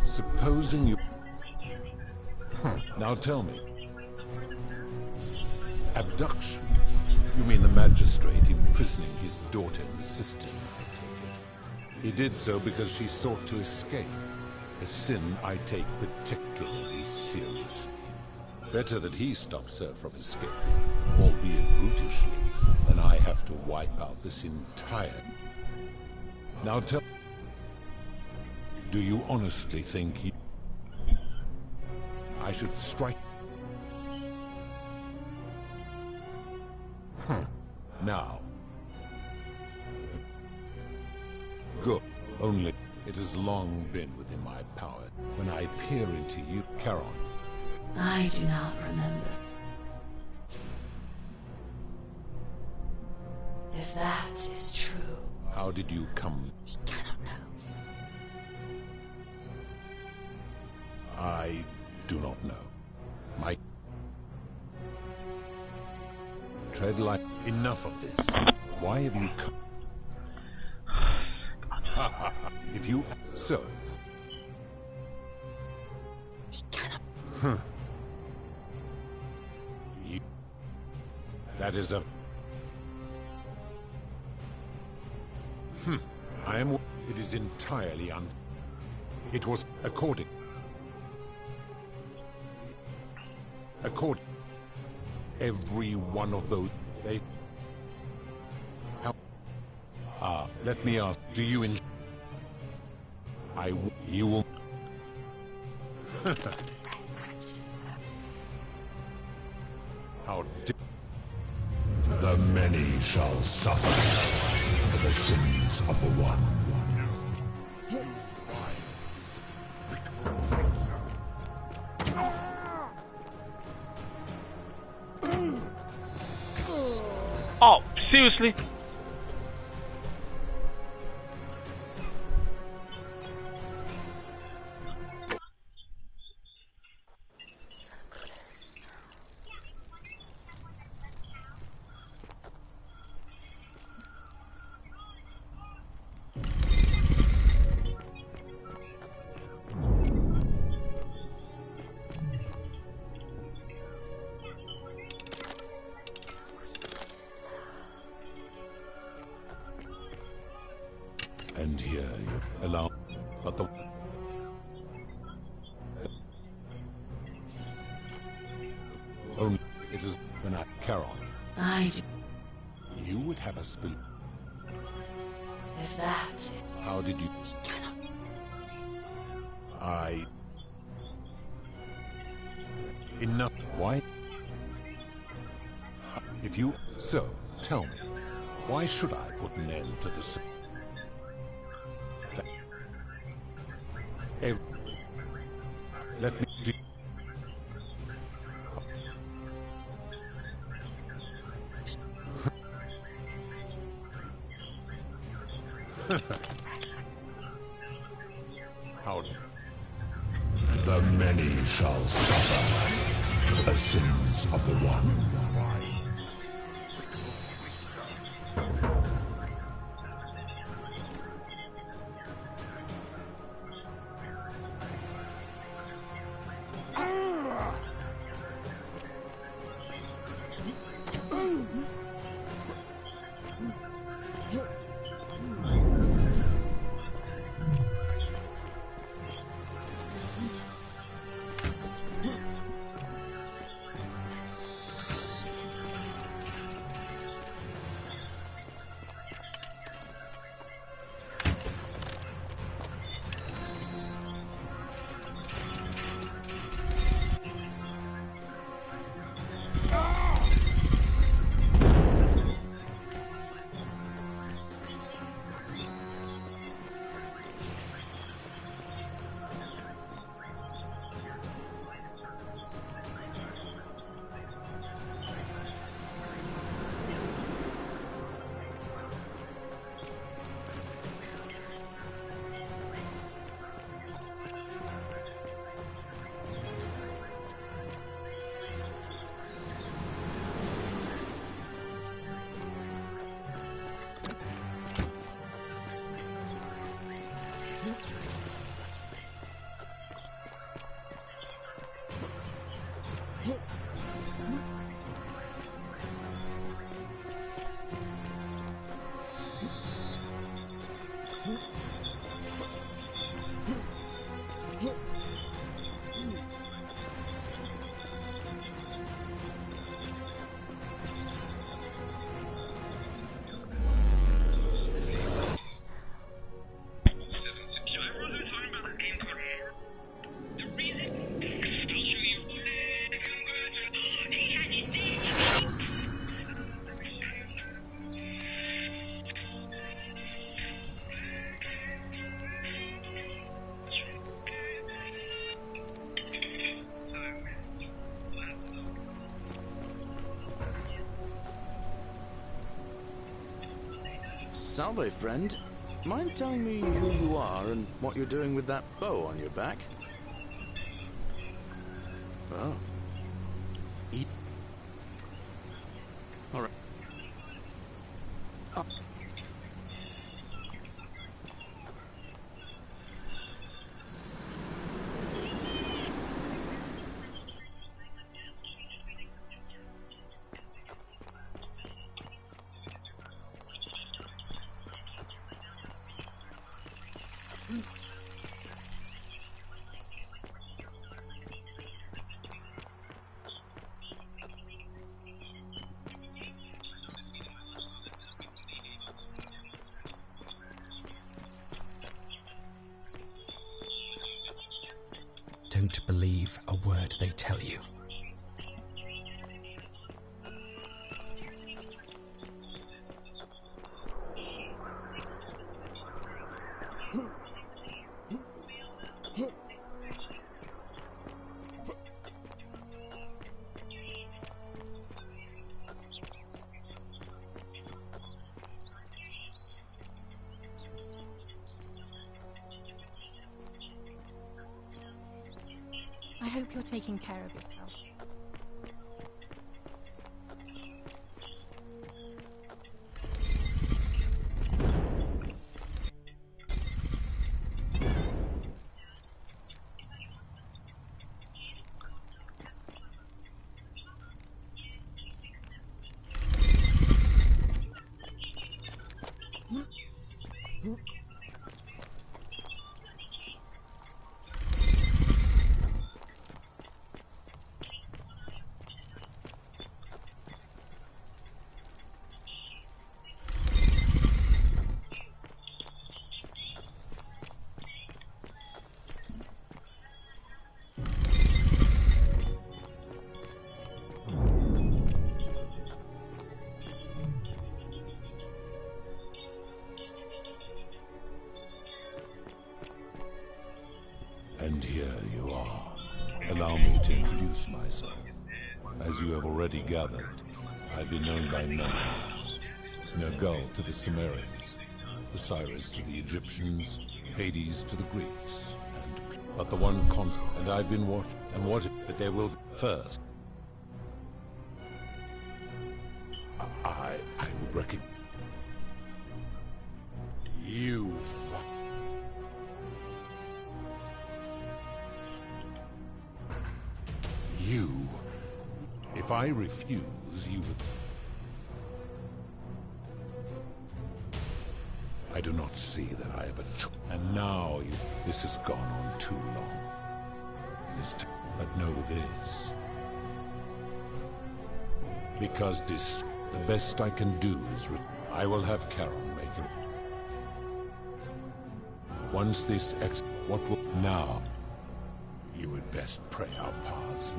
Speaker 8: Supposing you... Now tell me. Abduction? You mean the magistrate imprisoning his daughter in the cistern, I take it. He did so because she sought to escape. A sin I take particularly seriously. Better that he stops her from escaping, albeit brutishly, than I have to wipe out this entire... Now tell... Do you honestly think I should strike... Now. Good. Only it has long been within my power. When I peer into you, Charon.
Speaker 1: I do not remember. If that is true...
Speaker 8: How did you come?
Speaker 1: He cannot know.
Speaker 8: I do not know. My... Tread light. Enough of this. Why have you come? If you... So...
Speaker 1: He cannot...
Speaker 8: You... That is a... I am... It is entirely un... It was according... Every one of those... They... How... let me ask, do you enjoy... You will... How the many shall suffer for the sins of the one.
Speaker 16: Oh, seriously?
Speaker 8: And here you allow, but the... Charon.
Speaker 1: I do.
Speaker 8: You would have us believe.
Speaker 1: If that is...
Speaker 8: How did you... Enough. Why? If you... So, tell me, why should I put an end to this? Let me do... How?
Speaker 14: The many shall suffer the sins of the one.
Speaker 3: Salve, friend. Mind telling me who you are and what you're doing with that bow on your back? Oh. All right. Oh.
Speaker 15: Don't believe a word they tell you.
Speaker 23: I hope you're taking care of yourself.
Speaker 8: And here you are. Allow me to introduce myself. As you have already gathered, I've been known by many names. Nergal to the Sumerians, Osiris to the Egyptians, Hades to the Greeks, but the one constant, and I've been watching, and what that they will first. I would reckon you. You. If I refuse, you would. I do not see that I have a choice. And now you. This has gone on too long. But know this. Because the best I can do is. I will have Charon make it. Once this what will. Now. You would best pray our paths.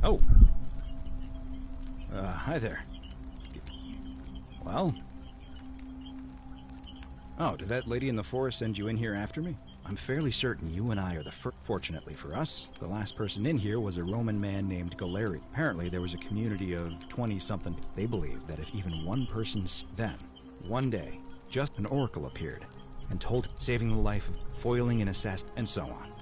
Speaker 2: Oh. Hi there. Well? Oh, did that lady in the forest send you in here after me? I'm fairly certain you and I are the first. Fortunately for us, the last person in here was a Roman man named Galerius. Apparently, there was a community of 20-something. They believed that if even one person's... Then, one day, just an oracle appeared and told saving the life of foiling an assassin, and so on.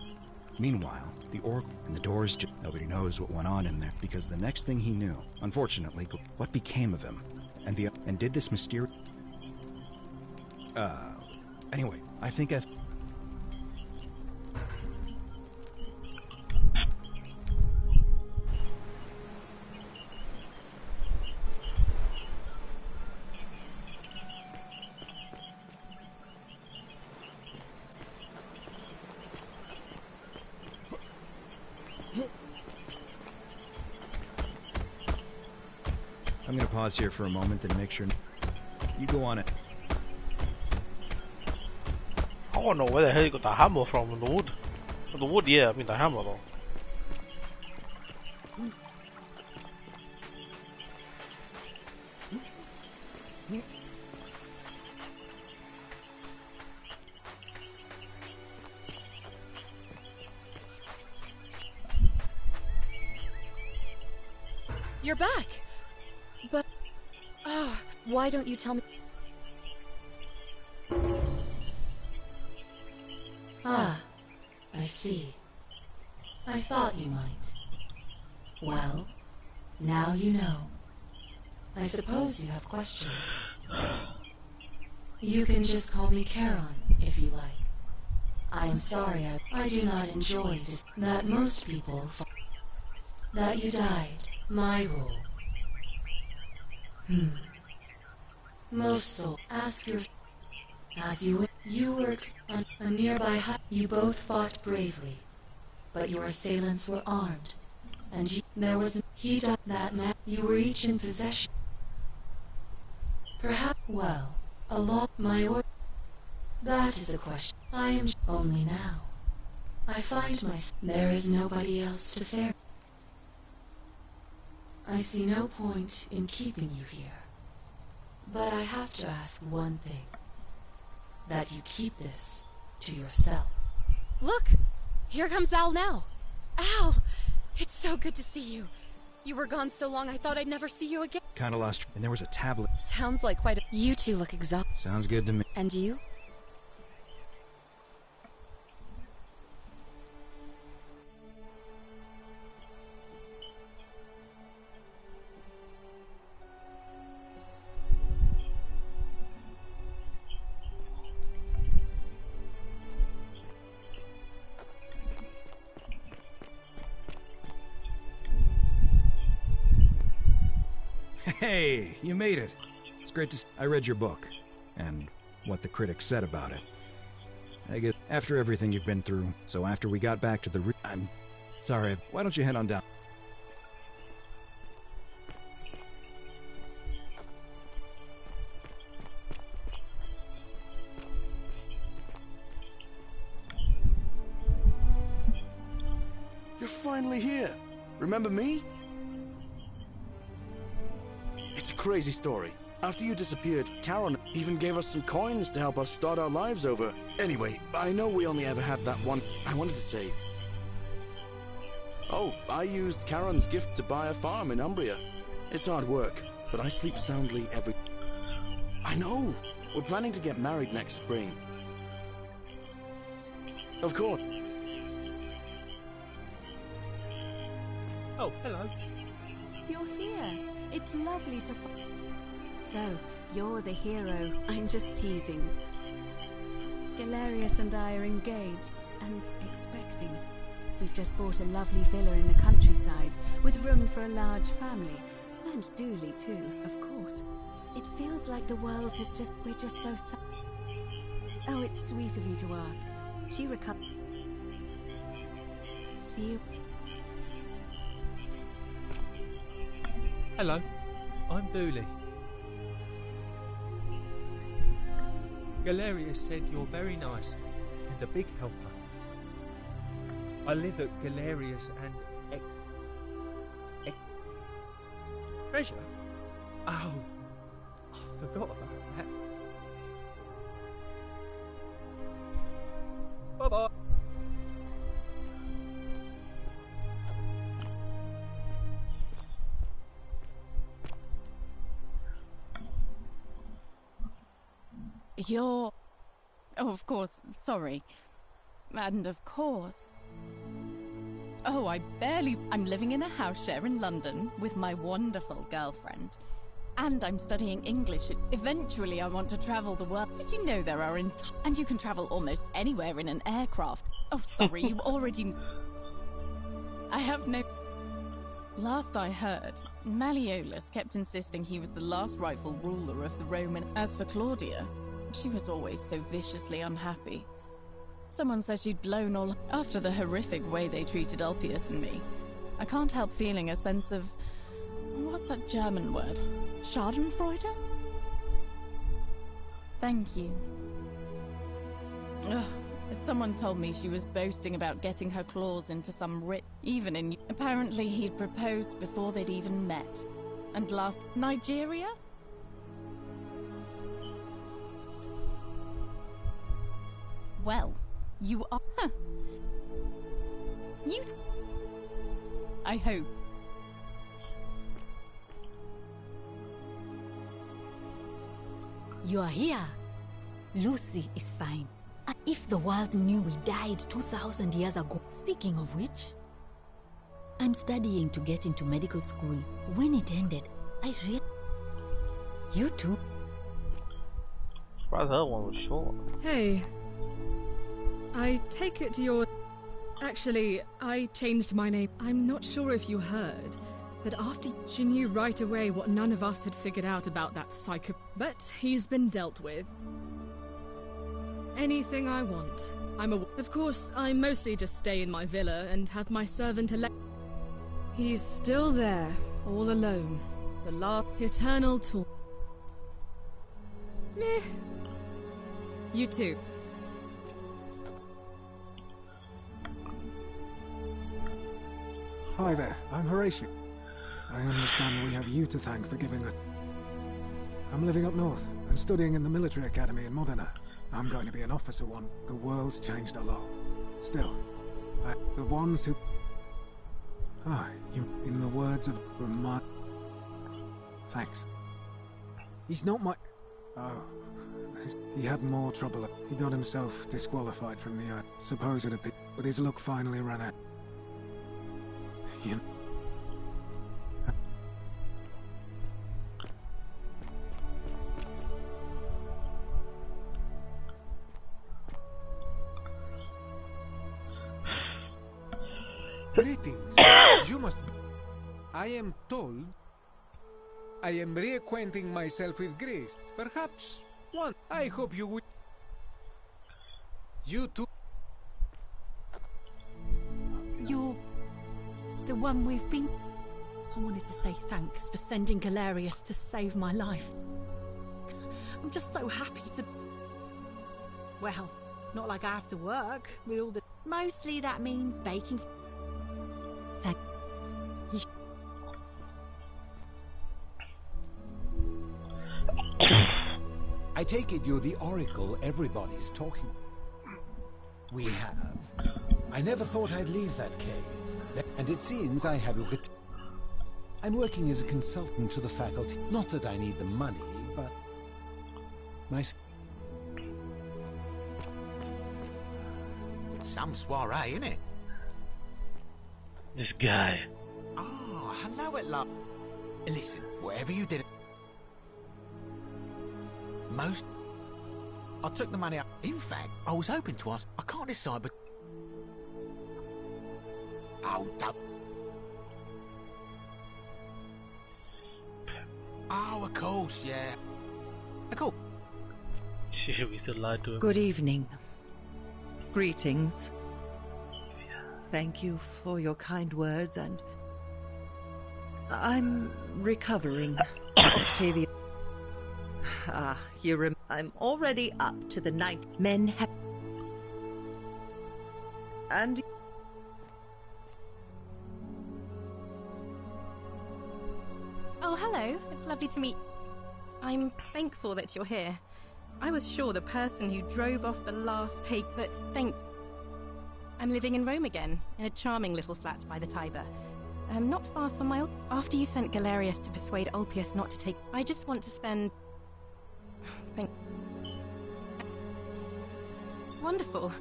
Speaker 2: Meanwhile, the oracle and the doors nobody knows what went on in there, because the next thing he knew, unfortunately, what became of him, and did this mysterious... Anyway, I think I'm gonna pause here for a moment and make sure you go on it.
Speaker 16: I don't know where the hell you got the hammer from in the wood. The wood, yeah, I mean the hammer though.
Speaker 1: You're back! But... why don't you tell me... Ah, I see. I thought you might. Well, now you know. I suppose you have questions. You can just call me Charon, if you like. I am sorry I do not enjoy that most people... That you died. My rule. Most souls ask your... As you were on a nearby hut, you both fought bravely, but your assailants were armed, and there was that man. You were each in possession. Perhaps, well, along my order. That is a question. I am only now. I find myself. There is nobody else to fare. I see no point in keeping you here. But I have to ask one thing. That you keep this to yourself. Look! Here comes Al now. Al! It's so good to see you. You were gone so long I thought I'd never see you again.
Speaker 2: Kinda lost, and there was a tablet.
Speaker 1: Sounds like quite a... You two look exhausted.
Speaker 2: Sounds good to me.
Speaker 1: And you?
Speaker 2: Hey, you made it. It's great to see. I read your book, and what the critics said about it. I guess after everything you've been through, so after we got back to the I'm sorry, why don't you head on down?
Speaker 3: You're finally here. Remember me? It's a crazy story. After you disappeared, Charon even gave us some coins to help us start our lives over. Anyway, I know we only ever had that one. I wanted to say... Oh, I used Charon's gift to buy a farm in Umbria. It's hard work, but I sleep soundly every... I know! We're planning to get married next spring. Of course.
Speaker 22: Oh, hello.
Speaker 13: You're here. It's lovely to... So, you're the hero. I'm just teasing. Galerius and I are engaged and expecting. We've just bought a lovely villa in the countryside with room for a large family. And Dooley too, of course. It feels like the world has just... We're just so... Oh, it's sweet of you to ask. She recovered... See you...
Speaker 22: Hello, I'm Dooley. Galerius said you're very nice and a big helper. I live at Galerius and... Treasure? Oh, I forgot about that. Bye-bye.
Speaker 7: You're... Oh, of course, sorry. And of course... Oh, I'm living in a house share in London with my wonderful girlfriend. And I'm studying English. Eventually I want to travel the world. Did you know there are and you can travel almost anywhere in an aircraft. Oh, sorry, you already... I have no... Last I heard, Malleolus kept insisting he was the last rightful ruler of the Roman... As for Claudia, she was always so viciously unhappy. Someone said she'd blown all... After the horrific way they treated Ulpius and me, I can't help feeling a sense of... What's that German word? Schadenfreude? Thank you. Ugh. Someone told me she was boasting about getting her claws into some even in... Apparently he'd proposed before they'd even met. And last... Nigeria? Well, you are... Huh. You... I hope.
Speaker 9: You are here. Lucy is fine. If the world knew we died 2,000 years ago. Speaking of which, I'm studying to get into medical school. When it ended, I read... You too?
Speaker 16: Surprised that one was short.
Speaker 4: Hey. I take it you're... Actually, I changed my name. I'm not sure if you heard, but after she knew right away what none of us had figured out about that psycho... But he's been dealt with. Anything I want. Of course, I mostly just stay in my villa and have my servant He's still there, all alone. The last eternal tour. Meh. You too.
Speaker 6: Hi there, I'm Horatio. I understand we have you to thank for giving us... I'm living up north and studying in the military academy in Modena. I'm going to be an officer one. The world's changed a lot. Still, the ones who... you, in the words of remind... Thanks. He's not my... Oh, he had more trouble. He got himself disqualified from the supposed bit, but his luck finally ran out. You...
Speaker 5: Greetings. You must be... I am told... I am reacquainting myself with Greece. Perhaps one. I hope you would. You too.
Speaker 10: You're the one we've been... I wanted to say thanks for sending Galerius to save my life. I'm just so happy to... Well, it's not like I have to work with all the... Mostly that means baking... Thank you.
Speaker 17: I take it you're the oracle everybody's talking. We have. I never thought I'd leave that cave. And it seems I have your guitar. I'm working as a consultant to the faculty. Not that I need the money, but...
Speaker 19: Some soiree, innit?
Speaker 16: This guy.
Speaker 19: Oh, hello at last. Listen, whatever you did... I took the money up. In fact, I was hoping to ask... I can't decide, but... Oh, don't... Oh, of course, yeah. Of course.
Speaker 16: We still lied to him.
Speaker 24: Good evening. Greetings. Thank you for your kind words, and... I'm recovering. Octavia... I'm already up to the night. Men have... And...
Speaker 23: Oh, hello. It's lovely to meet... I'm thankful that you're here. I was sure the person who drove off the last pig, but I'm living in Rome again, in a charming little flat by the Tiber. Not far from my... After you sent Galerius to persuade Ulpius not to take... I just want to spend... Wonderful.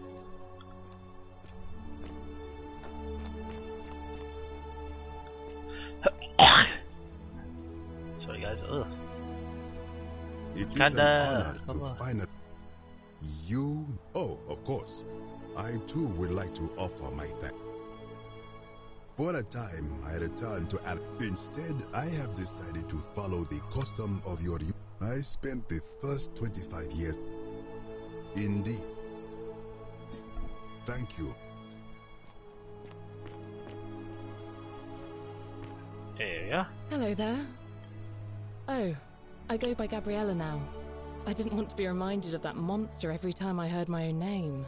Speaker 16: Sorry guys, ugh.
Speaker 14: It is an honor to find you... Oh, of course. I too would like to offer my thanks. For a time, I returned to Al. Instead, I have decided to follow the custom of your youth. I spent the first 25 years. Indeed. Thank you.
Speaker 16: Yeah.
Speaker 25: Hello there. Oh, I go by Gabriella now. I didn't want to be reminded of that monster every time I heard my own name.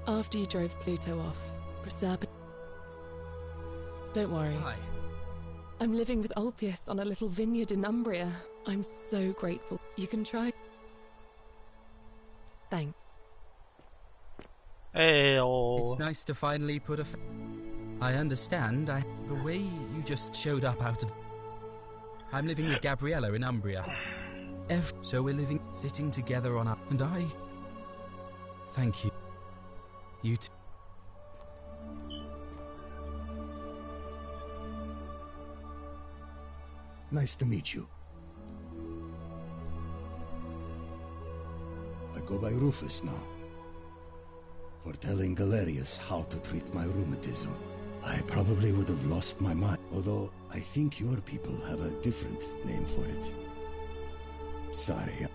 Speaker 25: After you drove Pluto off, Proserpine... Don't worry.
Speaker 21: Hi.
Speaker 25: I'm living with Ulpius on a little vineyard in Umbria. I'm so grateful. You can try... Thanks.
Speaker 16: Hey, oh.
Speaker 21: It's nice to finally put a... I understand. The way you just showed up out of... I'm living with Gabriella in Umbria. So we're living, sitting together on our... And I... Thank you. You too.
Speaker 12: Nice to meet you. I go by Rufus now. For telling Galerius how to treat my rheumatism. I probably would have lost my mind, although I think your people have a different name for it. Sorry.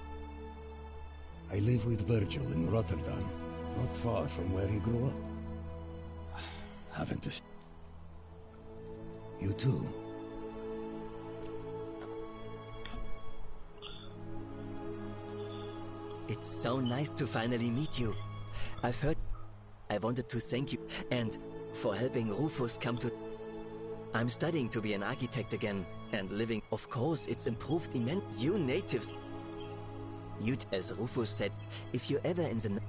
Speaker 12: I live with Virgil in Rotterdam, not far from where he grew up. Haven't a... You too.
Speaker 11: It's so nice to finally meet you. I've heard... I wanted to thank you, and for helping Rufus come to... I'm studying to be an architect again, and living... Of course, it's improved immensely. You natives... As Rufus said, if you're ever in the...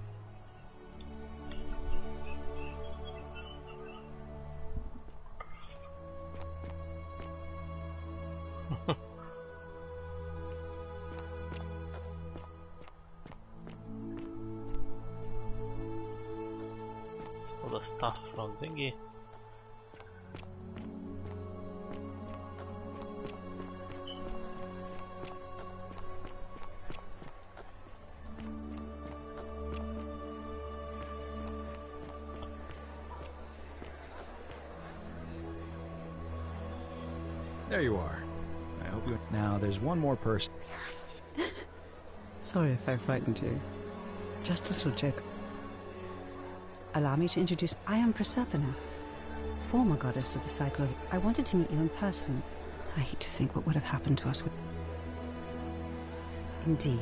Speaker 16: All the stuff from thingy.
Speaker 2: There you are. I hope Now, there's one more person.
Speaker 1: Sorry if I frightened you. Just a little joke. Allow me to introduce... I am Proserpina, former goddess of the cycle of... I wanted to meet you in person. I hate to think what would have happened to us with... Indeed.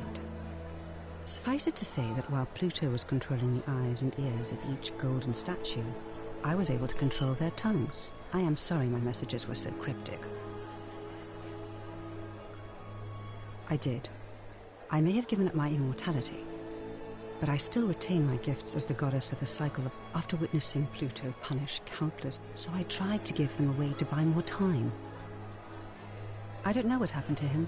Speaker 1: Suffice it to say that while Pluto was controlling the eyes and ears of each golden statue, I was able to control their tongues. I am sorry my messages were so cryptic. I did. I may have given up my immortality, but I still retain my gifts as the goddess of the cycle of... After witnessing Pluto punish countless, so I tried to give them away to buy more time. I don't know what happened to him.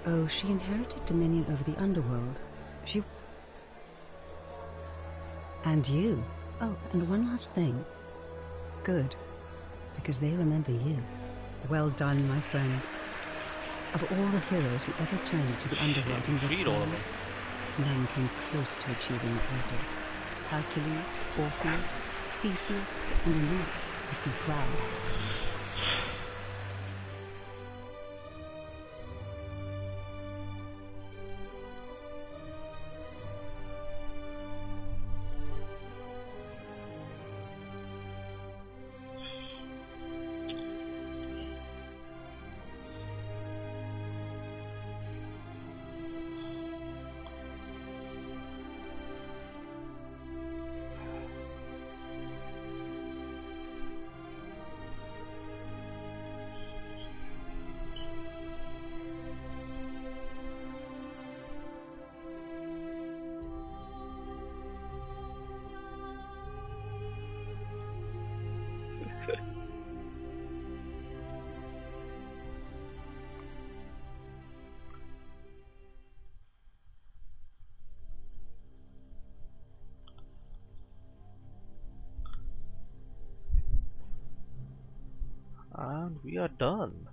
Speaker 1: Oh, she inherited dominion over the underworld. She... And you. Oh, and one last thing. Good. Because they remember you. Well done, my friend. Of all the heroes who ever journeyed to the underworld and returned, none came close to achieving what you did. Hercules, Orpheus, Theseus, and Aeneas would be proud.
Speaker 16: And we are done.